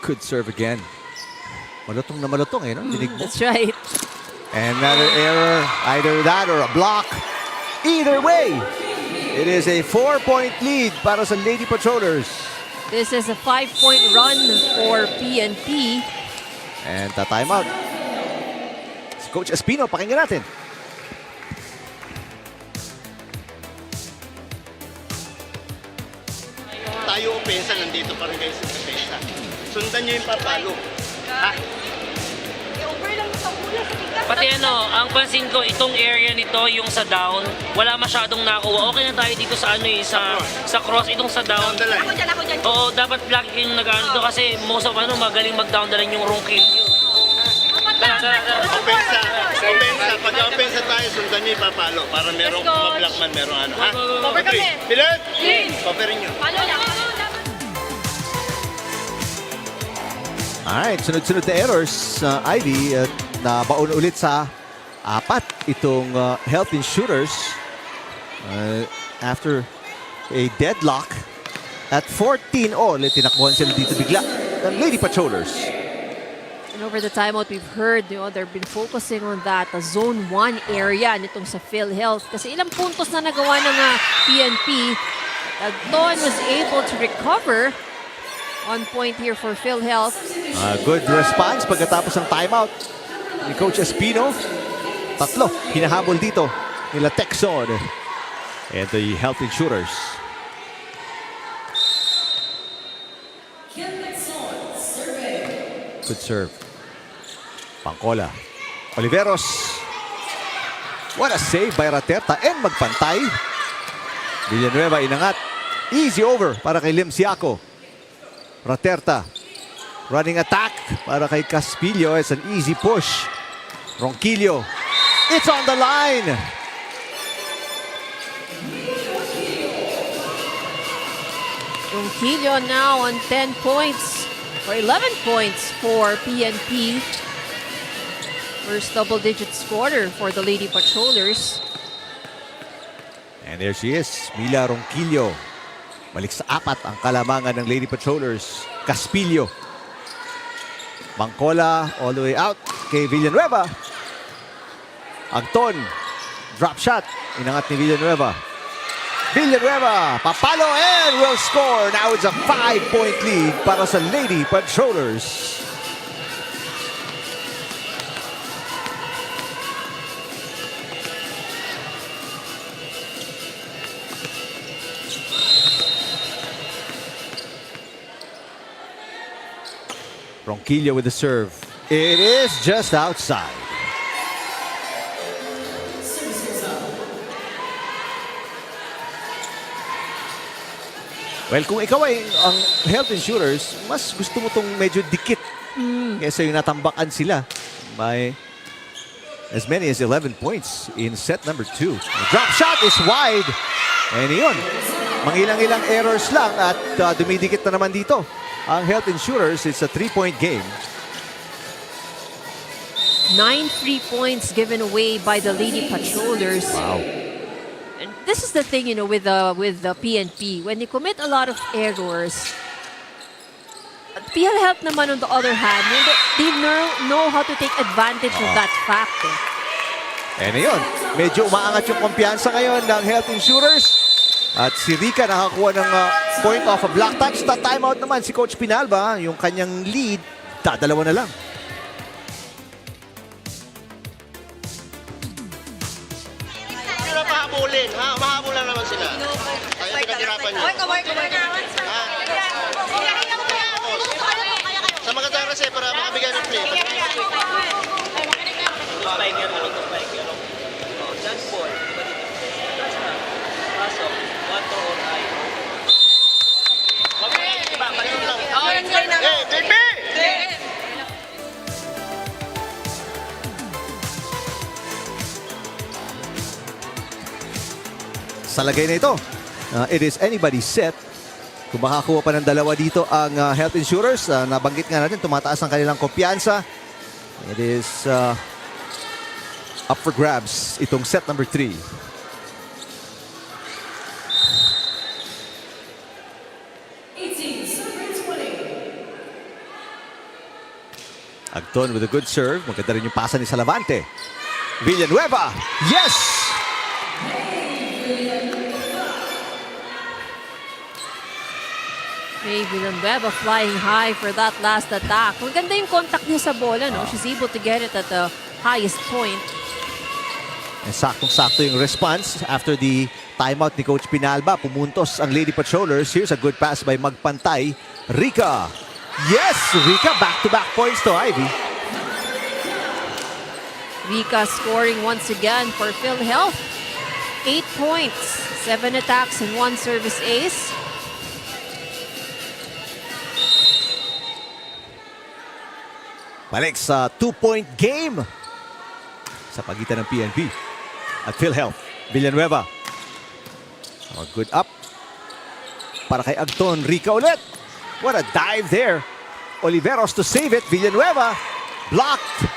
Good serve again. Malutong na malutong no? Dinig mo. That's right. And another error. Either that or a block. Either way, it is a 4-point lead para sa Lady Patrollers. This is a 5-point run for PNP. And time out. Si Coach Espino, pakinggan natin. Tayo opensa, nandito pa rin kayo sa depensa. Sundan nyo yung papalo. Ha? Pati ang pansin ko, itong area nito, yung sa down, wala masyadong nakuha. Okay na tayo dito sa sa cross, itong sa down. Oo, dapat lagi kayong nag-ano kasi most of magaling mag-down na rin yung Ronquillo. Opensa. Pag-opensa tayo, sundan nyo yung papalo para merong mablock man, merong ano. Ha? Okay. Pilat! Coverin nyo. Alright, sunod-sunod na errors. Ivy, nabaon ulit sa 4 itong Health Insurers after a deadlock at 14 all. Tinakbuhan sila dito bigla ng Lady Patrollers. And over the timeout, we've heard, they've been focusing on that zone 1 area nitong sa PhilHealth. Kasi ilang puntos na nagawa ng PNP. Don was able to recover. 1 point here for PhilHealth. Good response pagkatapos ng timeout ni Coach Espino. 3 hinahabol dito nila Texon and the Health Insurers. Good serve. Pangkola. Oliveros. What a save by Raterta and magpantay. Villanueva inangat. Easy over para kay Lim Siaco. Raterta. Running attack para kay Caspillo. It's an easy push. Ronquillo. It's on the line. Ronquillo now on 10 points. Or 11 points for PNP. First double-digit scorer for the Lady Patrollers. And there she is, Mila Ronquillo. Balik sa 4 ang kalamangan ng Lady Patrollers. Caspillo. Bangkola all the way out kay Villanueva. Agton. Drop shot. Inangat ni Villanueva. Villanueva, papalo and will score. Now it's a 5-point lead para sa Lady Patrollers. Ronquillo with the serve. It is just outside. Well, kung ikaw ay ang Health Insurers, mas gusto mo tong medyo dikit kaysa yung natambakan sila by as many as 11 points in set number 2. The drop shot is wide. And yun, mangilang-ilang errors lang at dumidikit na naman dito. Ang Health Insurers, it's a 3-point game. 9 free points given away by the Lady Patrollers. Wow. And this is the thing, with the PNP. When you commit a lot of errors, PhilHealth naman on the other hand, they know how to take advantage of that fact. And yun, medyo umaangat yung kumpiyansa ngayon ng Health Insurers. At si Rica nakakuha ng point off a block touch. Timeout naman si Coach Pinalba. Yung kanyang lead, dadalawa na lang. Hindi na mahabulin, ha? Mahabul lang naman sila. Kaya pinaghirapan nyo. Ha? Sa magandang rase para makabigay ng play. Sa lagay na ito, it is anybody's set. Kung makakuha pa ng dalawa dito ang Health Insurers, nabanggit nga natin, tumataas ang kanilang kumpiyansa. It is up for grabs itong set number 3. Agton with a good serve. Maganda rin yung pasa ni Salavante. Villanueva. Yes! Hey, Villanueva flying high for that last attack. Maganda yung contact niya sa bola, no? She's able to get it at the highest point. And saktong-sakto yung response after the timeout ni Coach Pinalba. Pumuntos ang Lady Patrollers. Here's a good pass by Magpantay. Rica. Yes! Rica, back-to-back points to Ivy. Rica scoring once again for PhilHealth. 8 points, 7 attacks, and 1 service ace. Balik sa 2-point game sa pagitan ng PNP at PhilHealth. Villanueva. A good up para kay Agton. Rica ulit. What a dive there. Oliveros to save it. Villanueva blocked.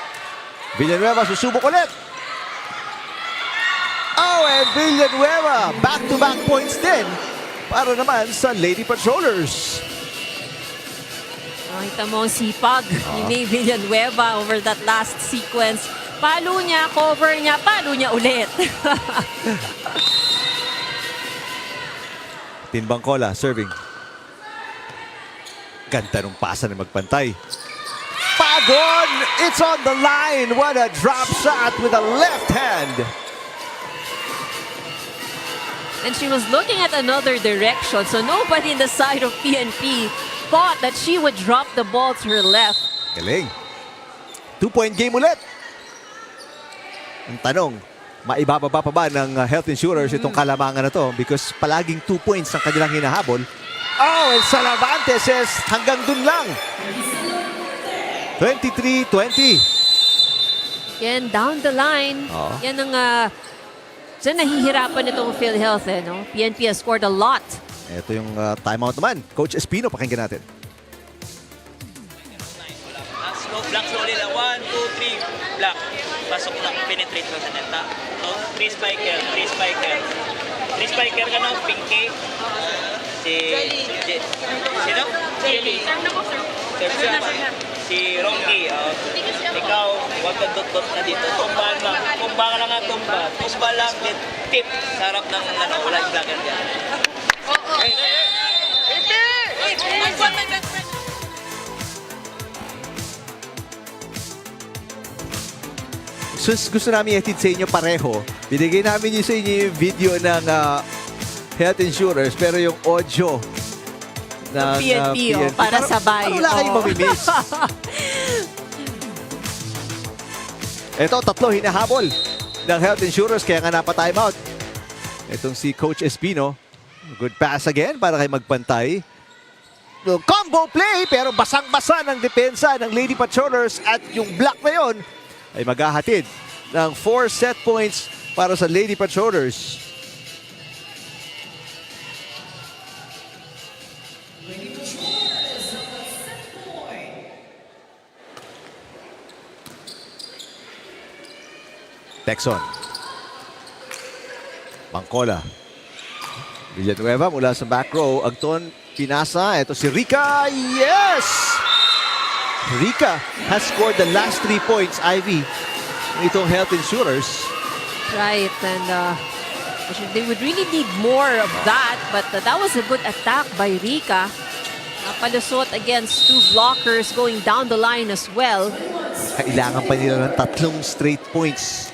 Villanueva susubok ulit. Oh, and Villanueva back-to-back points din para naman sa Lady Patrollers. Nakita mo ang sipag ni May Villanueva over that last sequence. Palo niya, cover niya, palo niya ulit. Tinbangkola serving. Ganda nung pasa na magpantay. Pagon! It's on the line! What a drop shot with a left hand! And she was looking at another direction, so nobody in the side of PNP thought that she would drop the ball to her left. Galing. 2-point game ulit. Ang tanong, maibababa pa ba ng Health Insurers itong kalamangan na to? Because palaging 2 points ang kanilang hinahabol. Oh, and Salavante says hanggang dun lang. 23-20. Yan, down the line. Yan ang dyan nahihirapan itong PhilHealth. No? PNP has scored a lot. Ito yung timeout naman. Coach Espino, pakinggan natin. Block slowly lang. 1, 2, 3. Block. Pasok lang. Penetrate lang sa neta. So, 3 spiker. 3 spiker. 3 spiker ka na. Pinky. Sino? Jelly. Serve siya. Si Ronky. Ikaw, huwag ka dot-dot na dito. Tumbahan lang. Tumba ka lang nga tumba. Tumba lang. Tip. Sa harap ng wala yung blocker dyan. Gusto namin i-attend sa inyo pareho. Binigay namin yung sa inyo yung video ng Health Insurers, pero yung audio ng PNP, para sabay. Wala kayong mamimiss. Ito, tatlo hinahabol ng Health Insurers, kaya nga napa-time out. Itong si Coach Espino. Good pass again para kay magpantay. Combo play, pero basang-basa ng depensa ng Lady Patrollers at yung block na yon ay maghahatid ng 4 set points para sa Lady Patrollers. Texon. Bangkola. Villanueva mula sa back row. Agton, pinasa. Ito si Rica. Yes! Rica has scored the last 3 points, Ivy, itong Health Insurers. Right, and they would really need more of that, but that was a good attack by Rica. Napalusot against 2 blockers going down the line as well. Kailangan pa nila ng 3 straight points.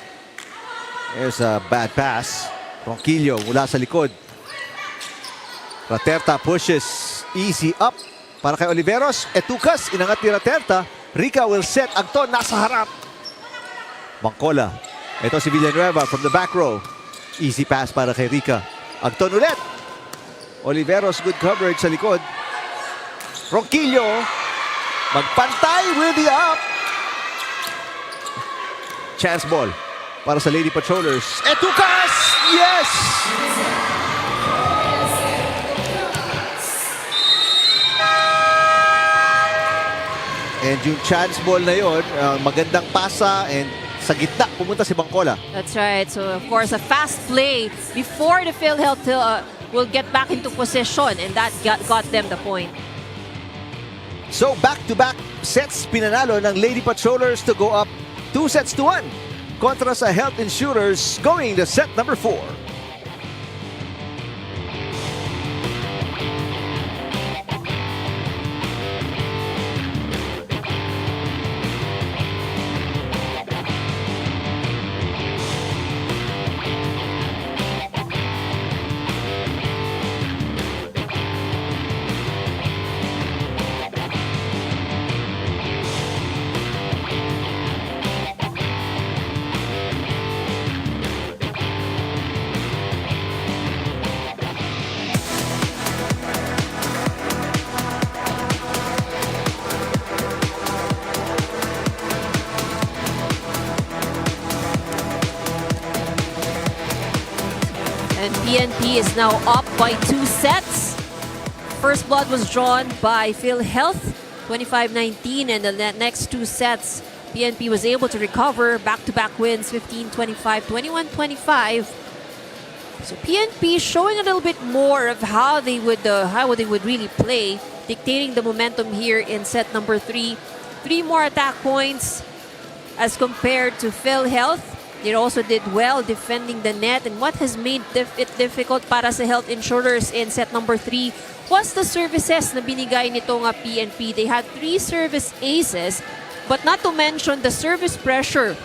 There's a bad pass. Ronquillo mula sa likod. Raterta pushes easy up para kay Oliveros. Etukas, inangat ni Raterta. Rica will set. Agton nasa harap. Bangkola. Ito si Villanueva from the back row. Easy pass para kay Rica. Agton ulit. Oliveros, good coverage sa likod. Ronquillo. Magpantay with the up. Chance ball para sa Lady Patrollers. Etukas! Yes! And yung chance ball na yun, magandang pasa and sa gitna, pumunta si Bangkola. That's right. So, of course, a fast play before the PhilHealth will get back into position, and that got them the point. So, back-to-back sets pinanalo ng Lady Patrollers to go up 2-1 kontra sa Health Insurers going to set number 4. And PNP is now up by 2 sets. First blood was drawn by PhilHealth, 25-19, and the next 2 sets, PNP was able to recover back-to-back wins, 15-25, 21-25. So PNP showing a little bit more of how they would really play. dictating the momentum here in set number 3. 3 more attack points as compared to PhilHealth. They also did well defending the net, and what has made it difficult para sa Health Insurers in set number 3 was the services na binigay nitong PNP. They had 3 service aces, but not to mention the service pressure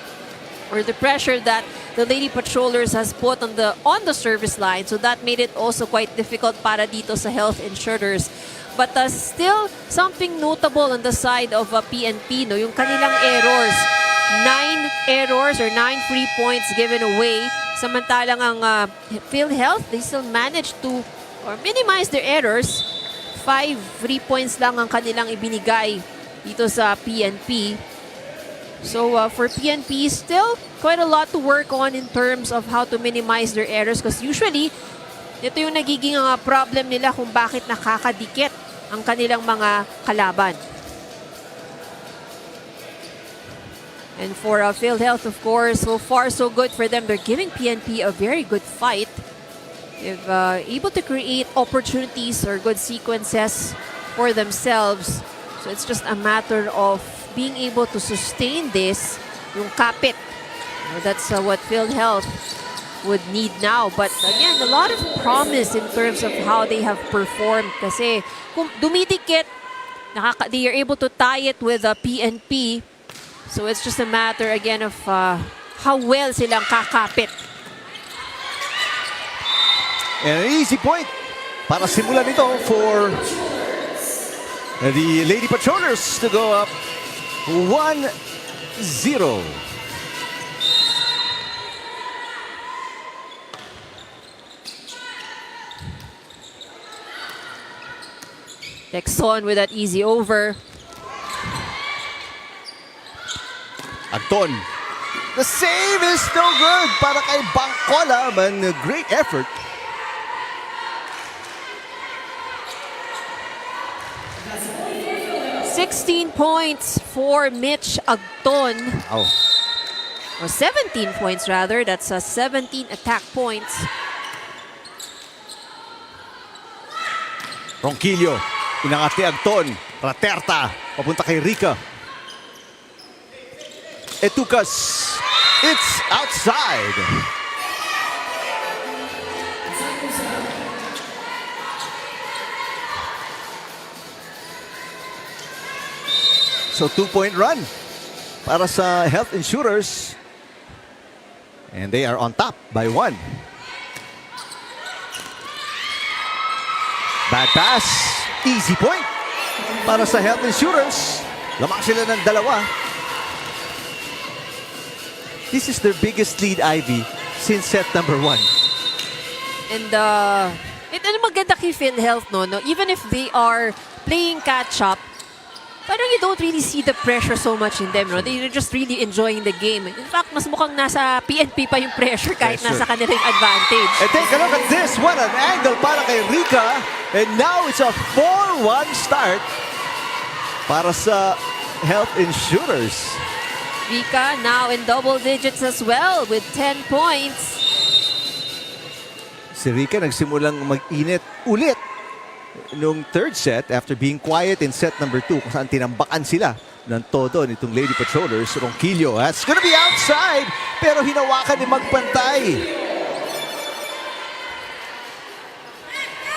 or the pressure that the Lady Patrollers has put on the service line. So that made it also quite difficult para dito sa Health Insurers. But still something notable on the side of PNP, no, yung kanilang errors. 9 errors or 9 free points given away. Samantalang ang PhilHealth, they still managed to minimize their errors. 5 free points lang ang kanilang ibinigay dito sa PNP. So for PNP, still quite a lot to work on in terms of how to minimize their errors, because usually ito yung nagiging problem nila kung bakit nakakadikit ang kanilang mga kalaban. And for PhilHealth, of course, so far so good for them. They're giving PNP a very good fight. They've able to create opportunities or good sequences for themselves. So it's just a matter of being able to sustain this, yung kapit. That's what PhilHealth would need now. But again, a lot of promise in terms of how they have performed. Kasi kung dumidikit, they are able to tie it with PNP. So it's just a matter again of how well silang kakapit. And an easy point para simulan ito for the Lady Patrollers to go up 1-0. Texon with that easy over. Anton. The save is no good para kay Bangkola, but a great effort. $16 points for Mitch Agton. Oh. Or 17 points rather. That's 17 attack points. Ronquillo. Inangat ni Agton. Raterta. Papunta kay Rica. Etukas. It's outside. So 2-point run para sa Health Insurers. And they are on top by 1. Bad pass. Easy point para sa Health Insurers. Lamang sila ng 2. This is their biggest lead, Ivy, since set number 1. And ito maganda kay PhilHealth, no? Even if they are playing catch-up, parang you don't really see the pressure so much in them, no? They're just really enjoying the game. In fact, mas mukhang nasa PNP pa yung pressure kahit nasa kanila yung advantage. And take a look at this. What an angle para kay Rica. And now it's a 4-1 start para sa Health Insurers. Rica now in double digits as well with 10 points. Si Rica nagsimulang mag-init ulit nung third set after being quiet in set number 2 kung saan tinambakan sila ng todo nitong Lady Patrollers. Ronquillo, that's gonna be outside pero hinawakan ni Magpantay.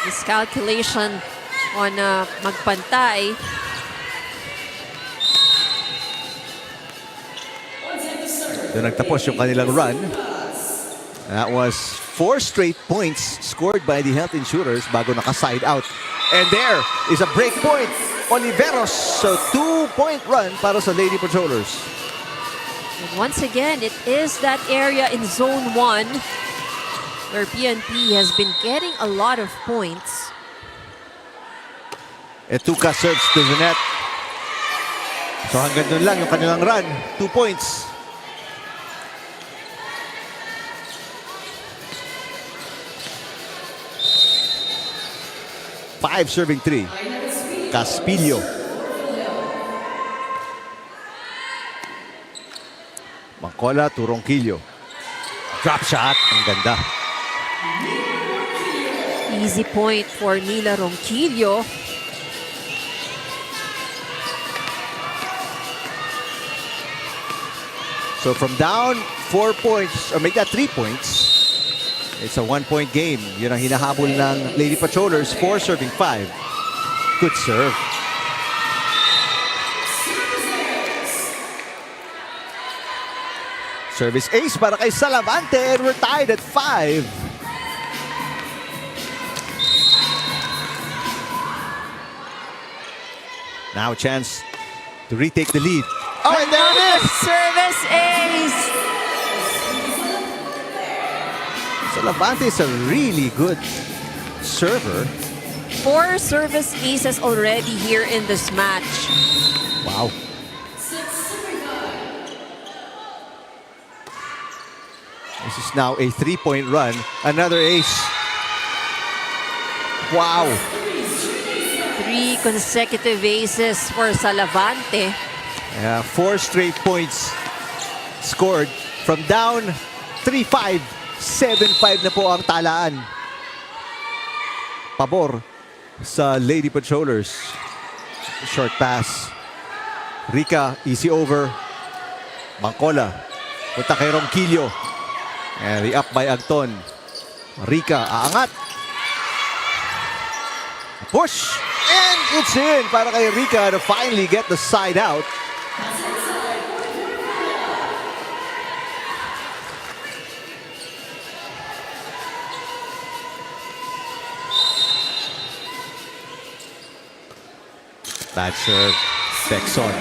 Miscalculation on Magpantay. Doon nagtapos yung kanilang run. That was 4 straight points scored by the Health Insurers bago naka-side out. And there is a break point. Oliveros. So 2-point run para sa Lady Patrollers. And once again, it is that area in Zone 1 where PNP has been getting a lot of points. Etuka serves to the net. So hanggang doon lang yung kanilang run. 2 points. Five serving 3. Caspillo. Bangkola to Ronquillo. Drop shot. Ang ganda. Easy point for Mila Ronquillo. So from down 4 points, or make that 3 points, it's a 1-point game. Yun ang hinahabol ng Lady Patrollers, 4 serving 5. Good serve. Service ace para kay Salavante, and we're tied at 5. Now a chance to retake the lead. Oh, and there it is! Service ace! Salavante is a really good server. 4 service aces already here in this match. Wow. This is now a 3-point run. Another ace. Wow. 3 consecutive aces for Salavante. 4 straight points scored from down 3-5. 7-5 na po ang talaan. Pabor sa Lady Patrollers. Short pass. Rica, easy over. Bangkola. Punta kay Ronquillo. And the up by Agton. Rica, aangat. Push. And it's in para kay Rica to finally get the side out. Bad serve. Bexon.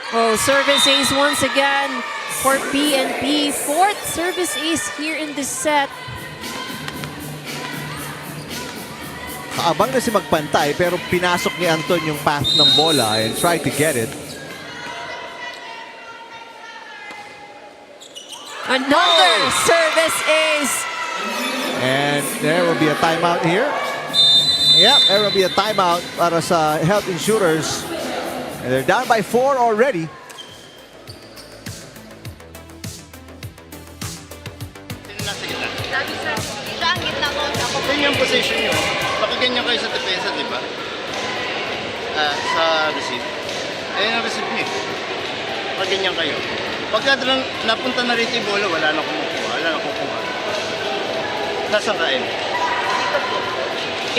Oh, service ace once again for PNP. 4th service ace here in this set. Kaabang na si magpantay pero pinasok ni Anton yung path ng bola and tried to get it. Another service ace. And there will be a timeout here. Yep, there will be a timeout para sa Health Insurers. And they're down by 4 already. Nasa gitna. Siya ang gitna ko. Ganyan position nyo. Baka ganyan kayo sa depensa, di ba? Sa receive. Ayun ang receive nyo. Baka ganyan kayo. Pagka napunta na rito yung bola, wala na kumukuha. Wala na kukuha. Nasaan kain?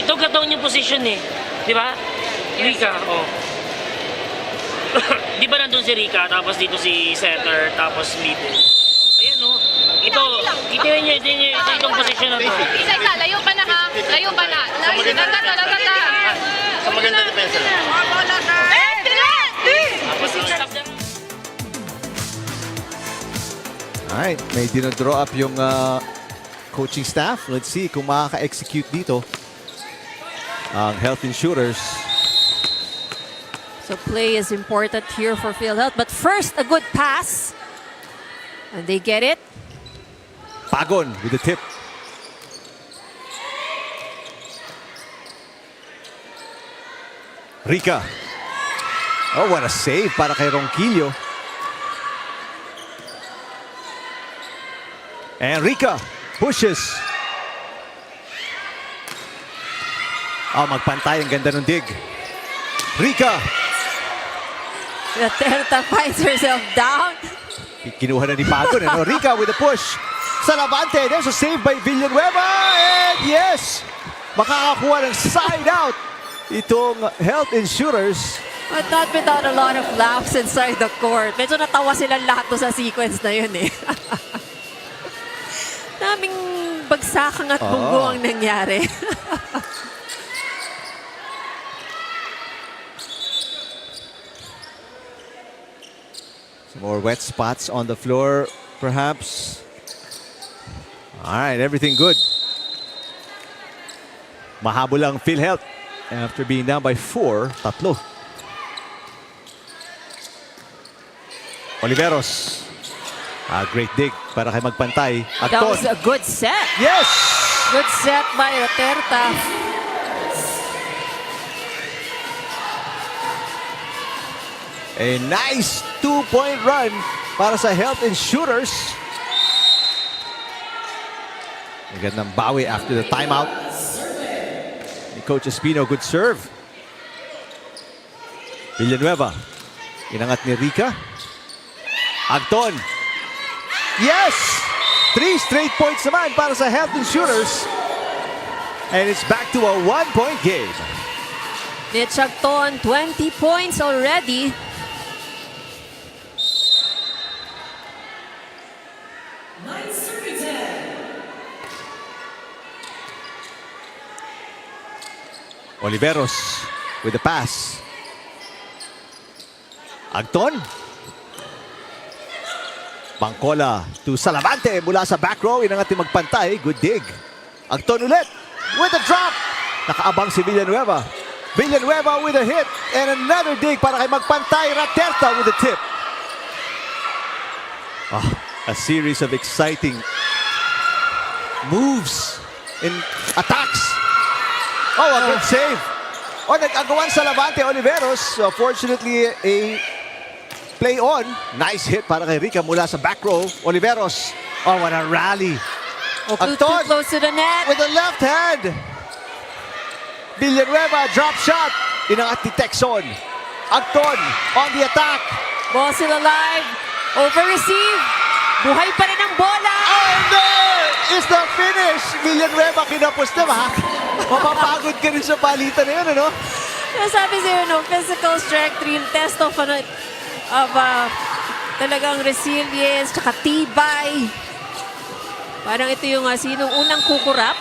Ito gataon yung position eh. Di ba? Rica, oh. Di ba nandun si Rica, tapos dito si center, tapos middle. Ayan oh. Ito itong position na to. Isa, layo pa na ha. Layo pa na. Natata. Sa maganda depensa lang. Alright, may dinadraw up yung coaching staff. Let's see kung makaka-execute dito ang Health Insurers. So play is important here for PhilHealth. But first, a good pass. And they get it. Pagon with the tip. Rica. Oh, what a save para kay Ronquillo. And Rica pushes. Oh, magpantay. Ang ganda ng dig. Rica. Raterta finds herself down. Kinuha na ni Pagon. Ano? Rica with a push. Salavante. There's a save by Villanueva. And yes! Makakakuha ng side out itong Health Insurers. But not without a lot of laughs inside the court. Medyo natawa silang lahat doon sa sequence na yun eh. Daming bagsakan at bunggo ang nangyari. Some more wet spots on the floor, perhaps. All right, everything good. Mahabol ang PhilHealth after being down by 4, tatlo. Oliveros. Great dig para kay magpantay. That was a good set. Yes! Good set by Raterta. A nice 2-point run para sa Health Insurers. Magandang bawi after the timeout. Ni Coach Espino, good serve. Villanueva. Inangat ni Rica. Agton. Yes! 3 straight points naman para sa Health Insurers. And it's back to a 1-point game. Mitch Agton, 20 points already. Oliveros with the pass. Agton. Bangkola to Salavante mula sa back row. Inangat ni magpantay. Good dig. Agton ulit with a drop. Nakaabang si Villanueva. Villanueva with a hit. And another dig para kay magpantay. Raterta with a tip. Oh, a series of exciting moves in attacks. Oh, a good save. Oh, nag-agawan sa Lavante Oliveros. Fortunately, a play on. Nice hit para kay Rica mula sa back row. Oliveros. Oh, what a rally. Oh, too close to the net. With the left hand. Villanueva, drop shot. Inangat ni Texon. Agton on the attack. Ball still alive. Over-receive. Buhay pa rin ang bola. And there is the finish. Villanueva kinapos na ba? Mapapagod ka rin sa palitan na yun, ano? Sabi sa'yo, no, physical strength, real test of talagang resilience, tsaka tibay. Parang ito yung sinong unang kukurap.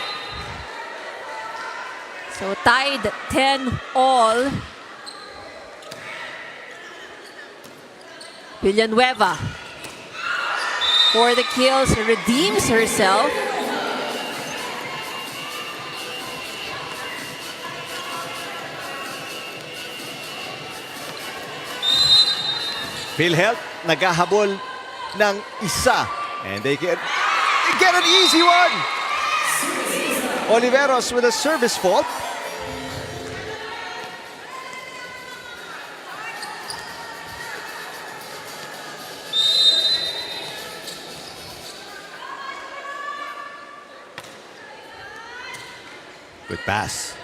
So, tied 10-all. Villanueva for the kills, redeems herself. PhilHealth naghahabol ng isa. And they get an easy one. Oliveros with a service fault. Good pass.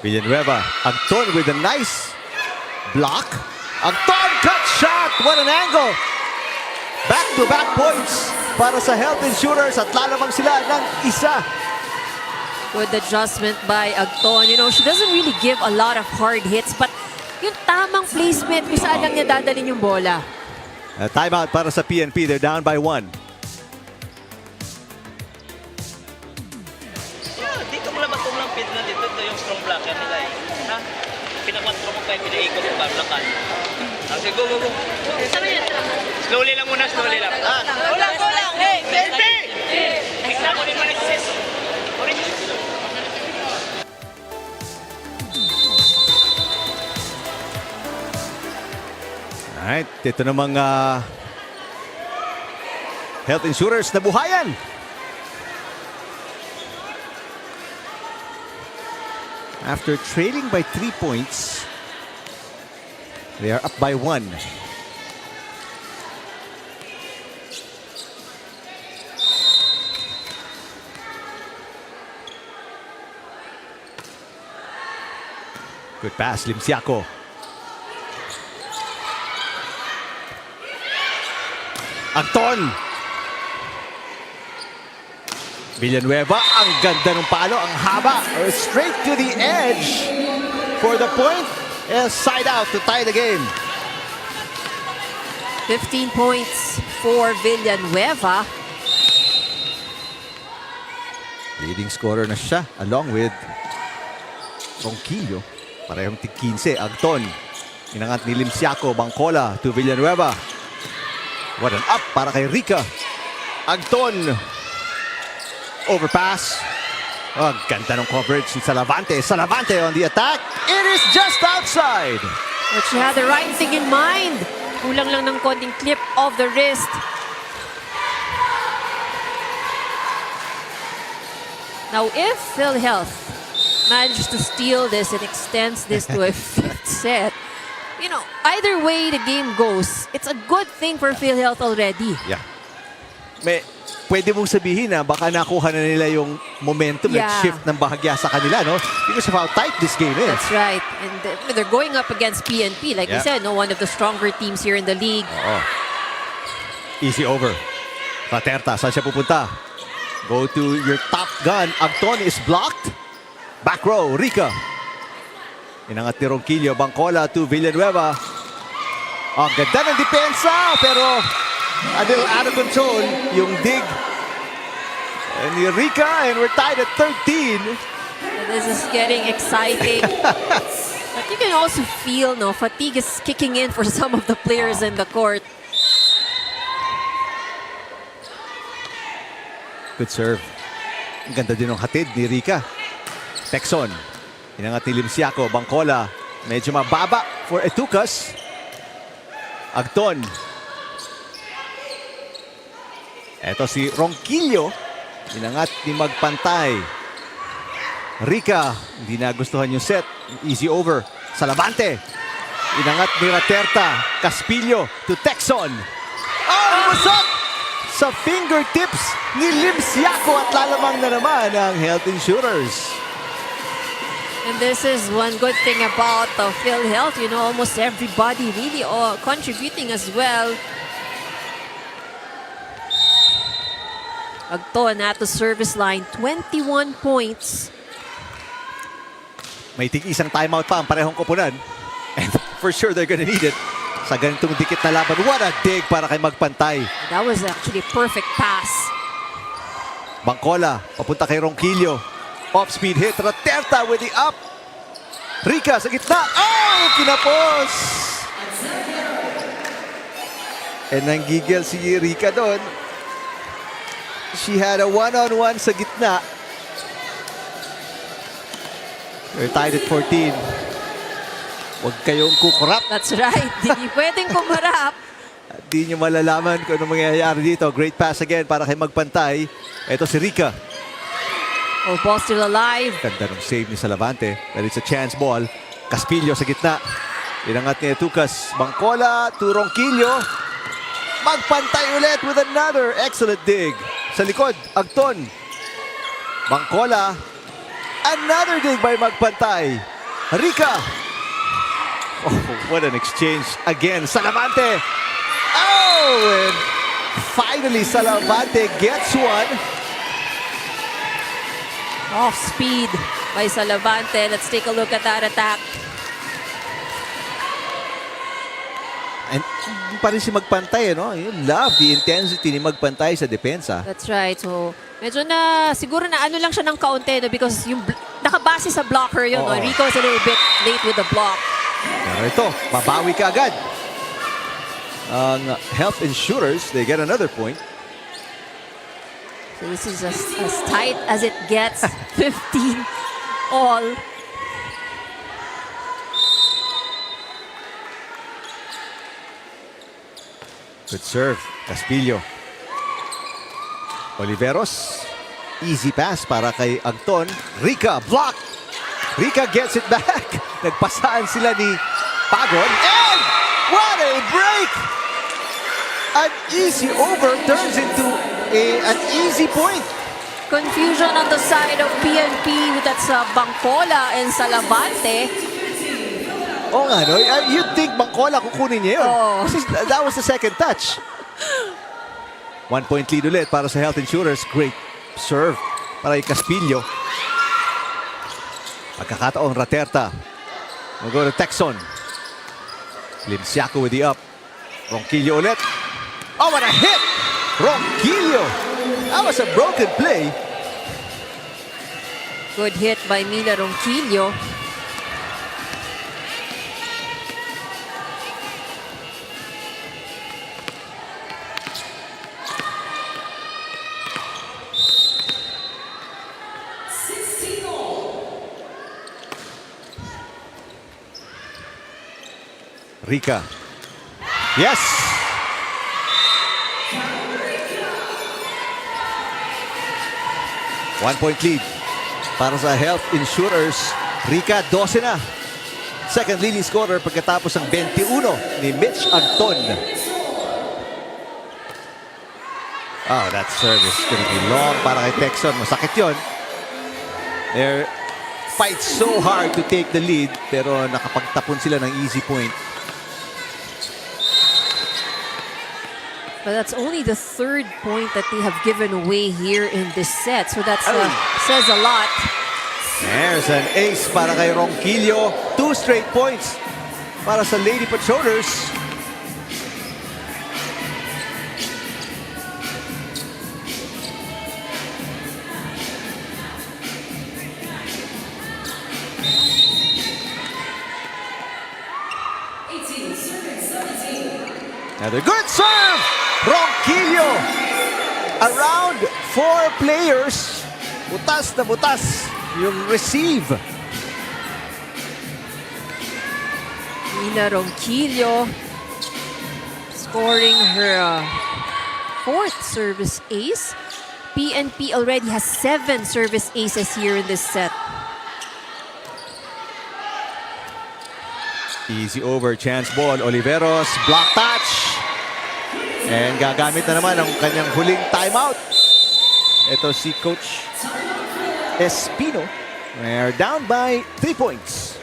Villanueva. Agton with a nice block. Agton cut shot. What an angle. Back-to-back points para sa Health Insurers at lalamang sila ng isa. Good adjustment by Agton. You know, she doesn't really give a lot of hard hits, but yung tamang placement kung saan lang niya dadalhin yung bola. A timeout para sa PNP. They're down by 1. Dito mo lang batong pit na dito. Ito yung strong blocker nila eh. Ha? Pinakwatro mo pa yung pinaikot yung bablakan. Sige, go. Slowly lang muna, slowly lang. Kulang. Hey, PNP! Tignan mo, di mo nagsisis. Alright, ito namang Health Insurers na buhayan. After trailing by 3 points, they are up by 1. Good pass, Limsiaco. Agton. Villanueva, ang ganda ng palo, ang haba. Straight to the edge for the point. Side out to tie the game. 15 points for Villanueva. Leading scorer na siya along with Ronquillo. Parehong tig 15. Agton. Inangat ni Limsiaco. Bangkola to Villanueva. What an up para kay Rica. Agton. Overpass. Oh, ganda ng coverage ni Salavante. Salavante on the attack. It is just outside. But she had the right thing in mind. Kulang lang ng konting clip of the wrist. Now, if PhilHealth manages to steal this and extends this to a 5th set, you know, either way the game goes, it's a good thing for PhilHealth already. Yeah. Pwede mong sabihin na baka nakuha na nila yung momentum, Yeah. nag-shift ng bahagya sa kanila, no? Because of how tight this game is. That's right. And they're going up against PNP. Like we Yeah. said, no, one of the stronger teams here in the league. Oo. Easy over. Raterta, saan siya pupunta? Go to your top gun. Agton is blocked. Back row, Rica. Inangat ni Ronquillo. Bangcola to Villanueva. Ang ganda ng depensa, pero a little out of control yung dig. And ni Rica, and we're tied at 13. And this is getting exciting. But you can also feel, no, fatigue is kicking in for some of the players in the court. Good serve. Ang ganda din ng hatid ni Rica. Texon. Inangat ni Limsiaco. Bangcola. Medyo mababa for Etucas. Agton. Eto si Ronquillo. Inangat ni Magpantay. Rica. Hindi nagustuhan yung set. Easy over. Salavante. Inangat ni Raterta. Caspillo to Texon. Oh, busak! Sa fingertips ni Limsiaco at lalamang na naman ang Health Insurers. And this is one good thing about PhilHealth. You know, almost everybody really contributing as well. Agton at the service line, 21 points. May tig-isang timeout pa ang parehong koponan. And for sure they're gonna need it. Sa ganitong dikit na laban, what a dig para kay Magpantay. That was actually a perfect pass. Bangcola, papunta kay Ronquillo. Off-speed hit, Raterta with the up. Rica sa gitna. Oh, kinapos! And nanggigil si Rica doon. She had a one-on-one sa gitna. We're tied at 14. Huwag kayong kukurap. That's right. Hindi pwedeng kumarap. Di nyo malalaman kung ano mangyayari dito. Great pass again para kay Magpantay. Ito si Rica. Oh, ball still alive. Ganda ng save ni Salavante. But it's a chance ball. Caspillo sa gitna. Inangat ni Etucas. Bangcola to Ronquillo. Magpantay ulit with another excellent dig. Sa likod, Agton. Bangcola. Another dig by Magpantay. Rica. Oh, what an exchange again. Salavante. Oh, and finally Salavante gets one. Off speed by Salavante. Let's take a look at that attack. And pa rin si Magpantay, no? You love the intensity ni Magpantay sa depensa. That's right. So, medyo na, siguro na ano lang siya ng kaunti, no? Because yung nakabase sa blocker yun, no? Rico is a little bit late with the block. Pero ito, babawi ka agad. Ang Health Insurers, they get another point. So this is as tight as it gets. 15 all. Good serve, Caspillo. Oliveros, easy pass para kay Agton. Rica, block. Rica gets it back. Nagpasaan sila ni Pagon. And what a break! An easy over turns into an easy point. Confusion on the side of PNP. That's Bangcola and Salavante. Oo nga, no? You'd think Bangcola kukunin niya yun. Oh. That was the second touch. 1 point lead ulit para sa Health Insurers. Great serve para kay Caspillo. Pagkakataon, Raterta. We'll go to Texon. Limsiaco with the up. Ronquillo ulit. Oh, what a hit! Ronquillo! That was a broken play. Good hit by Mila Ronquillo. Rica. Yes! One point lead para sa Health Insurers. Rica, 12 na. second leading scorer pagkatapos ng 21 ni Mitch Agton. Oh, that service gonna be long para kay Texon. Masakit yun. They fight so hard to take the lead pero nakapagtapon sila ng easy point. But that's only the third point that they have given away here in this set. So that says a lot. There's an ace para kay Ronquillo. 2 straight points para sa Lady Patrollers. Another good serve! Ronquillo! Around 4 players. Butas na butas yung receive. Ina Ronquillo scoring her 4th service ace. PNP already has 7 service aces here in this set. Easy over, chance ball. Oliveros, block touch. And gagamit na naman ang kanyang huling timeout. Ito si Coach Espino. They're down by 3 points.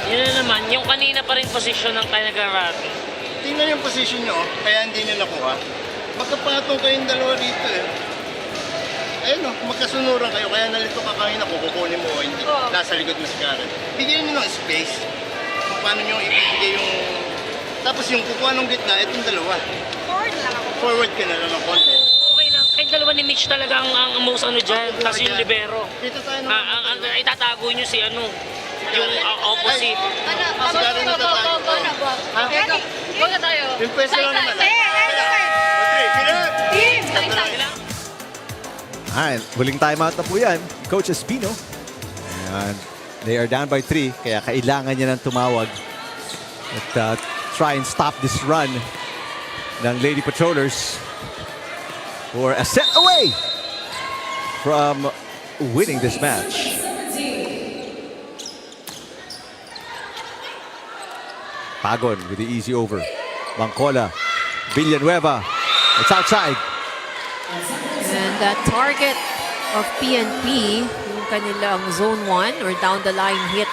Yun na naman, yung kanina pa rin posisyon ng kaya nag-rally. Tingnan yung position nyo, kaya hindi nyo nakuha. Magkapatong kayong dalawa dito eh. Ayun o, magkasunuran kayo, kaya nalito ka kanina kung kukunin mo o hindi. Nasa likod mo si Karen. Bigyan nyo ng space kung paano nyo ibibigay yung... Tapos yung kukuha ng gitna, itong dalawa. Forward lang ako. Forward ka na lang ng konti. Okay lang. Kahit dalawa ni Mitch talaga ang most ano dyan. Tapos yung libero. Dito tayo ng... Itatago nyo si ano, yung opposite. Si Karen natatago. Ha? Huwag na tayo. Yung pwesto lang naman. Alright, huling timeout na po yan. Coach Espino. And they are down by 3. Kaya kailangan niya ng tumawag. At try and stop this run ng Lady Patrollers. Who are a set away from winning this match. Pagon with the easy over. Bangkola. Villanueva. It's outside. And that target of PNP, yung kanilang zone 1 or down the line hit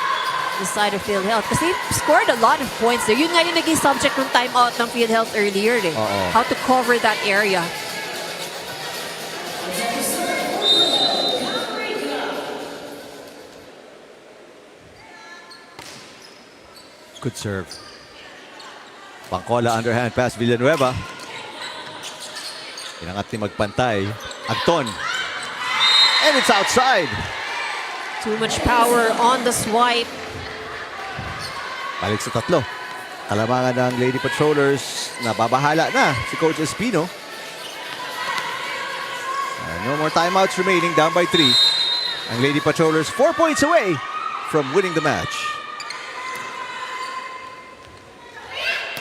the side of PhilHealth. Kasi they scored a lot of points there. Yun nga yung naging subject ng timeout ng PhilHealth earlier. Eh. How to cover that area. Good serve. Bangkola underhand pass Villanueva. Inangat ni magpantay. Agton. And it's outside. Too much power on the swipe. Balik sa 3. Kalamangan ng Lady Patrollers. Nababahala na si Coach Espino. No more timeouts remaining. Down by 3. Ang Lady Patrollers 4 points away from winning the match.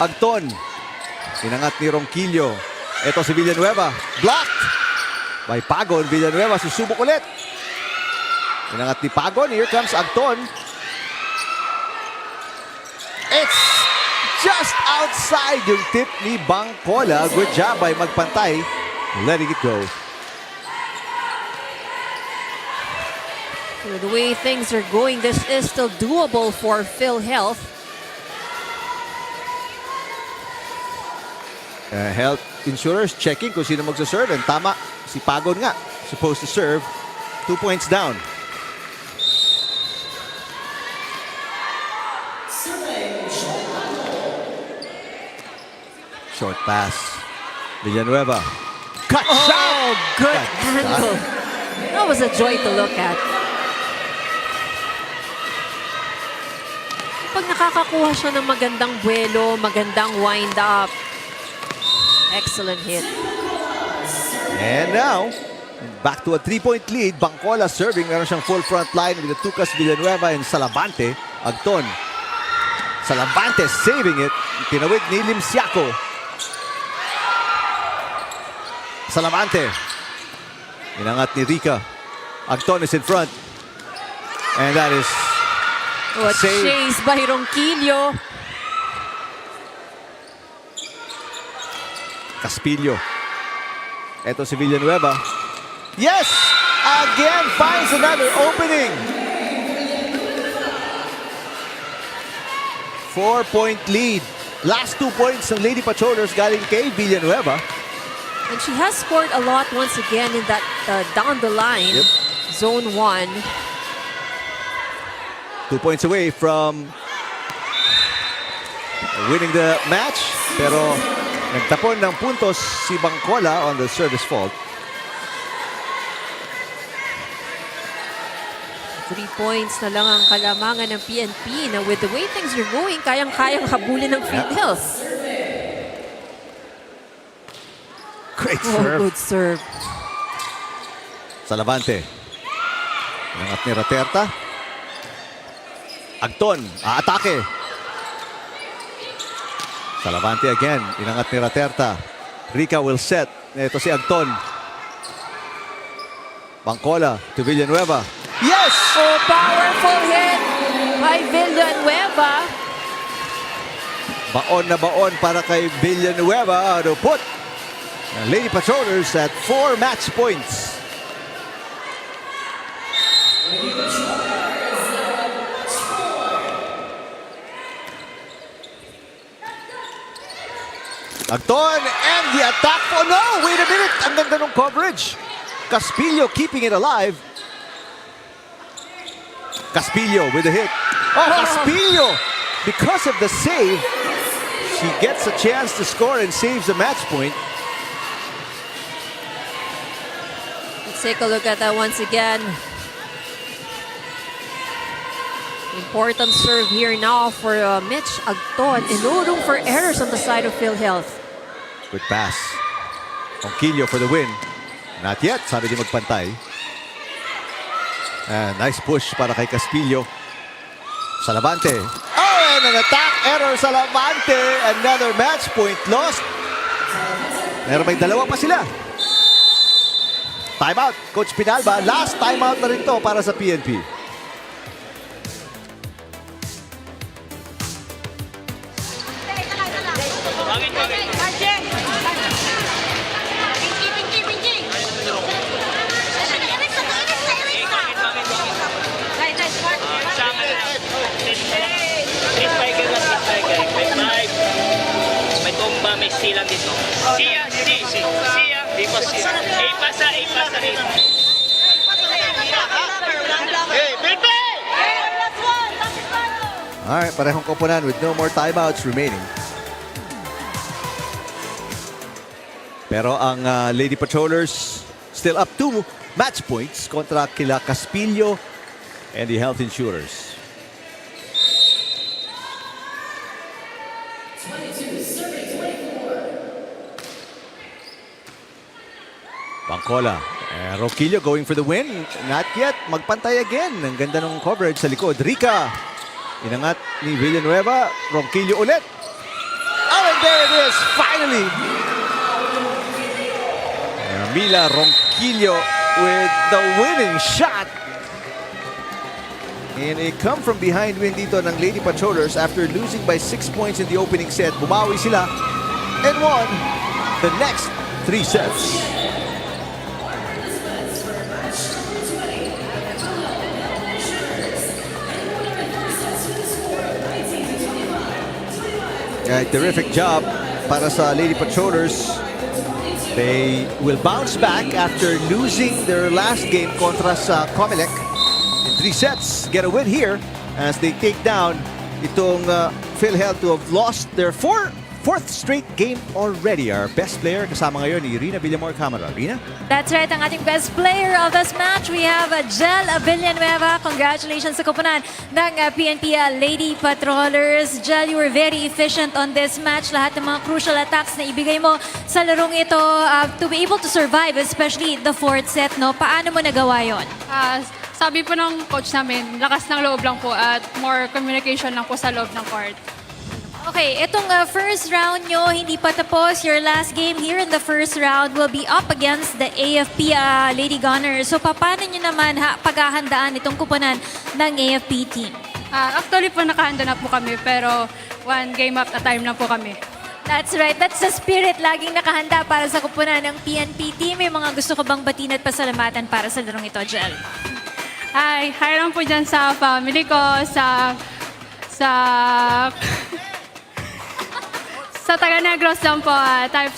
Agton. Inangat ni Ronquillo. Ito si Villanueva. Blocked by Pagon. Villanueva susubok ulit. Inangat ni Pagon. Here comes Agton. It's just outside yung tip ni Bangkola. Good job by magpantay. Letting it go. So the way things are going, this is still doable for PhilHealth. Health Insurers checking kung sino magsaserve. And tama, si Pagon nga. Supposed to serve. 2 points down. Short pass. Villanueva. Cut shot! Oh, good angle. That was a joy to look at. Pag nakakakuha siya ng magandang buwelo, magandang wind up. Excellent hit. And now, back to a 3-point lead. Bangkola serving. Meron siyang full front line with the Tucas, Villanueva, and Salavante. Agton. Salavante saving it. Tinawid ni Limsiaco. Salavante. Inangat ni Rica. Agton is in front. And that is What save. chase by Ronquillo. Caspillo. Ito si Villanueva. Yes! Again finds another opening. 4-point lead. Last 2 points ng Lady Patrollers galing kay Villanueva. And she has scored a lot once again in that down the line. Yep. Zone 1. 2 points away from winning the match. Pero nagtapon ng puntos si Bangkola on the service fault. 3 points na lang ang kalamangan ng PNP na with the way things are going, kayang-kayang habulin ng PhilHealth. Great Oh, serve. good serve. Salavante. Nangat ni Raterta. Agton, aatake. Salavante again, inangat ni Raterta. Rica will set. Ito si Agton. Bangkola to Villanueva. Yes! Oh, powerful hit by Villanueva. Baon na baon para kay Villanueva to put Lady Patrollers at 4 match points. Agton and the attack. Oh no! Wait a minute! Ang ganda ng coverage. Caspillo keeping it alive. Caspillo with the hit. Oh, Caspillo! Because of the save, she gets a chance to score and saves a match point. Let's take a look at that once again. Important serve here now for Mitch Agton. And no room for errors on the side of PhilHealth. Good pass. Ronquillo for the win. Not yet, sabi di magpantay. Nice push para kay Caspillo. Salavante. Oh, and an attack error, Salavante. Another match point lost. Pero may dalawa pa sila. Timeout, Coach Pinalba. Last timeout na rin to para sa PNP. May tumba, may silang dito. Siya. Ipasa. Hey, Bilbe! Alright, parehong koponan with no more timeouts remaining. Pero ang Lady Patrollers still up 2 match points kontra kila Caspillo and the Health Insurers. Bangkola. Ronquillo going for the win. Not yet. Magpantay again. Ang ganda ng coverage sa likod. Rica. Inangat ni Villanueva. Ronquillo ulit. Oh, and there it is. Finally. Mila Ronquillo with the winning shot. And a come from behind win dito ng Lady Patrollers after losing by 6 points in the opening set. Bumawi sila and won the next 3 sets. Terrific job para sa Lady Patrollers. They will bounce back after losing their last game kontra sa COMELEC in 3 sets. Get a win here as they take down itong PhilHealth to have lost their fourth straight game already. Our best player kasama ngayon ni Rina Villamor Camara. Rina? That's right, ang ating best player of this match. We have Jel Villanueva. Congratulations sa koponan ng PNP Lady Patrollers. Jel, you were very efficient on this match. Lahat ng mga crucial attacks na ibigay mo sa larong ito to be able to survive, especially the 4th set. No? Paano mo nagawa yon? Sabi po ng coach namin, lakas ng loob lang po at more communication lang po sa loob ng court. Okay, itong first round nyo, hindi pa tapos. Your last game here in the first round will be up against the AFP Lady Gunners. So, paano nyo naman paghahandaan itong kupunan ng AFP team? Actually po, nakahanda na po kami, pero one game at a time lang po kami. That's right. That's the spirit. Laging nakahanda para sa kupunan ng PNP team. May mga gusto ko bang batiin at pasalamatan para sa larong ito, Jel? Hi lang po dyan sa family ko, sa taga Negros lang po, type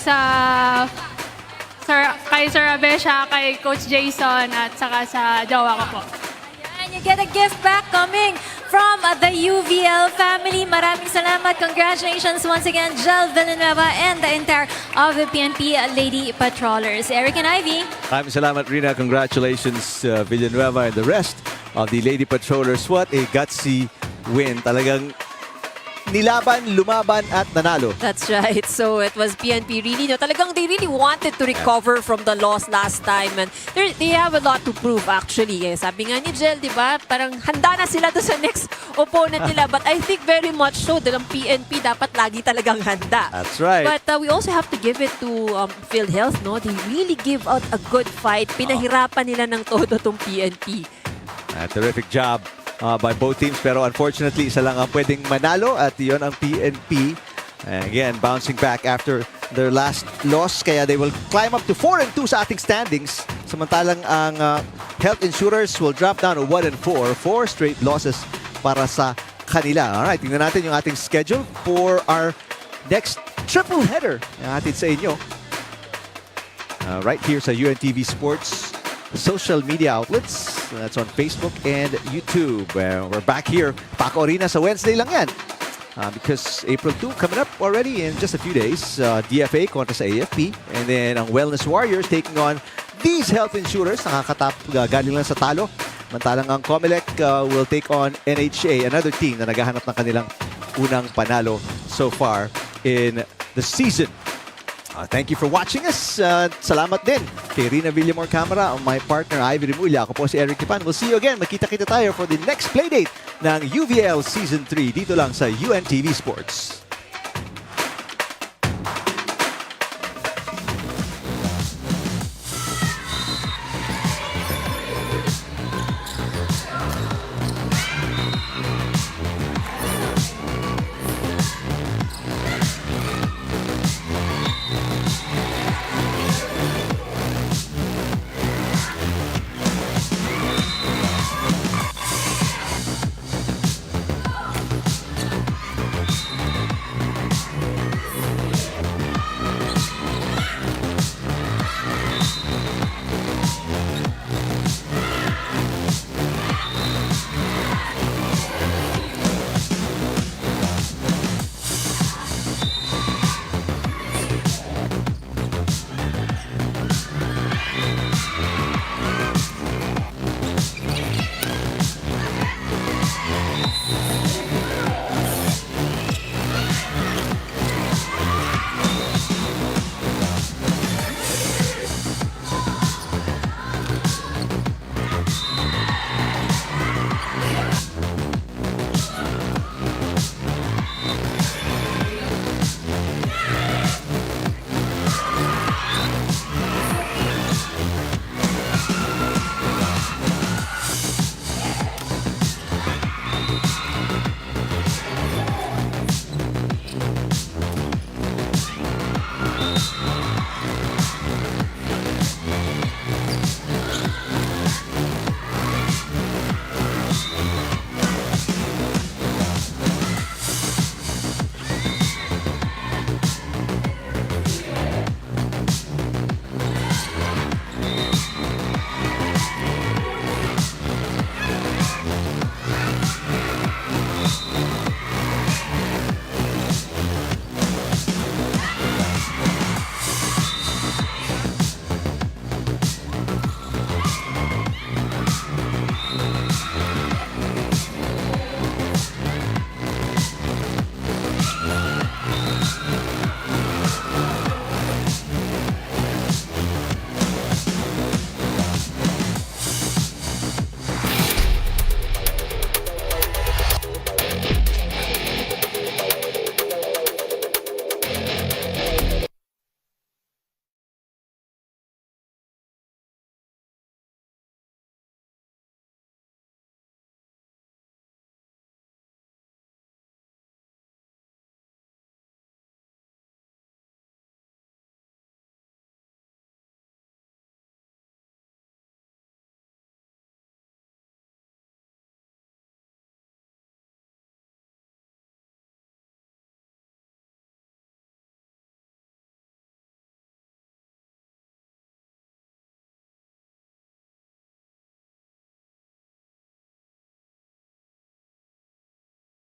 kay Sir Abesha, kay Coach Jason, at saka sa jowa ko po. And you get a gift back coming from the UVL family. Maraming salamat. Congratulations once again, Jel Villanueva and the entire of the PNP Lady Patrollers. Eric and Ivy. Maraming salamat, Rina. Congratulations, Villanueva and the rest of the Lady Patrollers. What a gutsy win. Talagang nilaban, lumaban at nanalo. That's right. So it was PNP really, no, talagang they really wanted to recover from the loss last time, and they have a lot to prove actually. Eh. Sabi nga ni Jel, di ba, parang handa na sila doon sa next opponent nila. But I think very much so, dalang PNP dapat lagi talagang handa. That's right. But we also have to give it to PhilHealth, no? They really give out a good fight. Pinahirapan nila ng todo tong PNP. Terrific job by both teams, pero unfortunately isa lang ang pwedeng manalo at yun ang PNP. And again, bouncing back after their last loss, kaya they will climb up to 4-2 sa ating standings. Samantalang ang Health Insurers will drop down to 1-4. 4 straight losses para sa kanila. Alright, tingnan natin yung ating schedule for our next triple header na atin sa inyo. Right here sa UNTV Sports social media outlets. That's on Facebook and YouTube. We're back here. Paco Arena sa Wednesday lang yan. Because April 2 coming up already in just a few days. DFA kontra sa AFP. And then ang Wellness Warriors taking on these Health Insurers. Galing lang sa talo. Mantalang ang COMELEC will take on NHA, another team na naghahanap ng kanilang unang panalo so far in the season. Thank you for watching us. Salamat din kay Rina Villamor Camera, my partner Ivy Remulla. Ako po si Eric Tipan. We'll see you again. Magkita-kita tayo for the next playdate ng UVL Season 3 dito lang sa UNTV Sports.